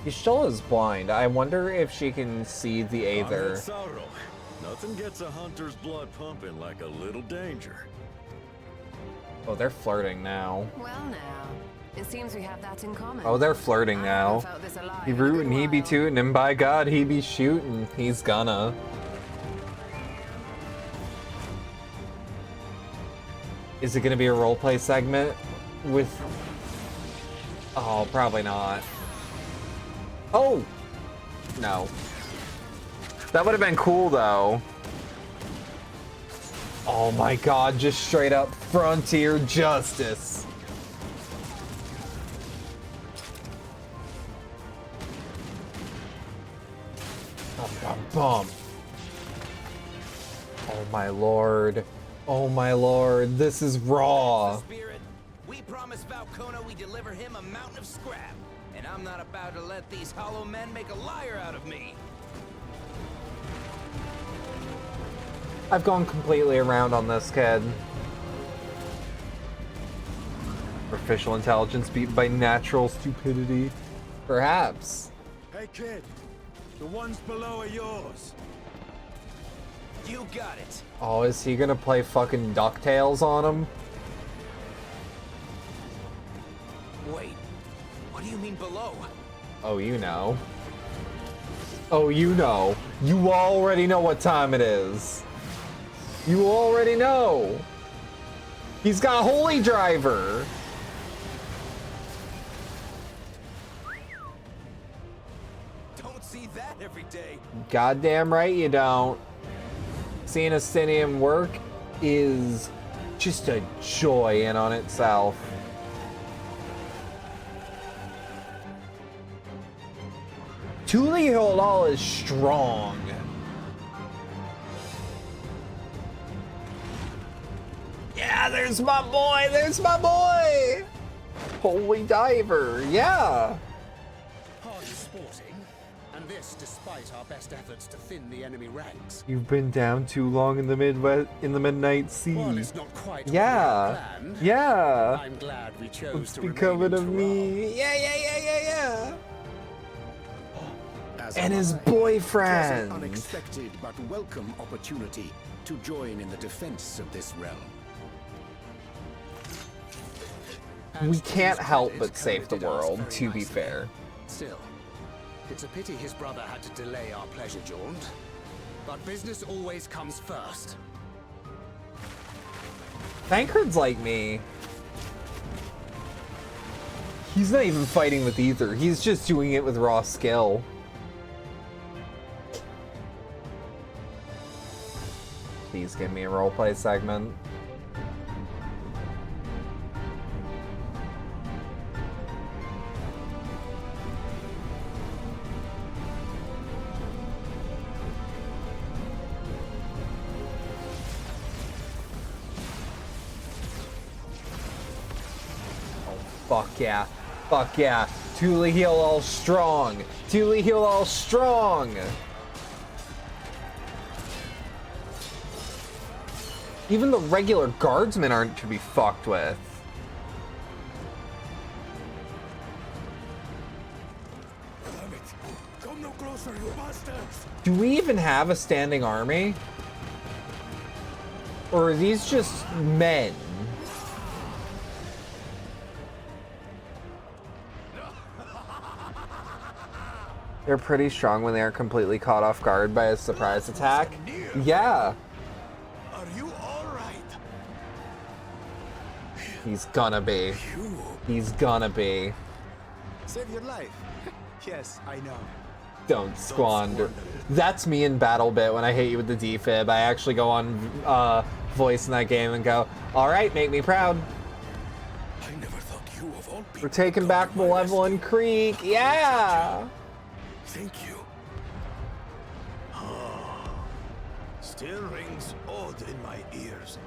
He still is blind. I wonder if she can see the Aether. Nothing gets a hunter's blood pumping like a little danger. Oh, they're flirting now. Well now, it seems we have that in common. Oh, they're flirting now. He rootin', he be tootin', and by God, he be shootin'. He's gonna. Is it gonna be a roleplay segment with... Oh, probably not. Oh! No. That would have been cool, though. Oh my God, just straight up frontier justice. Bum, bum, bum. Oh my lord. Oh my lord, this is raw. We promised Valcona we deliver him a mountain of scrap, and I'm not about to let these hollow men make a liar out of me. I've gone completely around on this, kid. Artificial intelligence beat by natural stupidity. Perhaps. Hey kid, the ones below are yours. You got it. Oh, is he gonna play fucking DuckTales on him? Wait, what do you mean below? Oh, you know. Oh, you know. You already know what time it is. You already know. He's got Holy Driver. Don't see that every day. Goddamn right you don't. Seeing Astinium work is just a joy in on itself. Thule Holal is strong. Yeah, there's my boy, there's my boy! Holy Diver, yeah! Hardly sporting. And this despite our best efforts to thin the enemy ranks. You've been down too long in the Midnight Sea. Well, it's not quite yeah. Yeah. I'm glad we chose What's to becoming of me? Yeah. And his boyfriend. An unexpected but welcome opportunity to join in the defense of this realm. We can't help but save the world, to be fair. Still, it's a pity his brother had to delay our pleasure jaunt. But business always comes first. Tankard's like me. He's not even fighting with either. He's just doing it with raw skill. Please give me a roleplay segment. Fuck yeah. Fuck yeah. Thule heal all strong. Thule heal all strong. Even the regular guardsmen aren't to be fucked with. Come no closer, you bastards! Do we even have a standing army? Or are these just men? They're pretty strong when they are completely caught off guard by a surprise attack. Yeah. Are you all right? He's gonna be. He's gonna be. Save your life. Yes, I know. Don't squander. That's me in battle bit when I hit you with the defib. I actually go on voice in that game and go, all right, make me proud. I never thought you of all people. We're taking back Malevolent Creek. Yeah. Thank you. Still rings odd in my ears.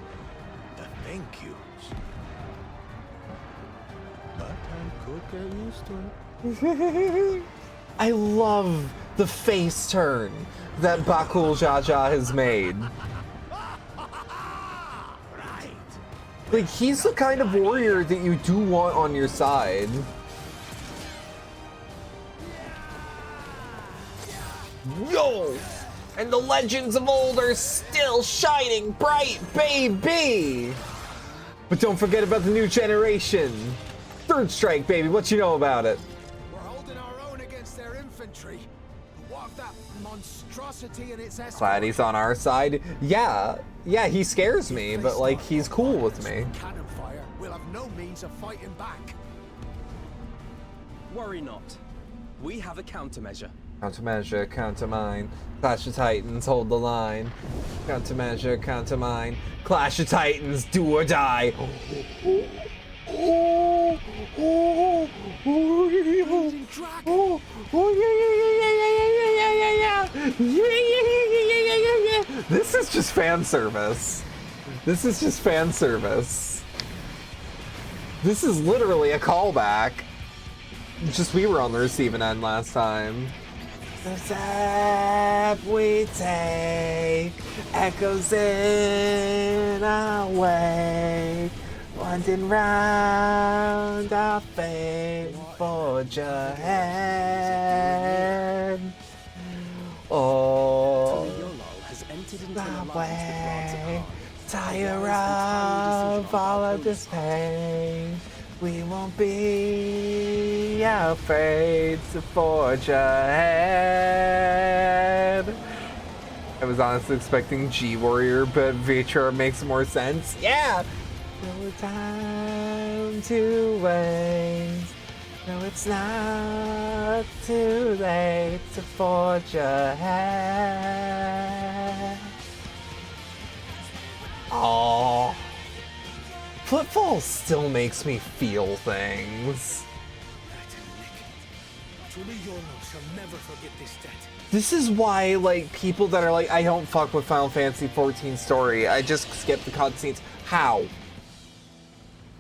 The thank yous. But I could get used to it. I love the face turn that Bakul Jaja has made. Like, he's the kind of warrior that you do want on your side. Yo! And the legends of old are still shining bright, baby! But don't forget about the new generation. Third Strike, baby, what you know about it? We're holding our own against their infantry. What of that monstrosity and its escort? Claddy's on our side. Yeah, he scares me, but like, he's cool with me. Cannon fire. We'll have no means of fighting back. Worry not. We have a countermeasure. Countermeasure, countermine. Clash of Titans, hold the line. Countermeasure, countermine. Clash of Titans, do or die. This is just fan service. This is just fan service. This is literally a callback. Just we were on the receiving end last time. The step we take echoes in our wake, winding round our fate, forge ahead. Oh, that way, tire of all of this pain. We won't be afraid to forge ahead. I was honestly expecting G-Warrior, but Vitra makes more sense. Yeah! No time to waste. No, it's not too late to forge ahead. Aww. Footfall still makes me feel things. This is why, like, people that are like, I don't fuck with Final Fantasy XIV story, I just skip the cutscenes. How?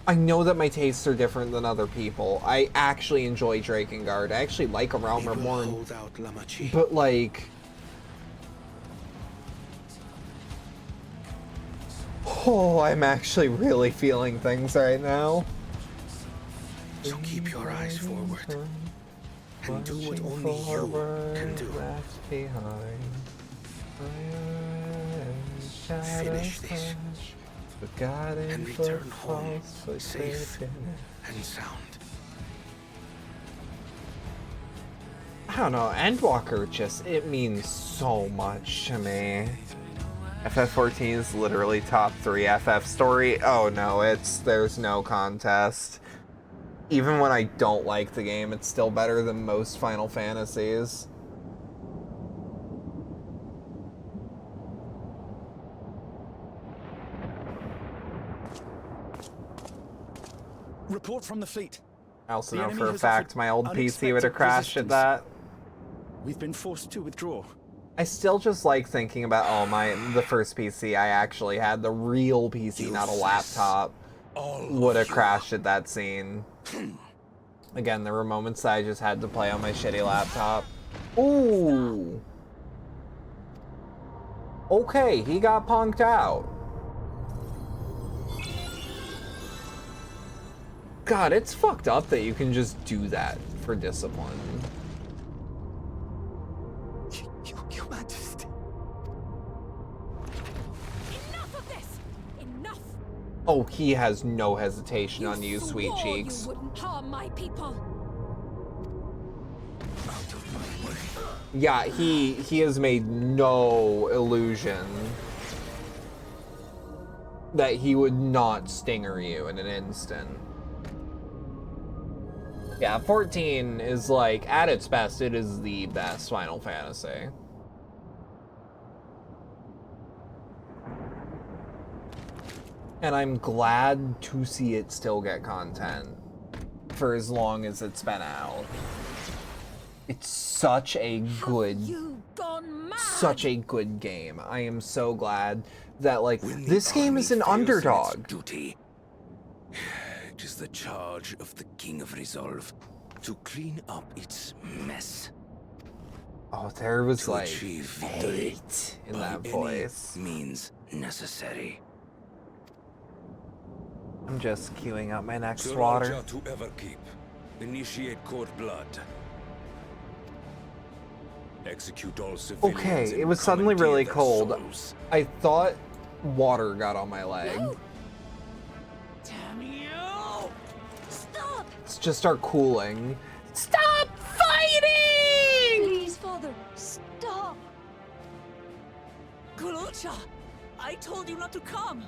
I know that my tastes are different than other people. I actually enjoy Drakengard. I actually like A Realm Reborn. But like... Oh, I'm actually really feeling things right now. So keep your eyes forward and do what only you can do. Finish this and return home safe and sound. I don't know, Endwalker just, it means so much to me. FF14 is literally top 3 FF story. Oh no, there's no contest. Even when I don't like the game, it's still better than most Final Fantasies. Report from the fleet. I also know for a fact my old PC would have crashed at that. We've been forced to withdraw. I still just like thinking about, the first PC I actually had, the real PC, not a laptop, would have crashed at that scene. Again, there were moments that I just had to play on my shitty laptop. Ooh! Okay, he got punked out. God, it's fucked up that you can just do that for discipline. Your Majesty. Enough of this! Enough! Oh, he has no hesitation on you, sweet cheeks. You wouldn't harm my people. Yeah, he has made no illusion that he would not stinger you in an instant. Yeah, 14 is like, at its best, it is the best Final Fantasy. And I'm glad to see it still get content for as long as it's been out. It's such a good game. I am so glad that, like, this game is an underdog. Duty. It is the charge of the King of Resolve to clean up its mess. Oh, there was to like achieve victory hate in that voice. Means necessary. I'm just queuing up my next Sir water. Raja to Everkeep. Initiate cold blood. Execute all civilians. Okay, it was suddenly really cold. I thought water got on my leg. No. Damn you! Stop! Let's just start cooling. Stop fighting! Please, Father, stop! Kulucha! I told you not to come!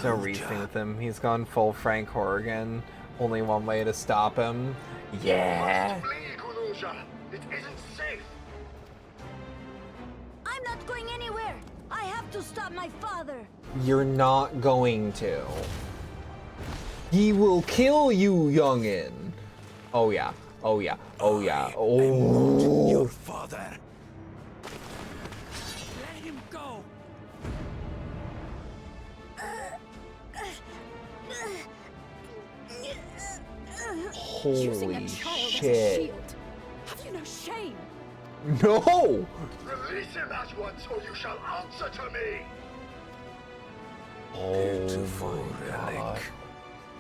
So reaching with him. He's gone full Frank Horrigan. Only one way to stop him. Yeah! It isn't safe. I'm not going anywhere. I have to stop my father. You're not going to. He will kill you, youngin. Oh yeah. Oh yeah. Oh yeah. Oh. Your father. Let him go! Holy shit. Have you no shame? No! Release him at once, or you shall answer to me. Beautiful relic.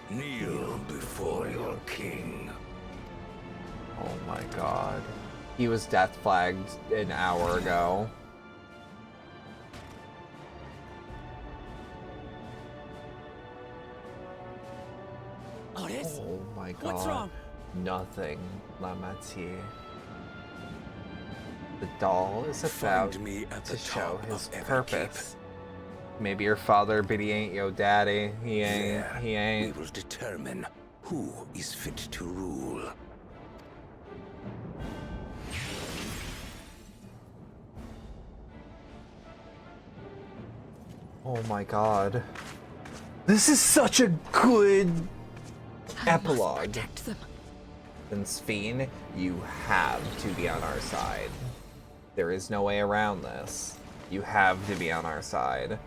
Kneel before your king. Oh my god. He was death flagged an hour ago. Otis? Oh my god. What's wrong? Nothing, La Matière. The doll is about to show his purpose. Maybe your father, but he ain't your daddy. He ain't. There, He ain't. We will determine who is fit to rule. Oh my god. This is such a good epilogue. Then Sphene, you have to be on our side. There is no way around this. You have to be on our side.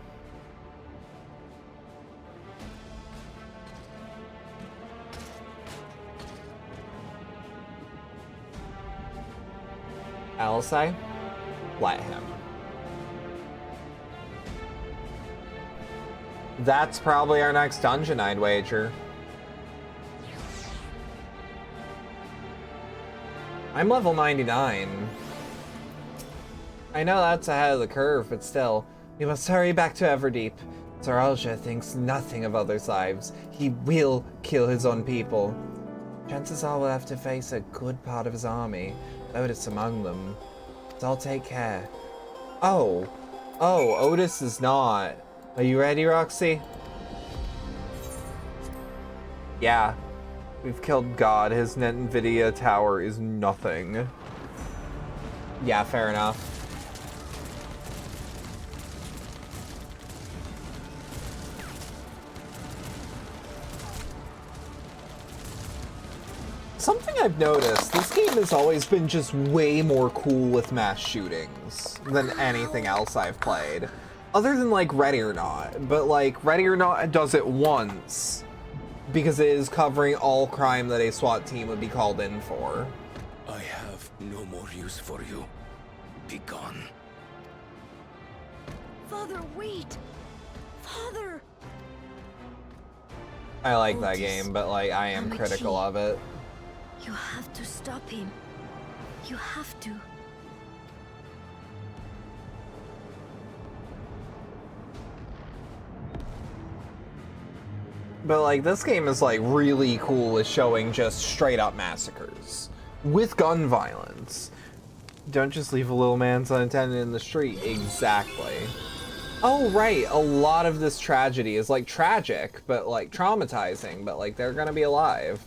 will say, let him. That's probably our next dungeon, I'd wager. I'm level 99. I know that's ahead of the curve, but still, we must hurry back to Everdeep. Zoralja thinks nothing of others' lives. He will kill his own people. Chances are we'll have to face a good part of his army, Otis among them. So I'll take care. Oh, Otis is not. Are you ready, Roxy? Yeah. We've killed God. His NVIDIA tower is nothing. Yeah, fair enough. Something I've noticed, this game has always been just way more cool with mass shootings than anything else I've played. Other than like Ready or Not, but like Ready or Not does it once because it is covering all crime that a SWAT team would be called in for. I have no more use for you. Be gone. Father, wait! Father! I like that game, but like I am critical of it. You have to stop him. You have to. But like this game is like really cool with showing just straight up massacres with gun violence. Don't just leave a little man's unattended in the street. Exactly. Oh right, a lot of this tragedy is like tragic, but like traumatizing, but like they're gonna be alive.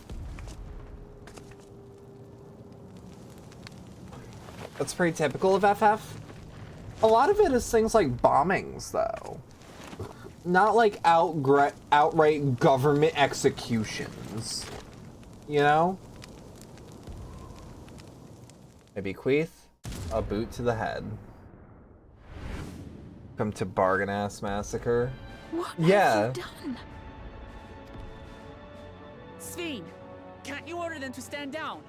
That's pretty typical of FF. A lot of it is things like bombings though. Not like outright government executions, you know? Maybe Queeth, a boot to the head. Come to bargain ass massacre. What yeah. have you done? Sveen, can't you order them to stand down?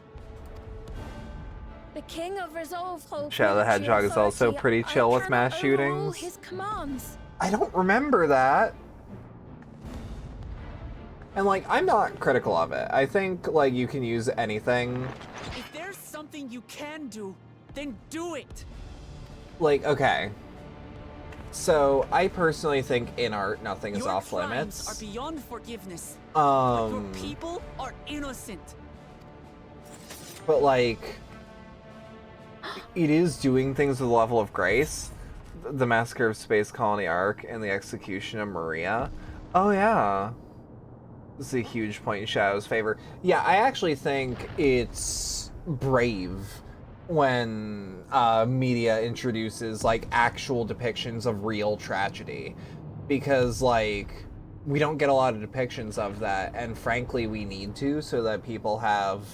The King of Resolve holds Shadow the military Hedgehog is also authority. pretty chill I with mass cannot overrule shootings. his commands. I don't remember that. And like, I'm not critical of it. I think like you can use anything. If there's something you can do, then do it. Like, okay. So I personally think in art, nothing is off Your limits. crimes are beyond forgiveness. But your Um, people are innocent. but like, it is doing things with a level of grace. The Massacre of Space Colony Arc and the Execution of Maria. Oh yeah. This is a huge point in Shadow's favor. Yeah, I actually think it's brave when media introduces like actual depictions of real tragedy, because like we don't get a lot of depictions of that, and frankly we need to, so that people have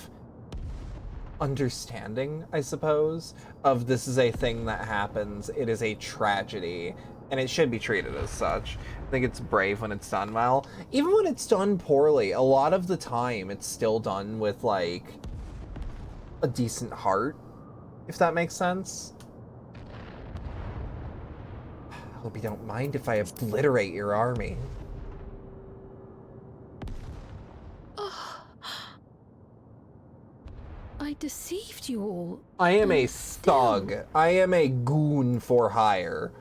understanding, I suppose, of this is a thing that happens, it is a tragedy, and it should be treated as such. I think it's brave when it's done well. Even when it's done poorly, a lot of the time it's still done with like a decent heart, if that makes sense. I hope you don't mind if I obliterate your army. I deceived you all. I am a thug. I am a goon for hire.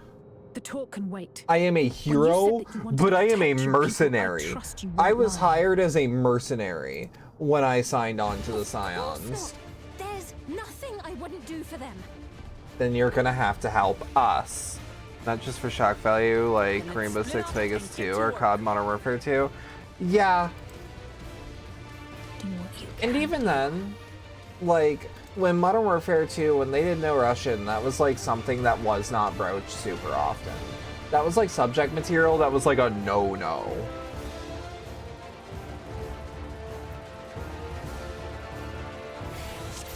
The talk can wait. I am a hero, but I am a mercenary. I was hired as a mercenary when I signed on to the Scions. There's nothing I wouldn't do for them. Then you're gonna have to help us. Not just for shock value, like Rainbow Six Vegas 2 or COD Modern Warfare 2. Yeah. And even then, like, when Modern Warfare 2, when they did no Russian, that was like something that was not broached super often. That was like subject material that was like a no-no.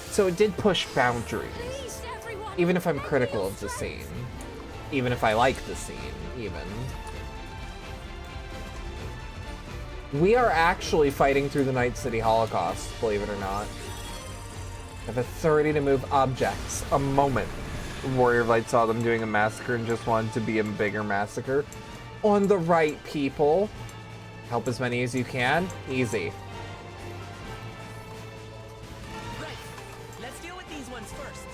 So it did push boundaries, even if I'm critical of the scene. Even if I like the scene, even. We are actually fighting through the Night City Holocaust, believe it or not. Have authority to move objects. A moment. Warrior of Light saw them doing a massacre and just wanted to be a bigger massacre. On the right, people. Help as many as you can. Easy. Right. Let's deal with these ones first.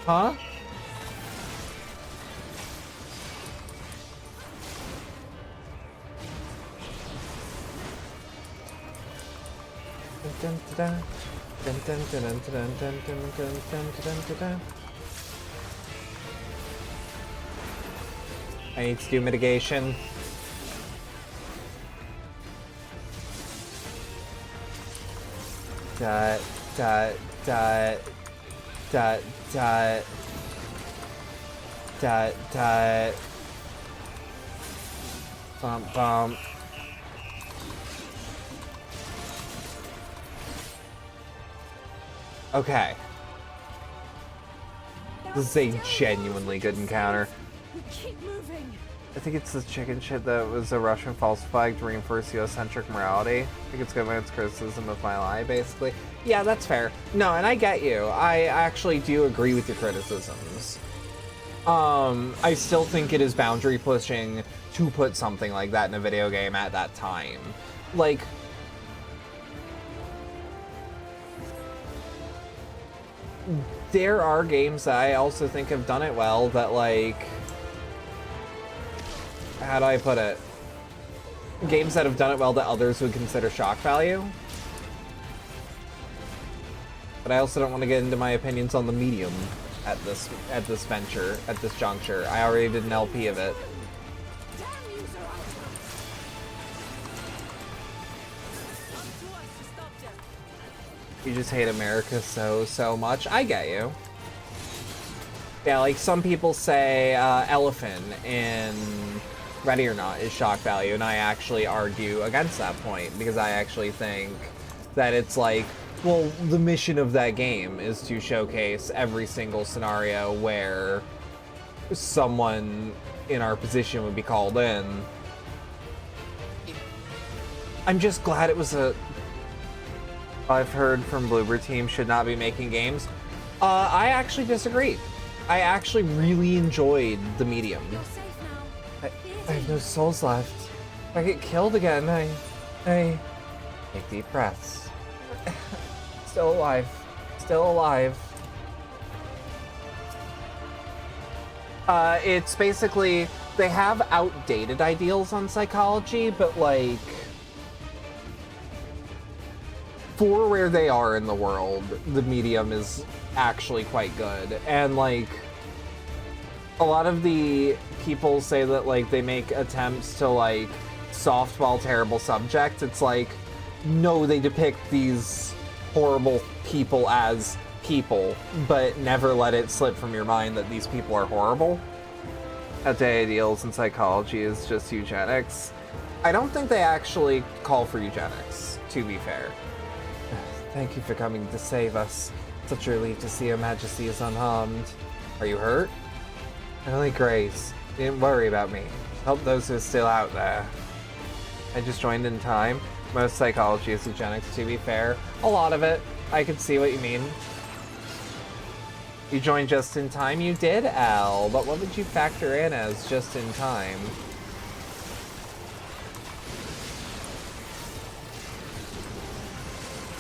Huh? Dun, dun, dun, dun, dun, dun, dun, dun, dun, dun, dun, dun, dun, dun. I need to do mitigation. Dot, dot, dot, dot, dot, dot, dot. Bump, bump. Okay. This is a genuinely good encounter. Keep moving. I think it's the chicken shit that was a Russian false flag to reinforce US-centric morality. I think it's good when it's criticism of my lie, basically. Yeah, that's fair. No, and I get you. I actually do agree with your criticisms. I still think it is boundary pushing to put something like that in a video game at that time. Like, there are games that I also think have done it well that, like, how do I put it? Games that have done it well that others would consider shock value. But I also don't want to get into my opinions on the medium at this venture, at this juncture. I already did an LP of it. You just hate America so much. I get you. Yeah, like some people say elephant in Ready or Not is shock value, and I actually argue against that point because I actually think that it's like, well, the mission of that game is to showcase every single scenario where someone in our position would be called in. I'm just glad it was a... I've heard from Bloober Team should not be making games. I actually disagree. I actually really enjoyed the medium. I have no souls left. If I get killed again, I take deep breaths. Still alive. Still alive. It's basically, they have outdated ideals on psychology, but like, for where they are in the world, the medium is actually quite good. And like, a lot of the people say that like they make attempts to like softball terrible subjects. It's like, no, they depict these horrible people as people, but never let it slip from your mind that these people are horrible. Outdated ideals in psychology is just eugenics. I don't think they actually call for eugenics, to be fair. Thank you for coming to save us. Such a relief to see Your Majesty is unharmed. Are you hurt? Only Grace. You didn't worry about me. Help those who are still out there. I just joined in time. Most psychology is eugenics, to be fair. A lot of it. I can see what you mean. You joined just in time? You did, Al. But what would you factor in as just in time?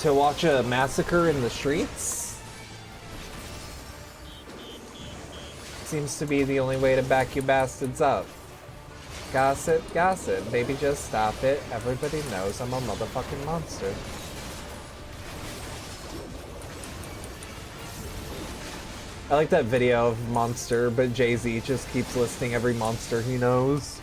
To watch a massacre in the streets? Seems to be the only way to back you bastards up. Gossip, gossip. Baby, just stop it. Everybody knows I'm a motherfucking monster. I like that video of Monster, but Jay-Z just keeps listing every monster he knows.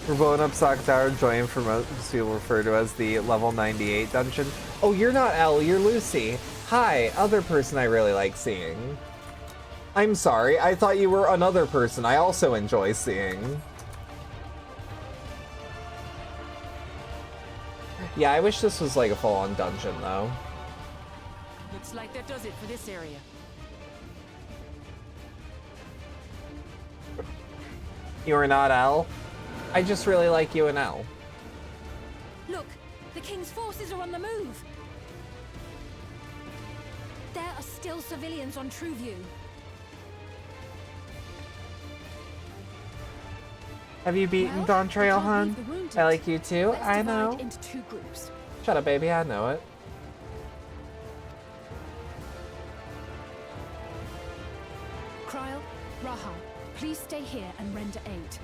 We're blowing up Sock Tower, join for most people refer to as the level 98 dungeon. Oh, you're not Elle, you're Lucy. Hi, other person I really like seeing. I'm sorry, I thought you were another person I also enjoy seeing. Yeah, I wish this was like a full-on dungeon, though. Looks like that does it for this area. You are not Elle? I just really like you and Elle. Look, the King's forces are on the move. There are still civilians on Trueview. Have you beaten Well, Dawn we Trail, can't hun? leave the wounded. I like you too. Let's I divide know. into 2 groups. Shut up, baby. I know it. Kryl, Raha, please stay here and render aid.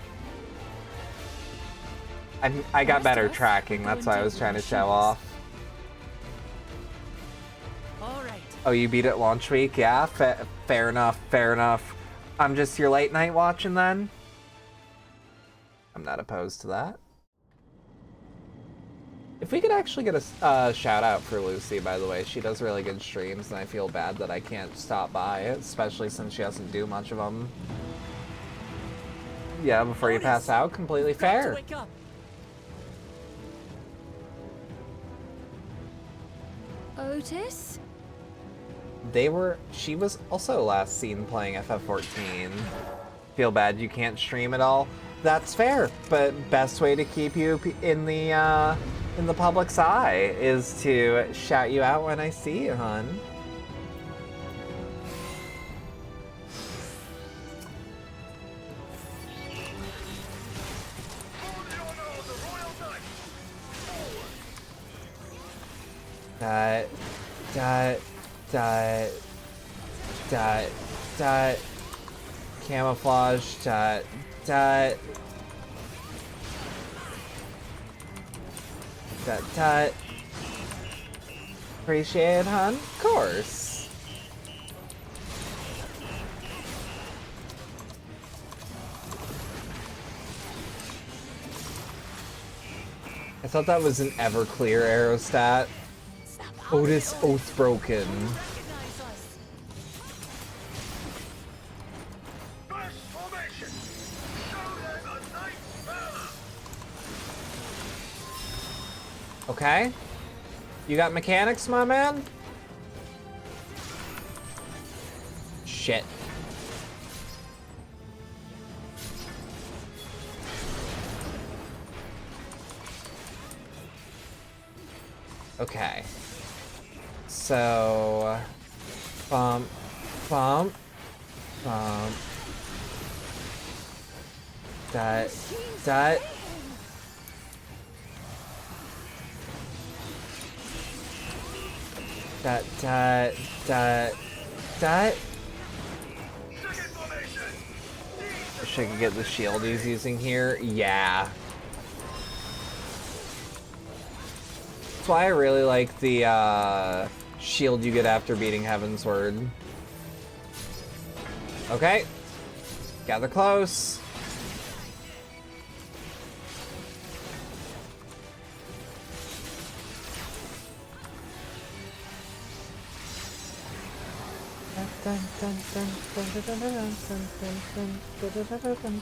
I got better Rest of us tracking. go That's and why I deal was with trying the to show machines. off. All right. Oh, you beat it launch week? Yeah, fair enough, fair enough. I'm just your late night watching then? I'm not opposed to that. If we could actually get a shout out for Lucy, by the way, she does really good streams, and I feel bad that I can't stop by, especially since she doesn't do much of them. Yeah, before you pass out, completely fair. Wake up. Otis? She was also last seen playing FF14. Feel bad you can't stream it all? That's fair, but best way to keep you in the public's eye is to shout you out when I see you, hun. Camouflage, Appreciate it, hun? Of course. I thought that was an Everclear aerostat. Otis Oathbroken. Okay. You got mechanics, my man? Shit. Okay. So... Bump. Bump. Bump. That. That. That. Wish I could get the shield he's using here. Yeah. That's why I really like the shield you get after beating Heaven's Word. Okay. Gather close. Something about him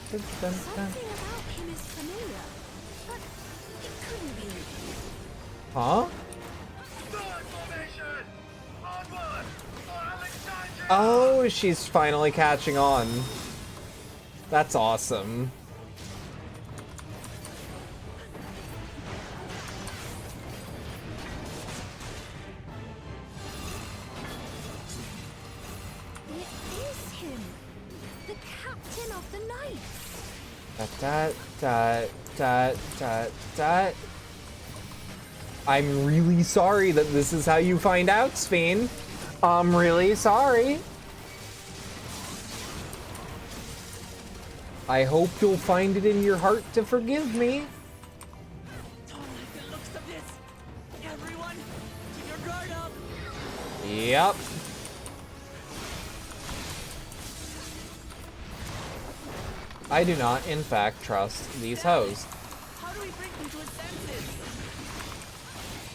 is familiar, but it couldn't be. Huh? Oh, she's finally catching on. That's awesome. It is him, the captain of the knights. I'm really sorry that this is how you find out, Sphene. I'm really sorry. I hope you'll find it in your heart to forgive me. Don't like the looks of this. Everyone, keep your guard up. Yep. I do not, in fact, trust these hoes. How do we bring him to his senses?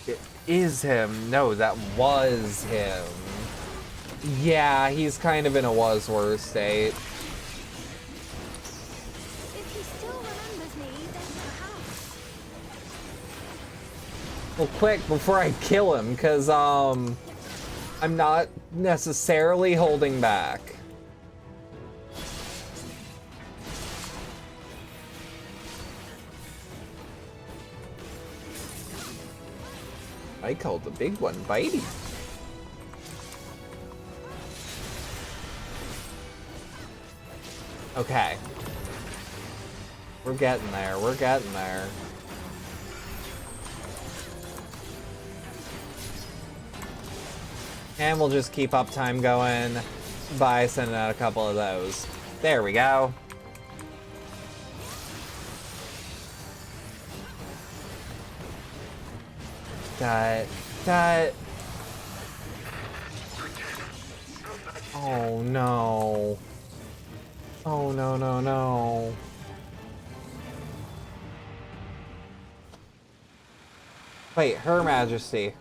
It is him. No, that was him. Yeah, he's kind of in a was-were state. If he still remembers me, then perhaps. Well, quick, before I kill him, because, I'm not necessarily holding back. I called the big one Bitey. Okay. We're getting there. We're getting there. And we'll just keep uptime going by sending out a couple of those. There we go. Dot. Oh no. Oh no. Wait, Her Majesty.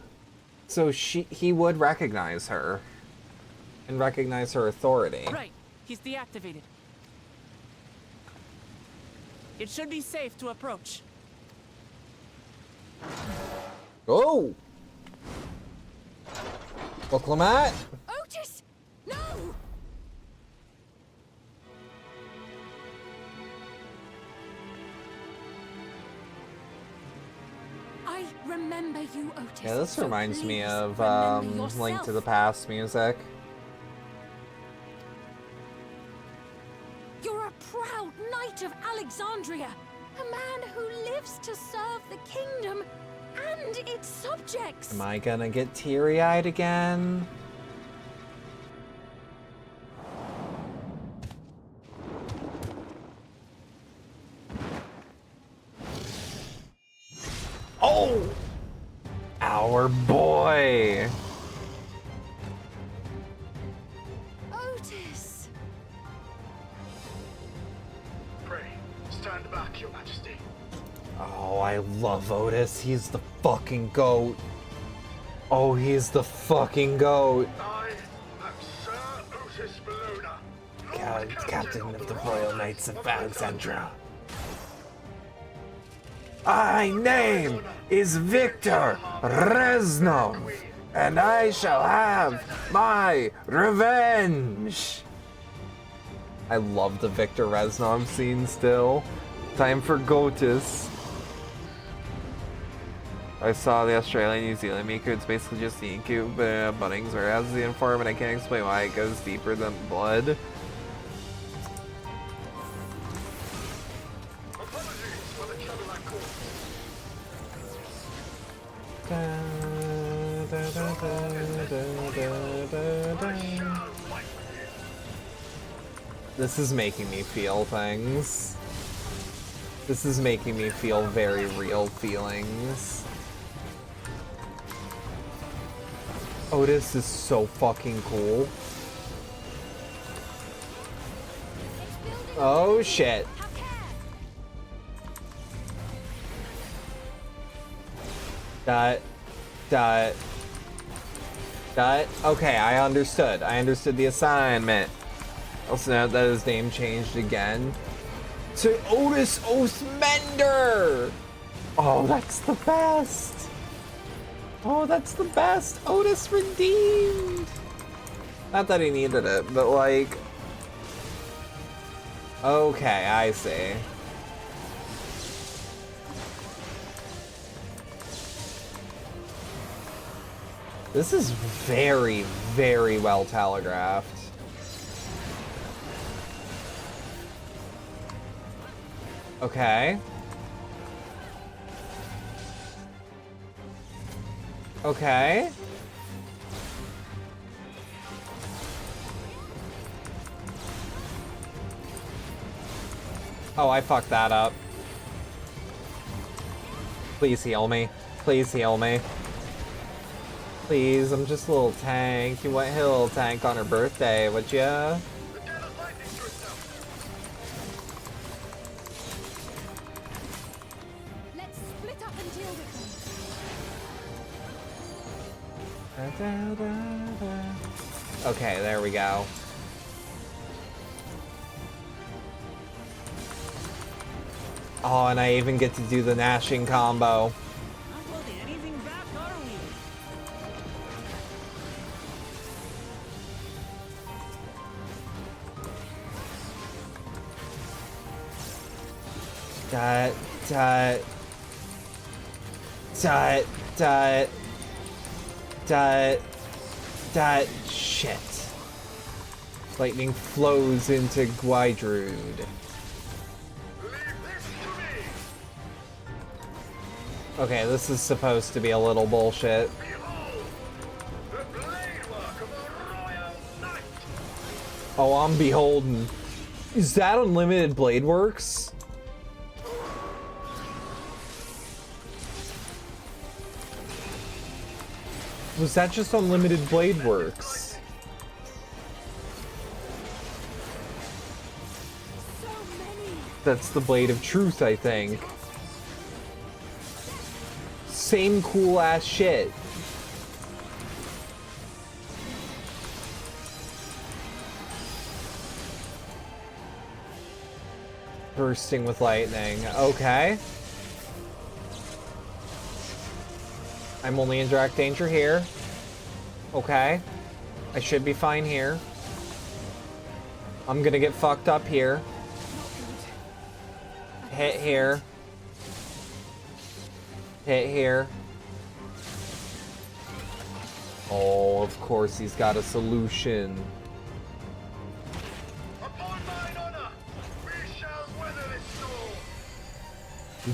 So he would recognize her. And recognize her authority. Right. He's deactivated. It should be safe to approach. Oh! Oklamat! Otis! No! I remember you, Otis. Yeah, this so reminds me please of remember Link to the yourself. Past music. You're a proud knight of Alexandria, a man who lives to serve the kingdom and its subjects. Am I gonna get teary-eyed again? Oh! Our boy! Otis! Pray, stand back, Your Majesty. Oh, I love Otis. He's the fucking goat. Oh, he's the fucking goat. I am Sir Otis Bologna, Captain of the Royal Knights of Alexandria. My name is Victor Reznov, and I shall have my revenge. I love the Victor Reznov scene still. Time for Goatus. I saw the Australian New Zealand Miku. It's basically just the incube buddings, whereas the informant, I can't explain why it goes deeper than blood. This is making me feel things. This is making me feel very real feelings. Otis is so fucking cool. Oh shit. Okay, I understood. I understood the assignment. Also note that his name changed again to Otis Oathmender. Oh, that's the best. Oh, that's the best. Otis redeemed. Not that he needed it, but like... Okay, I see. This is very, very well telegraphed. Okay. Okay. Oh, I fucked that up. Please heal me. Please heal me. Please, I'm just a little tank. You want a little tank on her birthday, would ya? Let's split up and deal with them. Okay, there we go. Oh, and I even get to do the gnashing combo. Shit. Lightning flows into Gwaidrud. Okay, this is supposed to be a little bullshit. Oh, I'm beholden. Is that unlimited blade works? Was that just unlimited blade works? That's the blade of truth, I think. Same cool ass shit. Bursting with lightning. Okay. I'm only in direct danger here. Okay. I should be fine here. I'm gonna get fucked up here. Hit here. Hit here. Oh, of course he's got a solution.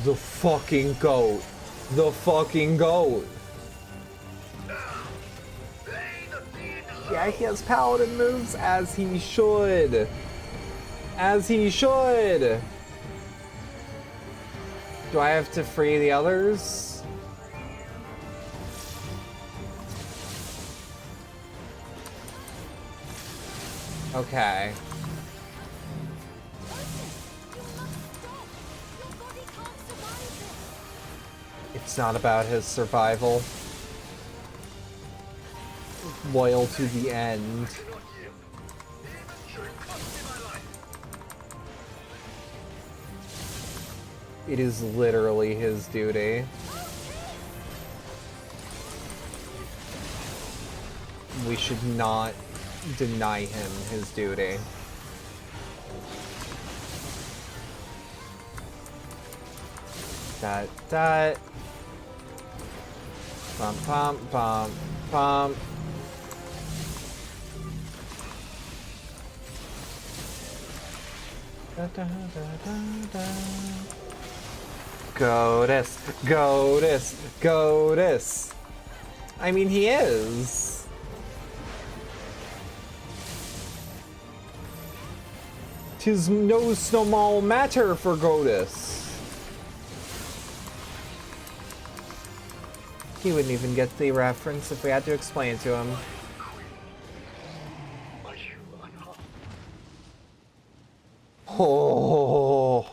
The fucking goat. The fucking goat. Yeah, he has paladin moves, as he should. As he should. Do I have to free the others? Okay. It's not about his survival. Loyal to the end. It is literally his duty. We should not deny him his duty. That. Bum bum bum bum. Da, da, da, da, da. Goddess, goddess, goddess. I mean, he is. Tis no small matter for goddess. He wouldn't even get the reference if we had to explain it to him. Oh.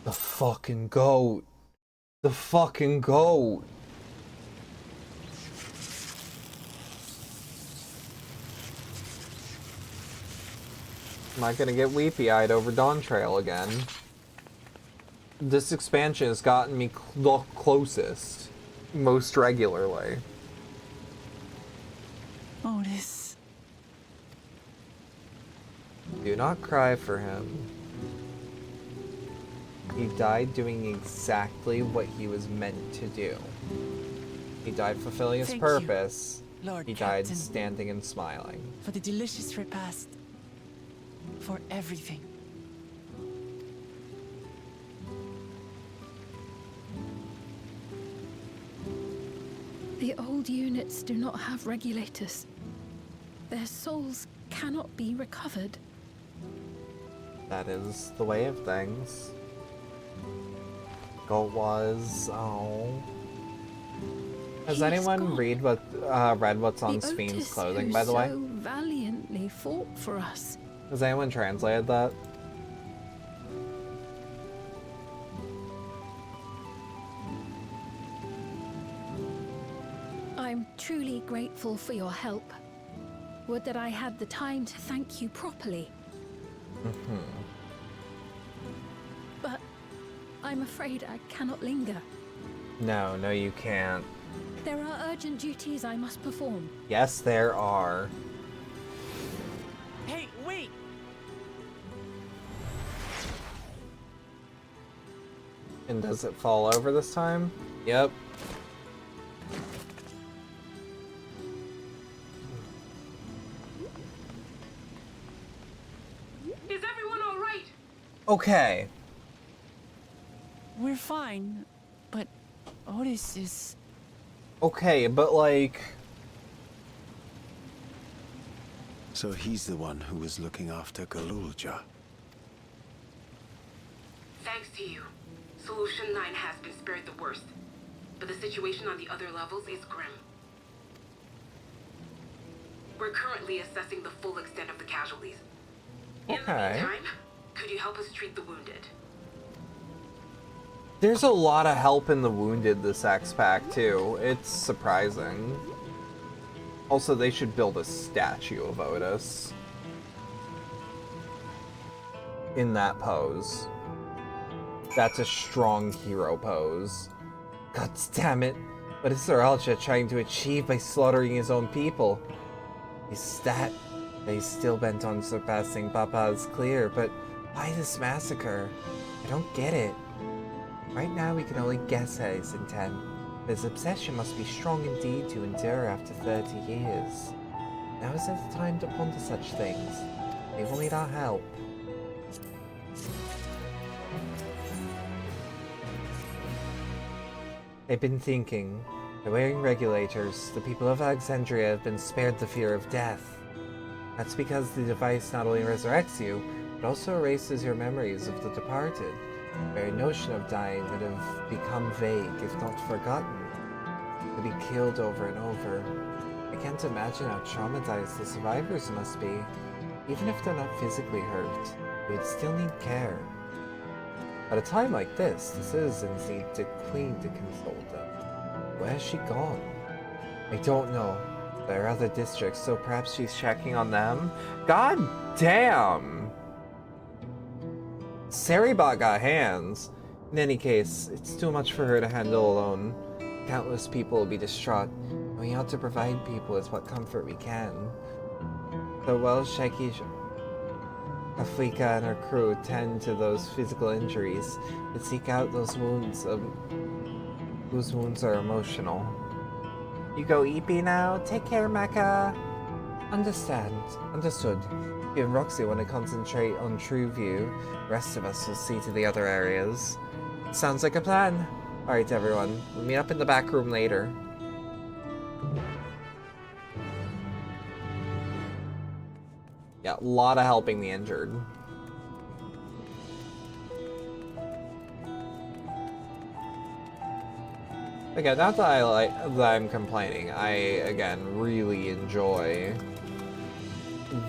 The fucking goat. The fucking goat. Am I gonna get weepy-eyed over Dawn Trail again? This expansion has gotten me the closest, most regularly. Otis. Do not cry for him. He died doing exactly what he was meant to do. He died fulfilling his purpose. Lord He died Captain, standing and smiling. for the delicious repast. For everything. The old units do not have regulators. Their souls cannot be recovered. That is the way of things. Goat was... oh... Has anyone read read what's on Spheen's clothing, by the way? So valiantly fought for us. Has anyone translated that? I'm truly grateful for your help. Would that I had the time to thank you properly. But I'm afraid I cannot linger. No, no you can't. There are urgent duties I must perform. Yes, there are. Hey, wait! And does it fall over this time? Yep. Okay. We're fine, but Otis is... Okay, but like... So he's the one who was looking after Galulja. Thanks to you, Solution 9 has been spared the worst. But the situation on the other levels is grim. We're currently assessing the full extent of the casualties. In the meantime, could you help us treat the wounded? There's a lot of help in the wounded this X-Pack too. It's surprising. Also, they should build a statue of Otis. In that pose. That's a strong hero pose. God damn it. What is Zoralja trying to achieve by slaughtering his own people? His stat that he's still bent on surpassing Papa is clear, but why this massacre? I don't get it. Right now we can only guess at his intent. His obsession must be strong indeed to endure after 30 years. Now isn't the time to ponder such things. They will need our help. They've been thinking. By wearing regulators, the people of Alexandria have been spared the fear of death. That's because the device not only resurrects you, but also erases your memories of the departed. The very notion of dying would have become vague, if not forgotten. To be killed over and over. I can't imagine how traumatized the survivors must be. Even if they're not physically hurt, they would still need care. At a time like this, the citizens need the Queen to consult them. Where has she gone? I don't know. There are other districts, so perhaps she's checking on them? God damn! Saribot got hands. In any case, it's too much for her to handle alone. Countless people will be distraught, and we ought to provide people with what comfort we can. So while Shaiki Afrika and her crew tend to those physical injuries, but seek out those wounds whose wounds are emotional. You go EP now? Take care, Mecca! Understood. You and Roxy want to concentrate on True View. The rest of us will see to the other areas. Sounds like a plan. Alright everyone, we'll meet up in the back room later. Yeah, a lot of helping the injured. Again, not that I'm complaining. I, again, really enjoy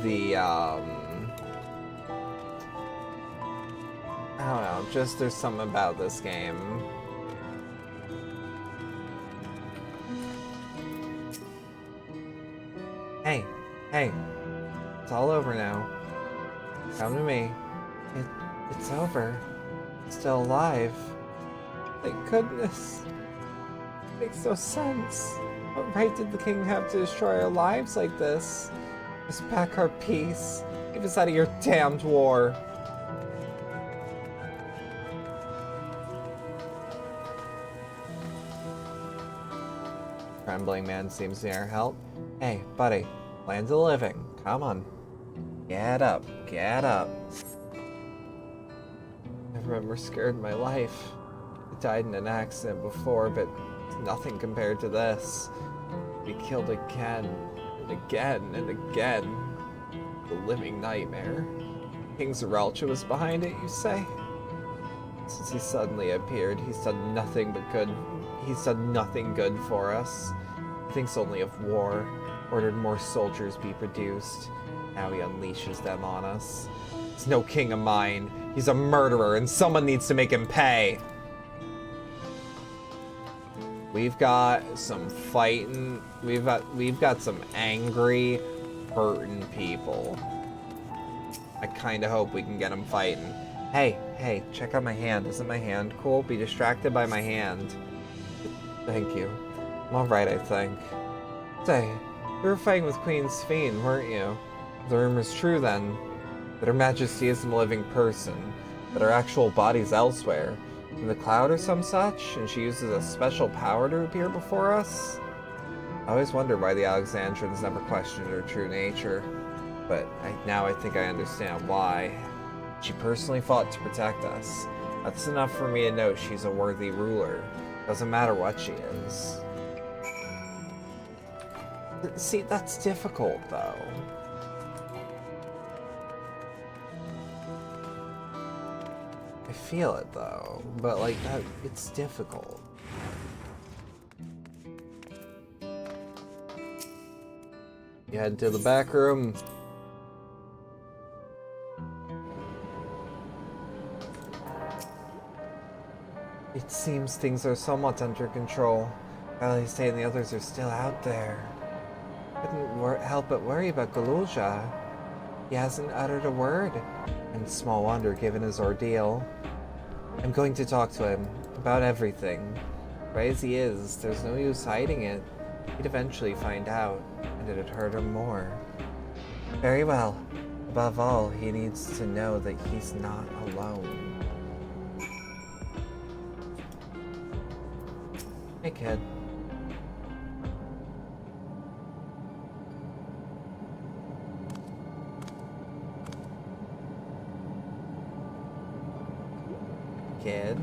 the, I don't know, just there's something about this game. Hey, it's all over now. Come to me. It's over. Still alive. Thank goodness. Makes no sense. What right did the king have to destroy our lives like this? Just back our peace. Keep us out of your damned war. Trembling man seems near help. Hey, buddy. Land of the living. Come on. Get up. Get up. I remember scared in my life. I died in an accident before, but nothing compared to this. Be killed again, and again, and again. The living nightmare. King Zoralja was behind it, you say? Since he suddenly appeared, he's done nothing but good. He's done nothing good for us. He thinks only of war. Ordered more soldiers be produced. Now he unleashes them on us. He's no king of mine. He's a murderer, and someone needs to make him pay. We've got some fighting. We've got some angry, hurting people. I kind of hope we can get them fighting. Hey, check out my hand. Isn't my hand cool? Be distracted by my hand. Thank you. I'm alright, I think. Say, you were fighting with Queen Sphene, weren't you? The rumor's true then. That Her Majesty isn't a living person, but her actual body's elsewhere. In the cloud or some such, and she uses a special power to appear before us? I always wondered why the Alexandrians never questioned her true nature, but now I think I understand why. She personally fought to protect us. That's enough for me to know she's a worthy ruler. Doesn't matter what she is. See, that's difficult, though. I feel it, though. But, like, that, it's difficult. You head to the back room. It seems things are somewhat under control. Alistair and the others are still out there. Couldn't help but worry about Galulja. He hasn't uttered a word, and small wonder given his ordeal. I'm going to talk to him about everything. Right as he is, there's no use hiding it. He'd eventually find out, and it'd hurt him more. Very well. Above all, he needs to know that he's not alone. Hey, kid. Kid?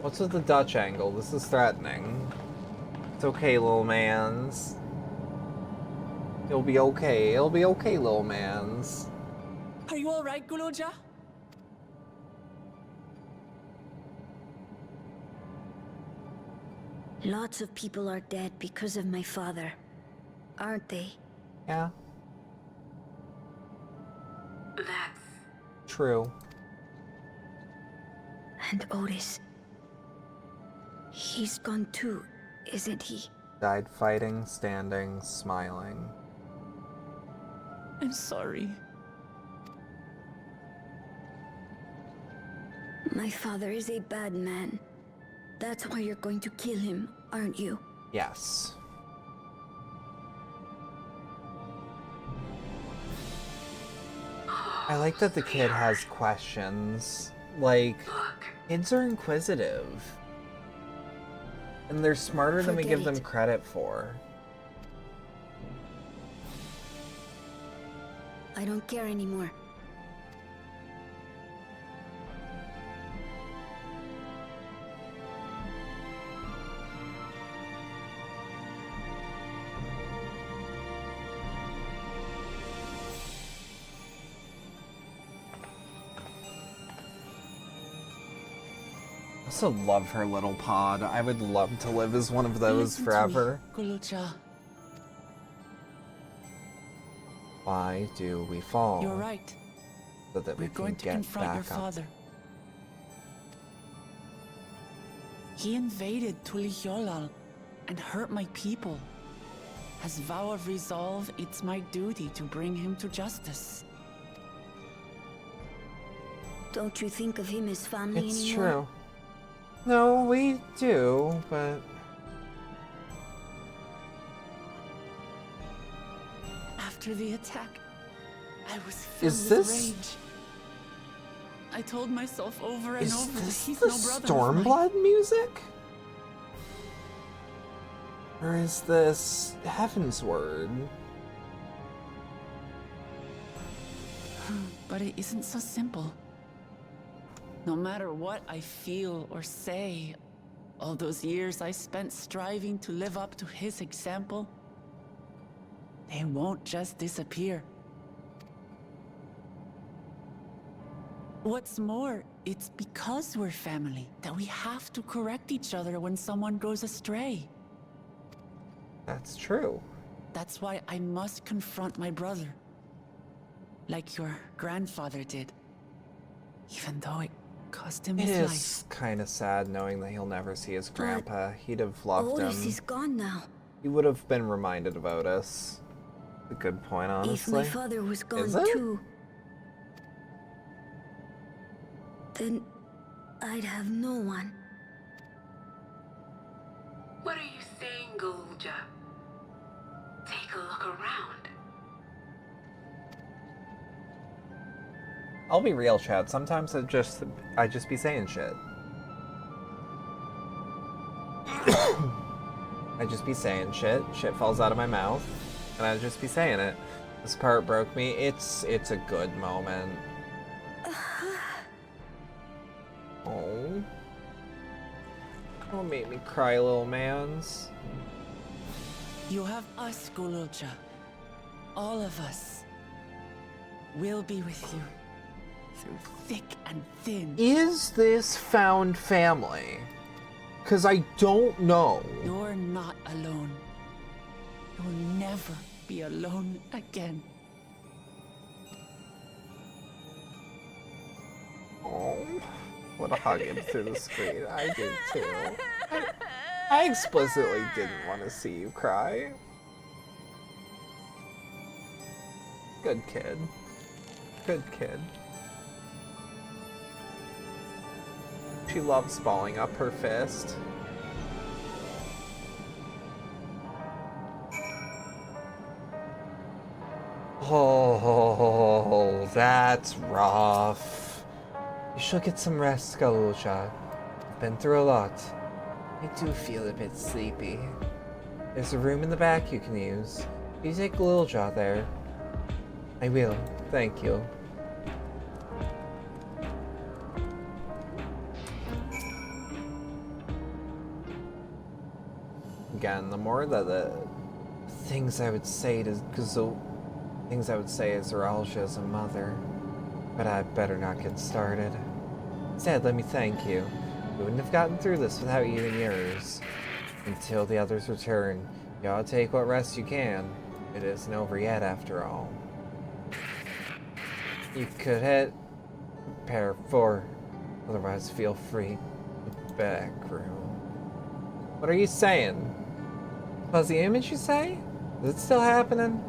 What's with the Dutch angle? This is threatening. It's okay, little mans. It'll be okay. It'll be okay, little mans. Are you alright, Galulja? Lots of people are dead because of my father, aren't they? Yeah. That's true. And Otis. He's gone too, isn't he? Died fighting, standing, smiling. I'm sorry. My father is a bad man. That's why you're going to kill him, aren't you? Yes. I like that the kid has questions. Like, kids are inquisitive. And they're smarter than we give them credit for. I don't care anymore. I also love her little pod. I would love to live as one of those forever. Galulja. Why do we fall? You're right. So that we We're going to can get confront your back up. father. He invaded Tulihyolal and hurt my people. As vow of resolve, it's my duty to bring him to justice. Don't you think of him as family It's anymore? true. No, we do, but... After the attack, I was filled Is with this... rage. I told myself over and Is over that this he's the no brother of mine. Stormblood music? Or is this Heaven's Word? But it isn't so simple. No matter what I feel or say, all those years I spent striving to live up to his example, they won't just disappear. What's more, it's because we're family that we have to correct each other when someone goes astray. That's true. That's why I must confront my brother. Like your grandfather did. Even though it cost him It his life. is kind of sad knowing that he'll never see his grandpa. He'd have loved Otis him. is gone now. He would have been reminded of Otis. A good point, honestly. If my father was gone Is it? too, then I'd have no one. What are you saying, Galulja? Take a look around. I'll be real, Chad. Sometimes I just be saying shit. I just be saying shit. Shit falls out of my mouth, and I just be saying it. This part broke me. It's a good moment. Oh. Don't make me cry, little mans. You have us, Golulja. All of us. We'll be with you. Through thick and thin. Is this found family? Because I don't know. You're not alone. You'll never be alone again. Oh, what a hug him through the screen. I did too. I explicitly didn't want to see you cry. Good kid. Good kid. She loves balling up her fist. Oh, that's rough. You should get some rest, Golulja. You've been through a lot. I do feel a bit sleepy. There's a room in the back you can use. You take Golulja there. I will, thank you. Again, the more that the things I would say to Zoralja as a mother, but I'd better not get started. Instead, let me thank you. We wouldn't have gotten through this without you and yours. Until the others return, you ought to take what rest you can. It isn't over yet, after all. You could head prepare for, otherwise feel free. The back room. What are you saying? Fuzzy image, you say? Is it still happening?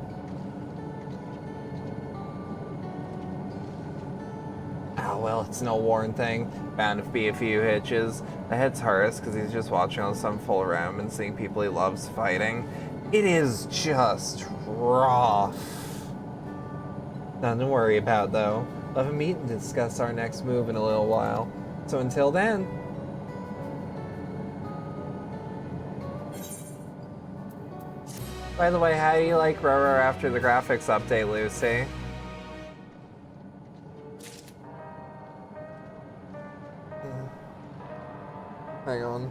Oh, well, it's no Warren thing. Bound to be a few hitches. That hits hardest because he's just watching all this unfold around him and seeing people he loves fighting. It is just rough. Nothing to worry about, though. We'll have a meet and discuss our next move in a little while. So until then... By the way, how do you like Roro after the graphics update, Lucy? Hang on.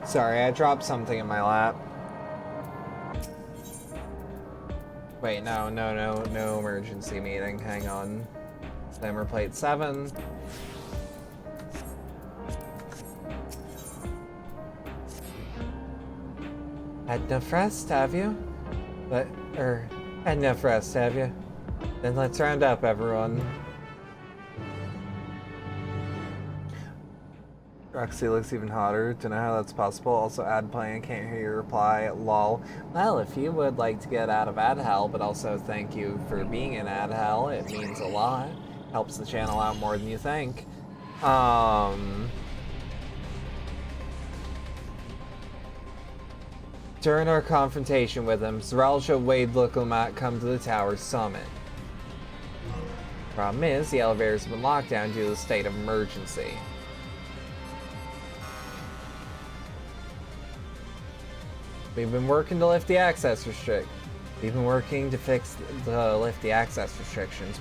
Sorry, I dropped something in my lap. Wait, no emergency meeting. Hang on. Slammer plate 7. Had enough rest, have you? Had enough rest, have you? Then let's round up, everyone. Roxy looks even hotter. Don't know how that's possible. Also, ad playing. Can't hear your reply. Lol. Well, if you would like to get out of ad hell, but also thank you for being in ad hell, it means a lot. Helps the channel out more than you think. During our confrontation with him, Zoralja Wade Lookamat come to the tower's summit. Problem is, the elevators have been locked down due to the state of emergency. We've been working to lift the access restrictions,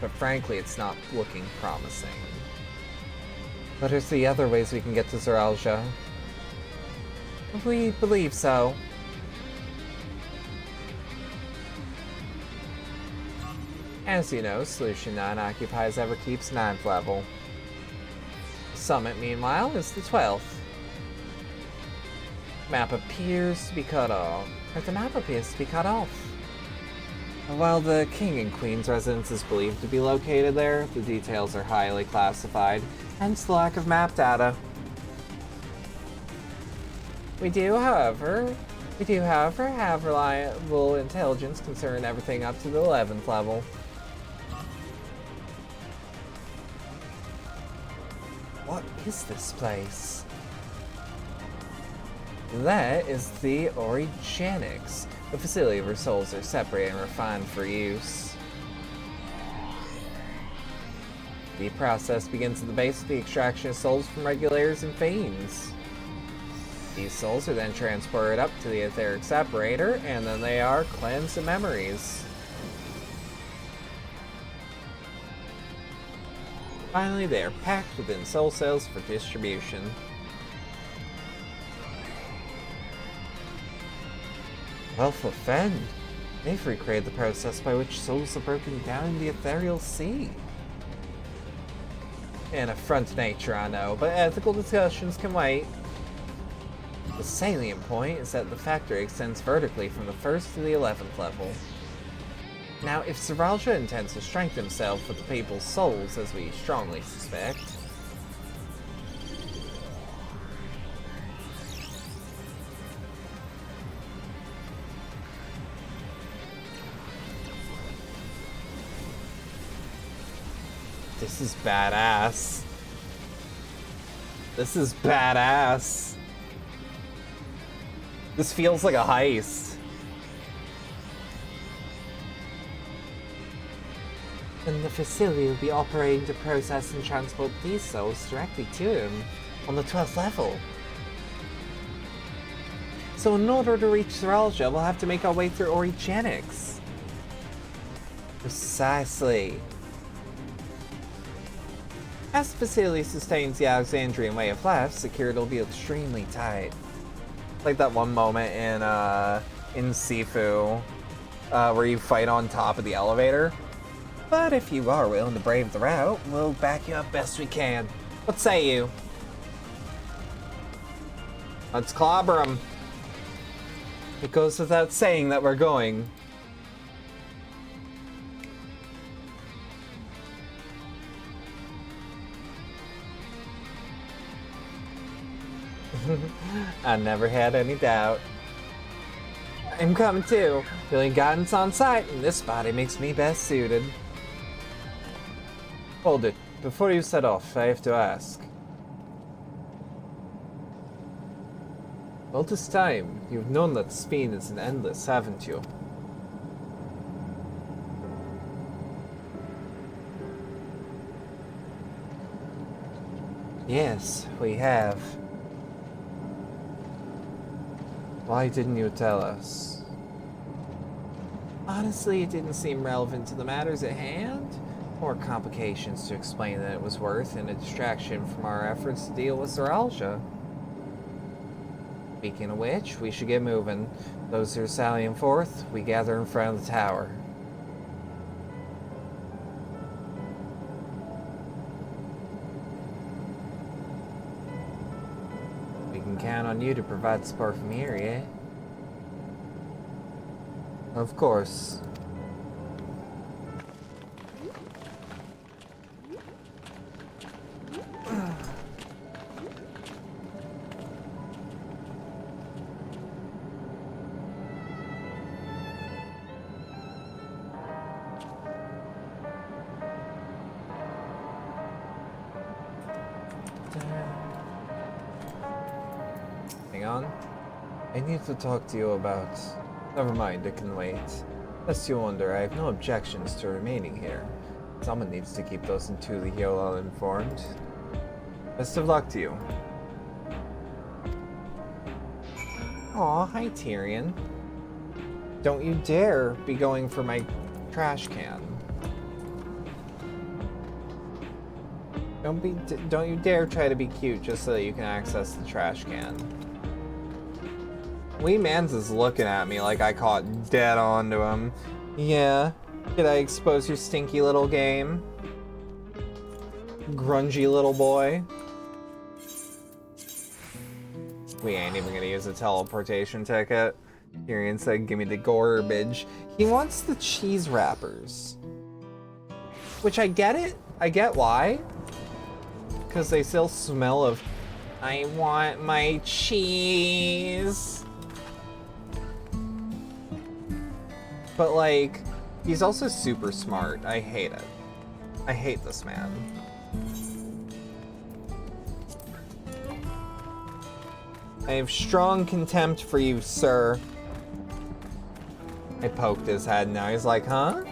but frankly, it's not looking promising. What are the other ways we can get to Zoralja? We believe so. As you know, Solution 9 occupies Everkeep's 9th level. The summit, meanwhile, is the 12th. The map appears to be cut off. While the King and Queen's residence is believed to be located there, the details are highly classified, hence the lack of map data. We do, however, have reliable intelligence concerning everything up to the 11th level. What is this place? That is the Origenics, the facility where souls are separated and refined for use. The process begins at the base of the extraction of souls from regulators and fiends. These souls are then transported up to the etheric separator, and then they are cleansed of memories. Finally, they are packed within soul cells for distribution. Well, Fend, they've recreated the process by which souls are broken down in the ethereal sea. An affront to nature, I know, but ethical discussions can wait. The salient point is that the factory extends vertically from the 1st to the 11th level. Now, if Seralja intends to strengthen himself with the people's souls, as we strongly suspect, this is badass. This is badass. This feels like a heist. And the facility will be operating to process and transport these souls directly to him on the 12th level. So in order to reach Seralja, we'll have to make our way through Origenics. Precisely. As the facility sustains the Alexandrian way of life, security will be extremely tight. Like that one moment in Sifu, where you fight on top of the elevator. But if you are willing to brave the route, we'll back you up best we can. What say you? Let's clobber him. It goes without saying that we're going. I never had any doubt. I'm coming too. Feeling guidance on site, and this body makes me best suited. Hold it. Before you set off, I have to ask. All this time, you've known that speed is an endless, haven't you? Yes, we have. Why didn't you tell us? Honestly, it didn't seem relevant to the matters at hand. More complications to explain than it was worth, and a distraction from our efforts to deal with Seralja. Speaking of which, we should get moving. Those who are sallying forth, we gather in front of the tower. We can count on you to provide support from here, yeah? Of course. Hang on. I need to talk to you about... Never mind, it can wait. Lest you wonder, I have no objections to remaining here. Someone needs to keep those in Tuliyolal informed. Best of luck to you. Aw, hi Tyrion. Don't you dare be going for my trash can. Don't you dare try to be cute just so that you can access the trash can. Wee Mans is looking at me like I caught dead onto him. Yeah, did I expose your stinky little game? Grungy little boy. We ain't even gonna use a teleportation ticket. Tyrion said, give me the garbage. He wants the cheese wrappers. Which I get it. I get why. Because they still smell of, I want my cheese. But like, he's also super smart. I hate it. I hate this man. I have strong contempt for you, sir. I poked his head, now he's like, huh?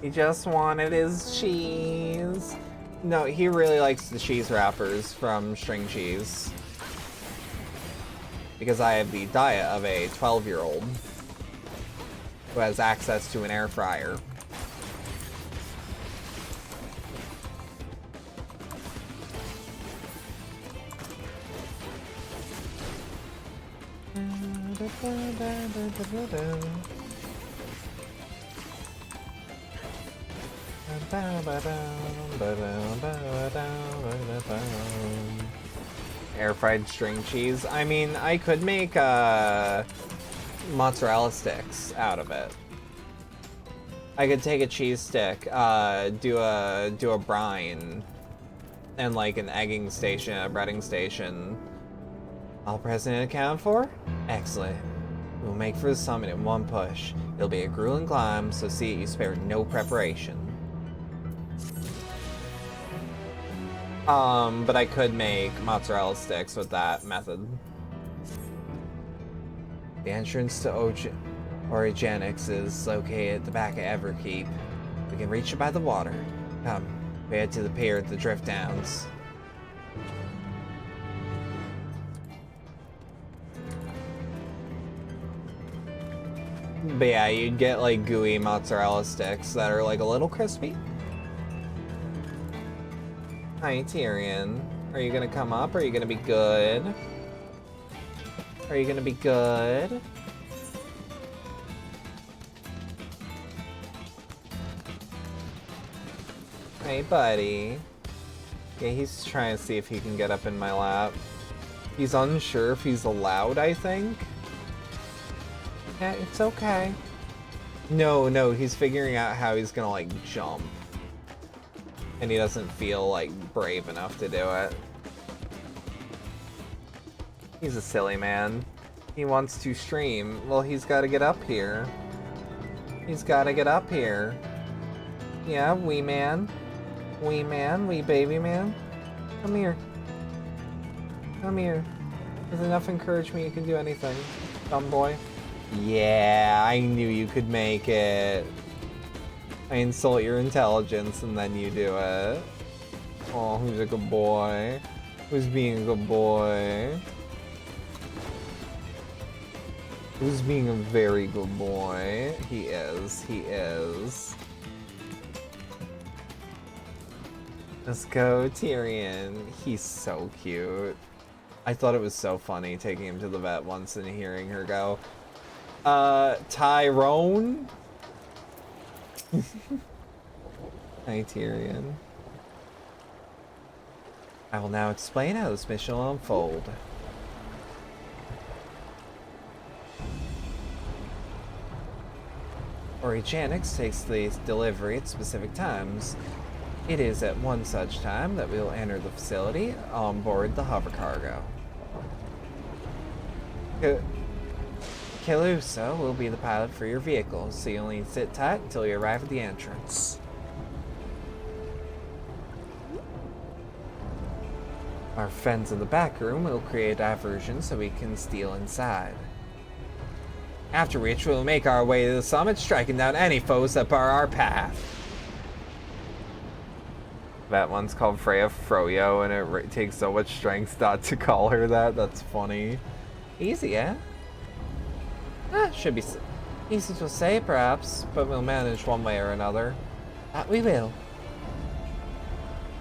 He just wanted his cheese. No, he really likes the cheese wrappers from String Cheese. because I have the diet of a 12-year-old who has access to an air fryer. Air fried string cheese. I mean, I could make mozzarella sticks out of it. I could take a cheese stick, do a brine, and like an egging station, a breading station. All present and accounted for? Excellent. We'll make for the summit in one push. It'll be a grueling climb, so see you spare no preparation. But I could make mozzarella sticks with that method. The entrance to Origenics is located at the back of Everkeep. We can reach it by the water. Come, we head to the pier at the Drift Downs. But yeah, you'd get like gooey mozzarella sticks that are like a little crispy. Hi, Tyrion. Are you gonna come up? Are you gonna be good? Are you gonna be good? Hey, buddy. Yeah, he's trying to see if he can get up in my lap. He's unsure if he's allowed, I think. Yeah, it's okay. No, he's figuring out how he's gonna, like, jump. And he doesn't feel, like, brave enough to do it. He's a silly man. He wants to stream. Well, he's gotta get up here. He's gotta get up here. Yeah, wee man. Wee man, wee baby man. Come here. Come here. With enough encouragement, you can do anything. Dumb boy. Yeah, I knew you could make it. I insult your intelligence and then you do it. Oh, who's a good boy? Who's being a good boy? Who's being a very good boy? He is. He is. Let's go, Tyrion. He's so cute. I thought it was so funny taking him to the vet once and hearing her go, Tyrone? Hi, Tyrion. I will now explain how this mission will unfold. Origenics takes the delivery at specific times. It is at one such time that we will enter the facility on board the hover cargo. Calusa will be the pilot for your vehicle, so you'll need to sit tight until you arrive at the entrance. Our friends in the back room will create diversion so we can steal inside. After which, we'll make our way to the summit, striking down any foes that bar our path. That one's called Freya Froyo, and it takes so much strength not to call her that. That's funny. Easy, eh? Should be easy to say, perhaps, but we'll manage one way or another. That we will.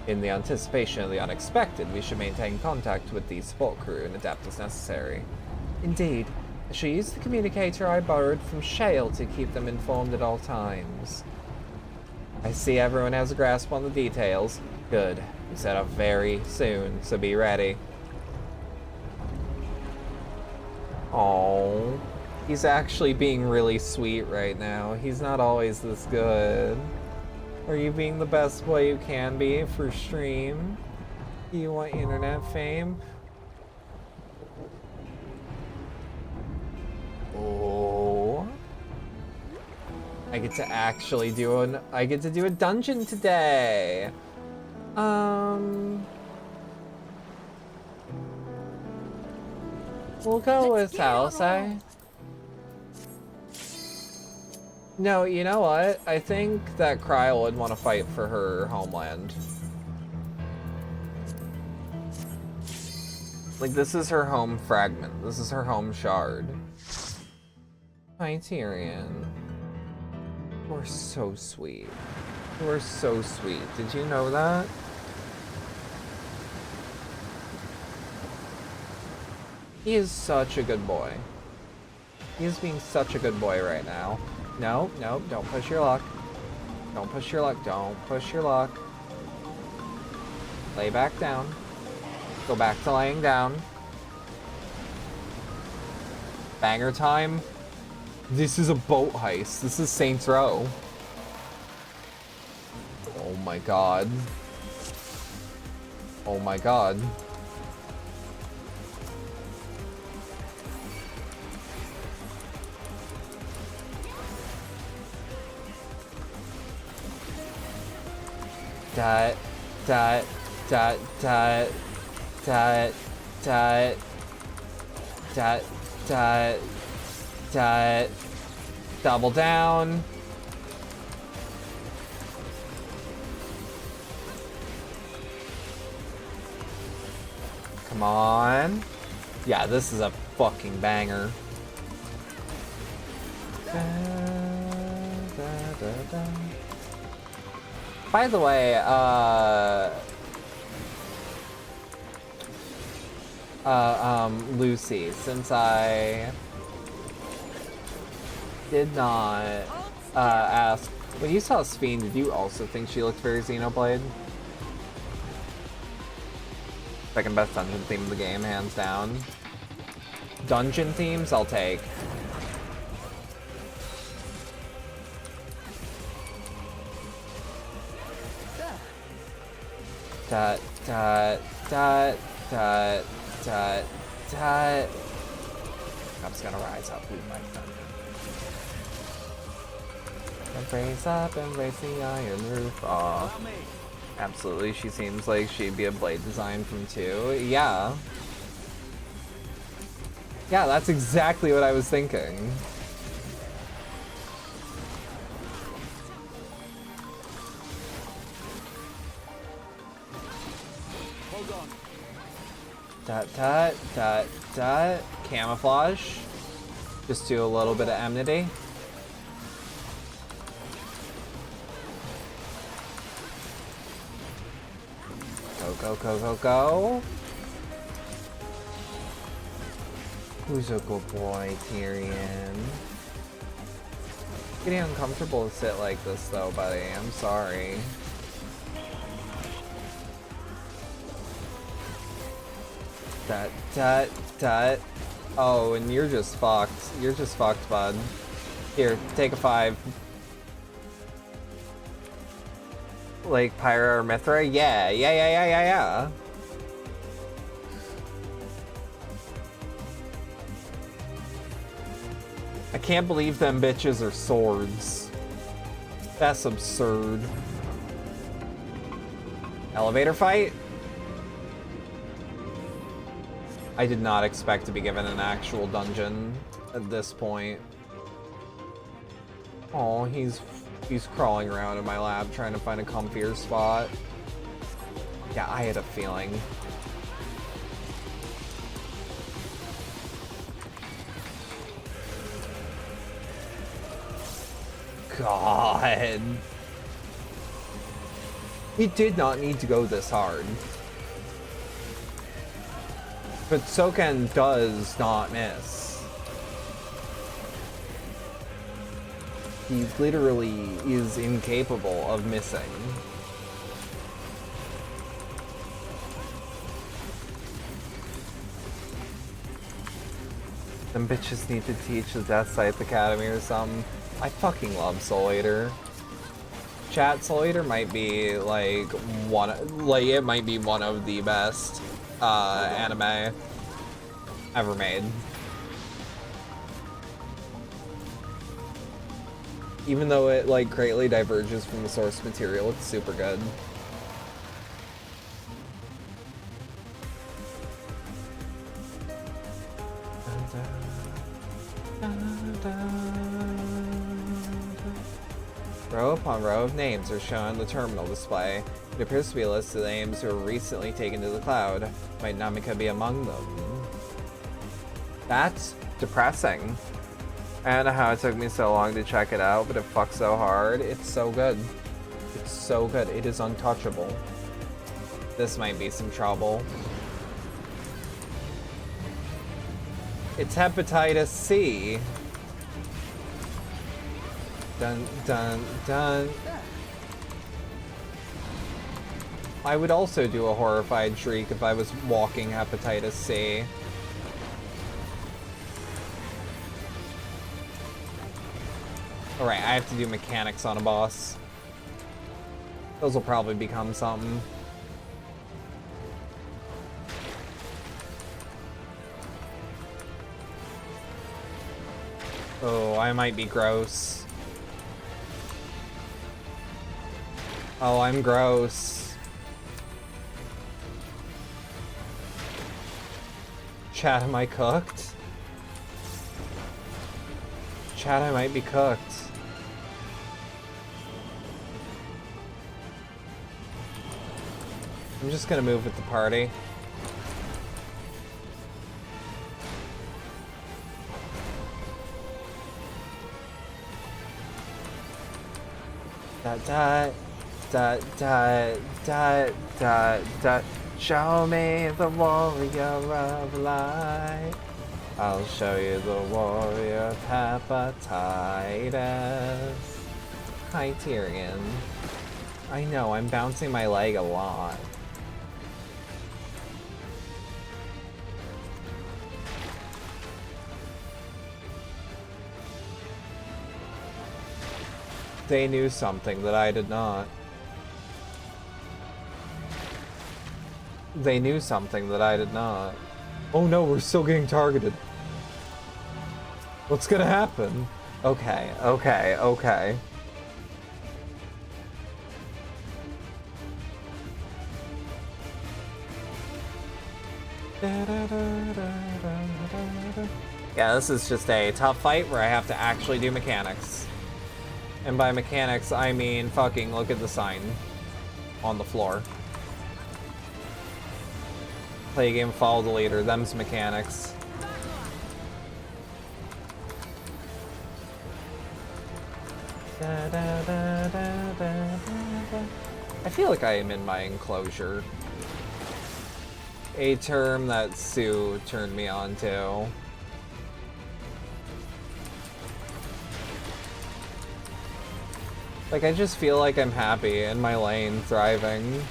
In the anticipation of the unexpected, we should maintain contact with the support crew and adapt as necessary. Indeed, I shall use the communicator I borrowed from Shale to keep them informed at all times. I see everyone has a grasp on the details. Good. We set off very soon, so be ready. Oh, he's actually being really sweet right now. He's not always this good. Are you being the best boy you can be for stream? Do you want internet fame? Oh. I get to actually do a dungeon today. We'll go with Talisai. No, you know what? I think that Kryl would want to fight for her homeland. Like, this is her home fragment. This is her home shard. Hi, Tyrion. You are so sweet. You are so sweet. Did you know that? He is such a good boy. He is being such a good boy right now. No, no, don't push your luck. Don't push your luck. Don't push your luck. Lay back down. Go back to laying down. Banger time. This is a boat heist. This is Saints Row. Oh my god. Oh my god. Dot, dot, dot, dot, dot, dot, dot, dot, dot, double down. Come on. Yeah, this is a fucking banger. Da, da, da, da. By the way, Lucy, since I did not ask, when you saw Sphene, did you also think she looked very Xenoblade? Second best dungeon theme of the game, hands down. Dungeon themes, I'll take. Dot, dot, dot, dot, dot, dot. I'm just gonna rise up with my thunder. Embrace up, embrace the iron roof. Aw. Absolutely, she seems like she'd be a blade design from 2. Yeah. Yeah, that's exactly what I was thinking. Dot, dot, dot, dot. Camouflage. Just do a little bit of enmity. Go, go, go, go, go. Who's a good boy, Tyrion? Getting uncomfortable to sit like this though, buddy. I'm sorry. Dot, dot, dot. Oh, and you're just fucked. You're just fucked, bud. Here, take a 5. Like Pyra or Mithra? Yeah, yeah. I can't believe them bitches are swords. That's absurd. Elevator fight? I did not expect to be given an actual dungeon at this point. Oh, he's crawling around in my lab trying to find a comfier spot. Yeah, I had a feeling. God. We did not need to go this hard. But Soken does not miss. He literally is incapable of missing. Them bitches need to teach the Death Scythe Academy or something. I fucking love Soul Eater. Chat, Soul Eater might be like it might be one of the best anime ever made. Even though it like greatly diverges from the source material, it's super good. Rope? upon row of names are shown on the terminal display. It appears to be a list of names who were recently taken to the cloud. Might Namika be among them? That's depressing. I don't know how it took me so long to check it out, but it fucks so hard. It's so good. It's so good. It is untouchable. This might be some trouble. It's hepatitis C. Dun, dun, dun. I would also do a horrified shriek if I was walking hepatitis C. Alright, I have to do mechanics on a boss. Those will probably become something. Oh, I might be gross. Oh, I'm gross. Chat, am I cooked? Chat, I might be cooked. I'm just gonna move with the party. Da da da da da da da. Show me the warrior of light. I'll show you the warrior of hepatitis. Hi, Tyrion. I know, I'm bouncing my leg a lot. They knew something that I did not. They knew something that I did not. Oh no, we're still getting targeted. What's gonna happen? Okay, okay, okay. Yeah, this is just a tough fight where I have to actually do mechanics. And by mechanics, I mean fucking look at the sign on the floor. Play a game, follow the leader. Them's mechanics. I feel like I am in my enclosure. A term that Sue turned me on to. Like, I just feel like I'm happy in my lane, thriving.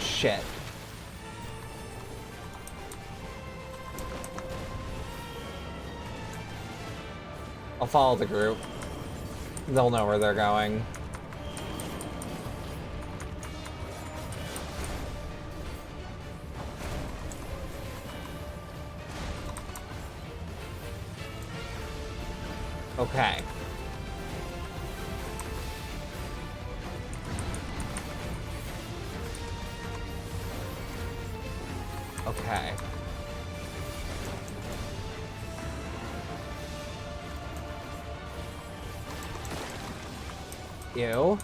Shit. I'll follow the group. They'll know where they're going. Okay. Okay. Ew.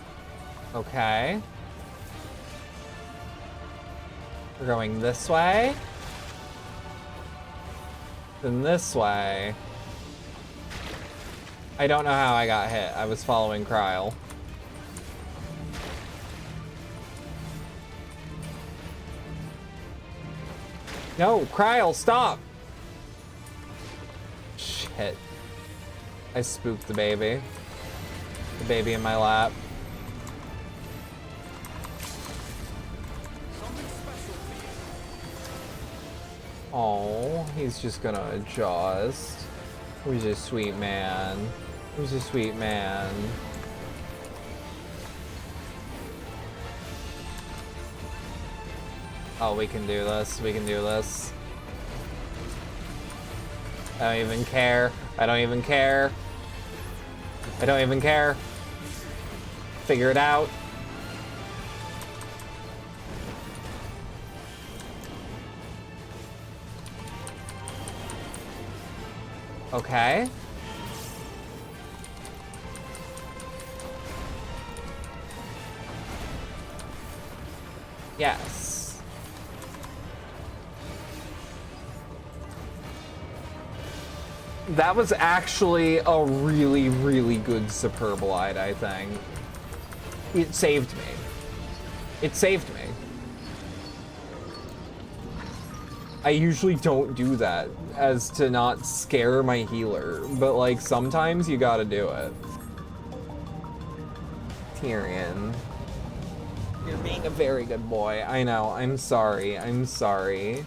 Okay. We're going this way. Then this way. I don't know how I got hit. I was following Kryl. No, Kryl, stop! Shit. I spooked the baby. The baby in my lap. Oh, he's just gonna adjust. Who's a sweet man? Who's a sweet man? Oh, we can do this. We can do this. I don't even care. I don't even care. I don't even care. Figure it out. Okay. Yes. That was actually a really, really good Superb Light, I think. It saved me. It saved me. I usually don't do that as to not scare my healer, but like sometimes you gotta do it. Tyrion. You're being a very good boy. I know, I'm sorry, I'm sorry.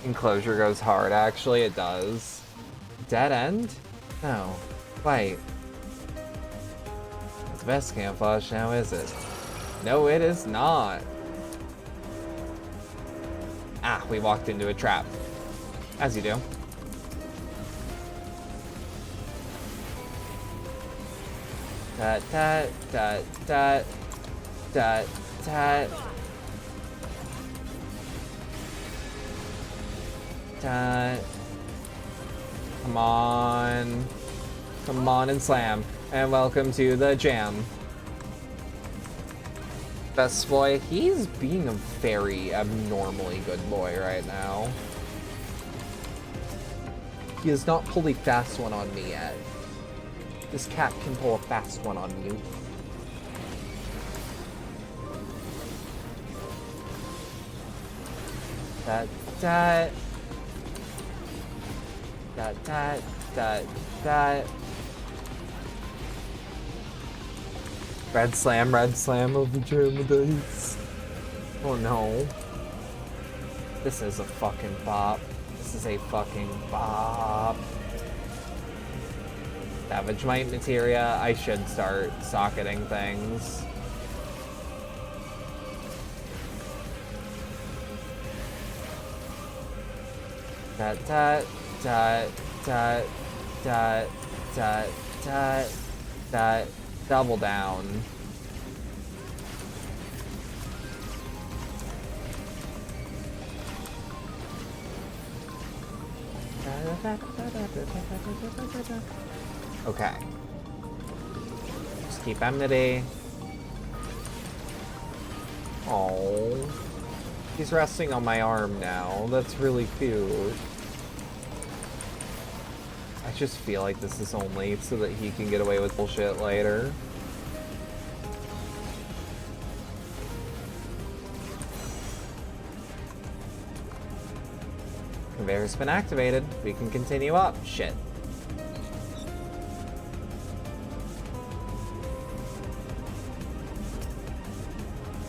Enclosure goes hard, actually it does. Dead end? No. Wait. It's the best camouflage now, is it? No, it is not. Ah, we walked into a trap. As you do. Dot, dot, dot, dot, dot, dot. Dot. Come on. Come on and slam. And welcome to the jam. Best boy, he's being a very abnormally good boy right now. He has not pulled a fast one on me yet. This cat can pull a fast one on you. That, that. That. Red slam of the Germanites. Oh no. This is a fucking bop. This is a fucking bop. Savage Might materia. I should start socketing things. Dot, dot, dot, dot, dot, dot, dot, dot. Double down. Okay. Just keep enmity. Oh, he's resting on my arm now. That's really cute. I just feel like this is only so that he can get away with bullshit later. Conveyor's been activated. We can continue up. Shit.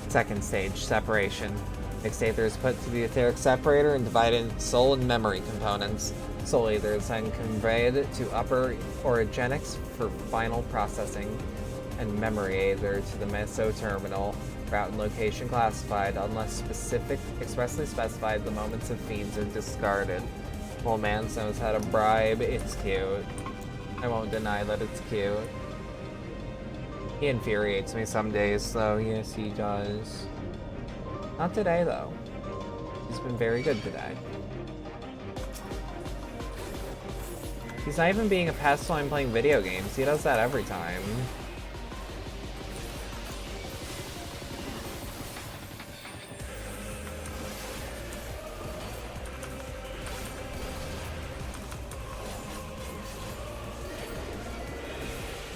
Second stage, separation. Mixed Aether is put to the etheric separator and divided into soul and memory components. Soul Aether is then conveyed to upper orogenics for final processing, and Memory Aether to the meso-terminal. Route and location classified. Unless expressly specified, the moments of feeds are discarded. Well, Mans knows how to bribe. It's cute. I won't deny that it's cute. He infuriates me some days, though. Yes, he does. Not today, though. He's been very good today. He's not even being a pest while I'm playing video games. He does that every time.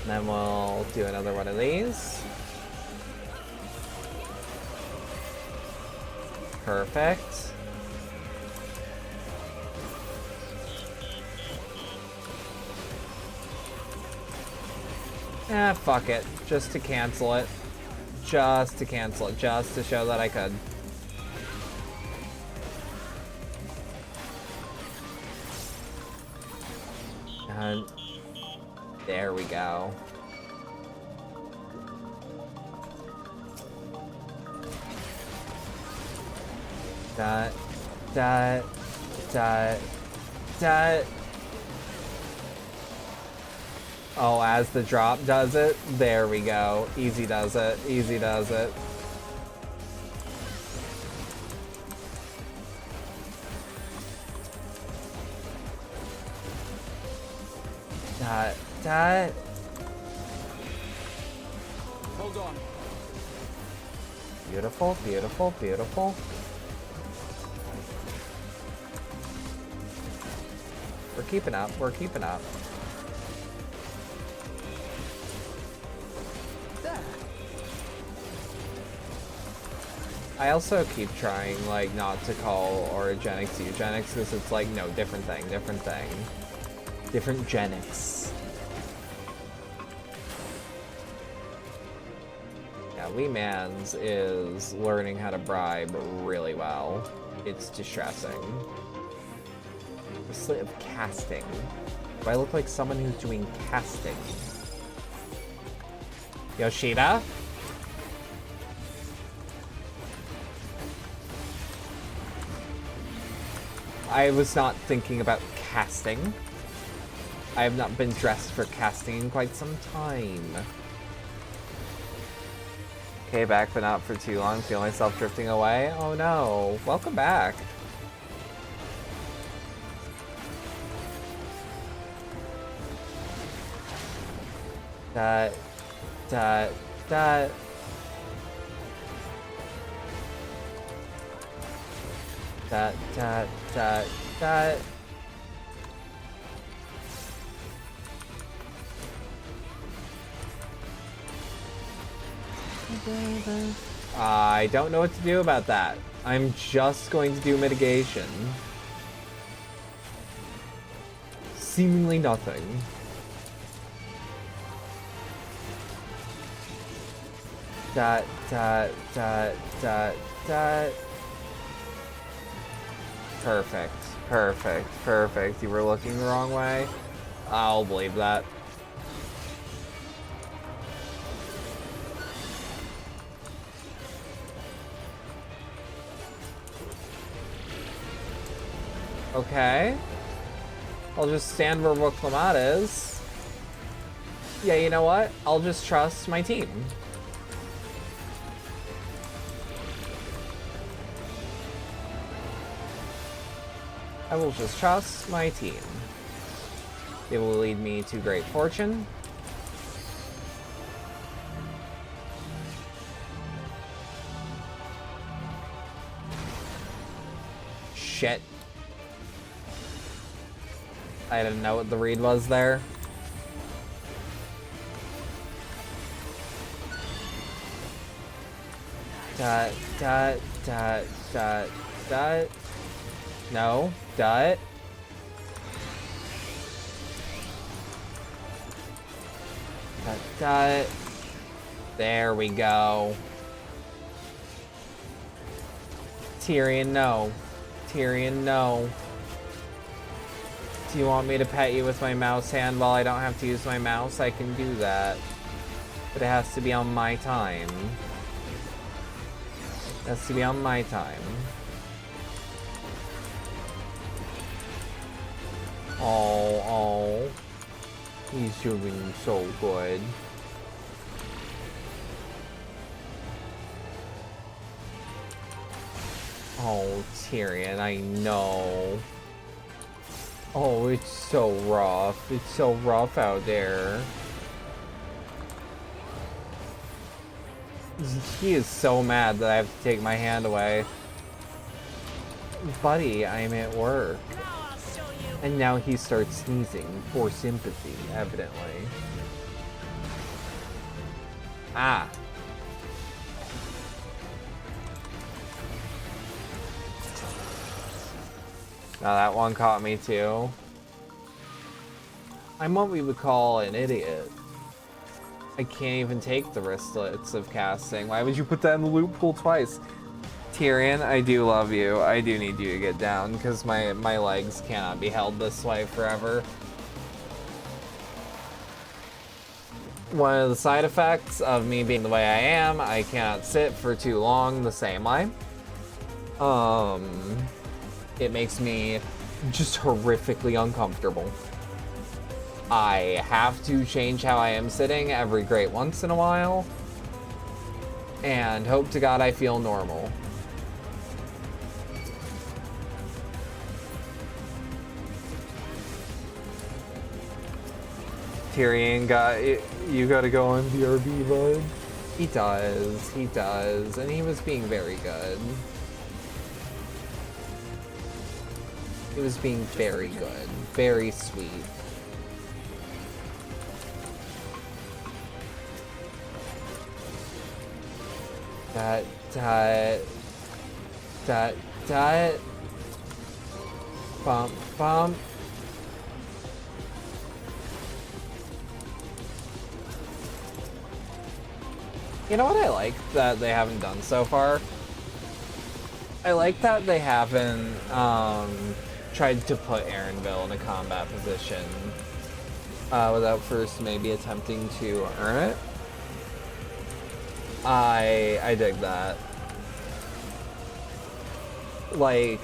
And then we'll do another one of these. Perfect. Ah, fuck it. Just to cancel it. Just to cancel it. Just to show that I could. And there we go. Dot, dot, dot, dot. Oh, as the drop does it? There we go. Easy does it. Easy does it. Dot. Hold on. Beautiful, beautiful, beautiful. We're keeping up, we're keeping up. I also keep trying, like, not to call orogenics eugenics, because it's like, no, different thing, different thing. Different genics. Yeah, Lee Mans is learning how to bribe really well. It's distressing. The slit of casting. Do I look like someone who's doing casting? Yoshida? I was not thinking about casting. I have not been dressed for casting in quite some time. Okay, back but not for too long. Feel myself drifting away. Oh no. Welcome back. Dot. Dot. Dot. Dot. Dot. Dot. Dot. I don't know what to do about that. I'm just going to do mitigation. Seemingly nothing. Dot, dot, dot, dot, dot. Perfect, perfect, perfect. You were looking the wrong way? I'll believe that. Okay. I'll just stand where Wuklamad is. Yeah, you know what? I'll just trust my team. I will just trust my team. They will lead me to great fortune. Shit. I didn't know what the read was there. Dot, dot, dot, dot, dot. No, dot. Dot, dot. There we go. Tyrion, no. Tyrion, no. Do you want me to pet you with my mouse hand while I don't have to use my mouse? I can do that. But it has to be on my time. It has to be on my time. Oh, oh. He's doing so good. Oh, Tyrion, I know. Oh, it's so rough. It's so rough out there. He is so mad that I have to take my hand away. Buddy, I'm at work. And now he starts sneezing for sympathy, evidently. Ah. Now that one caught me too. I'm what we would call an idiot. I can't even take the wristlets of casting. Why would you put that in the loot pool twice? Tyrion, I do love you. I do need you to get down because my legs cannot be held this way forever. One of the side effects of me being the way I am, I cannot sit for too long the same way. It makes me just horrifically uncomfortable. I have to change how I am sitting every great once in a while. And hope to God I feel normal. Tyrion you gotta go on BRB, bud. He does, and he was being very good. He was being very good, very sweet. That. Bump. You know what I like that they haven't done so far? I like that they haven't tried to put Aaronville in a combat position without first maybe attempting to earn it. I dig that. Like,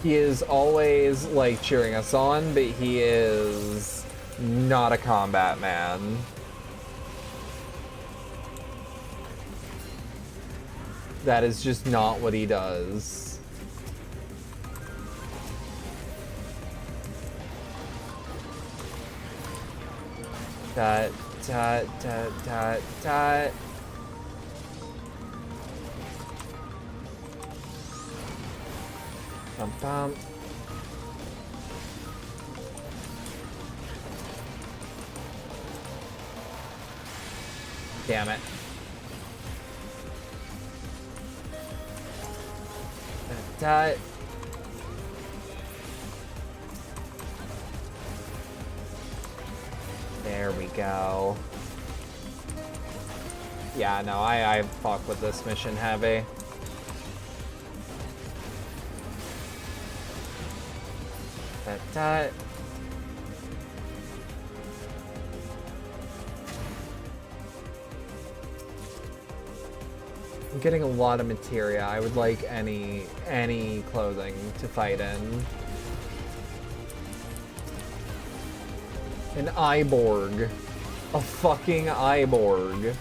he is always like cheering us on, but he is not a combat man. That is just not what he does. Dot. Bump. Damn it. Dot. There we go. Yeah, no, I fuck with this mission heavy. Dot. I'm getting a lot of materia. I would like any clothing to fight in. An Iborg. A fucking Iborg.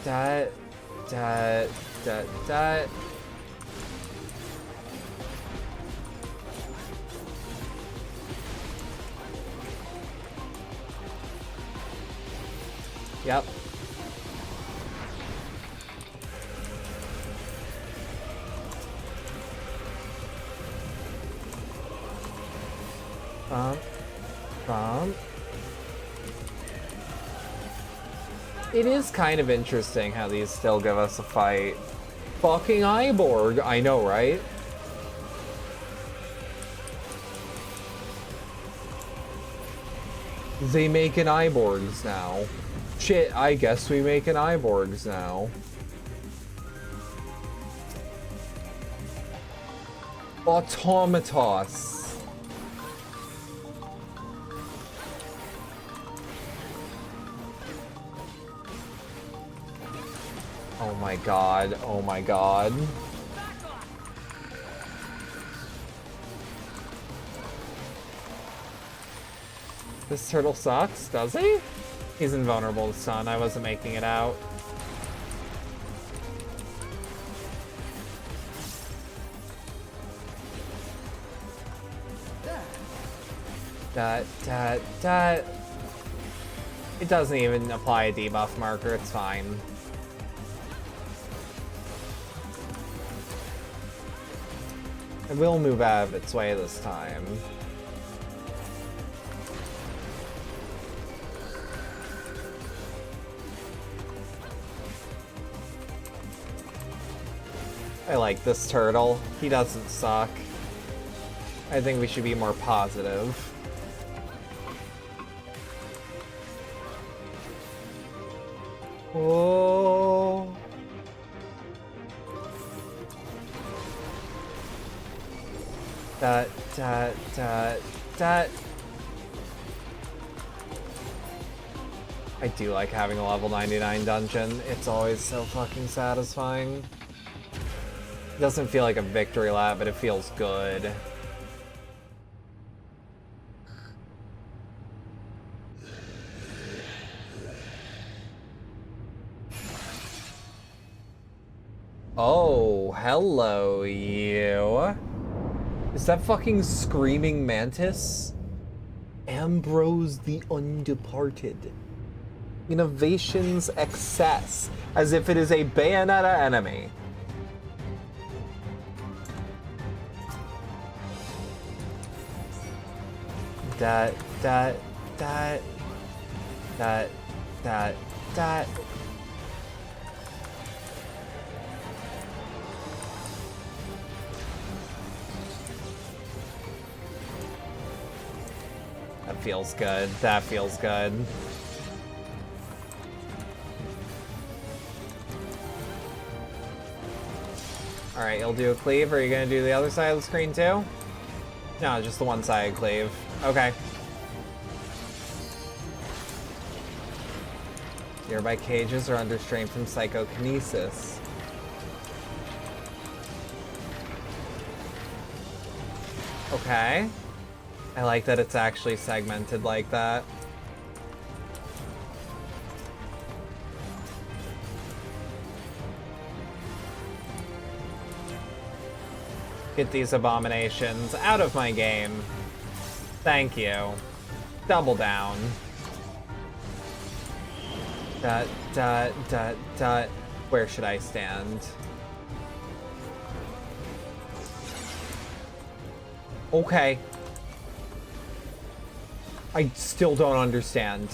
Dot. Yep. Bump. It is kind of interesting how these still give us a fight. Fucking Iborg, I know, right? They make an Iborgs now. Shit, I guess we make an Iborgs now. Automatos. Oh my god, oh my god. This turtle sucks, does he? He's invulnerable to stun, I wasn't making it out. Dot. It doesn't even apply a debuff marker, it's fine. It will move out of its way this time. I like this turtle. He doesn't suck. I think we should be more positive. Oh. Dot. I do like having a level 99 dungeon. It's always so fucking satisfying. It doesn't feel like a victory lap, but it feels good. Oh, hello, you. Is that fucking screaming mantis? Ambrose the Undeparted. Innovations excess, as if it is a Bayonetta enemy. That. That feels good. That feels good. Alright, you'll do a cleave, or are you gonna do the other side of the screen too? No, just the one side cleave. Okay. Nearby cages are under strain from psychokinesis. Okay. I like that it's actually segmented like that. Get these abominations out of my game. Thank you. Double down. Dot, dot, dot, dot. Where should I stand? Okay. I still don't understand.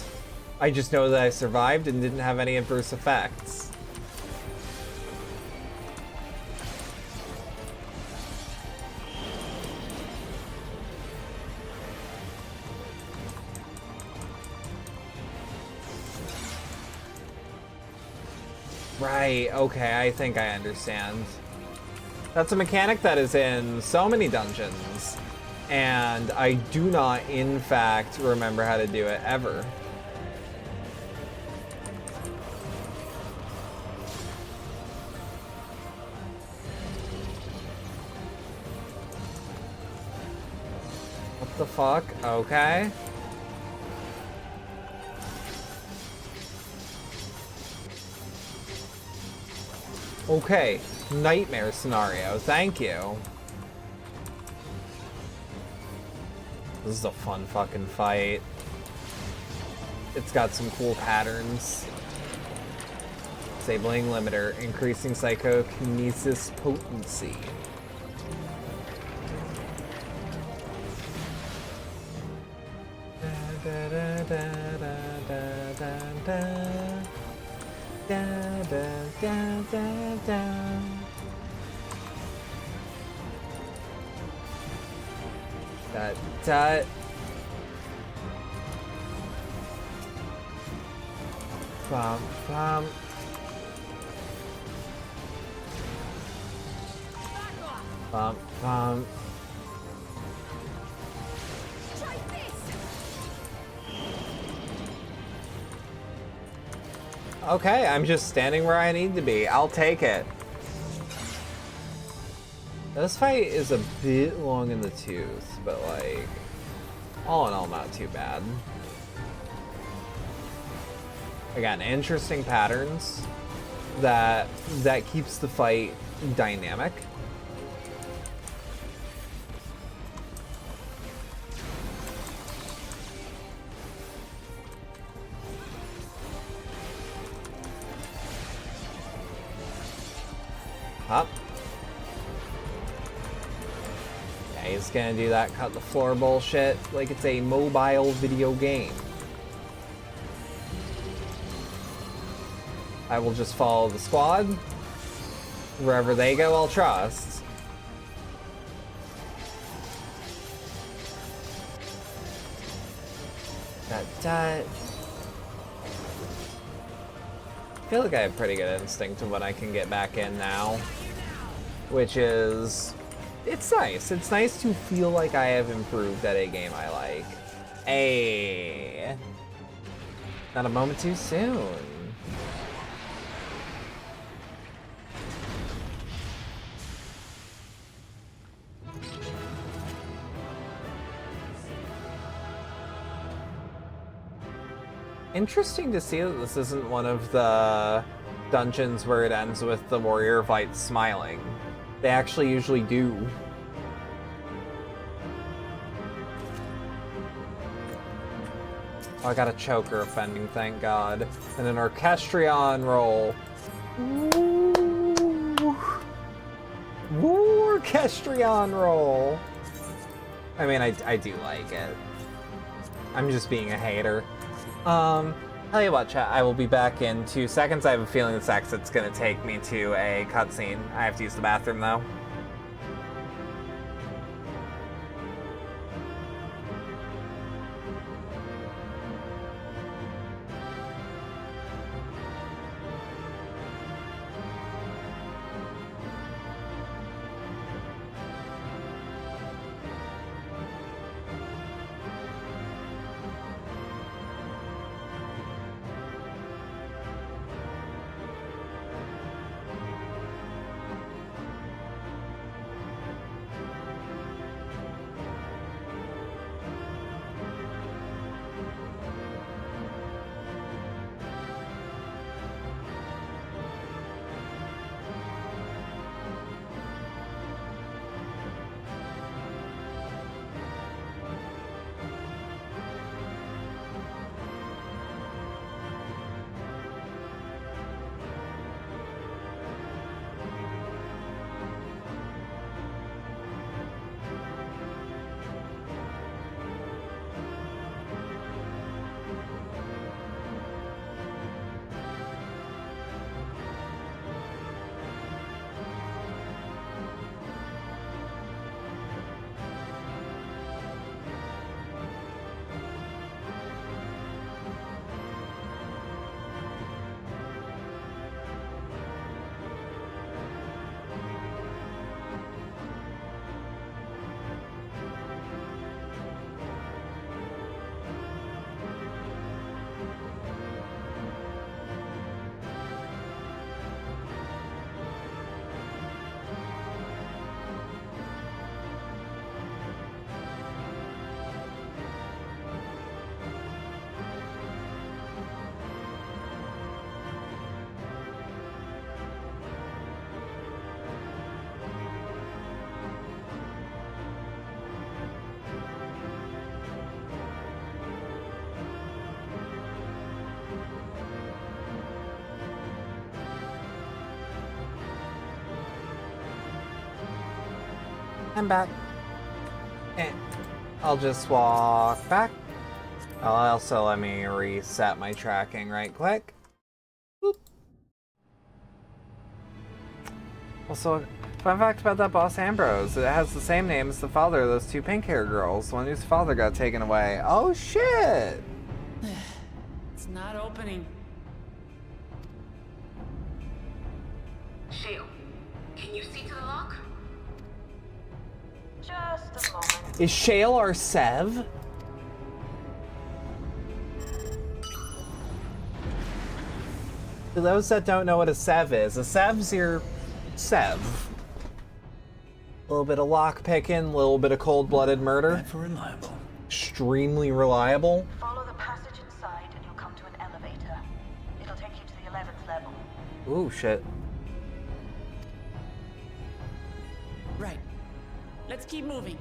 I just know that I survived and didn't have any adverse effects. Right, okay, I think I understand. That's a mechanic that is in so many dungeons, and I do not, in fact, remember how to do it ever. What the fuck? Okay. Okay, nightmare scenario, thank you. This is a fun fucking fight. It's got some cool patterns. Disabling limiter, increasing psychokinesis potency. Da, da, da, da, da, da, da. Da, da, da, da, da. Dot, dot. Bum, bum. Bum, bum. Okay, I'm just standing where I need to be. I'll take it. This fight is a bit long in the tooth, but like, all in all, not too bad. Again, interesting patterns that keeps the fight dynamic. Up. Yeah, he's gonna do that cut the floor bullshit like it's a mobile video game. I will just follow the squad. Wherever they go, I'll trust. That. I feel like I have pretty good instinct of when I can get back in now. Which is... it's nice. It's nice to feel like I have improved at a game I like. Hey. Not a moment too soon. Interesting to see that this isn't one of the dungeons where it ends with the warrior fight smiling. They actually usually do. Oh, I got a choker offending, thank God. And an orchestrion roll. Woo! Woo, orchestrion roll! I mean, I do like it. I'm just being a hater. Tell you what, chat, I will be back in 2 seconds. I have a feeling this exit's gonna take me to a cutscene. I have to use the bathroom, though. I'm back. And I'll just walk back. Also, let me reset my tracking right quick. Boop. Also, fun fact about that boss Ambrose, it has the same name as the father of those 2 pink-haired girls, the one whose father got taken away. Oh shit! It's not opening. Shale, can you see to the lock? Just a moment. Is Shale our Sev? For those that don't know what a Sev is, a Sev's your Sev. A little bit of lock picking, a little bit of cold-blooded murder. Never reliable. Extremely reliable. Follow the passage inside and you'll come to an elevator. It'll take you to the 11th level. Ooh, shit. Right. Let's keep moving.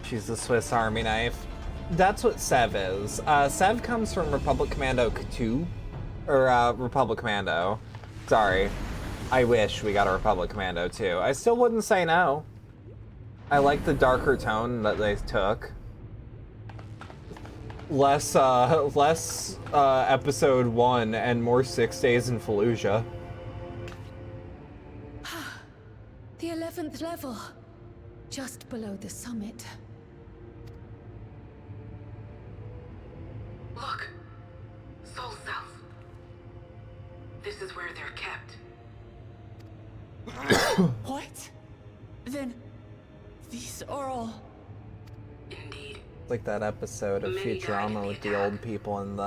She's the Swiss Army knife. That's what Sev is. Sev comes from Republic Commando 2. Or, Republic Commando. Sorry. I wish we got a Republic Commando 2. I still wouldn't say no. I like the darker tone that they took. Less episode 1 and more 6 Days in Fallujah. The 11th level. Just below the summit. Look! Soul cells. This is where they're kept. What? Then these are all... Indeed. Like that episode of Futurama with the old people in the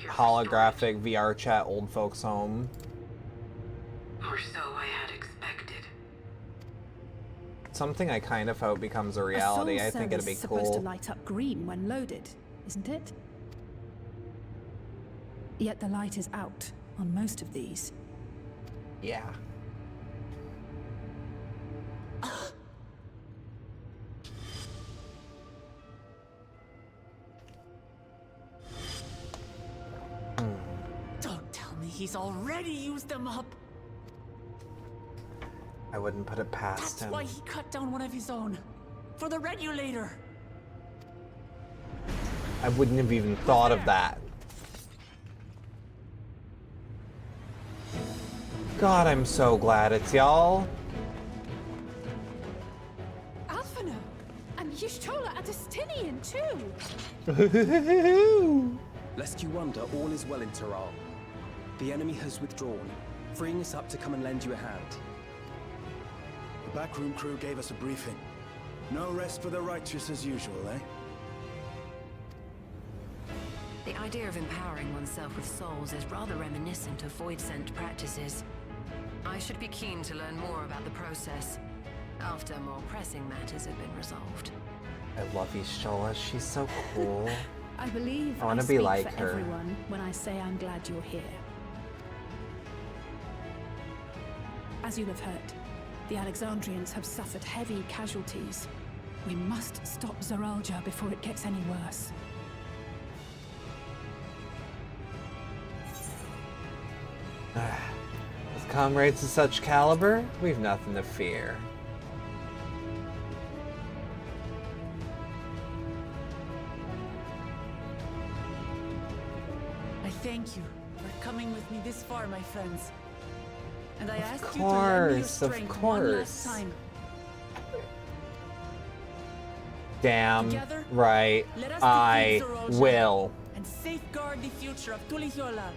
holographic VR chat old folks home. Or so I had expected. Something I kind of hope becomes a reality. I think it'd be cool. Supposed to light up green when loaded, isn't it? Yet the light is out on most of these. Yeah. he's already used them up. I wouldn't put it past That's him. why he cut down one of his own. For the regulator. I wouldn't have even thought of that. God, I'm so glad it's y'all. Alphino! And Y'shtola a Destinian too! Lest you wonder, all is well in Taral. The enemy has withdrawn, freeing us up to come and lend you a hand. The backroom crew gave us a briefing. No rest for the righteous as usual, eh? The idea of empowering oneself with souls is rather reminiscent of void-sent practices. I should be keen to learn more about the process, after more pressing matters have been resolved. I love Y'shtola. She's so cool. I believe I want to speak be like for her. everyone when I say I'm glad you're here. As you have heard, the Alexandrians have suffered heavy casualties. We must stop Zoralja before it gets any worse. With comrades of such caliber, we've nothing to fear. I thank you for coming with me this far, my friends. And I ask you to lend me your strength one last time. Damn Together, right, let us I defeat Zoralja will. and safeguard the future of Tulihiola.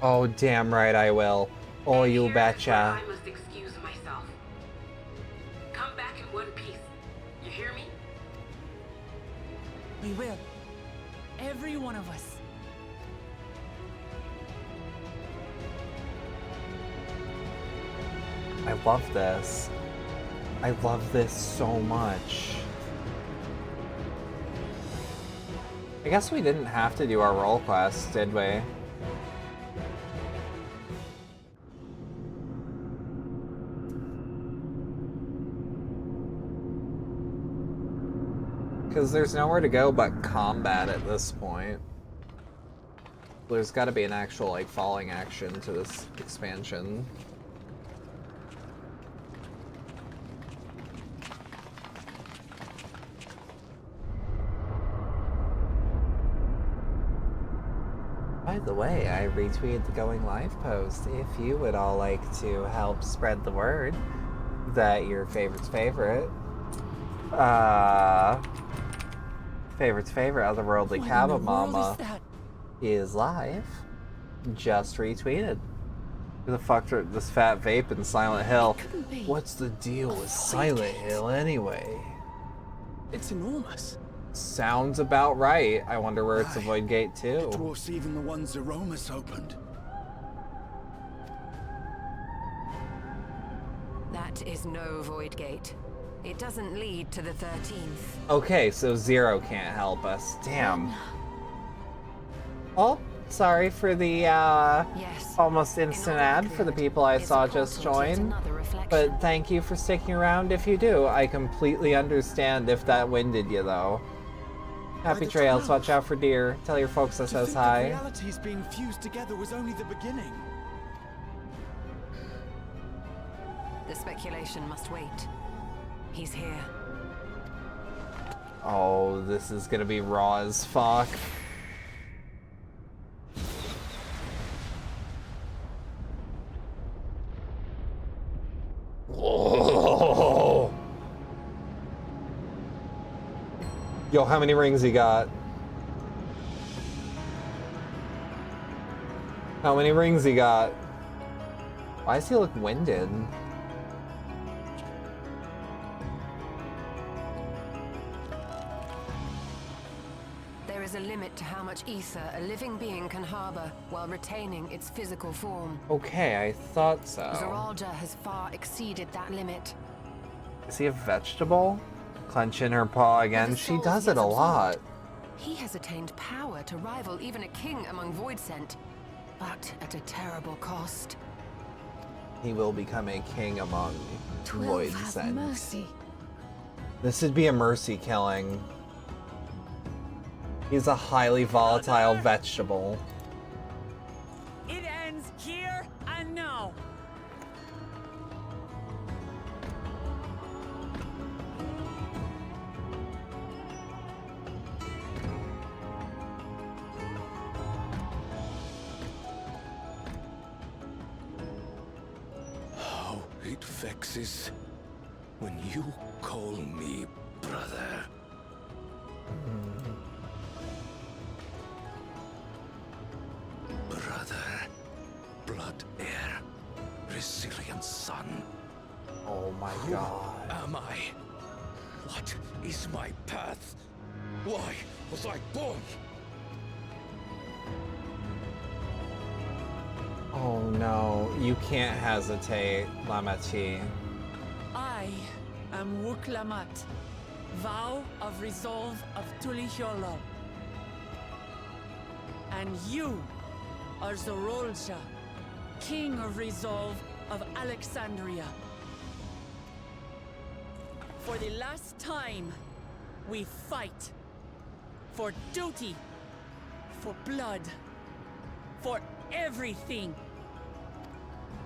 Oh, damn right I will. Oh, you betcha. I must excuse myself. Come back in one piece. You hear me? We will. Every one of us. I love this. I love this so much. I guess we didn't have to do our role quest, did we? Because there's nowhere to go but combat at this point. There's got to be an actual, like, falling action to this expansion. By the way, I retweeted the Going Live post. If you would all like to help spread the word that your favorite's favorite, favorite's favorite, otherworldly Cabba Mama is live, just retweeted. Who the fuck are this fat vape in Silent Hill? What's the deal with Silent Hill anyway? It's enormous. Sounds about right. I wonder where it's a void gate too. Dwarfs even the ones Zeromus opened. That is no void gate. It doesn't lead to the 13th. Okay, so Zero can't help us. Damn. Oh, sorry for the almost instant ad for the people I saw just join. But thank you for sticking around if you do. I completely understand if that winded you though. Happy trails, watch out for deer. Tell your folks I says hi. Realities being fused together was only the beginning. The speculation must wait. He's here. Oh, this is gonna be raw as fuck. Whoa. Yo, how many rings he got? How many rings he got? Why does he look winded? There is a limit to how much ether a living being can harbor while retaining its physical form. Okay, I thought so. Zoralja has far exceeded that limit. Is he a vegetable? Clenching her paw again. She does it a lot. He has attained power to rival even a king among Voidsent, but at a terrible cost. He will become a king among Voidsent. Mercy. This would be a mercy killing. He's a highly volatile vegetable. It ends ends here and now. How it vexes when you call me brother. Brother, blood heir, resilient son. Oh my Who god. am I? What is my path? Why was I born? Oh no, you can't hesitate, Lamachi. I am Wuklamat, vow of resolve of Tulihyolo. And you are Zorolja, king of resolve of Alexandria. For the last time, we fight. For duty. For blood. For everything.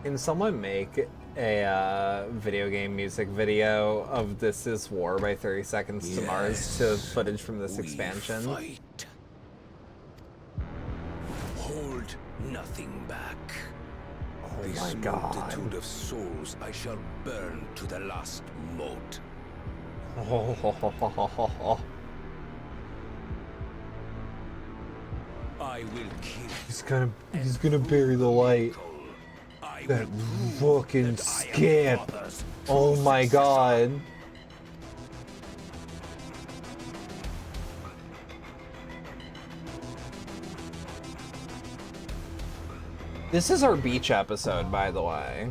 Can someone make a video game music video of This Is War by 30 Seconds to Mars to footage from this expansion? Fight. Hold nothing back. Oh This my god. multitude of souls I shall burn to the last mote. I will kill. He's gonna bury the light. That fucking skip. Oh my god. This is our beach episode, by the way.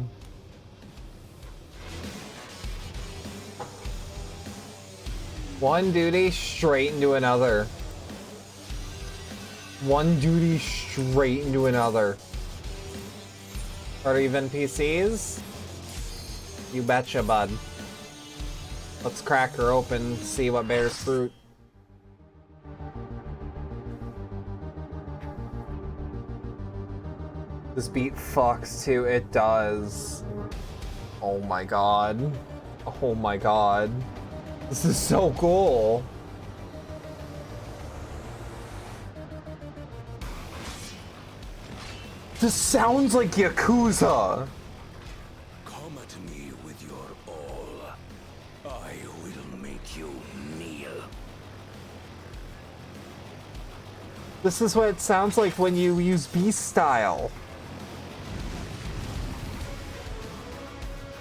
One duty straight into another. One duty straight into another. Are even PCs? You betcha, bud. Let's crack her open, see what bears fruit. This beat fucks too, it does. Oh my god. Oh my god. This is so cool. This sounds like Yakuza. Come at me with your all. I will make you kneel. This is what it sounds like when you use beast style.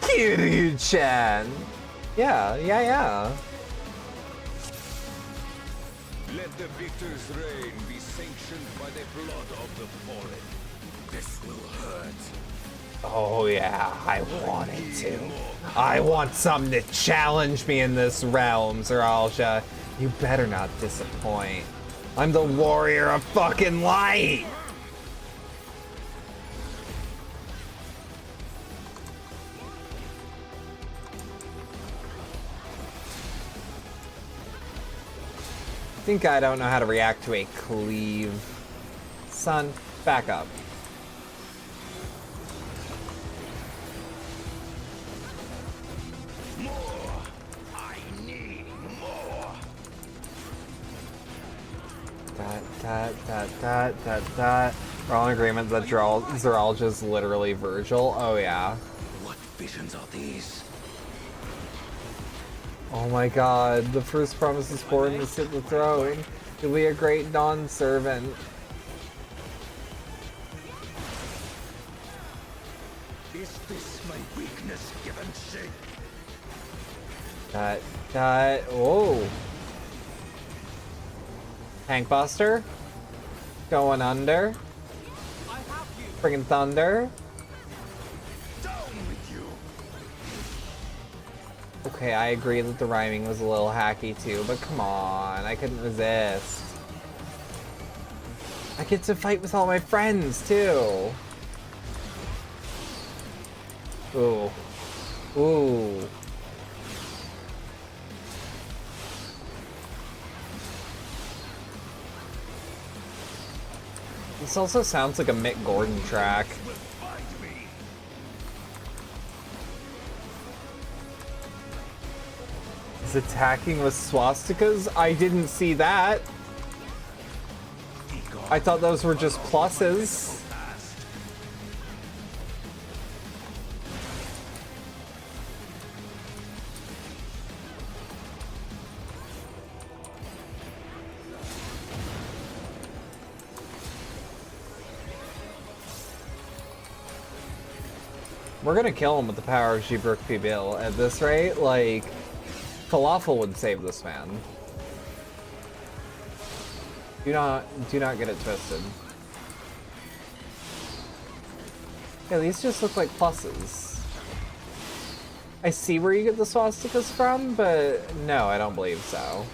Kiryu-chan. Yeah. Let the victor's reign be sanctioned by the blood of the fallen. This will hurt. Oh yeah, I want it to. I want something to challenge me in this realm, Zeralja. You better not disappoint. I'm the warrior of fucking light! I think I don't know how to react to a cleave. Son, back up. More. I need more. We're all in agreement that Zeralja's literally Virgil. Oh yeah. What visions are these? Oh my god, the first promise is for him to sit the throne. He'll be a great dawn servant. Is this my weakness given shape? Oh. Tank Buster. Going under. Friggin' thunder. Okay, I agree that the rhyming was a little hacky too, but come on, I couldn't resist. I get to fight with all my friends too. Ooh. Ooh. This also sounds like a Mick Gordon track. He's attacking with swastikas? I didn't see that. I thought those were just pluses. We're gonna kill him with the power of Jibruk Pibil. At this rate, like, Falafel would save this man. Do not get it twisted. Yeah, these just look like pluses. I see where you get the swastikas from, but no, I don't believe so.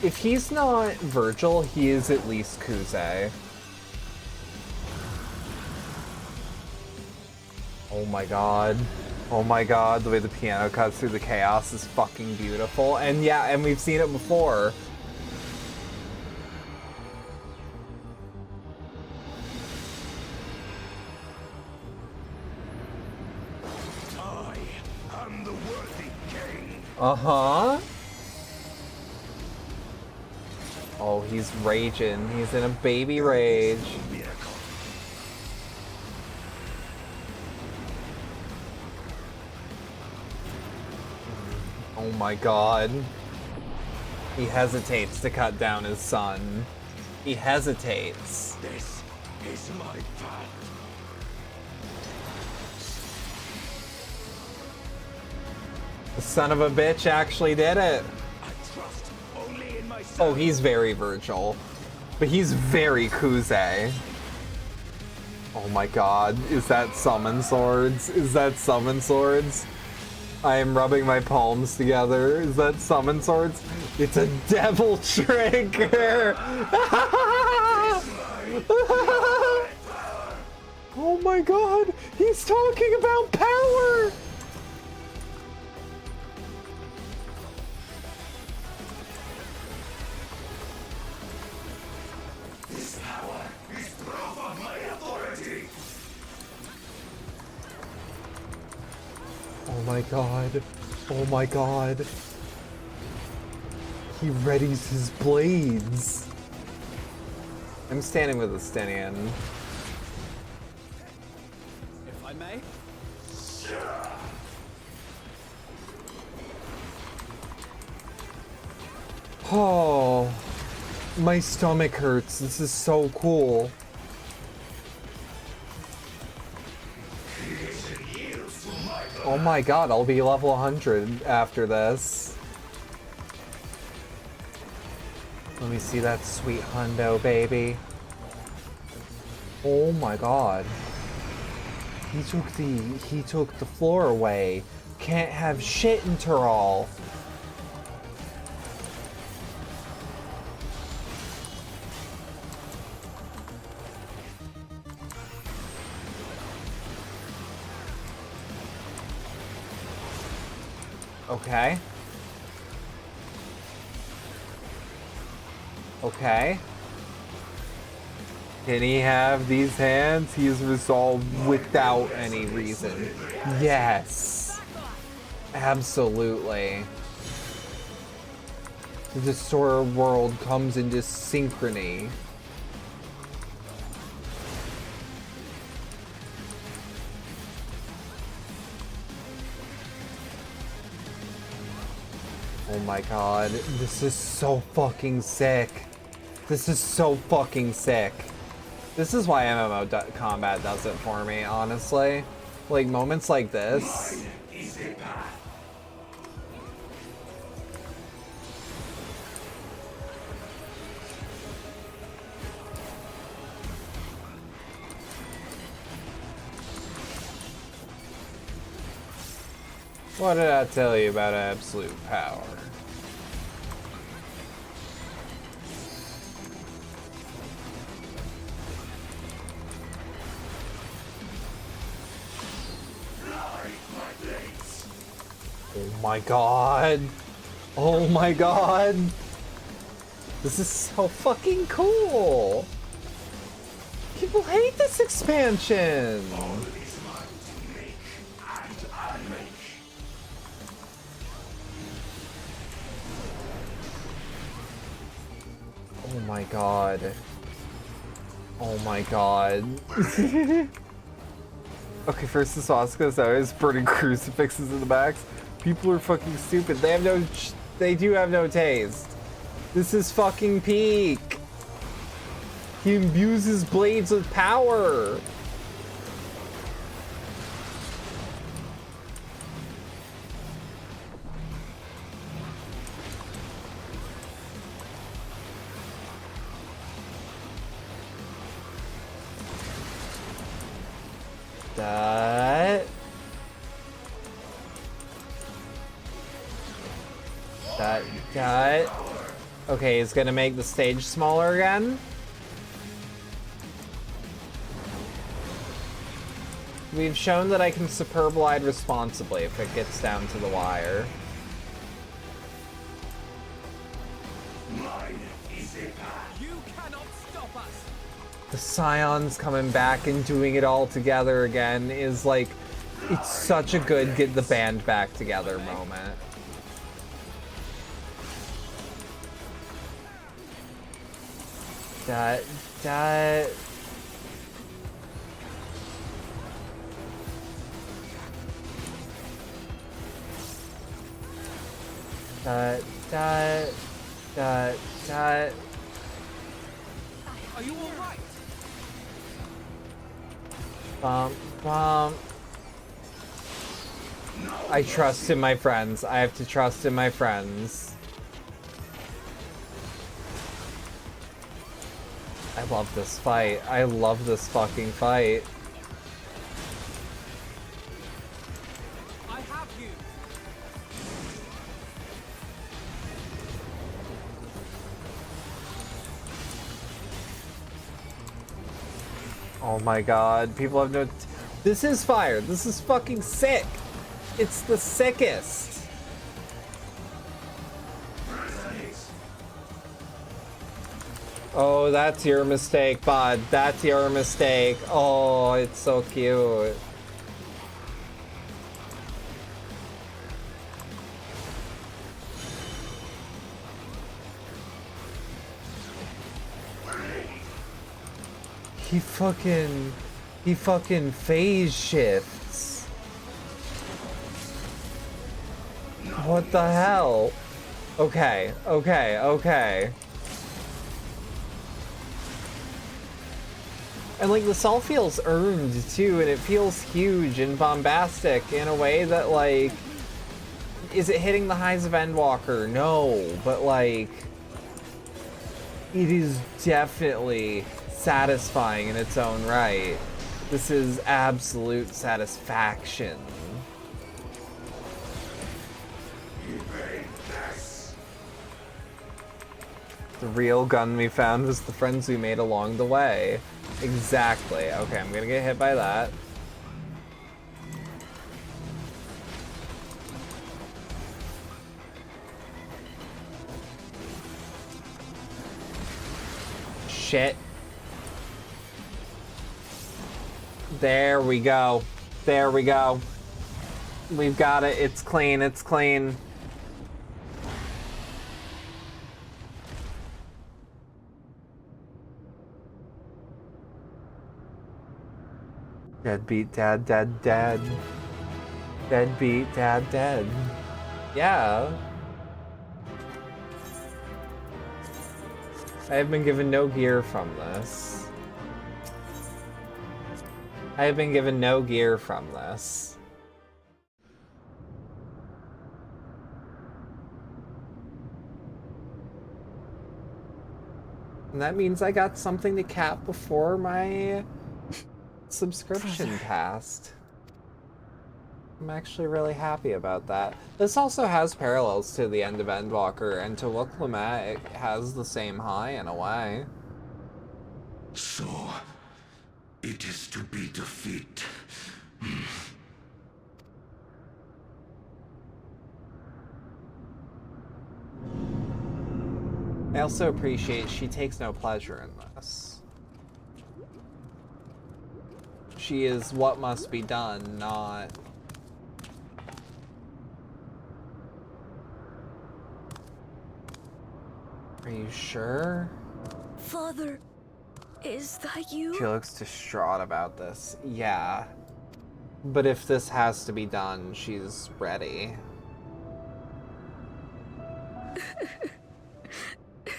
If he's not Virgil, he is at least Kuze. Oh my god. Oh my god, the way the piano cuts through the chaos is fucking beautiful. And yeah, and we've seen it before. I am the worthy king. Uh-huh. Oh, he's raging. He's in a baby rage. Oh my god. He hesitates to cut down his son. He hesitates. This is my path. The son of a bitch actually did it. Oh, he's very Virgil. But he's very Kuze. Oh my god. Is that summon swords? Is that summon swords? I am rubbing my palms together. Is that summon swords? It's a devil trigger! Oh my god! He's talking about power! This power is proof of my authority. Oh my god. Oh my god. He readies his blades. I'm standing with Estinian. If I may? Oh, my stomach hurts. This is so cool. Oh my god, I'll be level 100 after this. Let me see that sweet hundo, baby. Oh my god. He took the floor away. Can't have shit in Tural. Okay. Okay. Can he have these hands? He is resolved without any reason. Yes. Absolutely. The Destroyer world comes into synchrony. Oh my god, this is so fucking sick. This is so fucking sick. This is why MMO combat does it for me, honestly. Like, moments like this. What did I tell you about absolute power? Oh my god. Oh my god. This is so fucking cool. People hate this expansion. Oh my god. Oh my god. Okay, first the swastikas, always burning crucifixes in the backs. People are fucking stupid. They have no, they do have no taste. This is fucking peak. He imbues his blades with power. That. Okay, he's gonna make the stage smaller again. We've shown that I can superglide responsibly if it gets down to the wire. You cannot stop us. The Scions coming back and doing it all together again is like, it's such a good get the band back together moment. That. Are you all right? Bump. I trust in my friends. I have to trust in my friends. I love this fight. I love this fucking fight. I have you. Oh my god, people have no... This is fire. This is fucking sick. It's the sickest. Oh, that's your mistake, bud. That's your mistake. Oh, it's so cute. He fucking phase shifts. What the hell? Okay. And like the salt feels earned too, and it feels huge and bombastic in a way that like, is it hitting the highs of Endwalker? No, but like, it is definitely satisfying in its own right. This is absolute satisfaction. The real gun we found was the friends we made along the way. Exactly. Okay, I'm gonna get hit by that. Shit. There we go. There we go. We've got it. It's clean. It's clean. Deadbeat dad, dead. Deadbeat dad, dead. Yeah. I have been given no gear from this. I have been given no gear from this. And that means I got something to cap before my subscription passed. I'm actually really happy about that. This also has parallels to the end of Endwalker, and to look Lumet, it has the same high in a way. So, it is to be defeat. I also appreciate she takes no pleasure in this. She is what must be done, not... Are you sure? Father, is that you? She looks distraught about this. Yeah. But if this has to be done, she's ready.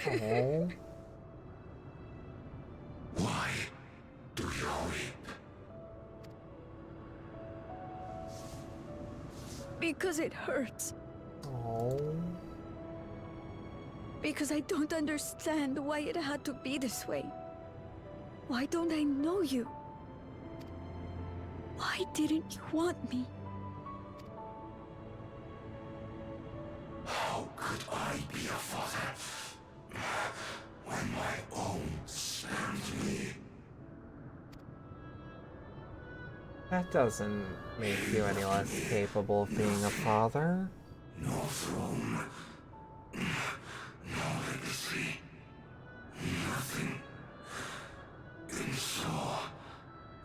Oh. Why do you weep? Because it hurts. Oh. Because I don't understand why it had to be this way. Why don't I know you? Why didn't you want me? How could I be a father when my own spurned me? That doesn't make you any less capable of being a father. No throne, no legacy, nothing. And so,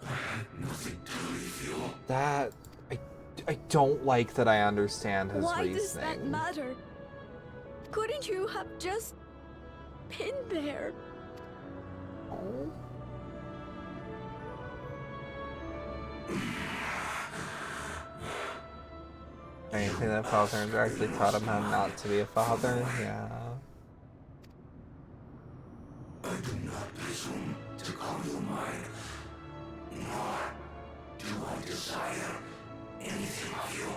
I had nothing to leave you. That... I don't like that I understand his Why reasoning. does that matter? Couldn't you have just been there? Oh. Anything that father indirectly taught him how not to be a father? Yeah. I do not presume to call you mine, nor do I desire anything of you.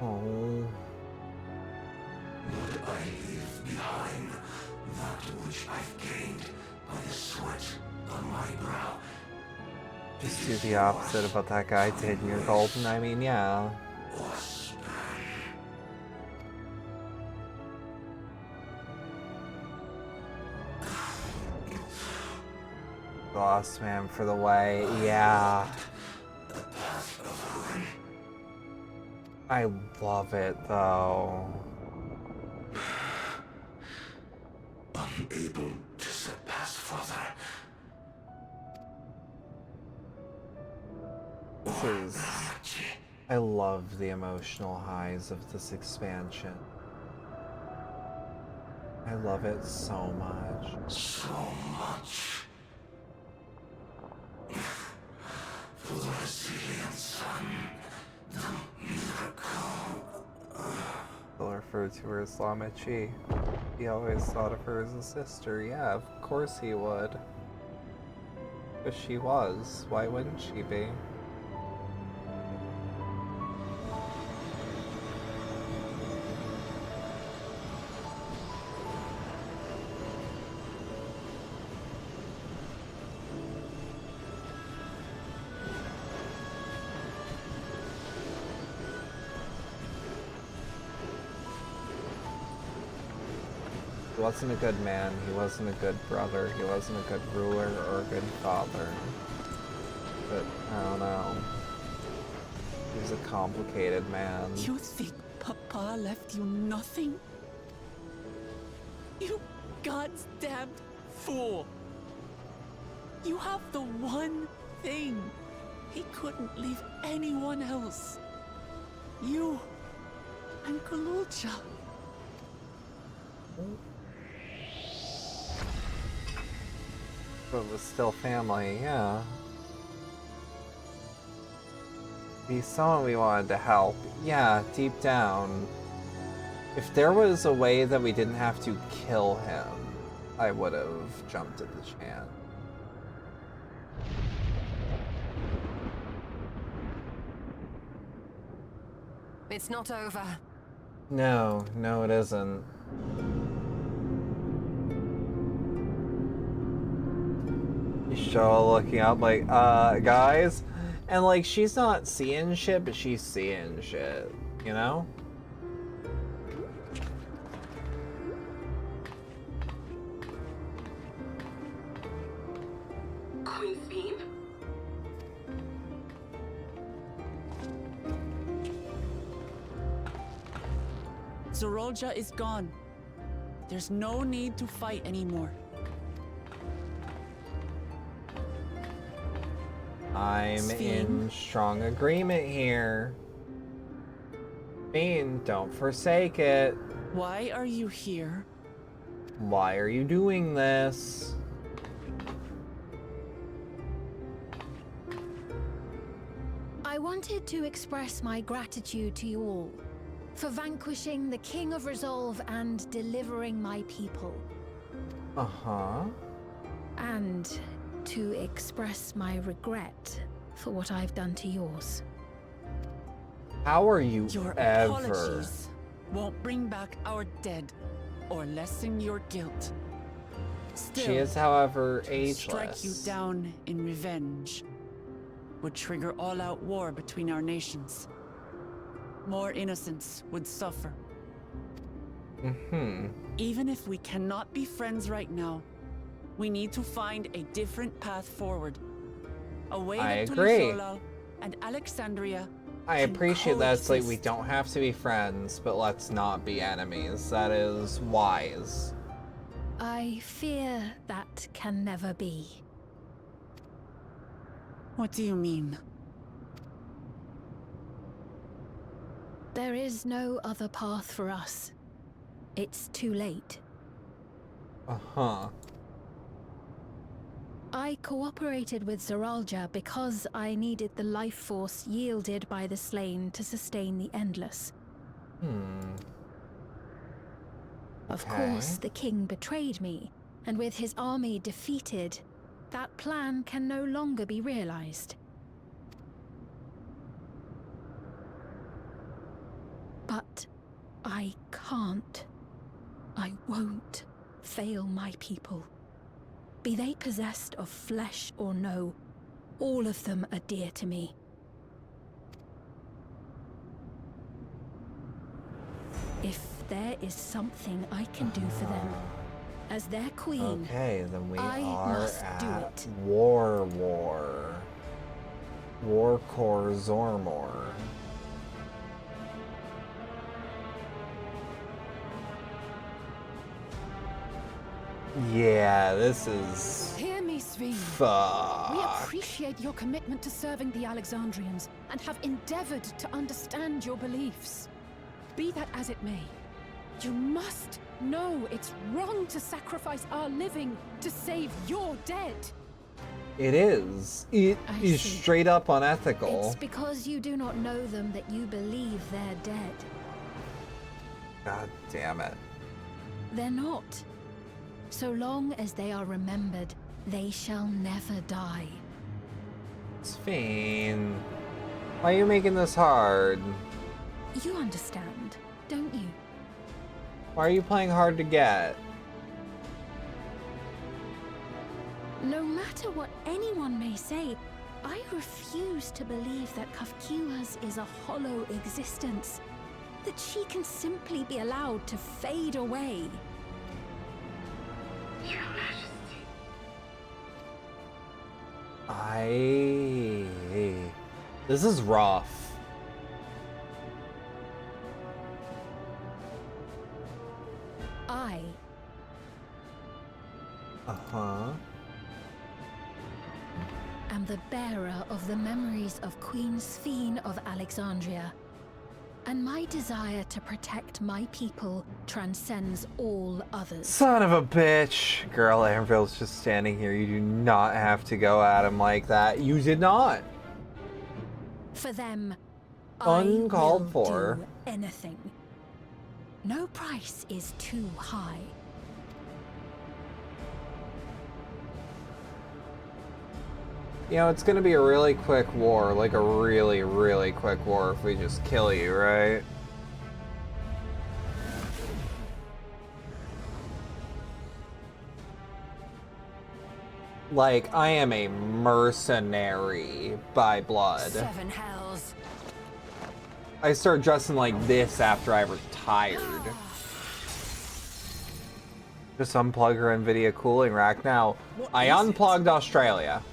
Oh. Would I leave behind that which I've gained by the sweat on my brow? Just do the opposite of what that guy did and you're golden. I mean, yeah. Lost man for the way, yeah. I love it though. Unable to surpass father. This is... I love the emotional highs of this expansion. I love it so much. So much. For the resilient son, the miracle. He'll refer to her as Lamachi. He always thought of her as a sister. Yeah, of course he would. Because she was. Why wouldn't she be? He wasn't a good man, he wasn't a good brother, he wasn't a good ruler or a good father. But, I don't know. He was a complicated man. You think Papa left you nothing? You goddamn fool! You have the one thing he couldn't leave anyone else. You and Kalucha. But it was still family, yeah. He's someone we wanted to help. Yeah, deep down. If there was a way that we didn't have to kill him, I would have jumped at the chance. It's not over. No, no it isn't. She's all looking up like, guys? And like, she's not seeing shit, but she's seeing shit, you know? Queen's Beam? Zorolja is gone. There's no need to fight anymore. I'm in strong agreement here. Fiend, don't forsake it. Why are you here? Why are you doing this? I wanted to express my gratitude to you all for vanquishing the King of Resolve and delivering my people. Uh-huh. And to express my regret for what I've done to yours. How are you Your ever? apologies won't bring back our dead or lessen your guilt. Still, She is, however, to ageless. strike you down in revenge would trigger all-out war between our nations. More innocents would suffer. Mm-hmm. Even if we cannot be friends right now, we need to find a different path forward. A way I that agree. Tulisolal and Alexandria I can appreciate that it's like we coexist. don't have to be friends, but let's not be enemies. That is wise. I fear that can never be. What do you mean? There is no other path for us. It's too late. Uh-huh. I cooperated with Zoralja because I needed the life force yielded by the slain to sustain the Endless. Of course, the king betrayed me, and with his army defeated, that plan can no longer be realized. But I can't. I won't fail my people. Be they possessed of flesh or no, all of them are dear to me. If there is something I can do for them, as their queen, Okay, then we I are must do at it. War Core Zormor. Yeah, this is... Hear me, Svi. Fuck. We appreciate your commitment to serving the Alexandrians and have endeavored to understand your beliefs. Be that as it may, you must know it's wrong to sacrifice our living to save your dead. It is. It I is see. straight up unethical. It's because you do not know them that you believe they're dead. God damn it. They're not. So long as they are remembered, they shall never die. Sphene, why are you making this hard? You understand, don't you? Why are you playing hard to get? No matter what anyone may say, I refuse to believe that Kafkiwas is a hollow existence. That she can simply be allowed to fade away. Your Majesty. This is rough. I Uh-huh. am the bearer of the memories of Queen Sphene of Alexandria. And my desire to protect my people transcends all others. Son of a bitch. Girl, Anvil's just standing here. You do not have to go at him like that. You did not. For them, Uncalled I will for. do anything. No price is too high. You know, it's gonna be a really quick war. Like a really, really quick war if we just kill you, right? Like, I am a mercenary by blood. 7 hells. I started dressing like this after I retired. Just unplug her NVIDIA cooling rack. Now, I unplugged Australia.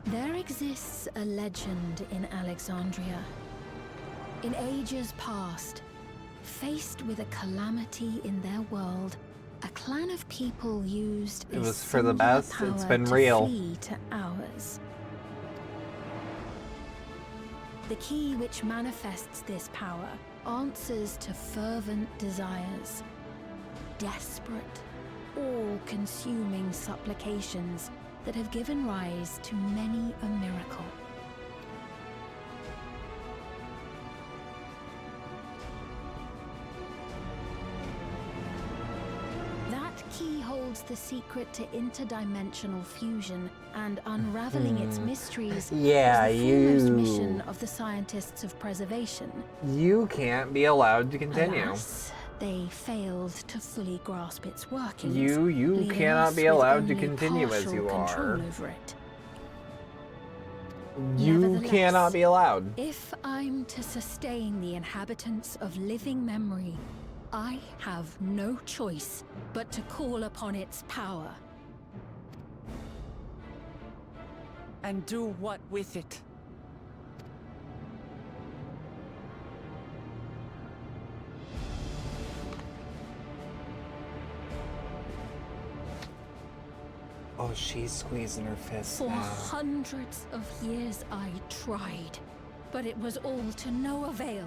There exists a legend in Alexandria. In ages past, Faced with a calamity in their world, a clan of people used It a was for the singular best. It's power been to real. flee to ours. The key which manifests this power answers to fervent desires, desperate, all-consuming supplications that have given rise to many a miracle. That key holds the secret to interdimensional fusion, and unraveling its mysteries Yeah, is the foremost you- mission of the scientists of preservation. You can't be allowed to continue. Alas, they failed to fully grasp its workings. You leaving cannot us be with allowed to only continue as partial you control are. over it. You Nevertheless, cannot be allowed. If I'm to sustain the inhabitants of living memory, I have no choice but to call upon its power. And do what with it? Oh, she's squeezing her fist For now. hundreds of years I tried, but it was all to no avail.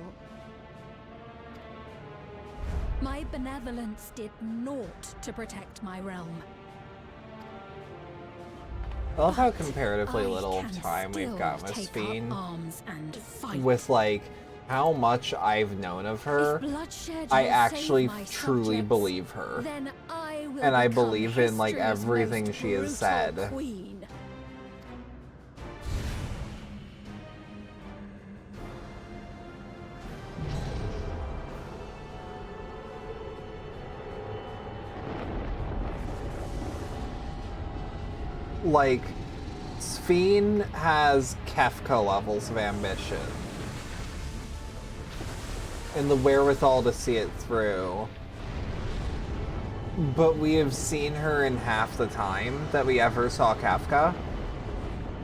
My benevolence did naught to protect my realm. I love how comparatively I little can time we've still got with take up Sphene. arms and fight. With like how much I've known of her, bloodshed I will actually save my truly subjects, believe her. then I will And I become believe in like history's everything most she has brutal said. Queen. Like, Sphene has Kefka levels of ambition. And the wherewithal to see it through. But we have seen her in half the time that we ever saw Kefka.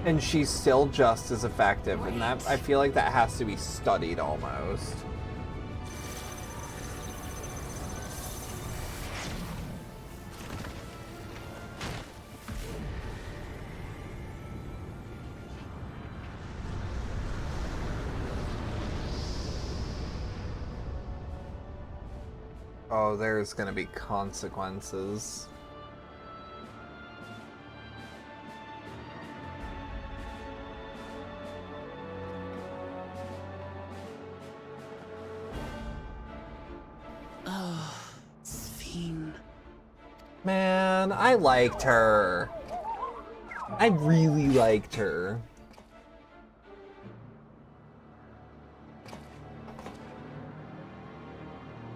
And she's still just as effective. And that, I feel like that has to be studied almost. Oh, there's gonna be consequences. Oh, Sphene. Man, I liked her. I really liked her.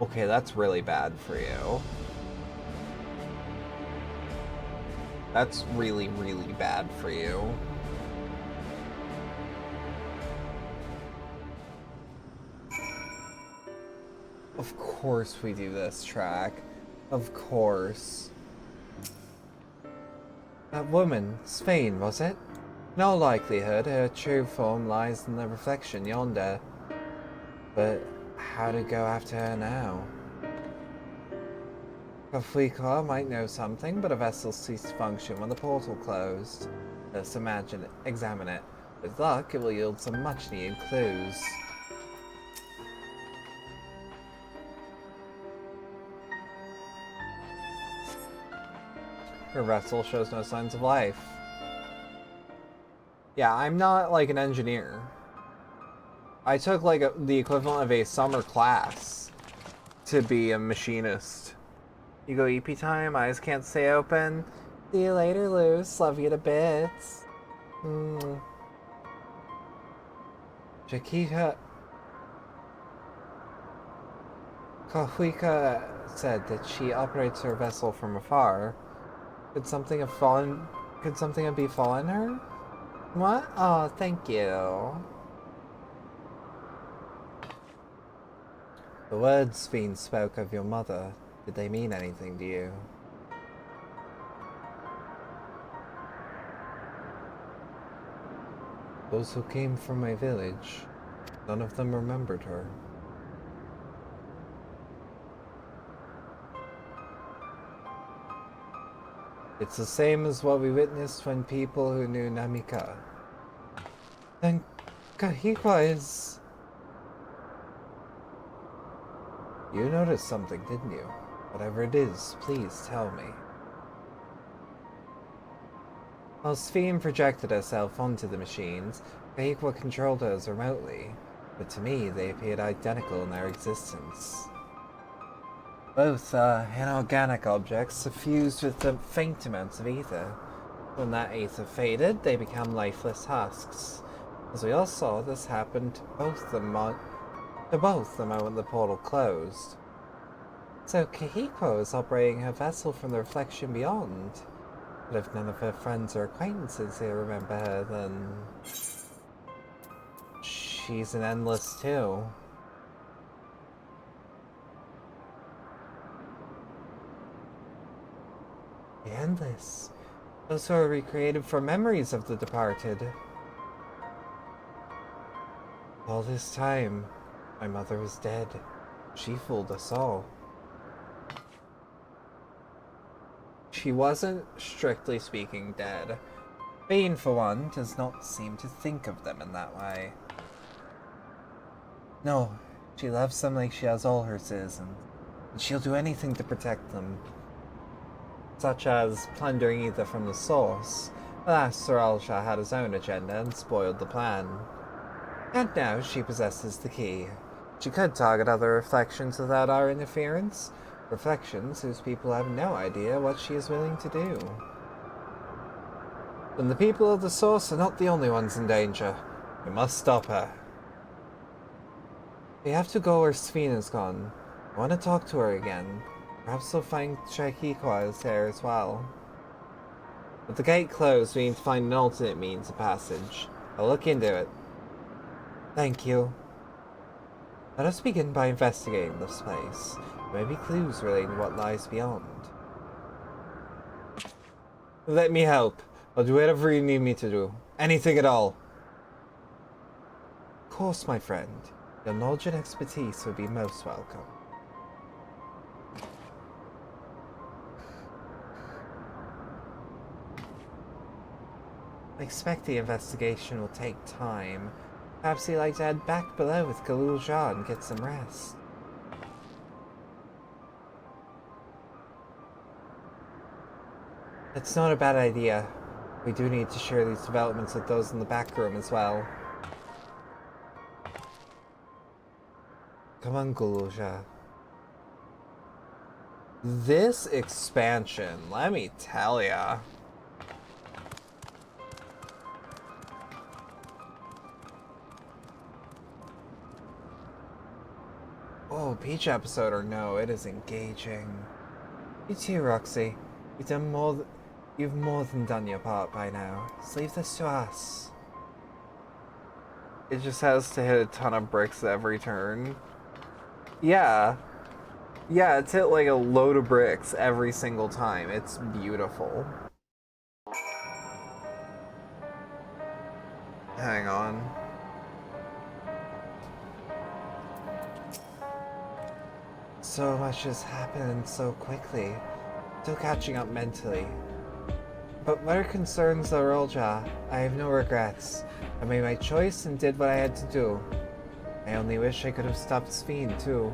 Okay, that's really bad for you. That's really, really bad for you. Of course we do this track. Of course. That woman, Sphene, was it? No likelihood her true form lies in the reflection yonder. But how to go after her now? Kafwika might know something, but a vessel ceased to function when the portal closed. Let's examine it. With luck, it will yield some much-needed clues. Her vessel shows no signs of life. Yeah, I'm not like an engineer. I took like the equivalent of a summer class to be a machinist. You go EP time, eyes can't stay open. See you later, Luce. Love you to bits. Jakita Kahuika said that she operates her vessel from afar. Could something have befallen her? What? Oh, thank you. The words Sphene spoke of your mother, did they mean anything to you? Those who came from my village, none of them remembered her. It's the same as what we witnessed when people who knew Namika. Then Kahikwa is... You noticed something, didn't you? Whatever it is, please tell me. While Sphene projected herself onto the machines, Kahikwa controlled hers remotely, but to me they appeared identical in their existence. Both are inorganic objects suffused with faint amounts of ether. When that ether faded, they became lifeless husks. As we all saw, this happened to both the moment the portal closed. So Kahikwa was operating her vessel from the reflection beyond. But if none of her friends or acquaintances here remember her, then... she's an endless too. The endless. Those who are recreated from memories of the departed. All this time, my mother was dead. She fooled us all. She wasn't, strictly speaking, dead. Bane, for one, does not seem to think of them in that way. No, she loves them like she has all her citizens, and she'll do anything to protect them. Such as plundering ether from the source. Alas, Sir Alsha had his own agenda and spoiled the plan. And now she possesses the key. She could target other reflections without our interference. Reflections whose people have no idea what she is willing to do. And the people of the source are not the only ones in danger. We must stop her. We have to go where Sphene is gone. I want to talk to her again. Perhaps we'll find Kahikwa there as well. With the gate closed, we need to find an alternate means of passage. I'll look into it. Thank you. Let us begin by investigating this place. There may be clues relating to what lies beyond. Let me help. I'll do whatever you need me to do. Anything at all. Of course, my friend. Your knowledge and expertise would be most welcome. I expect the investigation will take time. Perhaps you'd like to head back below with Galul Jah and get some rest. It's not a bad idea. We do need to share these developments with those in the back room as well. Come on, Galul Jah. This expansion, let me tell ya. Oh, Peach episode or no, it is engaging. You too, Roxy. You've more than done your part by now. Just leave this to us. It just has to hit a ton of bricks every turn. Yeah. Yeah, it's hit like a load of bricks every single time. It's beautiful. Hang on. So much has happened so quickly. Still catching up mentally. But what are concerns of Rolja? I have no regrets. I made my choice and did what I had to do. I only wish I could have stopped Sphene too.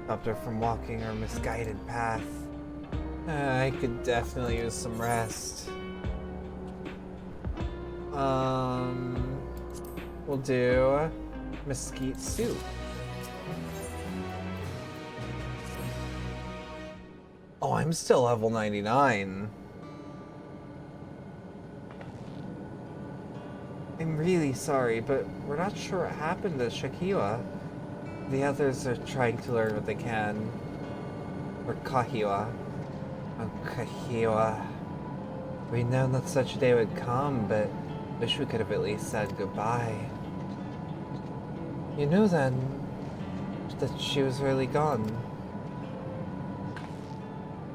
Stopped her from walking her misguided path. I could definitely use some rest. We'll do mesquite soup. Oh, I'm still level 99. I'm really sorry, but we're not sure what happened to Shakiwa. The others are trying to learn what they can. Or Kahiwa. Oh, Kahiwa. We'd known that such a day would come, but wish we could have at least said goodbye. You knew then that she was really gone.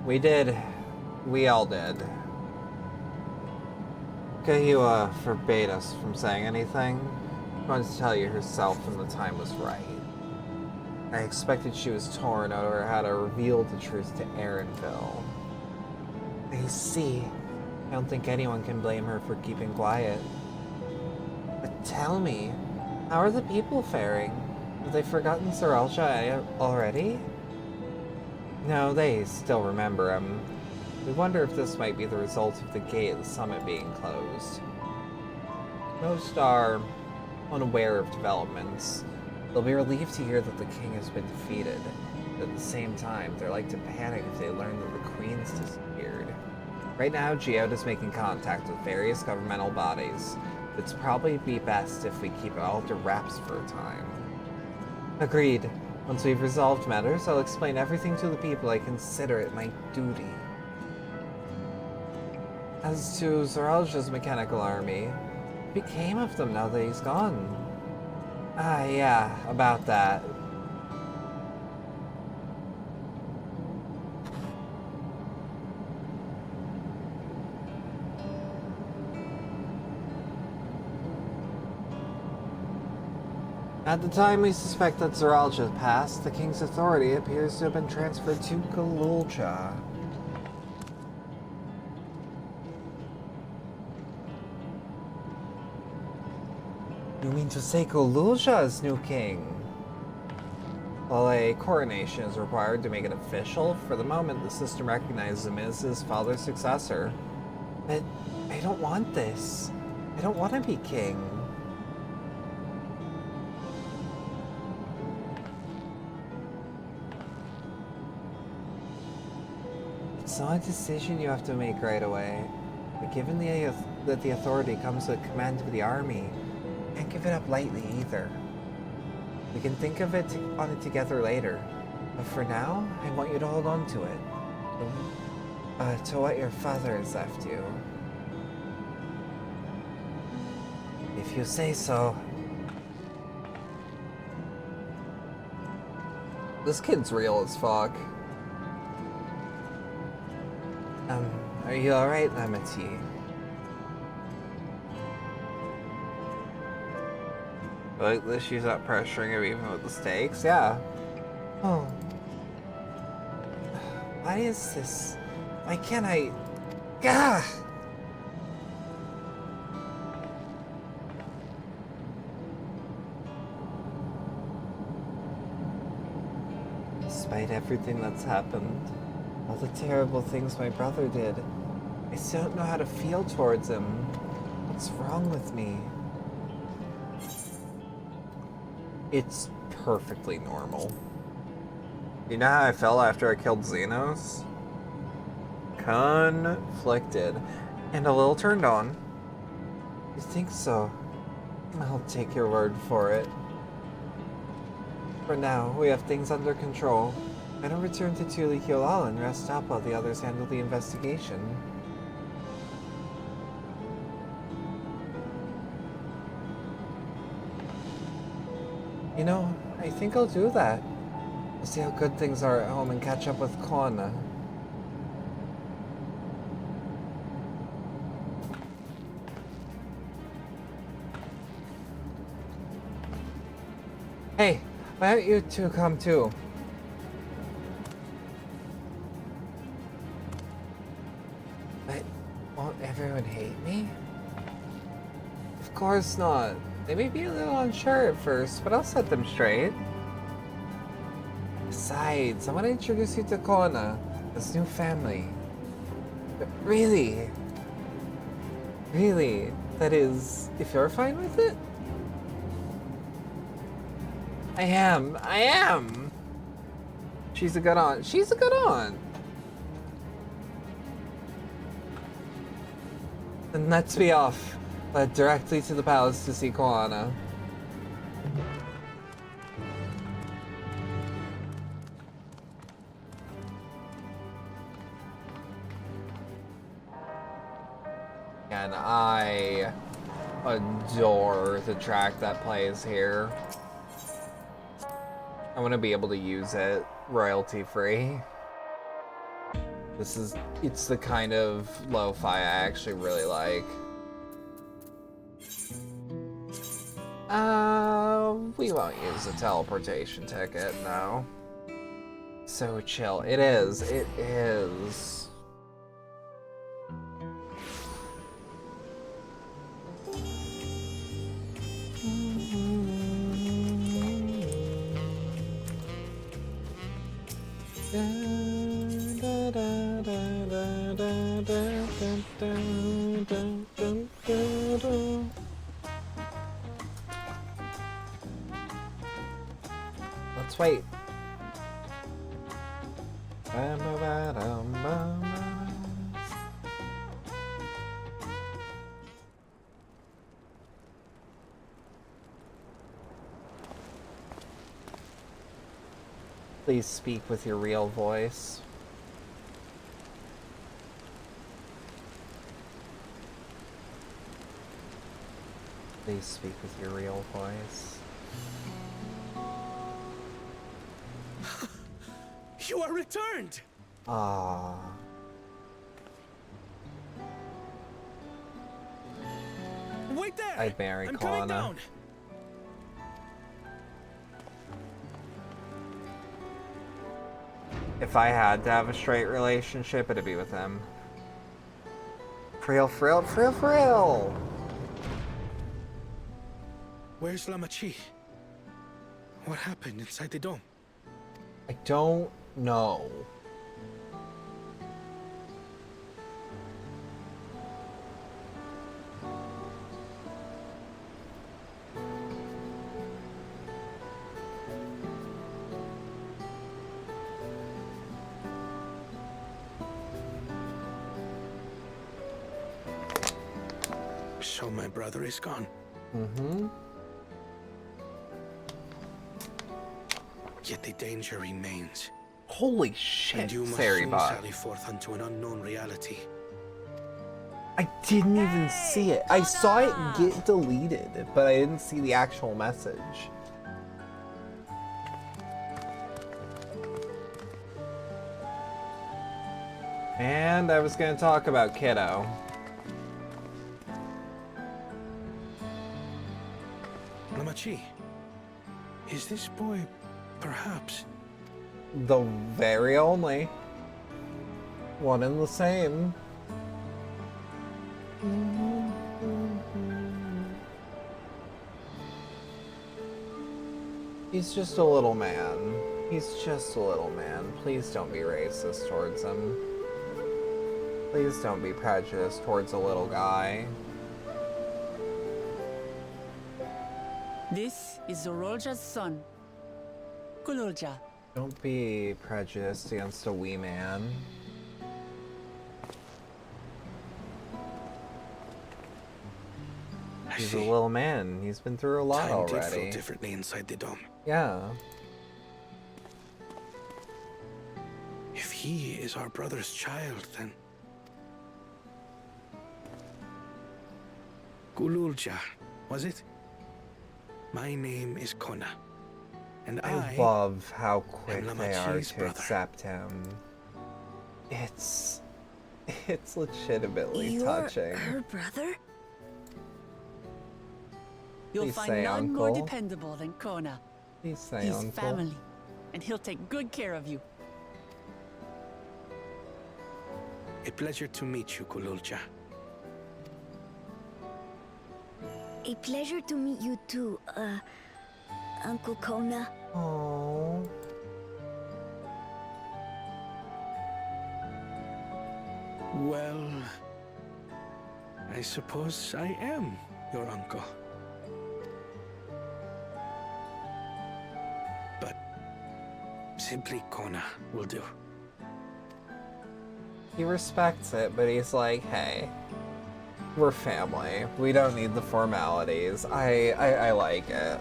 We did. We all did. Kahiwa forbade us from saying anything. She wanted to tell you herself when the time was right. I expected she was torn over how to reveal the truth to Aaronville. I see. I don't think anyone can blame her for keeping quiet. But tell me, how are the people faring? Have they forgotten Soralja already? No, they still remember him. We wonder if this might be the result of the gate of the summit being closed. Most are unaware of developments. They'll be relieved to hear that the king has been defeated. But at the same time, they're like to panic if they learn that the queen's disappeared. Right now, Geode is making contact with various governmental bodies. It's probably be best if we keep it all to wraps for a time. Agreed. Once we've resolved matters, I'll explain everything to the people. I consider it my duty. As to Zoralja's mechanical army, what became of them now that he's gone? Ah, yeah, about that. At the time we suspect that Zoralja passed, the king's authority appears to have been transferred to Galulja. You mean to say Galulja is new king? Well, a coronation is required to make it official. For the moment, the system recognizes him as his father's successor. But I don't want this. I don't want to be king. It's not a decision you have to make right away. But given that the authority comes with command of the army, you can't give it up lightly either. We can think of it on it together later. But for now, I want you to hold on to it. To what your father has left you. If you say so. This kid's real as fuck. Are you alright, Amity? Like this, she's not pressuring him even with the stakes? Yeah. Oh. Why is this? Why can't I? Gah! Despite everything that's happened, all the terrible things my brother did, I still don't know how to feel towards him. What's wrong with me? It's perfectly normal. You know how I felt after I killed Xenos? Conflicted. And a little turned on. You think so? I'll take your word for it. For now, we have things under control. I'm gonna return to Tulikilal and rest up while the others handle the investigation. You know, I think I'll do that. We'll see how good things are at home and catch up with Kona. Hey, why don't you two come too? But won't everyone hate me? Of course not. They may be a little unsure at first, but I'll set them straight. Besides, I want to introduce you to Kona, this new family. But really? Really? That is, if you're fine with it? I am! She's a good aunt. She's a good aunt! Then let's be off. Led directly to the palace to see Koana. And I adore the track that plays here. I want to be able to use it royalty free. It's the kind of lo-fi I actually really like. We won't use the teleportation ticket, no. So chill. It is. Let's wait. Please speak with your real voice. Please speak with your real voice. You are returned! Ah. Wait there! I'd marry I'm coming Kana. down! If I had to have a straight relationship, it'd be with him. For real. Where's Lamachi? What happened inside the dome? I don't know. So my brother is gone. Mm-hmm. Yet the danger remains. Holy shit, And you must soon Saribot. sally forth unto an unknown reality. I didn't even see it. I saw it get deleted, but I didn't see the actual message. And I was gonna talk about Kiddo. Lamachi, is this boy perhaps? The very only. One and the same. He's just a little man. He's just a little man. Please don't be racist towards him. Please don't be prejudiced towards a little guy. This is Zorolja's son, Kululja. Don't be prejudiced against a wee man. He's a little man. He's been through a lot Time did already. feel differently inside the dome. Yeah. If he is our brother's child, then... Gululja, was it? My name is Kona. And I love how quick am they are Lamachi's to brother. accept him. It's legitimately You're touching. her brother? You'll Please find say none more uncle. dependable than Kona. Please say He's uncle. family, and he'll take good care of you. A pleasure to meet you, Gululja. A pleasure to meet you too, Uncle Kona. Aww. Well, I suppose I am your uncle. But simply Kona will do. He respects it, but he's like, hey, we're family. We don't need the formalities. I like it.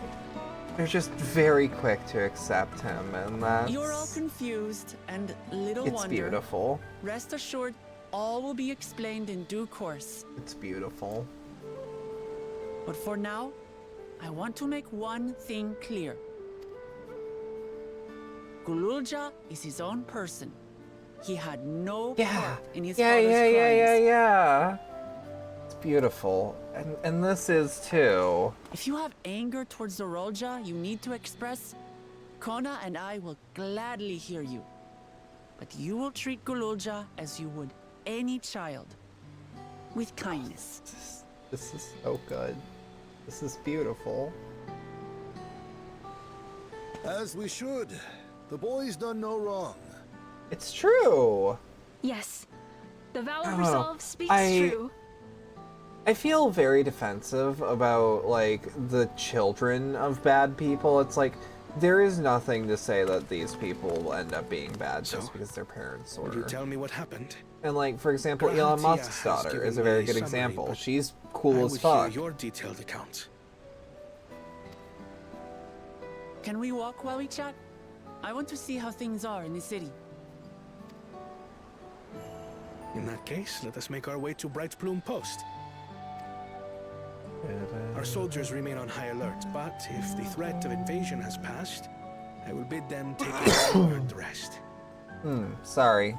They're just very quick to accept him, and that's... You're all confused, and little It's wonder. beautiful. Rest assured, all will be explained in due course. It's beautiful. But for now, I want to make one thing clear. Gululja is his own person. He had no part in his father's crimes. Yeah. It's beautiful. And this is too. If you have anger towards Zorolja you need to express, Kona and I will gladly hear you. But you will treat Gululja as you would any child. With kindness. This is so good. This is beautiful. As we should. The boy's done no wrong. It's true. Yes, the vow I of don't know. resolve speaks true. I feel very defensive about, like, the children of bad people. It's like, there is nothing to say that these people will end up being bad just because their parents were. Would you tell me what happened? And, like, for example, Elon Grahatia Musk's has daughter given is a me very a good summary, example. but She's I cool would as fuck. hear your detailed account. Can we walk while we chat? I want to see how things are in the city. In that case, let us make our way to Bright Plume Post. Our soldiers remain on high alert, but if the threat of invasion has passed, I will bid them take a earned rest. Sorry.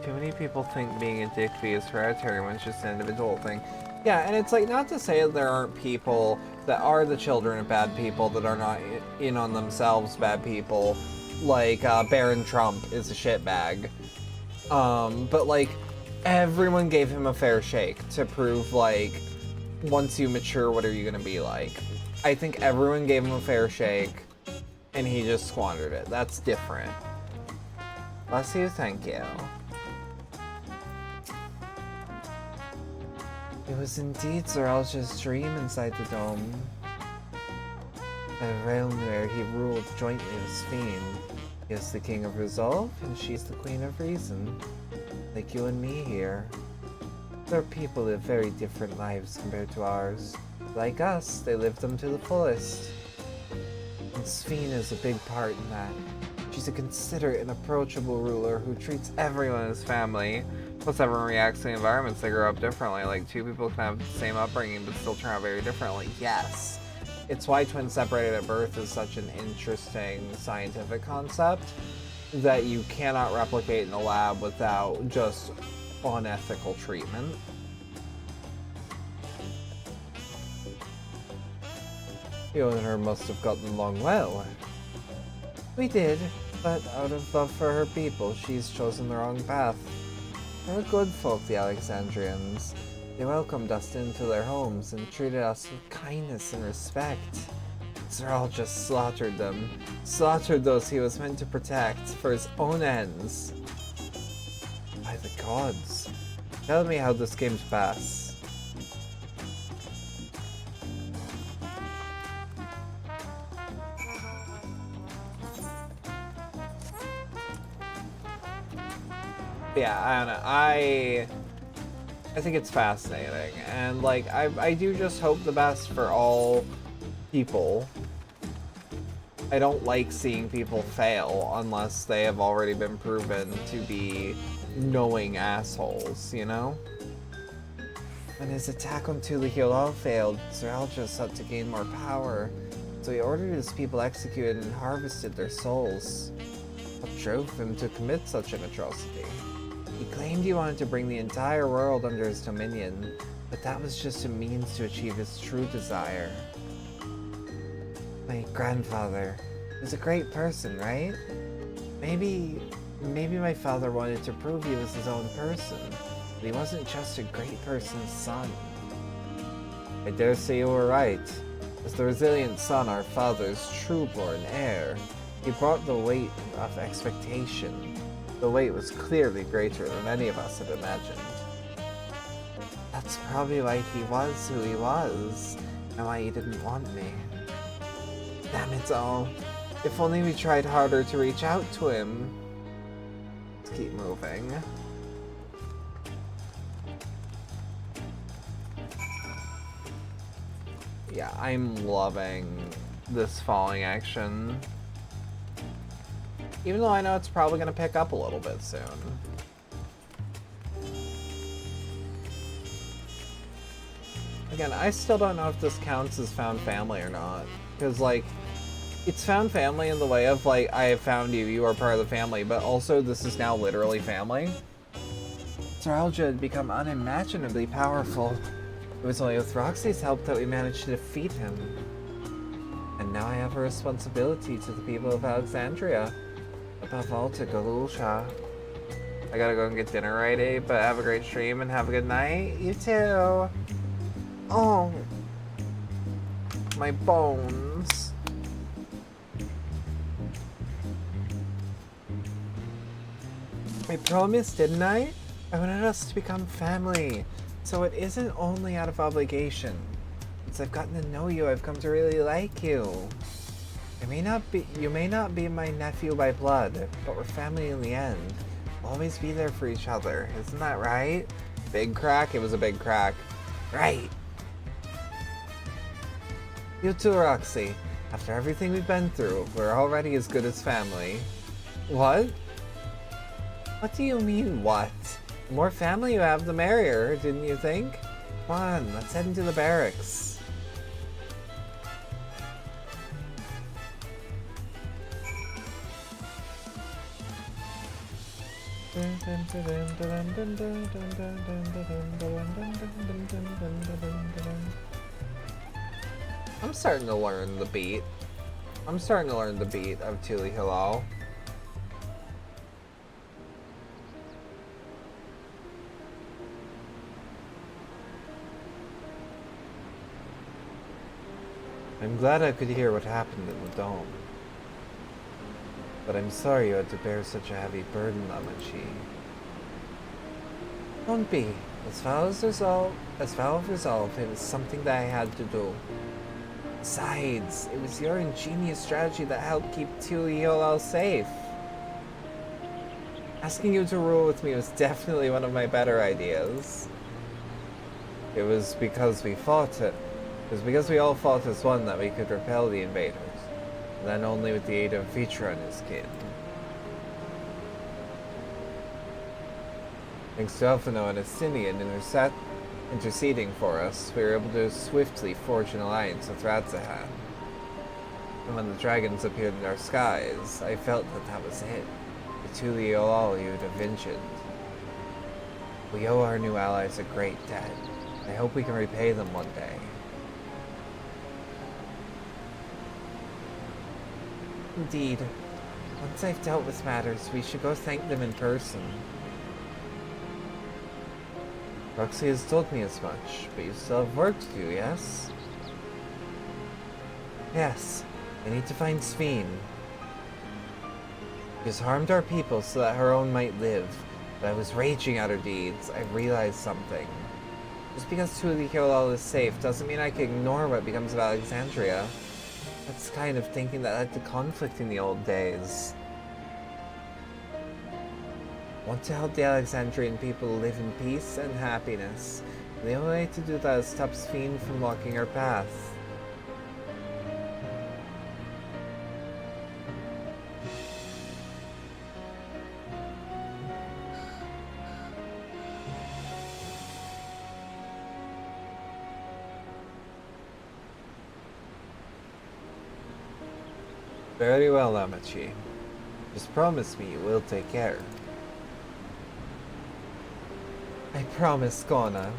Too many people think being a dick is hereditary when it's just an individual thing. Yeah, and it's like, not to say that there aren't people that are the children of bad people that are not in on themselves bad people. Like, Baron Trump is a shitbag. But like, everyone gave him a fair shake to prove, like, once you mature, what are you gonna be like? I think everyone gave him a fair shake, and he just squandered it. That's different. Bless you, thank you. It was indeed Zoralja's dream inside the dome. A realm where he ruled jointly with Sphene. He is the king of resolve, and she's the queen of reason. Like you and me here. Their people live very different lives compared to ours. Like us, they live them to the fullest. And Sphene is a big part in that. She's a considerate and approachable ruler who treats everyone as family. Plus everyone reacts to the environments, they grow up differently. Like, two people can have the same upbringing but still turn out very differently. Yes. It's why twins separated at birth is such an interesting scientific concept that you cannot replicate in a lab without just unethical treatment. You and her must have gotten along well. We did, but out of love for her people, she's chosen the wrong path. They're good folk, the Alexandrians. They welcomed us into their homes and treated us with kindness and respect. Zeral just slaughtered them. Slaughtered those he was meant to protect for his own ends. By the gods. Tell me how this came to pass. Yeah, I don't know. I think it's fascinating, and like I do just hope the best for all people. I don't like seeing people fail unless they have already been proven to be knowing assholes, you know? When his attack on Tulihiolal failed, Zoralja sought to gain more power, so he ordered his people executed and harvested their souls. What drove him to commit such an atrocity? He claimed he wanted to bring the entire world under his dominion, but that was just a means to achieve his true desire. My grandfather was a great person, right? Maybe my father wanted to prove he was his own person, but he wasn't just a great person's son. I dare say you were right. As the resilient son, our father's true-born heir, he brought the weight of expectation. The weight was clearly greater than any of us had imagined. That's probably why he was who he was, and why he didn't want me. Damn it all. If only we tried harder to reach out to him. Let's keep moving. Yeah, I'm loving this falling action. Even though I know it's probably going to pick up a little bit soon. Again, I still don't know if this counts as found family or not. Because, like, it's found family in the way of, like, I have found you, you are part of the family, but also this is now literally family. Zoralja had become unimaginably powerful. It was only with Roxy's help that we managed to defeat him. And now I have a responsibility to the people of Alexandria. Above all, to Galusha. I gotta go and get dinner ready, but have a great stream and have a good night. You too. Oh. My bones. I promised, didn't I? I wanted us to become family. So it isn't only out of obligation. Since I've gotten to know you, I've come to really like you. You may not be my nephew by blood, but we're family in the end. We'll always be there for each other. Isn't that right? Big crack? It was a big crack. Right. You too, Roxy. After everything we've been through, we're already as good as family. What? What do you mean, what? The more family you have, the merrier, didn't you think? Come on, let's head into the barracks. I'm starting to learn the beat. I'm starting to learn the beat of Tuli Hilal. I'm glad I could hear what happened in the dome. But I'm sorry you had to bear such a heavy burden, Amachi. Don't be. As vow of resolve, it was something that I had to do. Besides, it was your ingenious strategy that helped keep Tuli Hilal safe. Asking you to rule with me was definitely one of my better ideas. It was because we all fought as one that we could repel the invaders. And then only with the aid of Vitra and his kin. Thanks to Elfino and Asinian interceding for us, we were able to swiftly forge an alliance with Radzahan. And when the dragons appeared in our skies, I felt that was it. The Tuli Hilal you'd have mentioned. We owe our new allies a great debt. I hope we can repay them one day. Indeed. Once I've dealt with matters, we should go thank them in person. Roxy has told me as much, but you still have work to do, yes? Yes. I need to find Sveen. She has harmed our people so that her own might live, but I was raging at her deeds. I realized something. Just because Tuli Hilal is safe doesn't mean I can ignore what becomes of Alexandria. That's the kind of thinking that led to conflict in the old days. I want to help the Alexandrian people live in peace and happiness. The only way to do that is stop Sveen from blocking our path. Very well, Amachi. Just promise me you will take care. I promise, Gona.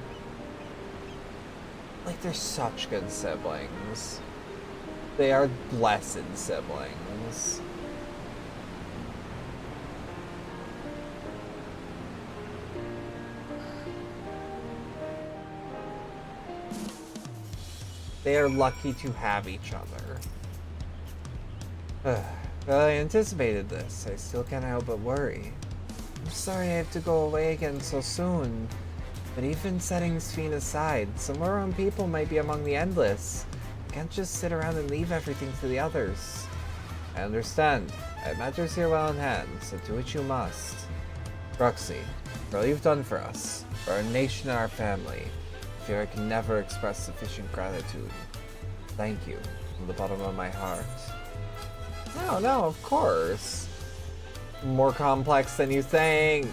Like, they're such good siblings. They are blessed siblings. They are lucky to have each other. Well, I anticipated this. I still can't help but worry. I'm sorry I have to go away again so soon. But even setting Sveen aside, some of our own people might be among the Endless. I can't just sit around and leave everything to the others. I understand. I have matters here well in hand, so do what you must. Roxy, for all you've done for us, for our nation and our family, I fear I can never express sufficient gratitude. Thank you, from the bottom of my heart. No, of course. More complex than you think.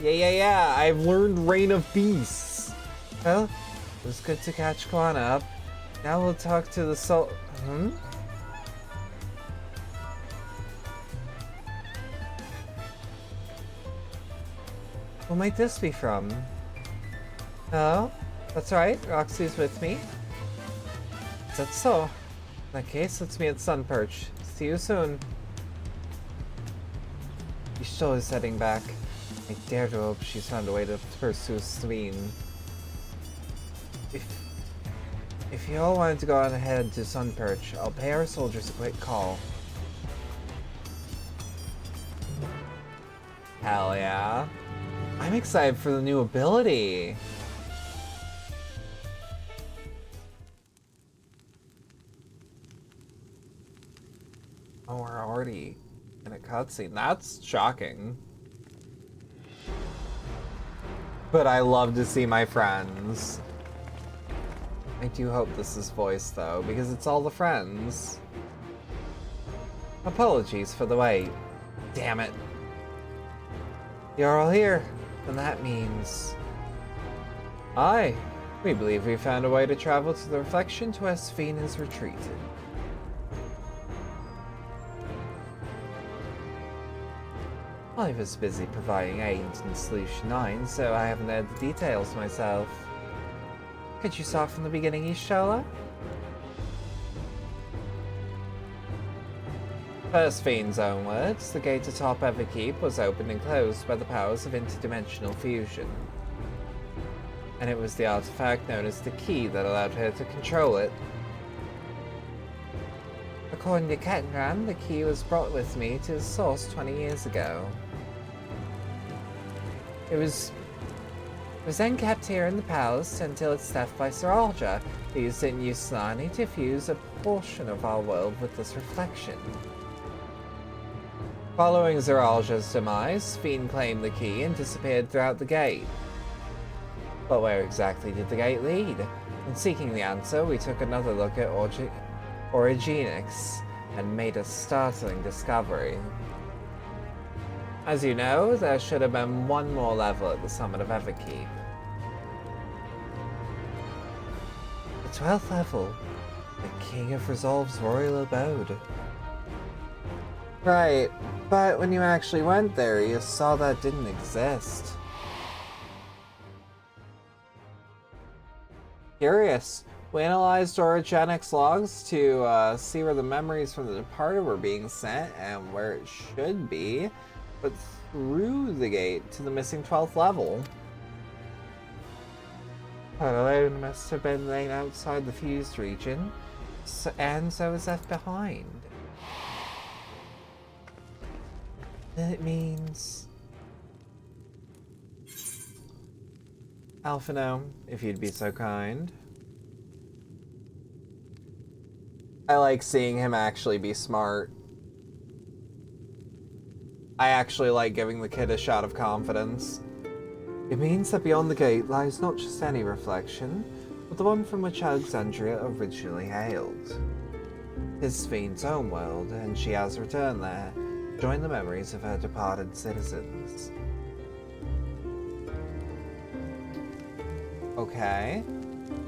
Yeah. I've learned Reign of Beasts. Well, it was good to catch Kwana up. Now we'll talk to the soul. Who might this be from? Oh, that's right. Roxy's with me. Is that so? In that case, let's meet at Sunperch. See you soon. Ishto is heading back. I dare to hope she's found a way to pursue Sveen. If you all wanted to go on ahead to Sunperch, I'll pay our soldiers a quick call. Hell yeah. I'm excited for the new ability. Oh, we're already in a cutscene. That's shocking. But I love to see my friends. I do hope this is voiced though, because it's all the friends. Apologies for the wait. Damn it. You're all here, and that means... Aye, we believe we found a way to travel to the reflection to where Sphene has retreated. I was busy providing aid in Solution 9, so I haven't heard the details myself. Could you start from the beginning, Ishala? Per Sphene's own words, the gate atop Everkeep was opened and closed by the powers of interdimensional fusion. And it was the artifact known as the key that allowed her to control it. According to Kettenran, the key was brought with me to the source 20 years ago. It was then kept here in the palace until its theft by Seralja, who used it in Yuslani to fuse a portion of our world with this reflection. Following Seralja's demise, Sphene claimed the key and disappeared throughout the gate. But where exactly did the gate lead? In seeking the answer, we took another look at Origenix and made a startling discovery. As you know, there should have been one more level at the summit of Everkeep. The 12th level, the King of Resolve's royal abode. Right, but when you actually went there, you saw that didn't exist. Curious. We analyzed Origenix logs to see where the memories from the departed were being sent and where it should be, but through the gate to the missing 12th level. That alone must have been laid outside the fused region, and so was left behind. It means... Alphino, if you'd be so kind. I like seeing him actually be smart. I actually like giving the kid a shot of confidence. It means that beyond the gate lies not just any reflection, but the one from which Alexandria originally hailed. It's Sphene's own world, and she has returned there, to join the memories of her departed citizens. Okay,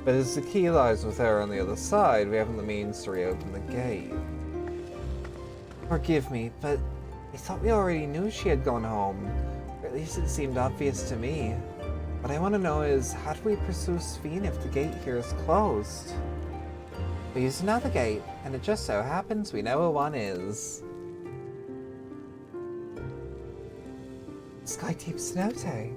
but as the key lies with her on the other side, we haven't the means to reopen the gate. Forgive me, but I thought we already knew she had gone home. Or at least it seemed obvious to me. What I want to know is, how do we pursue Sphene if the gate here is closed? We use another gate, and it just so happens we know where one is. Skydeep Cenote.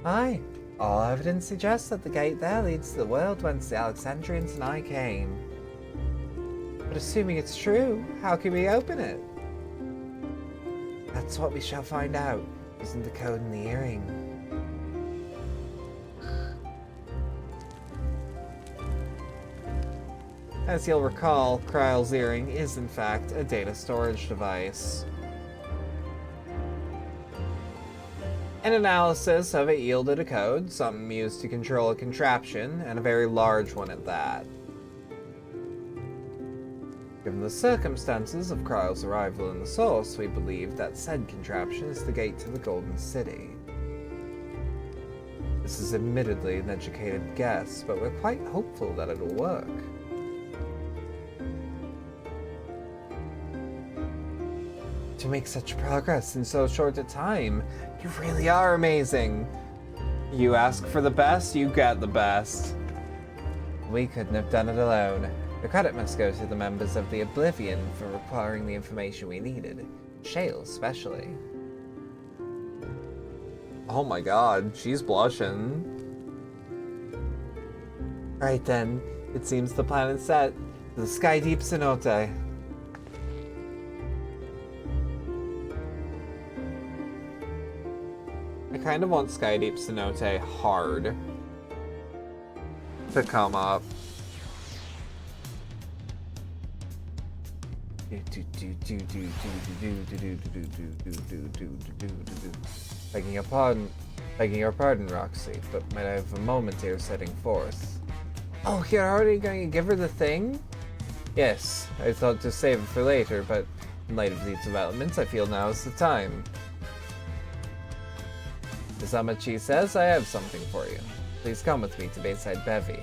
Aye, all evidence suggests that the gate there leads to the world whence the Alexandrians and I came. But assuming it's true, how can we open it? That's what we shall find out, using the code in the earring. As you'll recall, Kryle's earring is in fact a data storage device. An analysis of it yielded a code, some used to control a contraption, and a very large one at that. Given the circumstances of Kryle's arrival in the source, we believe that said contraption is the gate to the Golden City. This is admittedly an educated guess, but we're quite hopeful that it'll work. To make such progress in so short a time, you really are amazing. You ask for the best, you get the best. We couldn't have done it alone. The credit must go to the members of the Oblivion for requiring the information we needed. Shale especially. Oh my god, she's blushing. Right then, it seems the plan is set. The Skydeep Cenote. kind of want Skydeep Cenote hard to come up. Begging your pardon, Roxy, but might I have a moment here setting forth? Oh, you're already going to give her the thing? Yes, I thought to save it for later, but in light of these developments, I feel now is the time. As Amachi says, I have something for you. Please come with me to Bayside Bevy.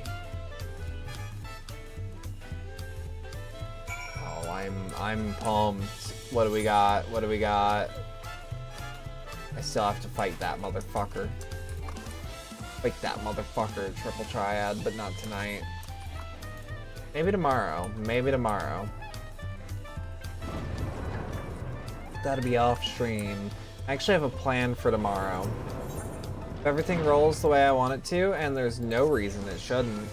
Oh, I'm pumped. What do we got? What do we got? I still have to fight that motherfucker. Fight that motherfucker, triple triad, but not tonight. Maybe tomorrow. Maybe tomorrow. That'll be off stream. I actually have a plan for tomorrow. If everything rolls the way I want it to, and there's no reason it shouldn't,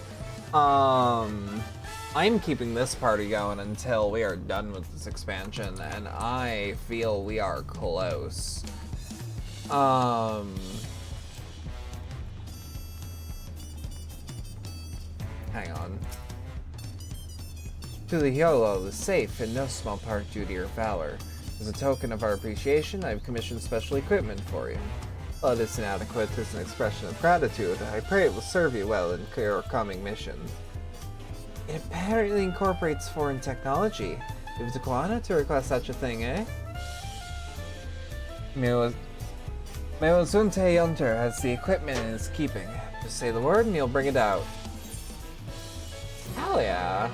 I'm keeping this party going until we are done with this expansion, and I feel we are close. Hang on. To the Hyolo, the safe, in no small part due to your valor. As a token of our appreciation, I've commissioned special equipment for you. While it is inadequate as an expression of gratitude, I pray it will serve you well in your coming mission. It apparently incorporates foreign technology. It was Iguana to request such a thing, eh? Mewazunte Yunter has the equipment in his keeping. Just say the word and he'll bring it out. Hell yeah.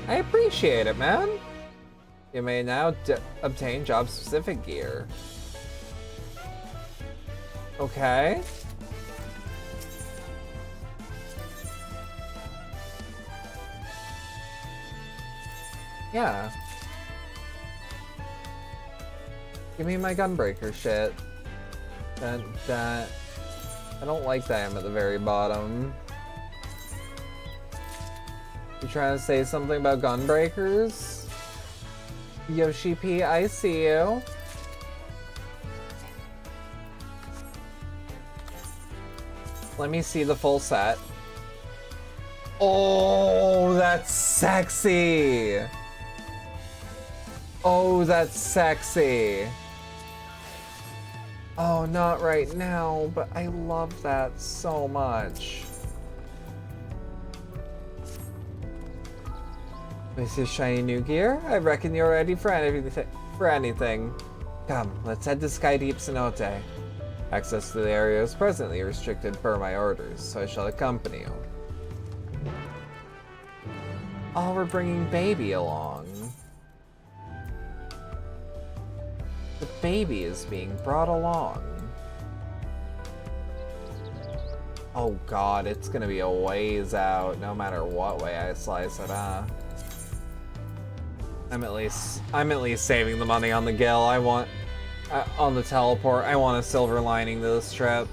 I appreciate it, man. You may now obtain job-specific gear. Okay. Yeah. Give me my gunbreaker shit. That. I don't like that I'm at the very bottom. You trying to say something about gunbreakers? Yoshi P, I see you. Let me see the full set. Oh, that's sexy! Oh, that's sexy! Oh, not right now, but I love that so much. This is shiny new gear? I reckon you're ready for anything. Come, let's head to Skydeep Cenote. Access to the area is presently restricted per my orders, so I shall accompany you. Oh, we're bringing baby along. The baby is being brought along. Oh god, it's gonna be a ways out, no matter what way I slice it, huh? I'm at least saving the money on the Gil. I want on the teleport. I want a silver lining to this trip.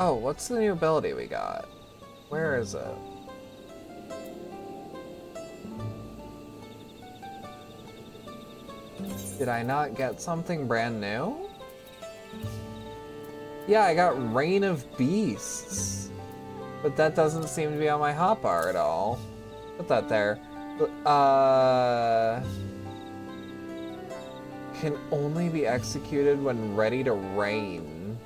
Oh, what's the new ability we got? Where is it? Did I not get something brand new? Yeah, I got Reign of Beasts. But that doesn't seem to be on my hotbar at all. Put that there. Can only be executed when ready to reign.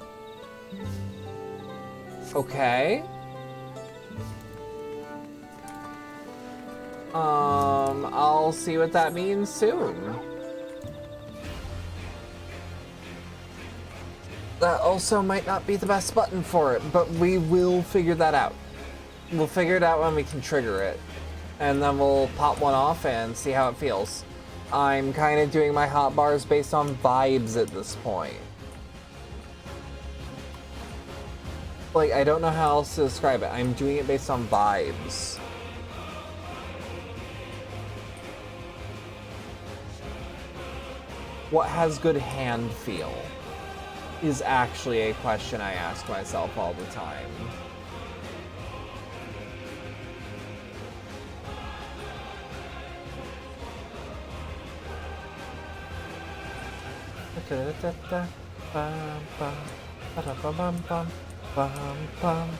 Okay. I'll see what that means soon. That also might not be the best button for it, but we will figure that out. We'll figure it out when we can trigger it. And then we'll pop one off and see how it feels. I'm kind of doing my hotbars based on vibes at this point. Like, I don't know how else to describe it. I'm doing it based on vibes. What has good hand feel is actually a question I ask myself all the time. Da-da-da-da-da. Bum, bum. Ba-da-bum-bum-bum. Bum, bum.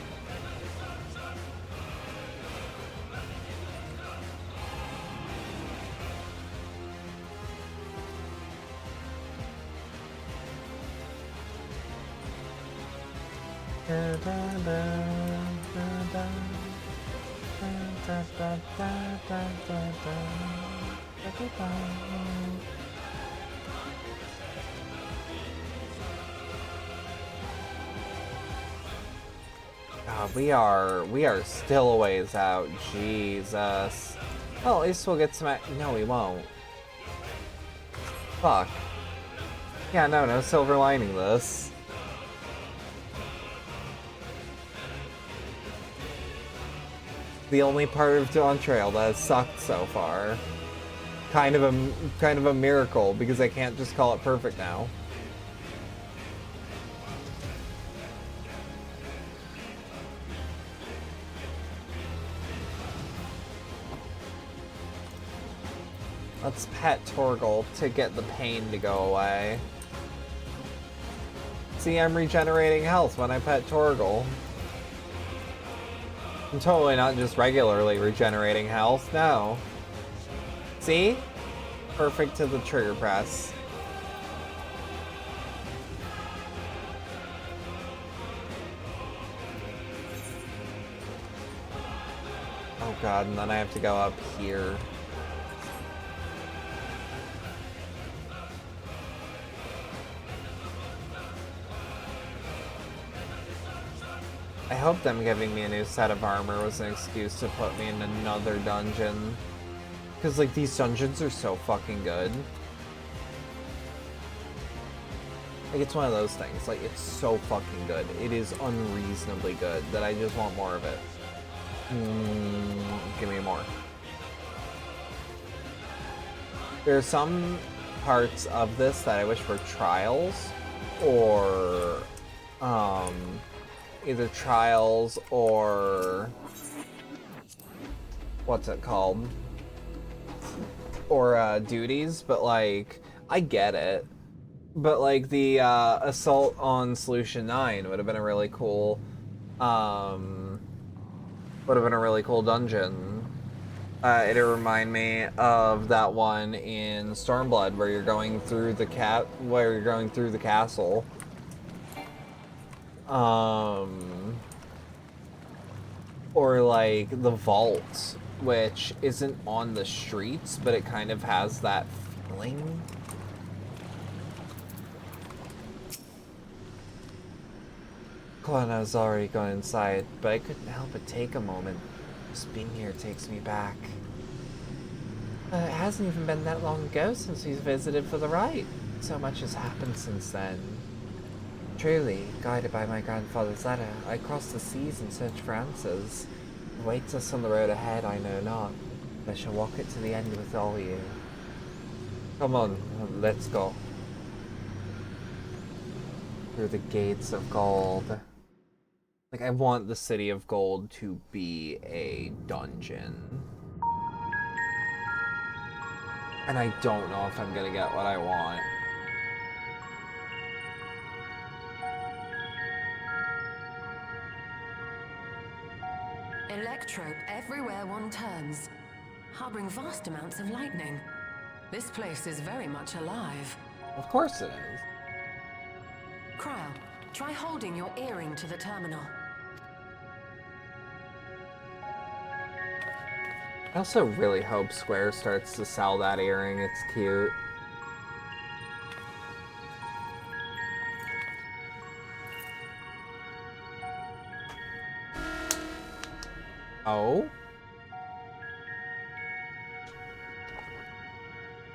God, we are still a ways out. Jesus. Well, at least we'll get some. No, we won't. Fuck. Yeah, no silver lining this. The only part of Dawn Trail that has sucked so far. Kind of a miracle, because I can't just call it perfect now. Let's pet Torgal to get the pain to go away. See, I'm regenerating health when I pet Torgal. I'm totally not just regularly regenerating health, no. See? Perfect to the trigger press. Oh god, and then I have to go up here. I hope them giving me a new set of armor was an excuse to put me in another dungeon. Because, like, these dungeons are so fucking good. Like, it's one of those things. Like, it's so fucking good. It is unreasonably good that I just want more of it. Give me more. There are some parts of this that I wish were trials, or, either trials or what's it called? Or duties, but like I get it. But like the assault on Solution 9 would have been a really cool dungeon. It'll remind me of that one in Stormblood where you're going through the castle. Or like the vault, which isn't on the streets, but it kind of has that feeling. I was already going inside, but I couldn't help but take a moment. Just being here takes me back. It hasn't even been that long ago since we visited for the rite. So much has happened since then. Truly, guided by my grandfather's letter, I crossed the seas in search for answers. What awaits us on the road ahead, I know not. I shall walk it to the end with all you. Come on, let's go. Through the gates of gold. Like, I want the City of Gold to be a dungeon. And I don't know if I'm gonna get what I want. Electrope everywhere one turns, harboring vast amounts of lightning. This place is very much alive. Of course it is. Cryo, try holding your earring to the terminal. I also really hope Square starts to sell that earring. It's cute. Oh?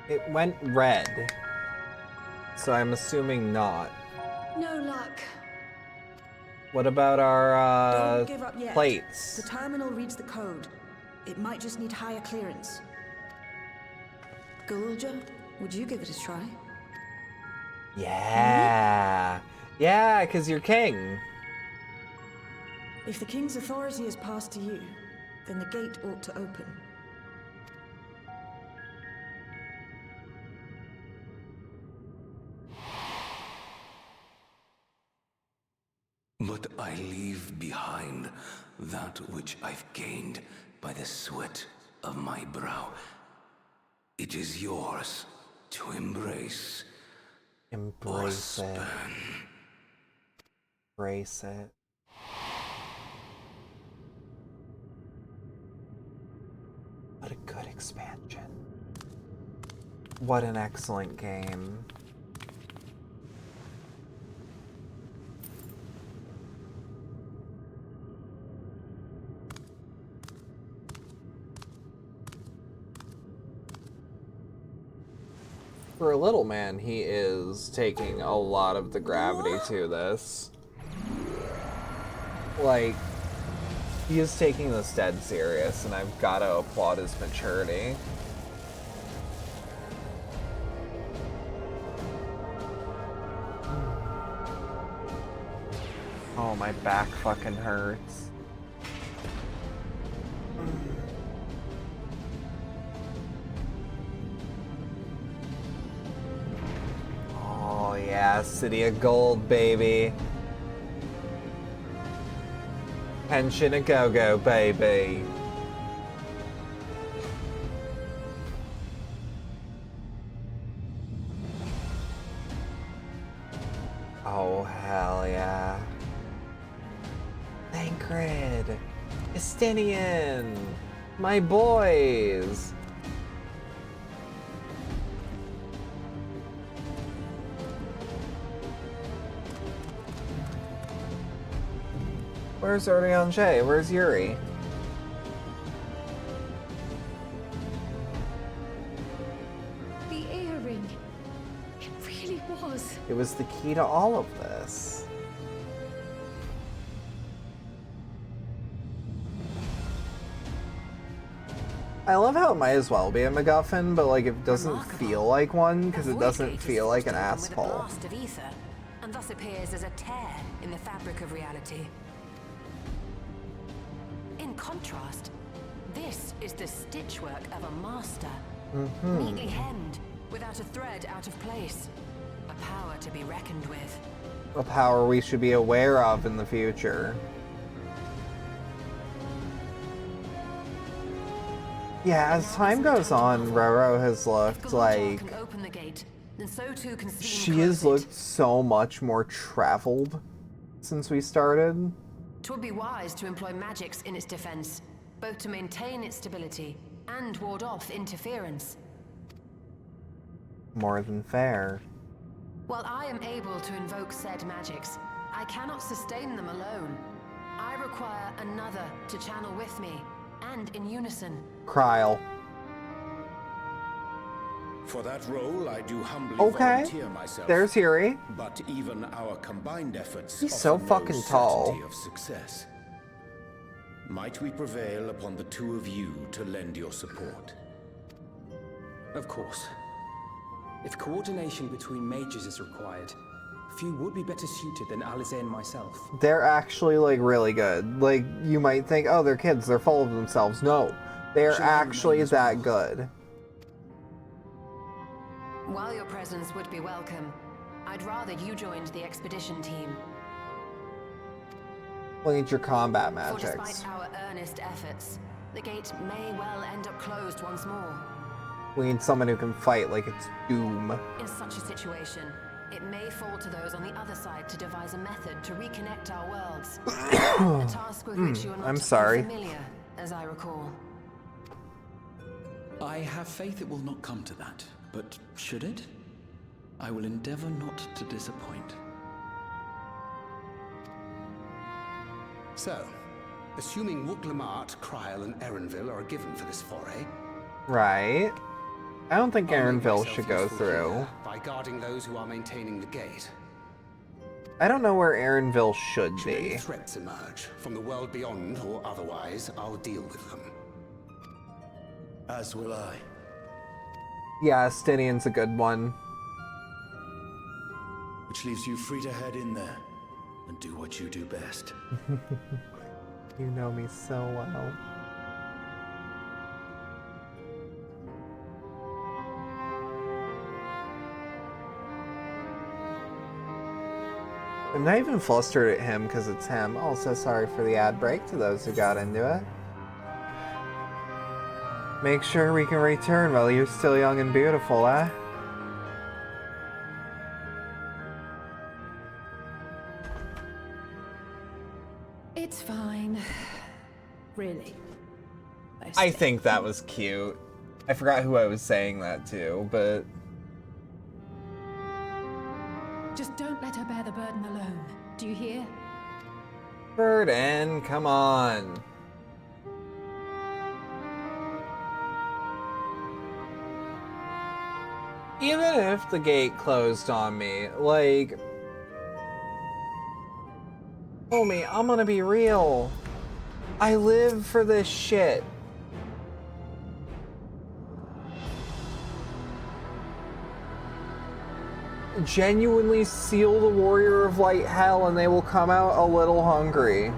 It went red. So I'm assuming not. No luck. What about our Don't give up yet. plates? The terminal reads the code. It might just need higher clearance. Gulja, would you give it a try? Yeah. Yeah, because you're king. If the king's authority is passed to you, then the gate ought to open. that which I've gained by the sweat of my brow. It is yours to embrace. Embrace it. Embrace it. What a good expansion. What an excellent game. For a little man, he is taking a lot of the gravity to this. Like, he is taking this dead serious, and I've got to applaud his maturity. Oh, my back fucking hurts. Oh yeah, City of Gold, baby. Pension a go-go, baby. Oh, hell yeah. Thancred, Estinian, my boys. Where's Orion J? Where's Yuri? The earring. It really was. It was the key to all of this. I love how it might as well be a MacGuffin, but like it doesn't feel like one because it doesn't feel like an asshole. With a blast of ether, and thus appears as a tear in the fabric of reality. In contrast, this is the stitchwork of a master, neatly hemmed, without a thread out of place. A power to be reckoned with. A power we should be aware of in the future. Yeah, as time goes on, Roro has looked like she has looked so much more traveled since we started. 'Twould be wise to employ magics in its defense, both to maintain its stability and ward off interference. More than fair. While I am able to invoke said magics, I cannot sustain them alone. I require another to channel with me, and in unison. Kryl. For that role, I do humbly Okay. volunteer myself. There's Yuri. But even our combined efforts He's offer so no fucking tall. certainty of success. Might we prevail upon the two of you to lend your support? Of course. If coordination between mages is required, few would be better suited than Alize and myself. They're actually like really good. Like you might think, oh, they're kids, they're full of themselves. No, they're actually that good. While your presence would be welcome, I'd rather you joined the expedition team. Look at your combat For magics. despite our earnest efforts, the gate may well end up closed once more. We need someone who can fight like it's Doom. In such a situation, it may fall to those on the other side to devise a method to reconnect our worlds. A task with which you are not I'm sorry. familiar, as I recall. I have faith it will not come to that, but should it? I will endeavor not to disappoint. So, assuming Wooklamart, Kryl, and Erenville are given for this foray, Right. I don't think I'll make Erenville myself should go useful through. here by guarding those who are maintaining the gate. I don't know where Erenville should Should any be. threats emerge, from the world beyond or otherwise, I'll deal with them. As will I. Yeah, Estinian's a good one. Which leaves you free to head in there and do what you do best. You know me so well. I'm not even flustered at him because it's him. Also, sorry for the ad break to those who got into it. Make sure we can return while you're still young and beautiful, eh? It's fine. Really. I think that was cute. I forgot who I was saying that to, but... Just don't let her bear the burden alone. Do you hear? Burden, come on. Even if the gate closed on me, like... Homie, I'm gonna be real. I live for this shit. Genuinely seal the Warrior of Light hell and they will come out a little hungry.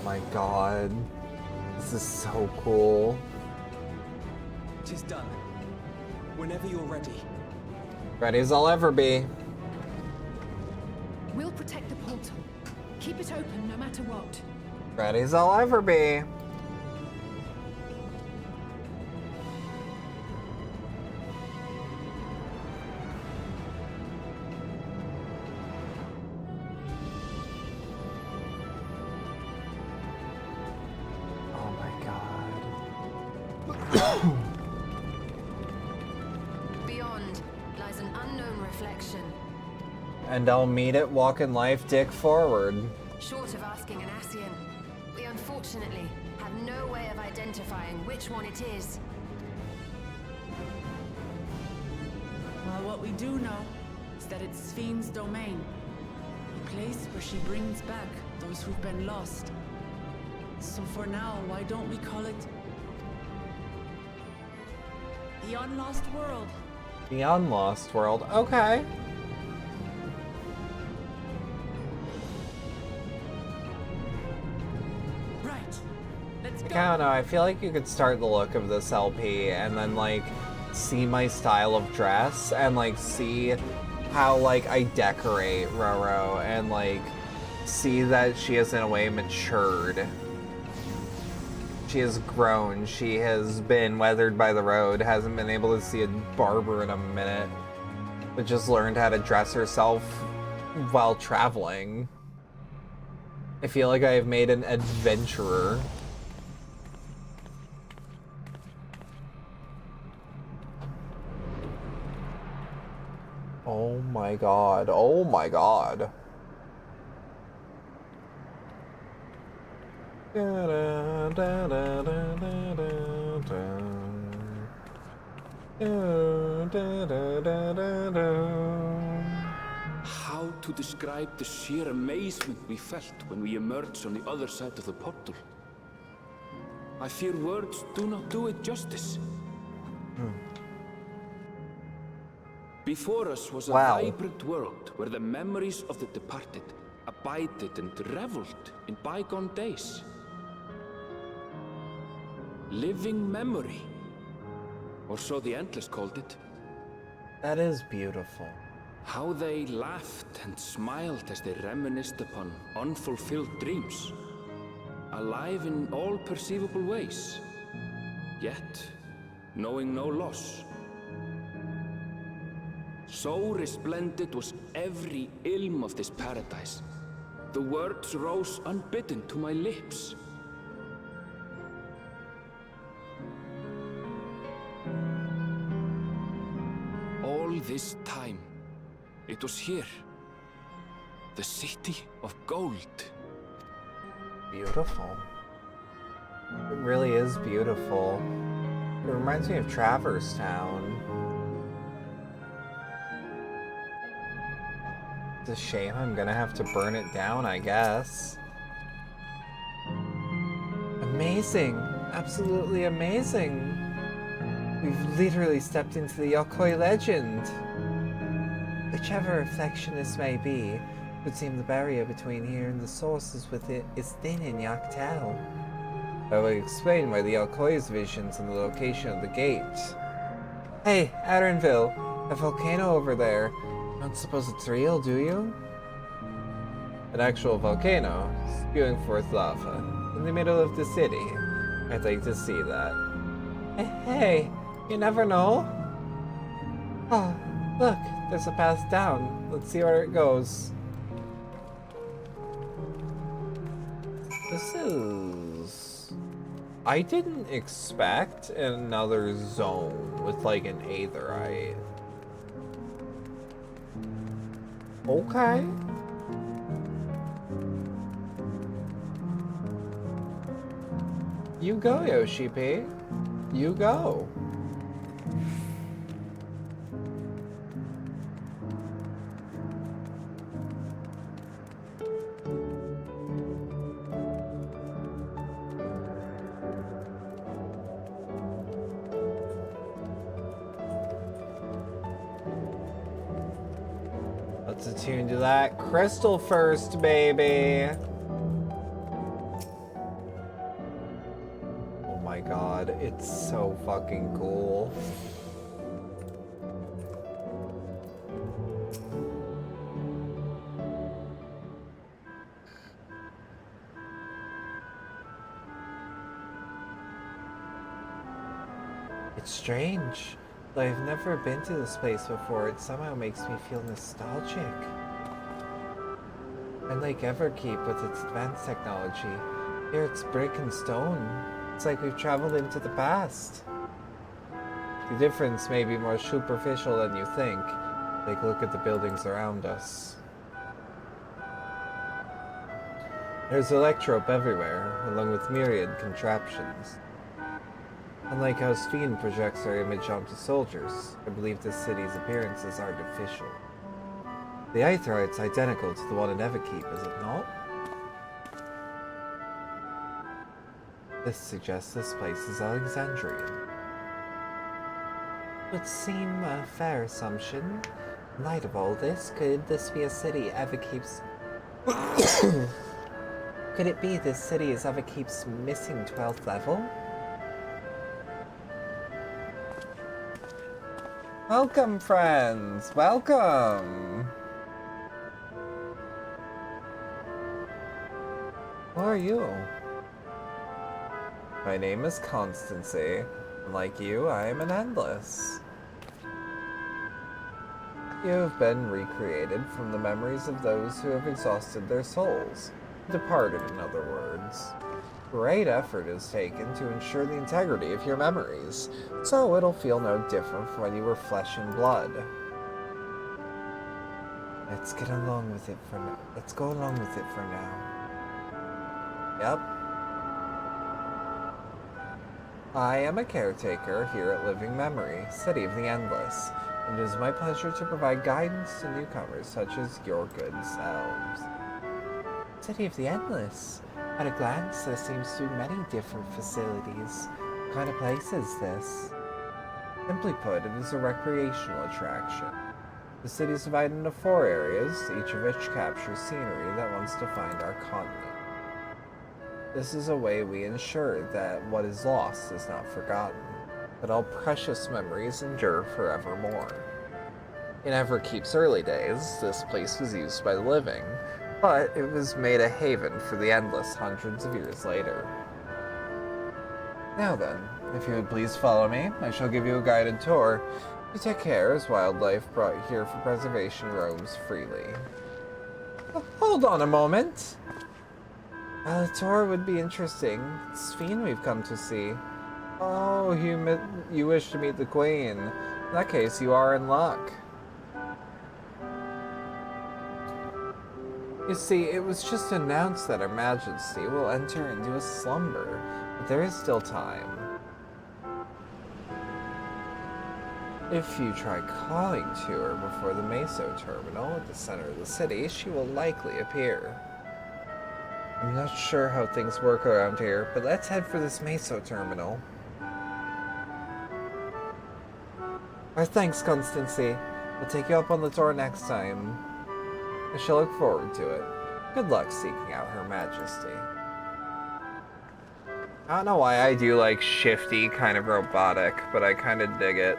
My god. This is so cool. It is done. Whenever you're ready. Ready as I'll ever be. We'll protect the portal. Keep it open no matter what. Ready as I'll ever be. Oh my god. Beyond lies an unknown reflection. And I'll meet it walking life dick forward. Short of asking an Ascian, we unfortunately have no way of identifying which one it is. Well, what we do know is that it's Fiend's domain. A place where she brings back those who've been lost. So for now, why don't we call it the Unlost World? The Unlost World, okay. I don't know, I feel like you could start the look of this LP and then like see my style of dress and like see how like I decorate Roro and like see that she has in a way matured. She has grown, she has been weathered by the road, hasn't been able to see a barber in a minute, but just learned how to dress herself while traveling. I feel like I have made an adventurer. Oh my god, oh my god. How to describe the sheer amazement we felt when we emerged on the other side of the portal? I fear words do not do it justice. Before us was a vibrant world where the memories of the departed abided and reveled in bygone days. Living memory, or so the Endless called it. That is beautiful. How they laughed and smiled as they reminisced upon unfulfilled dreams, alive in all perceivable ways, yet knowing no loss. So resplendent was every ilm of this paradise. The words rose unbidden to my lips. All this time, it was here. The city of gold. Beautiful. It really is beautiful. It reminds me of Traverse Town. It's a shame I'm gonna have to burn it down, I guess. Amazing! Absolutely amazing! We've literally stepped into the Yokoi legend! Whichever reflection this may be, it would seem the barrier between here and the source is thin in Yaktel. That would explain why the Alcoy's visions and the location of the gate. Hey, Adrenville, that volcano over there. You don't suppose it's real, do you? An actual volcano, spewing forth lava, in the middle of the city. I'd like to see that. Hey, you never know. Oh, look, there's a path down. Let's see where it goes. This is... I didn't expect another zone with like an aetherite. Okay. You go, Yoshi P. You go. Let's attune to that crystal first, baby. Oh my god, it's so fucking cool. It's strange. Though I've never been to this place before, it somehow makes me feel nostalgic. Unlike Everkeep with its advanced technology, here it's brick and stone. It's like we've traveled into the past. The difference may be more superficial than you think. Take a look at the buildings around us. There's electrope everywhere, along with myriad contraptions. Unlike how Sphene projects her image onto soldiers, I believe this city's appearance is artificial. The aetherite's identical to the one in Everkeep, is it not? This suggests this place is Alexandrian. Would seem a fair assumption. In light of all this, could this be a city Everkeep's... Could it be this city is Everkeep's missing 12th level? Welcome, friends! Welcome! Who are you? My name is Constancy, and like you, I am an Endless. You have been recreated from the memories of those who have exhausted their souls, departed in other words. Great effort is taken to ensure the integrity of your memories, so it'll feel no different from when you were flesh and blood. Let's get along with it for now. Let's go along with it for now. Yep. I am a caretaker here at Living Memory, City of the Endless, and it is my pleasure to provide guidance to newcomers such as your good selves. City of the Endless? At a glance, there seems to be many different facilities. What kind of place is this? Simply put, it is a recreational attraction. The city is divided into 4 areas, each of which captures scenery that wants to find our continent. This is a way we ensure that what is lost is not forgotten, that all precious memories endure forevermore. In Everkeep's early days, this place was used by the living, but it was made a haven for the Endless hundreds of years later. Now then, if you would please follow me, I shall give you a guided tour. You take care as wildlife brought here for preservation roams freely. Hold on a moment! The tour would be interesting. It's Sphene we've come to see. Oh, you wish to meet the Queen. In that case, you are in luck. You see, it was just announced that Her Majesty will enter into a slumber, but there is still time. If you try calling to her before the Meso terminal at the center of the city, she will likely appear. I'm not sure how things work around here, but let's head for this Meso terminal. Our thanks, Constancy. I'll take you up on the tour next time. I shall look forward to it. Good luck seeking out Her Majesty. I don't know why I do like shifty kind of robotic, but I kind of dig it.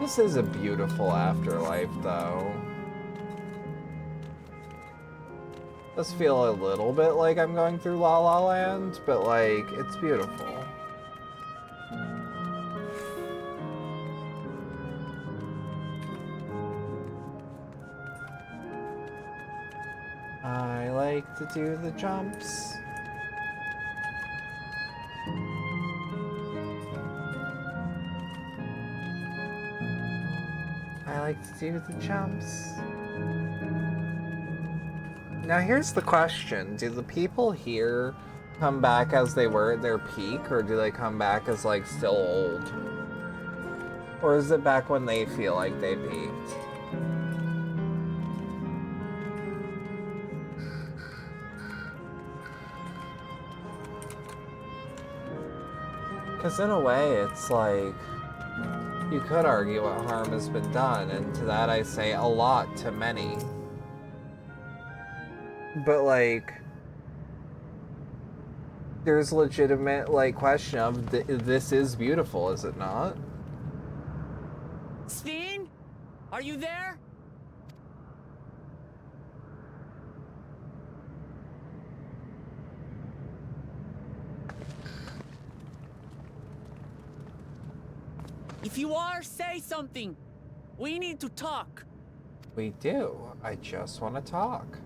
This is a beautiful afterlife, though. Does feel a little bit like I'm going through La La Land, but like, it's beautiful. I like to do the jumps. I like to do the jumps. Now here's the question. Do the people here come back as they were at their peak, or do they come back as like still old? Or is it back when they feel like they peaked? Because in a way, it's like, you could argue what harm has been done, and to that I say a lot to many. But like, there's legitimate like question of this is beautiful, is it not? Steen? Are you there? If you are, say something. We need to talk. We do. I just want to talk.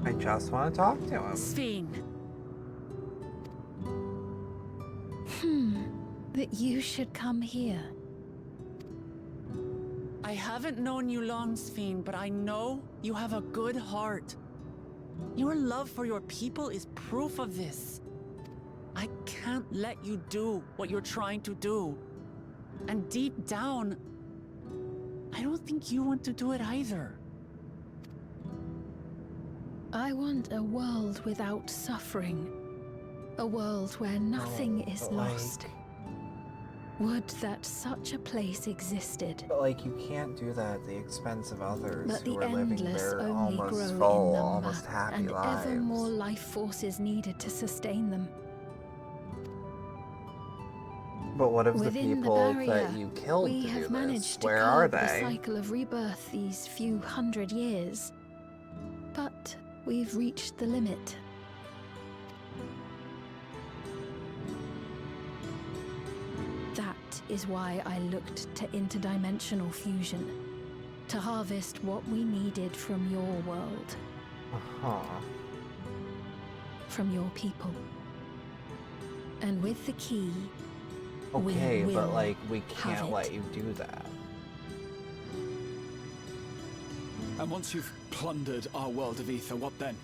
I just want to talk to him. Steen. That you should come here. I haven't known you long, Steen, but I know you have a good heart. Your love for your people is proof of this. I can't let you do what you're trying to do. And deep down, I don't think you want to do it either. I want a world without suffering. A world where nothing is lost. Would that such a place existed. But like, you can't do that at the expense of others But who the are living endless their only almost grow full, in number, almost happy and lives. ever more life forces needed to sustain them. But what of the Within people barrier, that you killed we to do have managed this? to Where are curb the they? cycle of rebirth these few hundred years. But we've reached the limit. That is why I looked to interdimensional fusion, to harvest what we needed from your world, from your people. And with the key, Okay, we but will like, we have can't it. let you do that. And once you've plundered our world of ether, what then?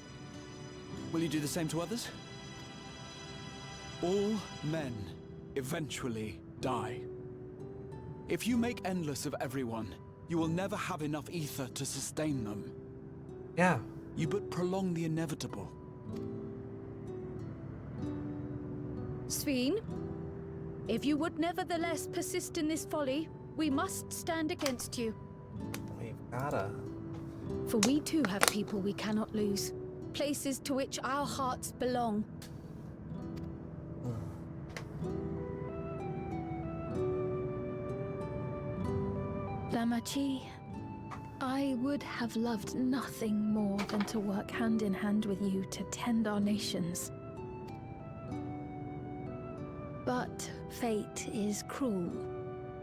Will you do the same to others? All men eventually die. If you make endless of everyone, you will never have enough ether to sustain them. Yeah. You but prolong the inevitable. Sveen, if you would nevertheless persist in this folly, we must stand against you. We've gotta. For we too have people we cannot lose, places to which our hearts belong. Lamachi, I would have loved nothing more than to work hand in hand with you to tend our nations. But fate is cruel.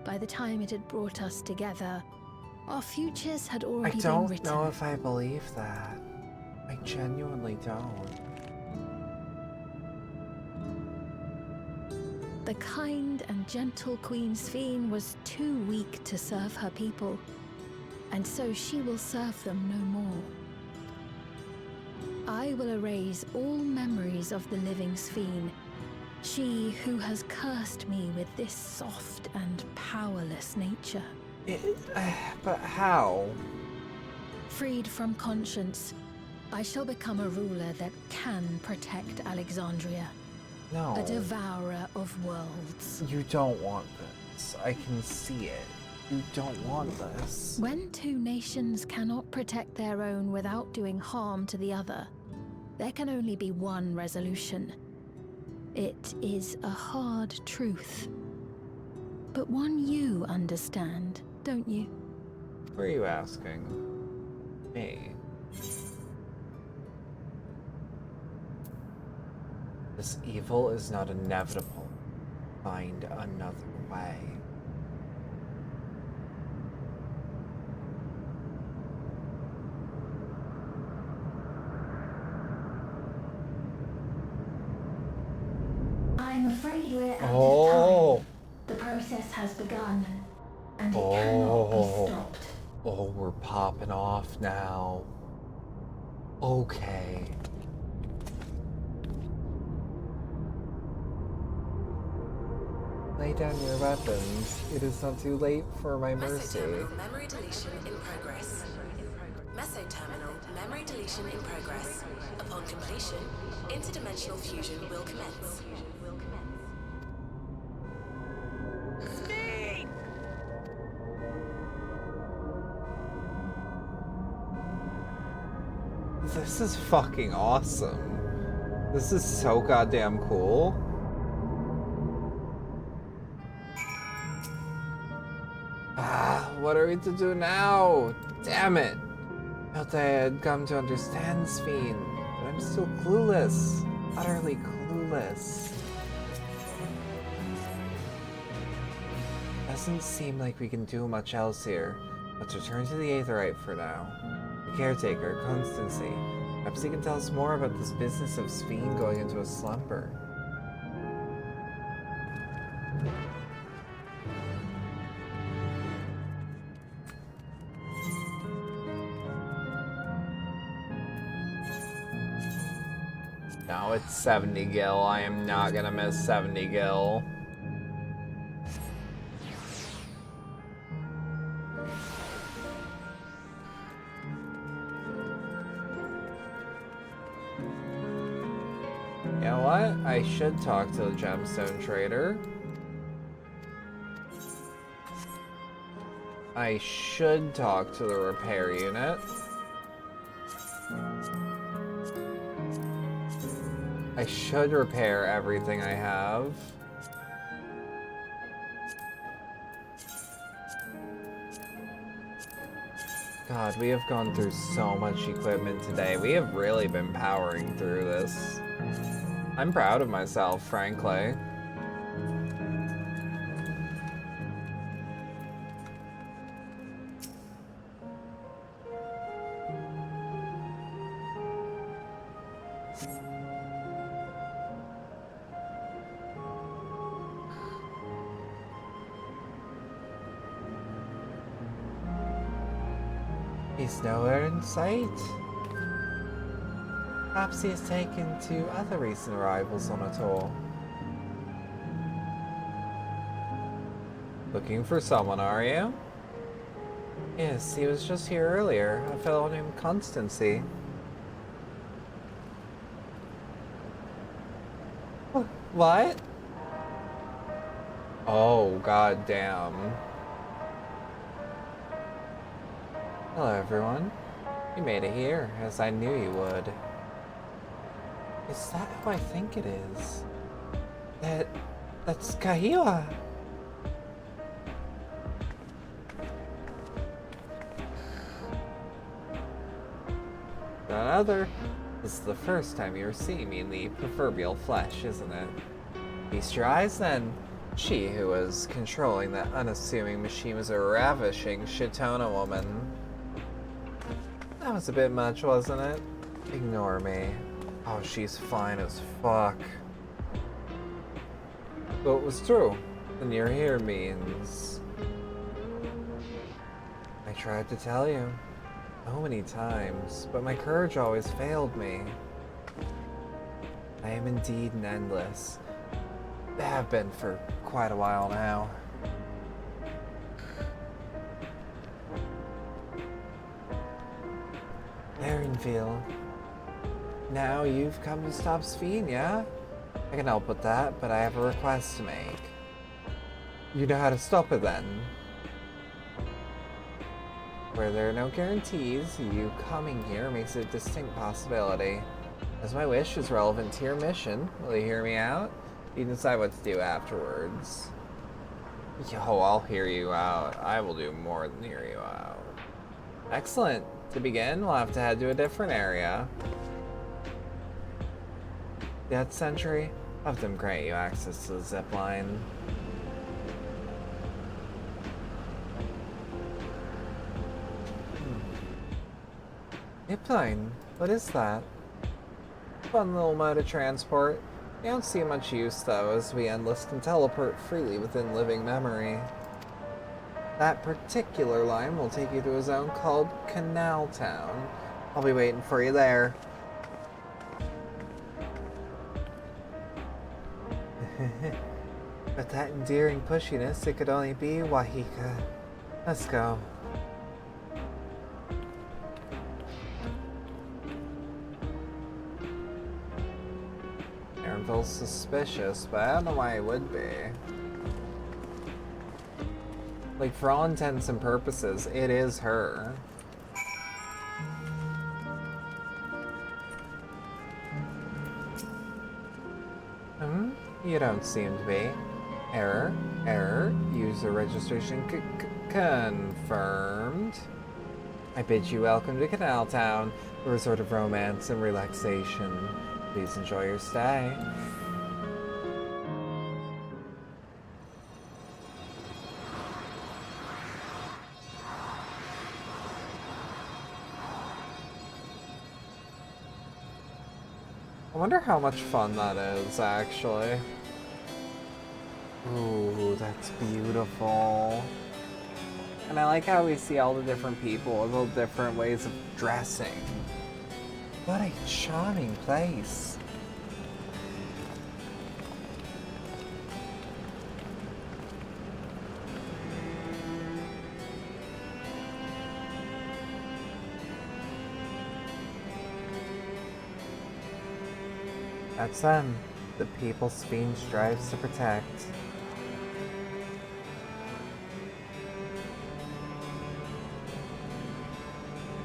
By the time it had brought us together, our futures had I already been don't written. know if I believe that. I genuinely don't. The kind and gentle Queen Sveen was too weak to serve her people, and so she will serve them no more. I will erase all memories of the living Sveen, she who has cursed me with this soft and powerless nature. But how? Freed from conscience, I shall become a ruler that can protect Alexandria. No. A devourer of worlds. You don't want this. I can see it. You don't want this. When two nations cannot protect their own without doing harm to the other, there can only be one resolution. It is a hard truth. But one you understand, don't you? Who are you asking? Me. This evil is not inevitable. Find another way. I'm afraid we're out Oh. of time. The process has begun, and it cannot be stopped. Oh, we're popping off now. Okay. Lay down your weapons. It is not too late for my mercy. Mesoterminal memory deletion in progress. Mesoterminal memory deletion in progress. Upon completion, interdimensional fusion will commence. This is fucking awesome. This is so goddamn cool. What are we to do now? Damn it! I felt I had come to understand Sphene, but I'm still clueless. Utterly clueless. Doesn't seem like we can do much else here. Let's return to the Aetherite for now. The caretaker, Constancy. Perhaps he can tell us more about this business of Sphene going into a slumber. No, it's 70 gil. I am not gonna miss 70 gil. You know what? I should talk to the gemstone trader. I should talk to the repair unit. I should repair everything I have. God, we have gone through so much equipment today. We have really been powering through this. I'm proud of myself, frankly. He's nowhere in sight. Perhaps he has taken to other recent arrivals on a tour. Looking for someone, are you? Yes, he was just here earlier. A fellow named Constancy. What? Oh, goddamn. Hello, everyone. You made it here, as I knew you would. Is that who I think it is? That's Kahiwa. None other. This is the first time you're seeing me in the proverbial flesh, isn't it? Feast your eyes, then. She who was controlling that unassuming machine was a ravishing Shitona woman. That was a bit much, wasn't it? Ignore me. Oh, she's fine as fuck. So it was true. And you're here means... I tried to tell you. So many times, but my courage always failed me. I am indeed an endless. I have been for quite a while now. Varenfield, Now you've come to stop Sphene, yeah? I can help with that, but I have a request to make. You know how to stop it then? Where there are no guarantees, you coming here makes it a distinct possibility. As my wish is relevant to your mission, will you hear me out? You can decide what to do afterwards. Yo, I'll hear you out. I will do more than hear you out. Excellent. To begin, we'll have to head to a different area. Death Sentry? Have them grant you access to the zip line. Zipline? What is that? Fun little mode of transport. You don't see much use though, as we Endless can teleport freely within living memory. That particular line will take you to a zone called Canal Town. I'll be waiting for you there. But that endearing pushiness, it could only be Wahika. Let's go. Aaronville's suspicious, but I don't know why it would be. Like, for all intents and purposes, it is her. You don't seem to be. Error. Error. User registration confirmed. I bid you welcome to Canal Town, a resort of romance and relaxation. Please enjoy your stay. I wonder how much fun that is, actually. Ooh, that's beautiful. And I like how we see all the different people with all different ways of dressing. What a charming place. That's them, the people Sphene strives to protect.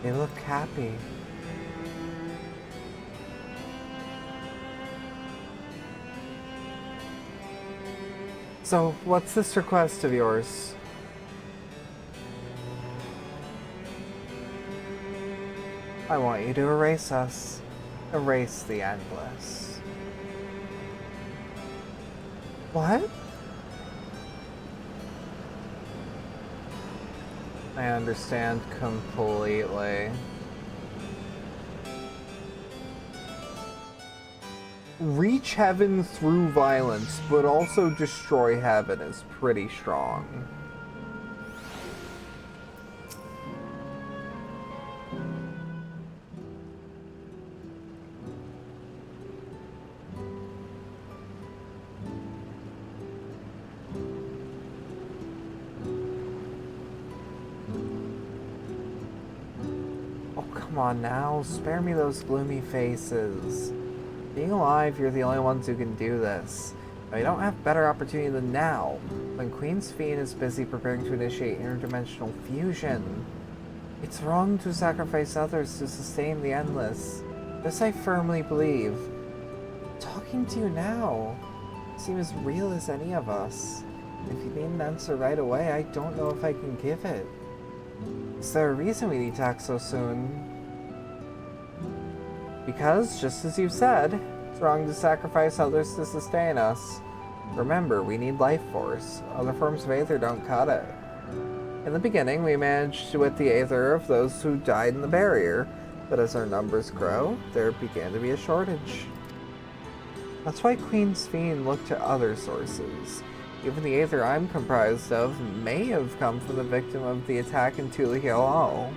They look happy. So, what's this request of yours? I want you to erase us. Erase the Endless. What? I understand completely. Reach heaven through violence, but also destroy heaven is pretty strong. Come on now, spare me those gloomy faces. Being alive, you're the only ones who can do this. But you don't have better opportunity than now, when Queen Sphene is busy preparing to initiate interdimensional fusion. It's wrong to sacrifice others to sustain the Endless. This I firmly believe. Talking to you now, you seem as real as any of us. If you need an answer right away, I don't know if I can give it. Is there a reason we need to act so soon? Because, just as you said, it's wrong to sacrifice others to sustain us. Remember, we need life force. Other forms of Aether don't cut it. In the beginning, we managed with the Aether of those who died in the barrier, but as our numbers grow, there began to be a shortage. That's why Queen Sphene looked to other sources. Even the Aether I'm comprised of may have come from the victim of the attack in Tula Hall.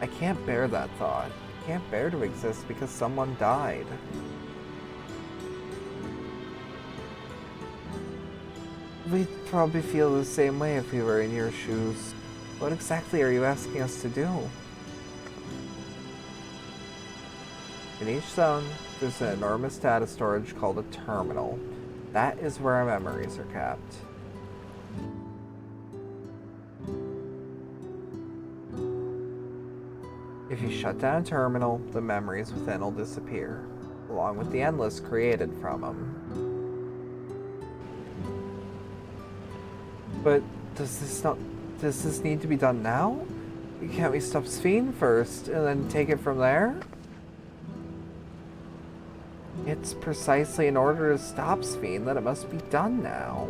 I can't bear that thought. I can't bear to exist because someone died. We'd probably feel the same way if we were in your shoes. What exactly are you asking us to do? In each zone, there's an enormous data storage called a terminal. That is where our memories are kept. If you shut down a terminal, the memories within will disappear, along with the endless created from them. But does this need to be done now? Can't we stop Sphene first and then take it from there? It's precisely in order to stop Sphene that it must be done now.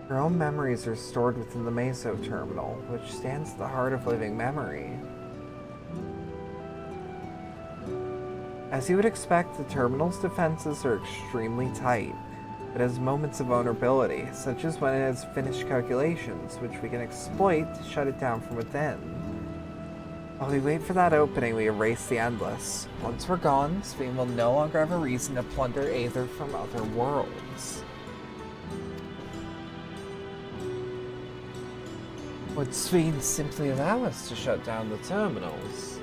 Your own memories are stored within the Meso terminal, which stands at the heart of living memory. As you would expect, the terminal's defenses are extremely tight. It has moments of vulnerability, such as when it has finished calculations, which we can exploit to shut it down from within. While we wait for that opening, we erase the Endless. Once we're gone, Sphene will no longer have a reason to plunder Aether from other worlds. Would Sphene simply allow us to shut down the terminals?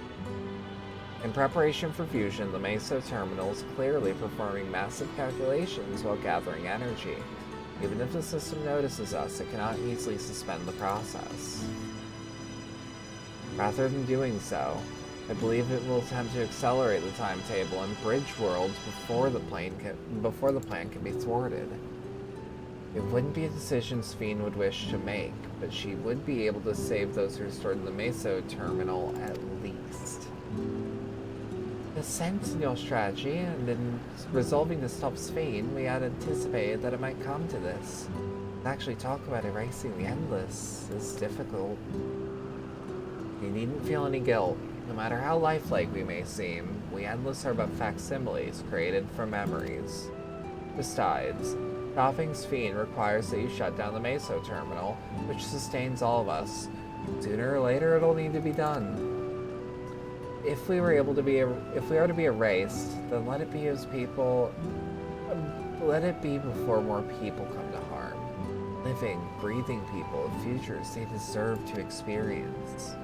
In preparation for fusion, the Meso terminal is clearly performing massive calculations while gathering energy. Even if the system notices us, it cannot easily suspend the process. Rather than doing so, I believe it will attempt to accelerate the timetable and bridge worlds before the plan can be thwarted. It wouldn't be a decision Sphene would wish to make, but she would be able to save those who are stored in the Meso terminal at least. The sense in your strategy, and in resolving to stop Sphene, we had anticipated that it might come to this. To actually talk about erasing the Endless is difficult. You needn't feel any guilt. No matter how lifelike we may seem, we Endless are but facsimiles created from memories. Besides, stopping Sphene requires that you shut down the Meso terminal, which sustains all of us. Sooner or later, it'll need to be done. If we are to be erased, then let it be let it be before more people come to harm. Living, breathing people of futures they deserve to experience.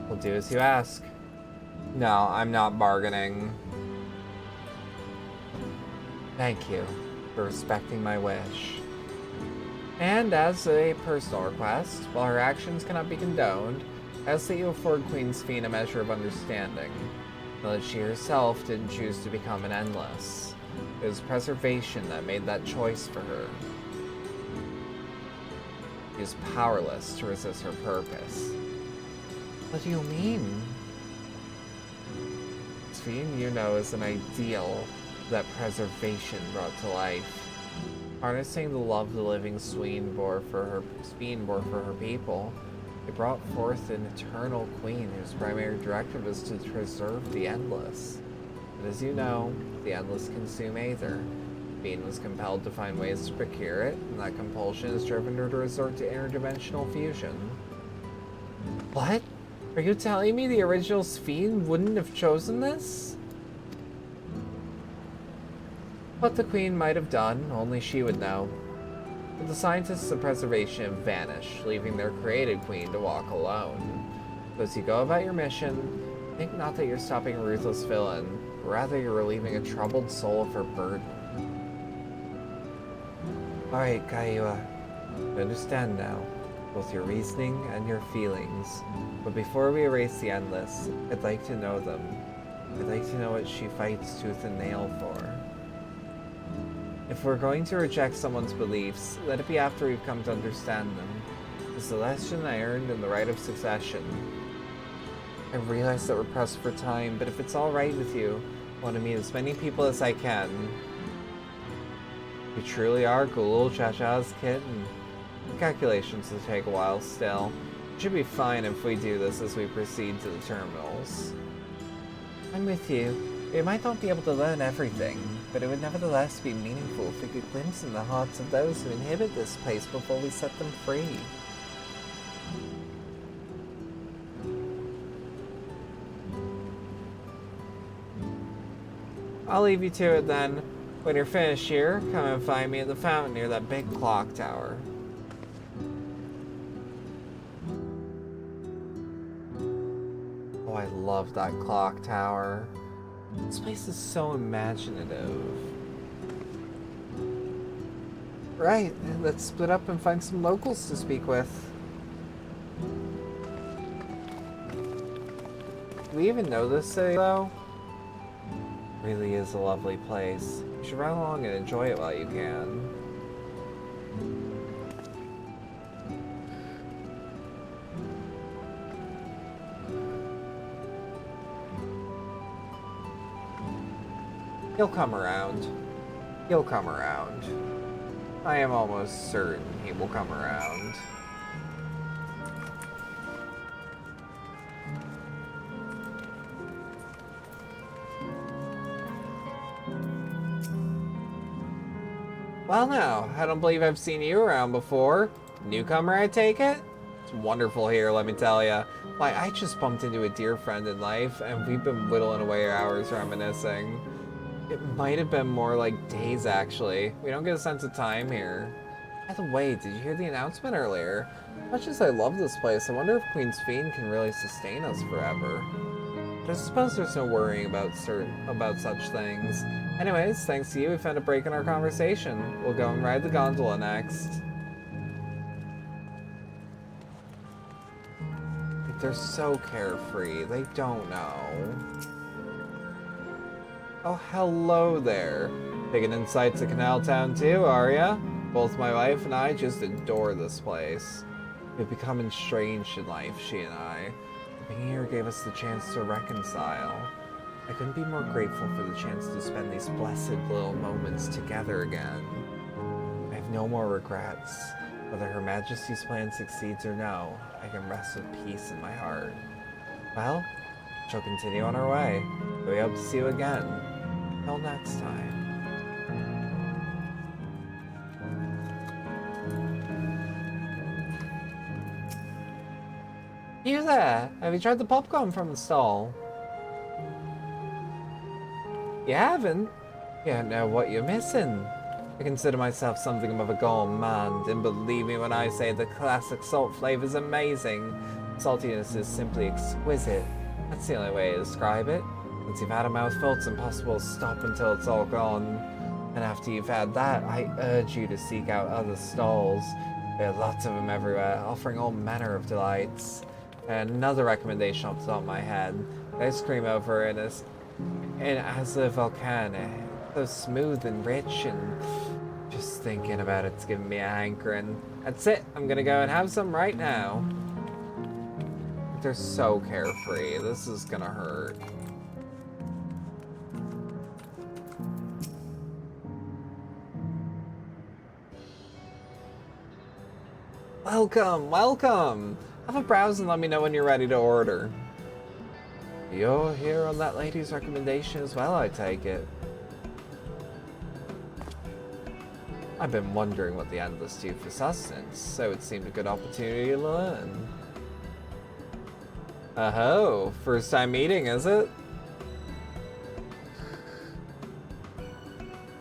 We'll do as you ask. No, I'm not bargaining. Thank you for respecting my wish. And as a personal request, while her actions cannot be condoned, I ask that you afford Queen Sphene a measure of understanding. Know that she herself didn't choose to become an Endless. It was preservation that made that choice for her. She is powerless to resist her purpose. What do you mean? Sphene, you know, is an ideal that preservation brought to life. Harnessing the love the living Sphene bore for her people, it brought forth an eternal queen whose primary directive is to preserve the Endless. But as you know, the Endless consume Aether. Sphene was compelled to find ways to procure it, and that compulsion has driven her to resort to interdimensional fusion. What? Are you telling me the original Sphene wouldn't have chosen this? What the Queen might have done, only she would know. But the scientists of preservation have vanished, leaving their created queen to walk alone. So as you go about your mission, think not that you're stopping a ruthless villain, but rather you're relieving a troubled soul of her burden. Alright, Kaiua. I understand now, both your reasoning and your feelings. But before we erase the Endless, I'd like to know them. I'd like to know what she fights tooth and nail for. If we're going to reject someone's beliefs, let it be after we've come to understand them. It's the lesson I earned in the rite of succession. I realize that we're pressed for time, but if it's alright with you, I want to meet as many people as I can. You truly are Gulul Chacha's kitten. The calculations will take a while still. It should be fine if we do this as we proceed to the terminals. I'm with you. We might not be able to learn everything, but it would nevertheless be meaningful if we could glimpse in the hearts of those who inhabit this place before we set them free. I'll leave you to it then. When you're finished here, come and find me at the fountain near that big clock tower. love that clock tower. This place is so imaginative. Right, let's split up and find some locals to speak with. Do we even know this city, though? It really is a lovely place. You should run along and enjoy it while you can. He'll come around. He'll come around. I am almost certain he will come around. Well now, I don't believe I've seen you around before. Newcomer, I take it? It's wonderful here, let me tell ya. Why, I just bumped into a dear friend in life, and we've been whittling away hours reminiscing. It might have been more like days, actually. We don't get a sense of time here. By the way, did you hear the announcement earlier? Much as I love this place, I wonder if Queen's Fiend can really sustain us forever. But I suppose there's no worrying about such things. Anyways, thanks to you, we found a break in our conversation. We'll go and ride the gondola next. They're so carefree. They don't know. Oh, hello there. Taking insights to Canal Town too, are ya? Both my wife and I just adore this place. We've become estranged in life, she and I. Being here gave us the chance to reconcile. I couldn't be more grateful for the chance to spend these blessed little moments together again. I have no more regrets. Whether Her Majesty's plan succeeds or no, I can rest with peace in my heart. Well, she'll continue on her way. We hope to see you again. Till next time. You there! Have you tried the popcorn from the stall? You haven't? You don't know what you're missing. I consider myself something of a gourmand, and believe me when I say the classic salt flavor is amazing. Saltiness is simply exquisite. That's the only way to describe it. Once you've had a mouthful, it's impossible to stop until it's all gone. And after you've had that, I urge you to seek out other stalls. There are lots of them everywhere, offering all manner of delights. And another recommendation off the top of my head. Ice cream over in Azure Volcanic. So smooth and rich, and just thinking about it's giving me a hankering. That's it, I'm gonna go and have some right now. They're so carefree, this is gonna hurt. Welcome, welcome! Have a browse and let me know when you're ready to order. You're here on that lady's recommendation as well, I take it. I've been wondering what the endless do for sustenance, so it seemed a good opportunity to learn. Oh, first time meeting, is it?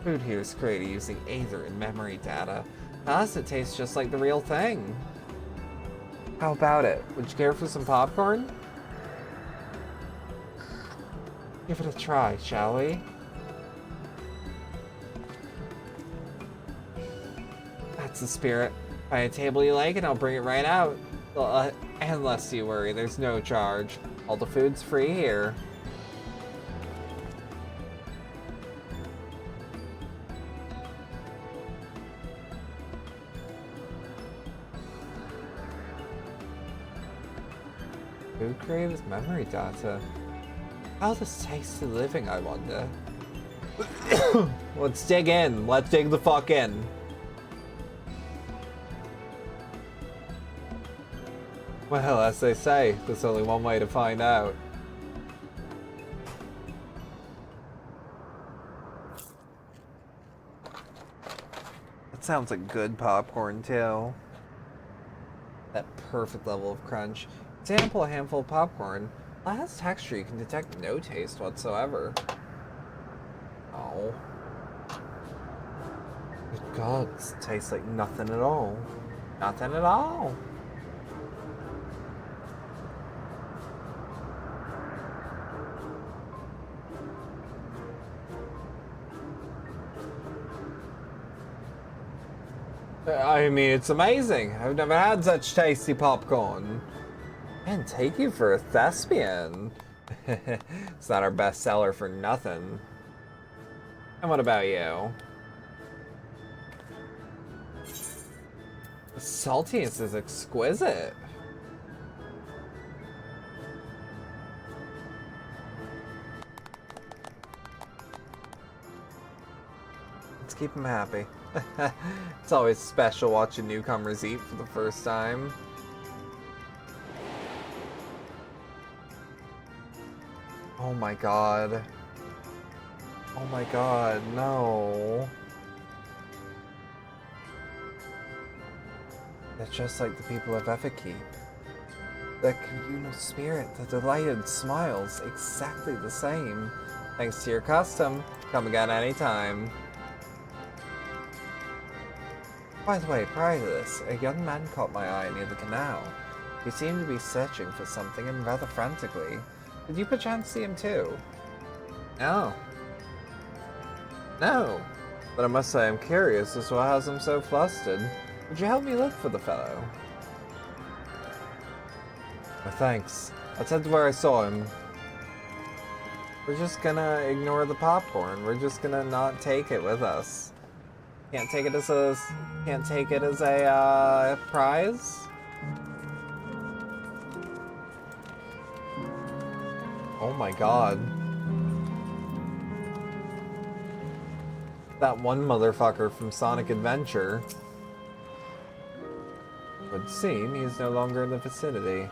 Food here is created using Aether and memory data. Plus, it tastes just like the real thing. How about it? Would you care for some popcorn? Give it a try, shall we? That's the spirit. Find a table you like and I'll bring it right out. Unless you worry, there's no charge. All the food's free here. Who created this memory data? How this tastes to living, I wonder. Let's dig in. Let's dig the fuck in. Well, as they say, there's only one way to find out. That sounds like good popcorn, too. That perfect level of crunch. Sample a handful of popcorn. Last texture, you can detect no taste whatsoever. Oh. Good God, this tastes like nothing at all. Nothing at all. I mean, it's amazing. I've never had such tasty popcorn. And take you for a thespian. It's not our best seller for nothing. And what about you? The saltiness is exquisite. Let's keep him happy. It's always special watching newcomers eat for the first time. Oh my god. Oh my god, no. They're just like the people of FFXIV. The communal spirit, the delighted smiles, exactly the same. Thanks to your custom. Come again anytime. By the way, prior to this, a young man caught my eye near the canal. He seemed to be searching for something and rather frantically. Did you perchance see him too? No. No. But I must say I'm curious as to what has him so flustered. Would you help me look for the fellow? Well, thanks. I'll tell you where I saw him. We're just gonna ignore the popcorn. We're just gonna not take it with us. Can't take it as a prize? Oh my god. That one motherfucker from Sonic Adventure. Would seem he's no longer in the vicinity.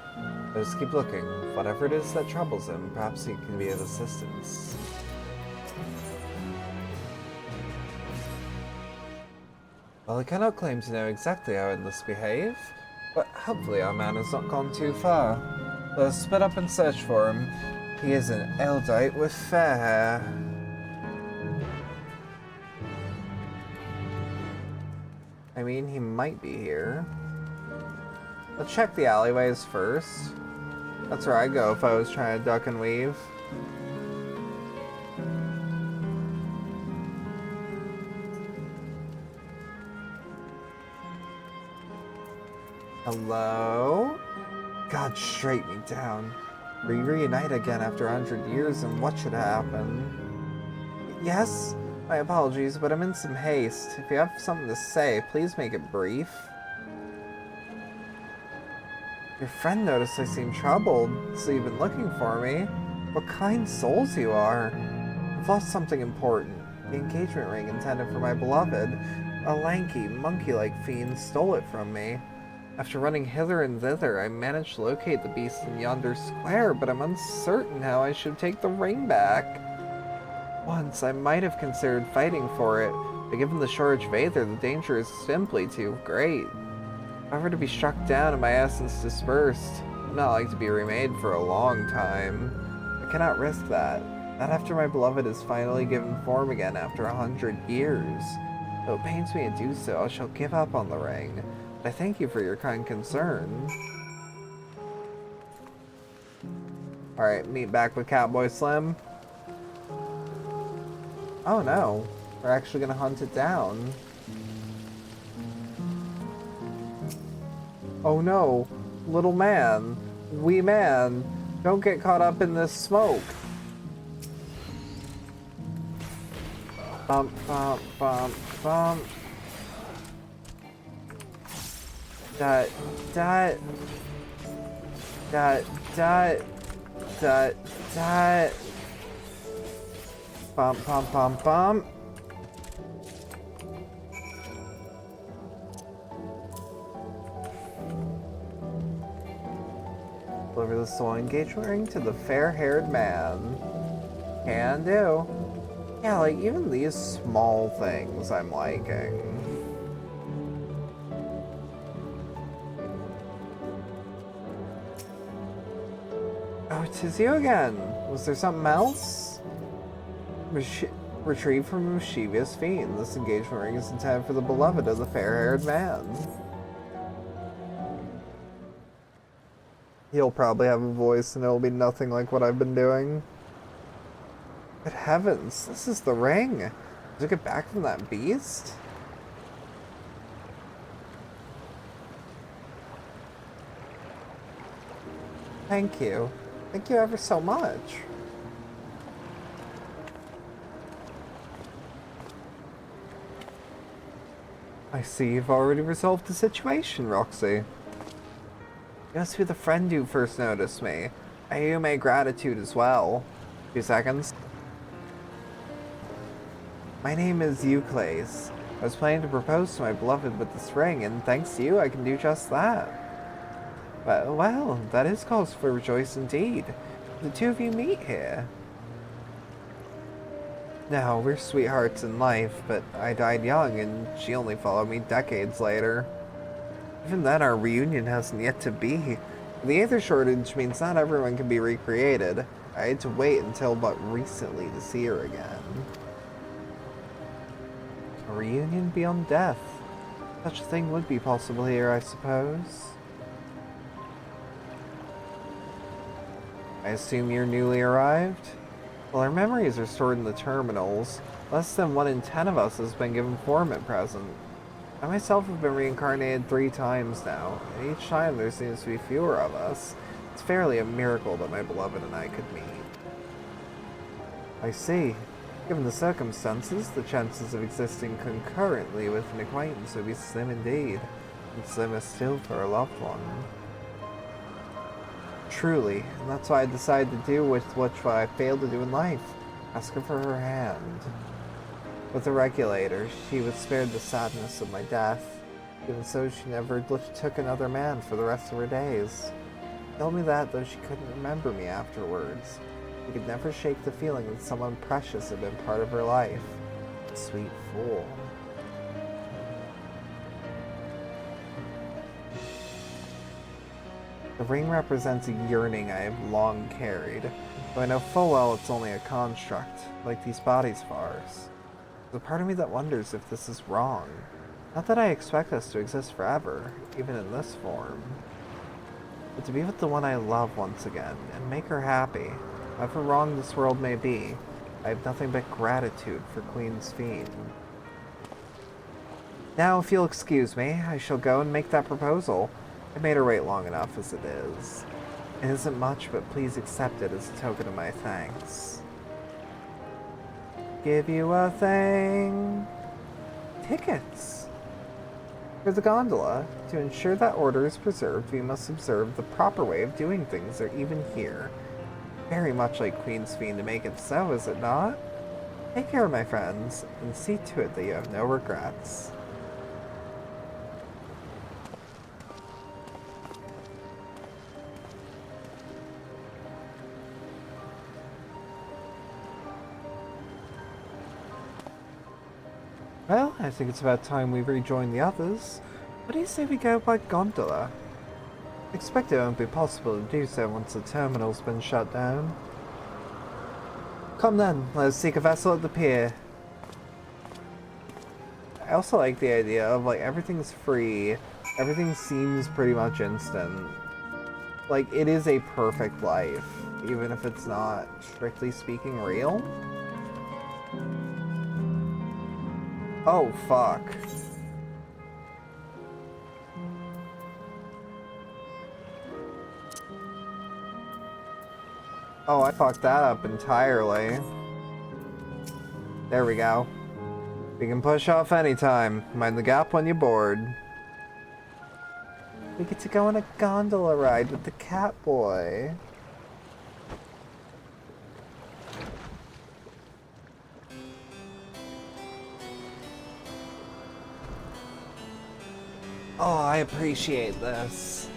Let us keep looking. Whatever it is that troubles him, perhaps he can be of assistance. Well, I cannot claim to know exactly how endless behave, but hopefully our man has not gone too far. Let us split up and search for him. He is an Eldite with fair hair. I mean, he might be here. Let's check the alleyways first. That's where I'd go if I was trying to duck and weave. Hello? God, straight me down. We reunite again after 100 years, and what should happen? Yes? My apologies, but I'm in some haste. If you have something to say, please make it brief. Your friend noticed I seemed troubled, so you've been looking for me. What kind souls you are. I've lost something important. The engagement ring intended for my beloved. A lanky, monkey-like fiend stole it from me. After running hither and thither, I managed to locate the beast in yonder square, but I'm uncertain how I should take the ring back. Once, I might have considered fighting for it, but given the shortage of Aether, the danger is simply too great. If I were to be struck down and my essence dispersed, I'm not like to be remade for a long time. I cannot risk that. Not after my beloved is finally given form again after 100 years. Though it pains me to do so, I shall give up on the ring. I thank you for your kind concern. Alright, meet back with Cowboy Slim. Oh no, we're actually gonna hunt it down. Oh no, little man, wee man, don't get caught up in this smoke. Bump, bump, bump, bump. Dot, dot, dot, dot, dot, dot. Bump, bump, bump, bump. Deliver the soul engagement ring to the fair-haired man. Can do. Yeah, like, even these small things I'm liking. Oh, 'tis you again. Was there something else? Retrieved from a mischievous fiend. This engagement ring is intended for the beloved of the fair-haired man. He'll probably have a voice and it'll be nothing like what I've been doing. Good heavens, this is the ring. Took it back from that beast? Thank you. Thank you ever so much. I see you've already resolved the situation, Roxy. You must be the friend who first noticed me. I owe you my gratitude as well. 2 seconds. My name is Euclase. I was planning to propose to my beloved with this ring, and thanks to you, I can do just that. But, well, that is cause for rejoice indeed. The two of you meet here. No, we're sweethearts in life, but I died young, and she only followed me decades later. Even then, our reunion hasn't yet to be. The Aether shortage means not everyone can be recreated. I had to wait until but recently to see her again. A reunion beyond death. Such a thing would be possible here, I suppose. I assume you're newly arrived? Well, our memories are stored in the terminals. Less than 1 in 10 of us has been given form at present. I myself have been reincarnated 3 times now, and each time there seems to be fewer of us. It's fairly a miracle that my beloved and I could meet. I see. Given the circumstances, the chances of existing concurrently with an acquaintance would be slim indeed, and slimmer still for a loved one. Truly, and that's why I decided to do what I failed to do in life. Ask her for her hand. With the regulator, she was spared the sadness of my death. Even so, she never took another man for the rest of her days. She told me that, though she couldn't remember me afterwards, she could never shake the feeling that someone precious had been part of her life. Sweet fool. The ring represents a yearning I have long carried, though I know full well it's only a construct, like these bodies of ours. There's a part of me that wonders if this is wrong. Not that I expect us to exist forever, even in this form. But to be with the one I love once again, and make her happy, however wrong this world may be, I have nothing but gratitude for Queen's Fiend. Now, if you'll excuse me, I shall go and make that proposal. I made her wait long enough as it is. It isn't much, but please accept it as a token of my thanks. Give you a thing. Tickets. For the gondola, to ensure that order is preserved, we must observe the proper way of doing things, or even here. Very much like Queen's Fiend to make it so, is it not? Take care, my friends, and see to it that you have no regrets. Well, I think it's about time we rejoin the others. What do you say we go by gondola? I expect it won't be possible to do so once the terminal's been shut down. Come then, let us seek a vessel at the pier. I also like the idea of, like, everything's free. Everything seems pretty much instant. Like, it is a perfect life, even if it's not, strictly speaking, real. Oh, fuck. Oh, I fucked that up entirely. There we go. We can push off anytime. Mind the gap when you're bored. We get to go on a gondola ride with the cat boy. Oh, I appreciate this.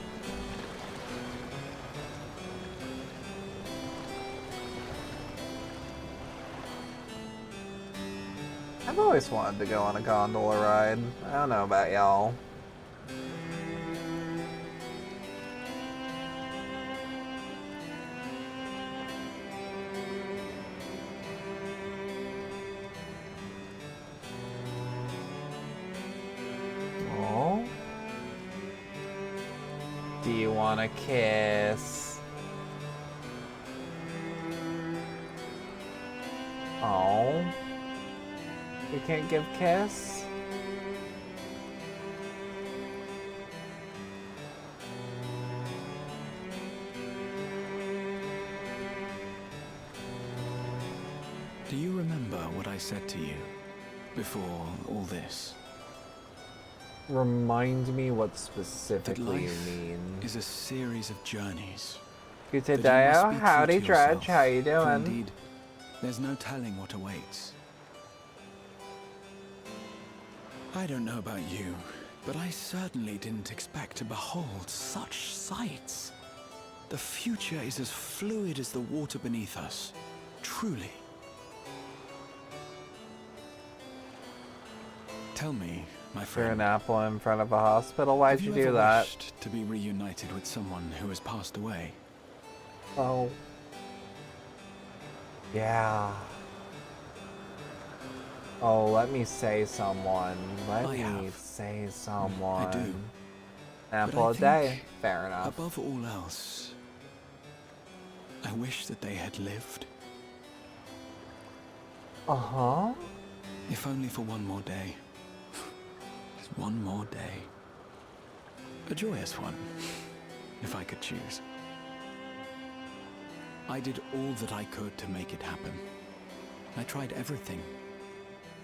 I've always wanted to go on a gondola ride. I don't know about y'all. Oh? Do you want a kiss? Oh? You can't give kiss? Do you remember what I said to you before all this? Remind me what specifically you life mean. Is a series of journeys. Good That you day, must be true howdy to Dredge, yourself, how you for doing? indeed, there's no telling what awaits. I don't know about you, but I certainly didn't expect to behold such sights. The future is as fluid as the water beneath us. Truly. Tell me, my You're friend. an apple in front of a hospital. Why'd you do ever that? Wished to be reunited with someone who has passed away? Oh. Yeah. Oh, let me say someone. Let me say someone. I do. Apple a But I day. think, Fair enough. Above all else, I wish that they had lived. Uh-huh. If only for one more day. Just one more day. A joyous one, if I could choose. I did all that I could to make it happen. I tried everything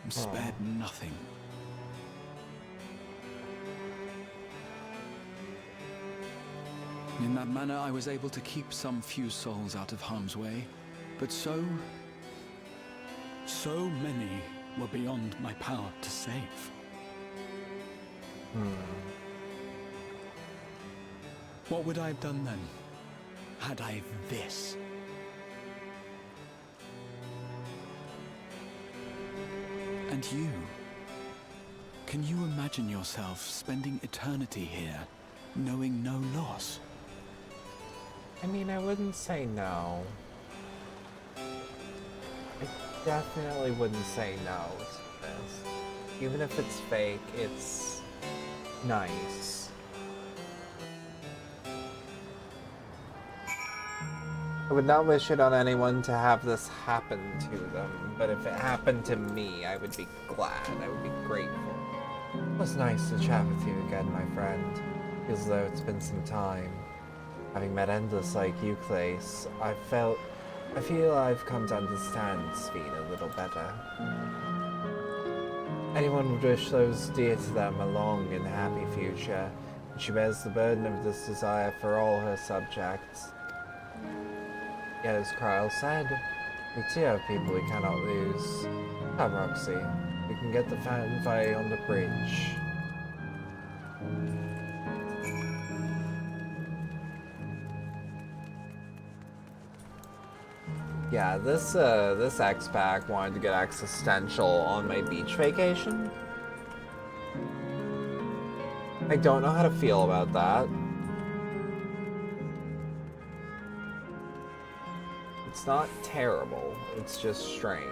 and spared nothing. In that manner, I was able to keep some few souls out of harm's way, but so many were beyond my power to save. What would I have done then, had I this? And you? Can you imagine yourself spending eternity here, knowing no loss? I mean, I wouldn't say no. I definitely wouldn't say no to this. Even if it's fake, it's nice. I would not wish it on anyone to have this happen to them, but if it happened to me, I would be glad, I would be grateful. It was nice to chat with you again, my friend. Feels as though it's been some time. Having met endless like you, Clace, I feel I've come to understand Sphene a little better. Anyone would wish those dear to them a long and happy future, and she bears the burden of this desire for all her subjects. Yet as Kryl said, we too have people we cannot lose. Come, Roxy, we can get the fanfare on the bridge. Yeah, this X-Pack wanted to get existential on my beach vacation. I don't know how to feel about that. It's not terrible, it's just strange.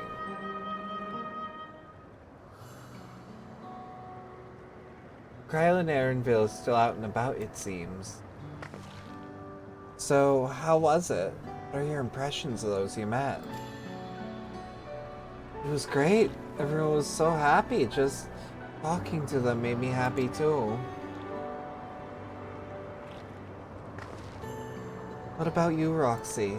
Kryl and Aaronville is still out and about, it seems. So, how was it? What are your impressions of those you met? It was great. Everyone was so happy. Just talking to them made me happy too. What about you, Roxy?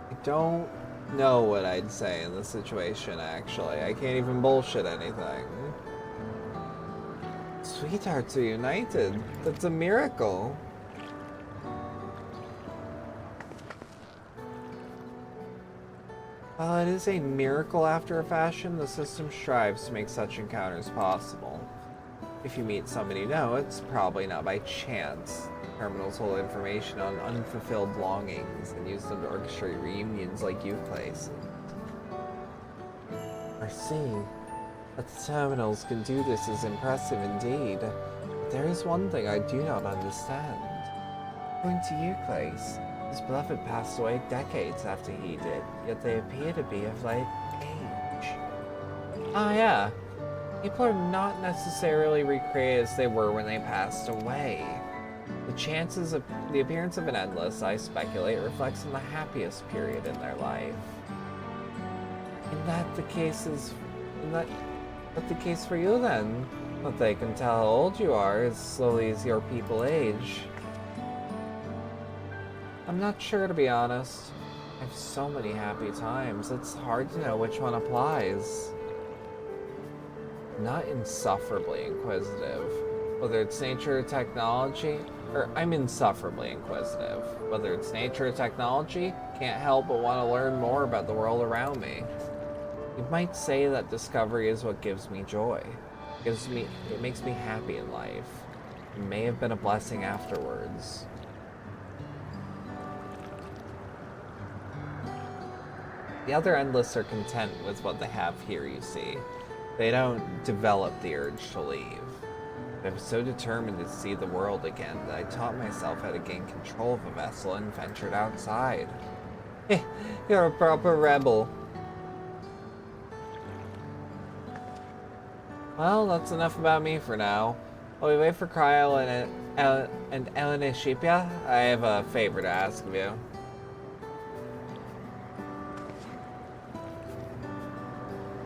I don't know what I'd say in this situation, actually. I can't even bullshit anything. Sweethearts are united. That's a miracle. While it is a miracle after a fashion, the system strives to make such encounters possible. If you meet somebody you know, it's probably not by chance. Terminals hold information on unfulfilled longings and use them to orchestrate reunions like you places. I see. That the terminals can do this is impressive indeed. But there is one thing I do not understand. According to you, Clace, his beloved passed away decades after he did, yet they appear to be of like age. Ah, yeah. People are not necessarily recreated as they were when they passed away. The chances of the appearance of an endless, I speculate, reflects on the happiest period in their life. Isn't that the case the case for you then? But they can tell how old you are as slowly as your people age. I'm not sure, to be honest. I have so many happy times, it's hard to know which one applies. Not insufferably inquisitive. Whether it's nature or technology, or I'm insufferably inquisitive. Whether it's nature or technology, can't help but want to learn more about the world around me. You might say that discovery is what gives me joy. It makes me happy in life. It may have been a blessing afterwards. The other endless are content with what they have here, you see. They don't develop the urge to leave. I was so determined to see the world again that I taught myself how to gain control of a vessel and ventured outside. You're a proper rebel. Well, that's enough about me for now. While we wait for Cryle and Elenishipia, I have a favor to ask of you.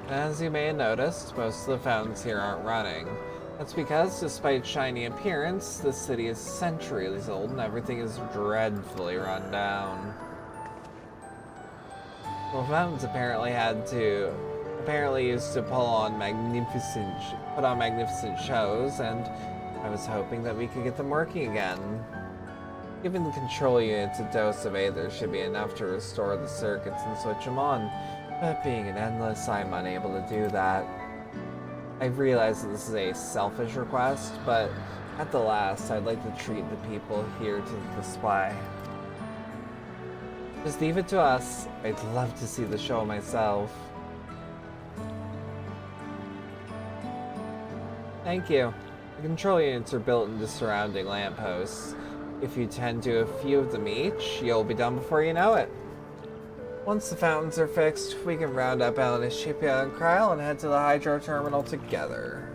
As you may have noticed, most of the fountains here aren't running. That's because, despite shiny appearance, the city is centuries old and everything is dreadfully run down. Well, fountains apparently used to put on magnificent shows, and I was hoping that we could get them working again. Giving the control units a dose of Aether should be enough to restore the circuits and switch them on, but being an endless, I'm unable to do that. I realize that this is a selfish request, but at the last, I'd like to treat the people here to the display. Just leave it to us. I'd love to see the show myself. Thank you. The control units are built into surrounding lampposts. If you tend to a few of them each, you'll be done before you know it. Once the fountains are fixed, we can round up Elenishipia and Cryle and head to the hydro terminal together.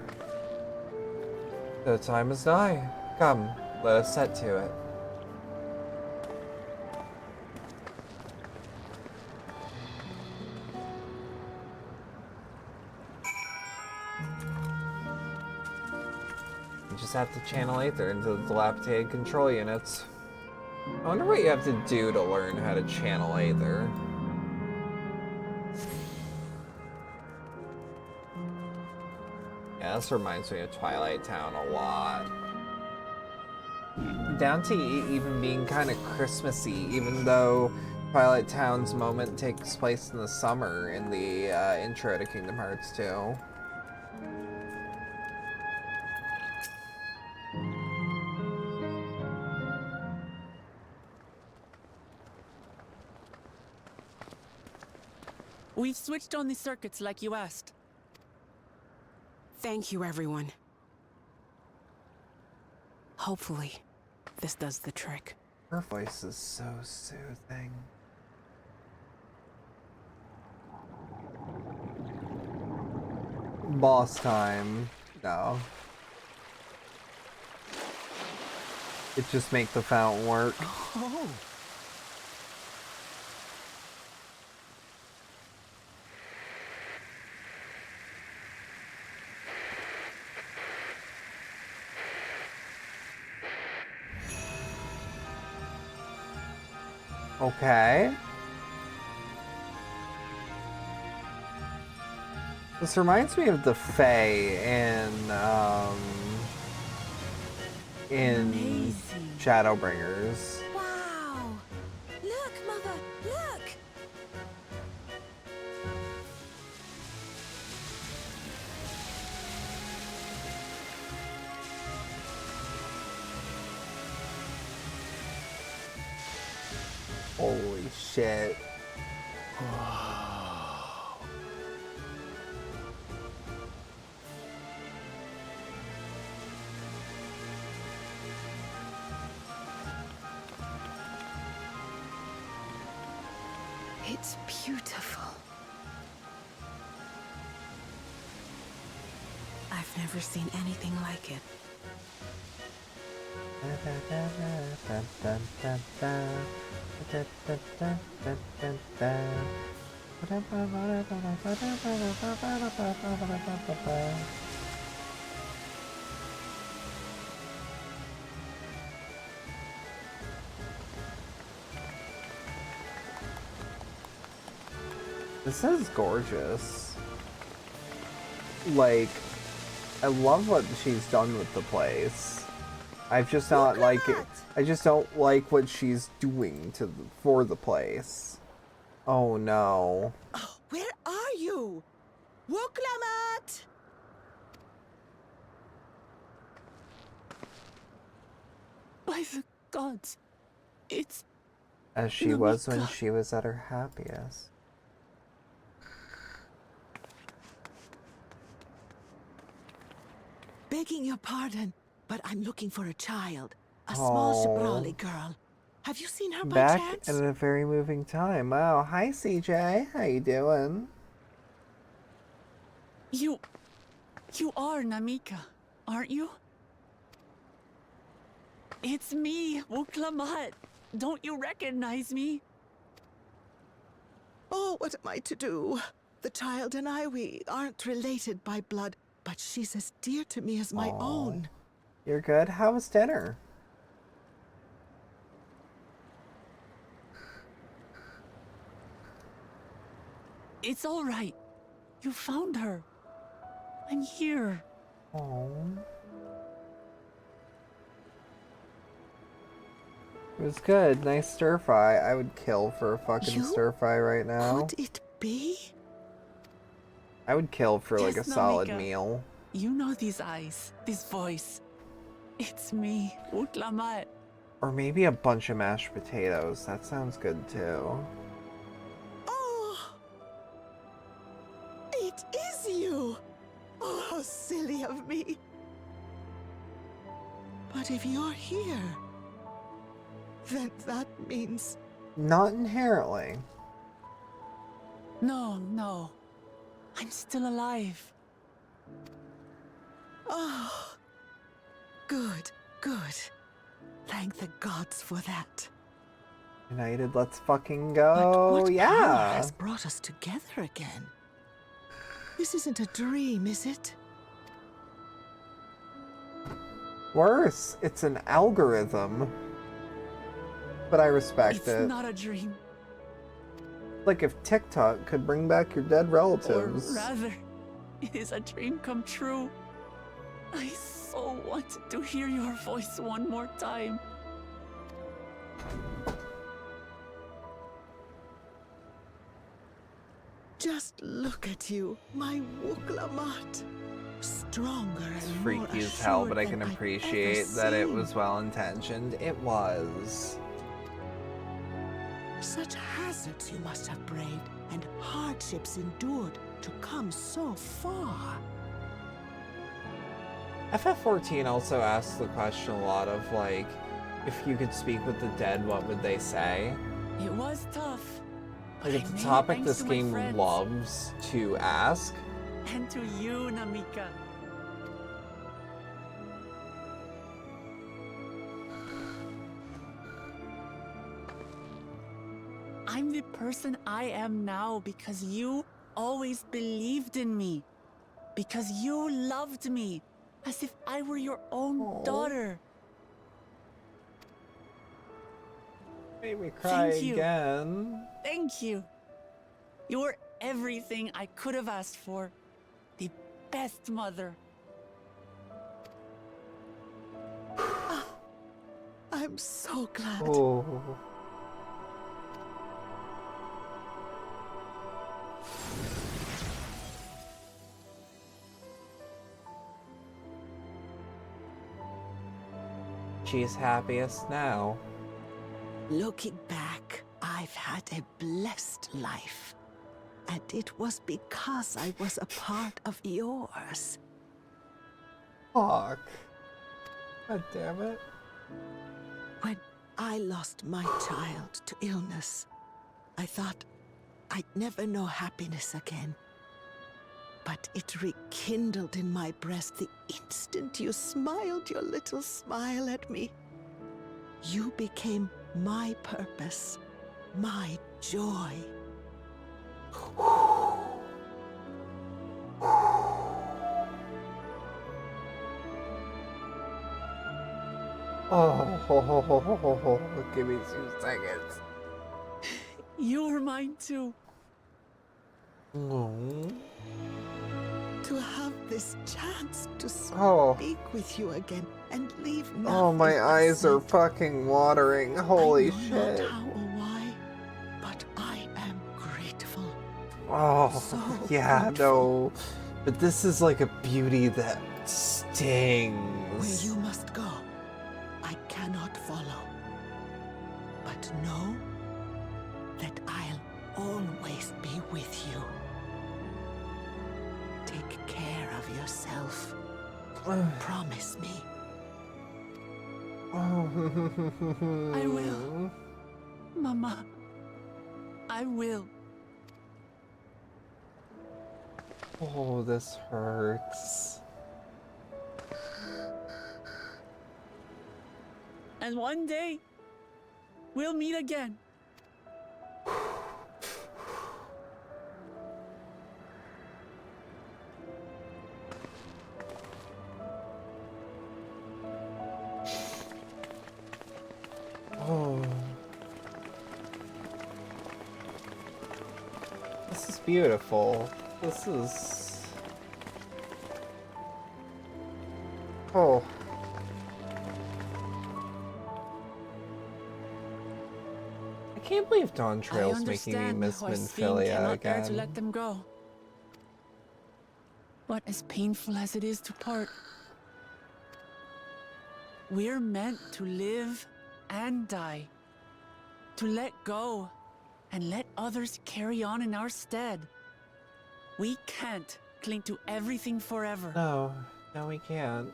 The time is nigh. Come, let us set to it. You just have to channel Aether into the dilapidated control units. I wonder what you have to do to learn how to channel Aether. Yeah, this reminds me of Twilight Town a lot. Down to even being kind of Christmassy, even though Twilight Town's moment takes place in the summer in the intro to Kingdom Hearts 2. We've switched on the circuits like you asked. Thank you, everyone. Hopefully, this does the trick. Her voice is so soothing. Boss time. No. It just make the fountain work. Oh. Okay. This reminds me of the Fae in Shadowbringers. Wow! Look, Mother, look! Holy shit. It's beautiful. I've never seen anything like it. This is gorgeous. Like, I love what she's done with the place. I've just not like it. I just don't like what she's doing for the place. Oh no. Oh, where are you? Wuklamat! By the gods, it's... As she was when Namika. she was at her happiest. Begging your pardon, but I'm looking for a child. A small Shibrali girl. Have you seen her by Back chance? at a very moving time. Wow. Hi, CJ. How you doing? You are Namika, aren't you? It's me, Wuklamat. Don't you recognize me? Oh, what am I to do? The child and I, we aren't related by blood, but she's as dear to me as my own. You're good? How was dinner? It's all right. You found her. I'm here. Oh. It was good. Nice stir fry. I would kill for a fucking stir fry right now. Could it be? I would kill for like a Yes, solid Namika. meal. You know these eyes, this voice. It's me, Wuklamat. Or maybe a bunch of mashed potatoes. That sounds good too. Oh! It is you! Oh, how silly of me. But if you're here, then that means... Not inherently. No. I'm still alive. Oh, good. Thank the gods for that. United, let's fucking But go. what power Yeah. has brought us together again? This isn't a dream, is it? Worse, it's an algorithm. But I respect it. It's not a dream. Like if TikTok could bring back your dead relatives. Or rather, it is a dream come true. I so wanted to hear your voice one more time. Just look at you, my Wuklamat. Stronger It's and more freaky as hell, but I assured can than I've appreciate ever that it seen. was well intentioned. It was. Such hazards you must have braved and hardships endured to come so far. FF14 also asks the question a lot of like, if you could speak with the dead, what would they say? It was tough. Like but it's I a made it topic thanks this to my game friends. loves to ask. And to you, Namika. I'm the person I am now because you always believed in me. Because you loved me as if I were your own daughter. Made me cry Thank you. again. Thank you. You were everything I could have asked for. The best mother. I'm so glad. Oh. She's happiest now. Looking back, I've had a blessed life. And it was because I was a part of yours. Fuck. God damn it. When I lost my child to illness, I thought I'd never know happiness again. But it rekindled in my breast the instant you smiled your little smile at me. You became my purpose, my joy. Oh, give me 2 seconds. You were mine too. To have this chance to Oh. speak with you again and leave nothing. Oh, my eyes are fucking watering. Holy I know shit. not how or why, but I am grateful. Oh, So yeah, grateful. no. But this is like a beauty that stings. Where you must go, I cannot follow. But know that I'll always be with you. Take care of yourself. Promise me. I will. Mama. I will. Oh, this hurts. And one day, we'll meet again. Oh. This is beautiful. This is... Oh. I can't believe Dawn Trail's making me miss Minfilia cannot bear to again. let them go. But as painful as it is to part, we're meant to live and die. To let go and let others carry on in our stead. We can't cling to everything forever. No, no we can't.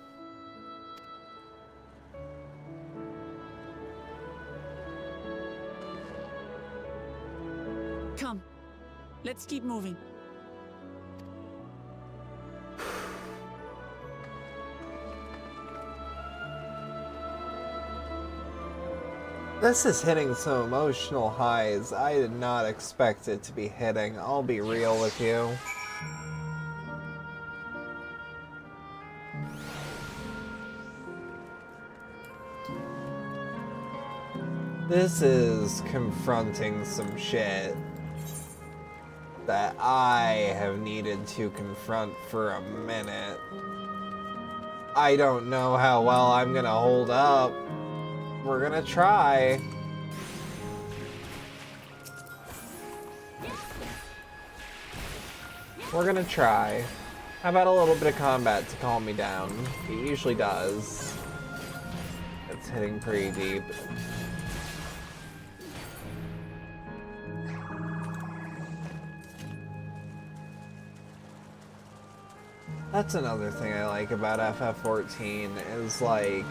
Come, let's keep moving. This is hitting some emotional highs I did not expect it to be hitting. I'll be real with you. This is confronting some shit that I have needed to confront for a minute. I don't know how well I'm gonna hold up. We're gonna try. We're gonna try. How about a little bit of combat to calm me down? It usually does. It's hitting pretty deep. That's another thing I like about FF14 is like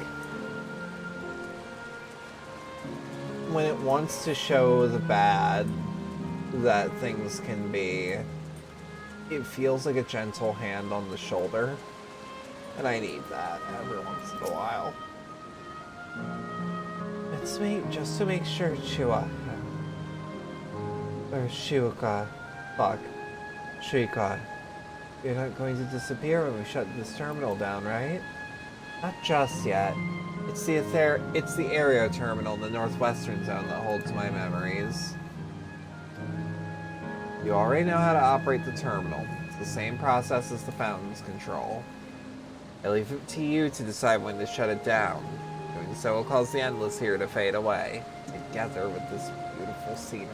when it wants to show the bad that things can be, it feels like a gentle hand on the shoulder. And I need that every once in a while. It's me just to make sure Shuika. Fuck. Shuika. You're not going to disappear when we shut this terminal down, right? Not just yet. It's the Aereo terminal in the northwestern zone that holds my memories. You already know how to operate the terminal. It's the same process as the fountain's control. I leave it to you to decide when to shut it down. Doing so will cause the endless here to fade away, together with this beautiful scenery.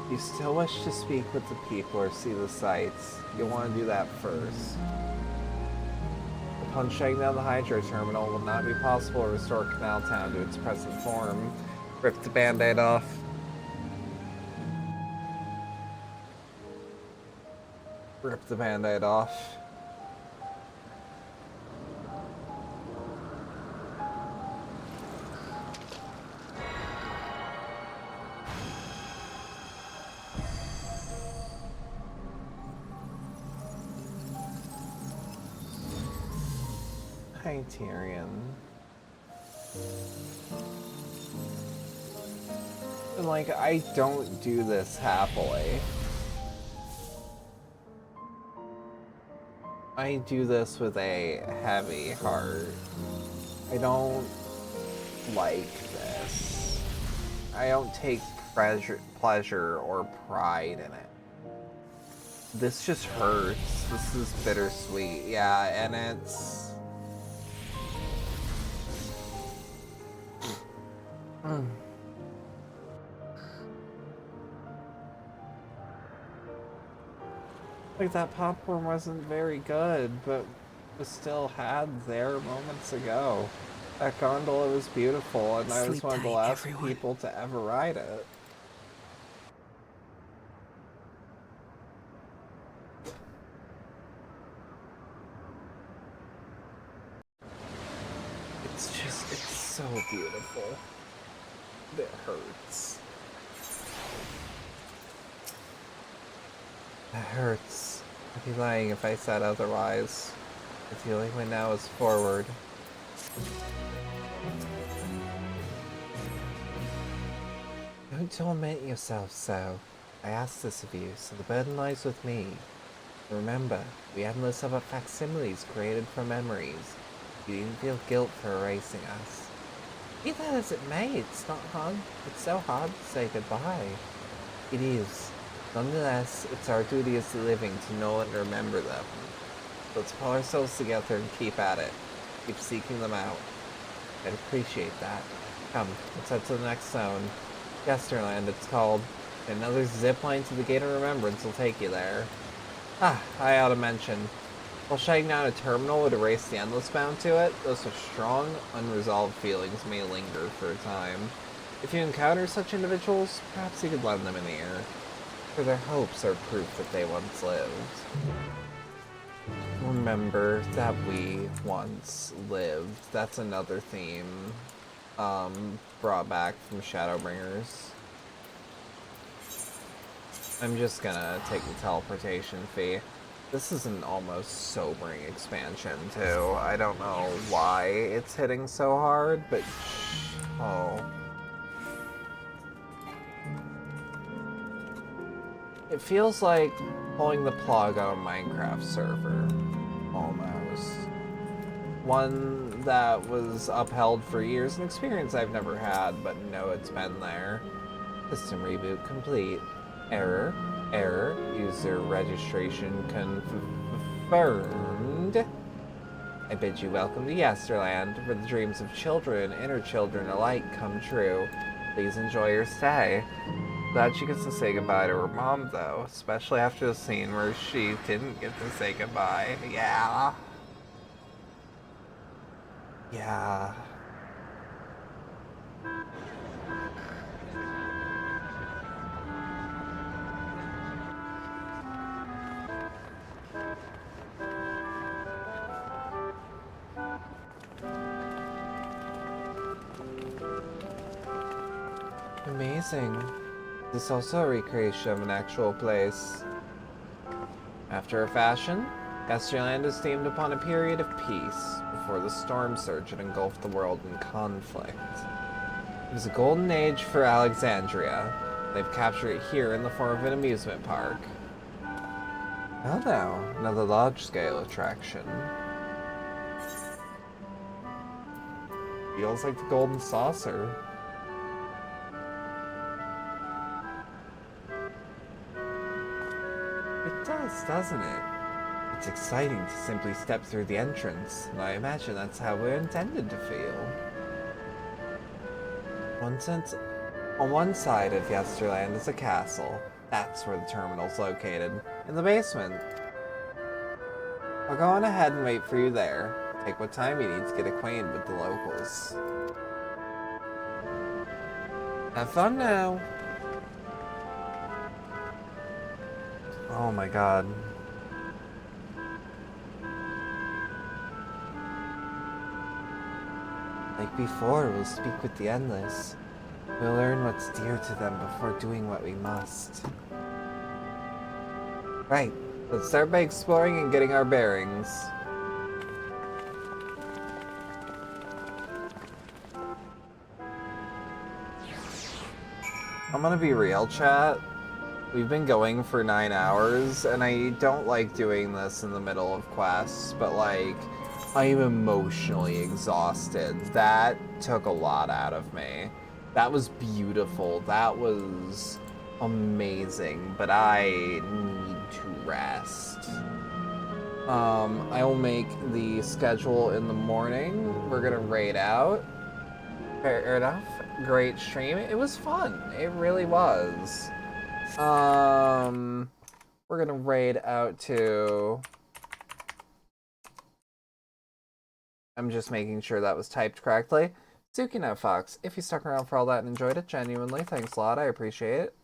If you still wish to speak with the people or see the sights, you'll want to do that first. Upon shutting down the Hydro terminal, it will not be possible to restore Canal Town to its present form. Rip the band-aid off. Rip the band-aid off. Hi, Tyrion. And like, I don't do this happily. I do this with a heavy heart. I don't like this. I don't take pleasure or pride in it. This just hurts. This is bittersweet. Yeah, and it's... Like, that popcorn wasn't very good, but was still had there moments ago. That gondola was beautiful, and I was one of the last people to ever ride it. It's so beautiful. It hurts. It hurts. I'd be lying if I said otherwise. The only way now is forward. Don't torment yourself so. I ask this of you, so the burden lies with me. Remember, we endless of facsimiles created from memories. You didn't feel guilt for erasing us. Be that as it may, it's not hard. It's so hard to say goodbye. It is. Nonetheless, it's our duty as the living to know and remember them. Let's pull ourselves together and keep at it. Keep seeking them out. I'd appreciate that. Come, let's head to the next zone. Yesterland, it's called. Another zip line to the Gate of Remembrance will take you there. Ah, I ought to mention. While shutting down a terminal would erase the endless bound to it, those with strong, unresolved feelings may linger for a time. If you encounter such individuals, perhaps you could lend them an ear. For their hopes are proof that they once lived. Remember that we once lived. That's another theme brought back from Shadowbringers. I'm just gonna take the teleportation fee. This is an almost sobering expansion too. I don't know why it's hitting so hard, but oh. It feels like pulling the plug on a Minecraft server, almost. One that was upheld for years, an experience I've never had, but know it's been there. System reboot complete. Error. User registration confirmed. I bid you welcome to Yesterland, where the dreams of children and inner children alike come true. Please enjoy your stay. Glad she gets to say goodbye to her mom, though, especially after the scene where she didn't get to say goodbye. Yeah. Yeah. Amazing. This is also a recreation of an actual place. After a fashion, Yesterland is deemed upon a period of peace before the storm surge had engulfed the world in conflict. It was a golden age for Alexandria. They've captured it here in the form of an amusement park. Well now, another large-scale attraction. Feels like the Golden Saucer. It does, doesn't it? It's exciting to simply step through the entrance, and I imagine that's how we're intended to feel. On one side of Yesterland is a castle. That's where the terminal's located, in the basement. I'll go on ahead and wait for you there. Take what time you need to get acquainted with the locals. Have fun now. Oh my god. Like before, we'll speak with the Endless. We'll learn what's dear to them before doing what we must. Right, let's start by exploring and getting our bearings. I'm gonna be real, chat. We've been going for 9 hours, and I don't like doing this in the middle of quests, but like, I am emotionally exhausted. That took a lot out of me. That was beautiful. That was amazing. But I need to rest. I will make the schedule in the morning. We're gonna raid out. Fair enough. Great stream. It was fun. It really was. We're gonna raid out to... I'm just making sure that was typed correctly. Tsukino Fox, if you stuck around for all that and enjoyed it, genuinely, thanks a lot. I appreciate it.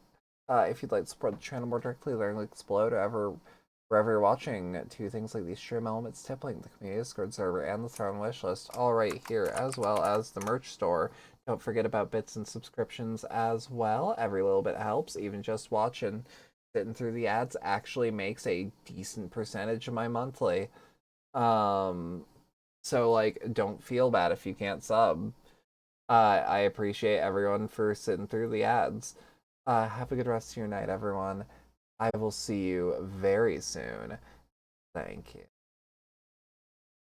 If you'd like to support the channel more directly, learn like Explode, wherever you're watching, to things like the stream elements, tip link, the community Discord server, and the Throne wishlist, all right here, as well as the merch store. Don't forget about bits and subscriptions as well. Every little bit helps. Even just watching, sitting through the ads actually makes a decent percentage of my monthly. So, like, don't feel bad if you can't sub. I appreciate everyone for sitting through the ads. Have a good rest of your night, everyone. I will see you very soon. Thank you.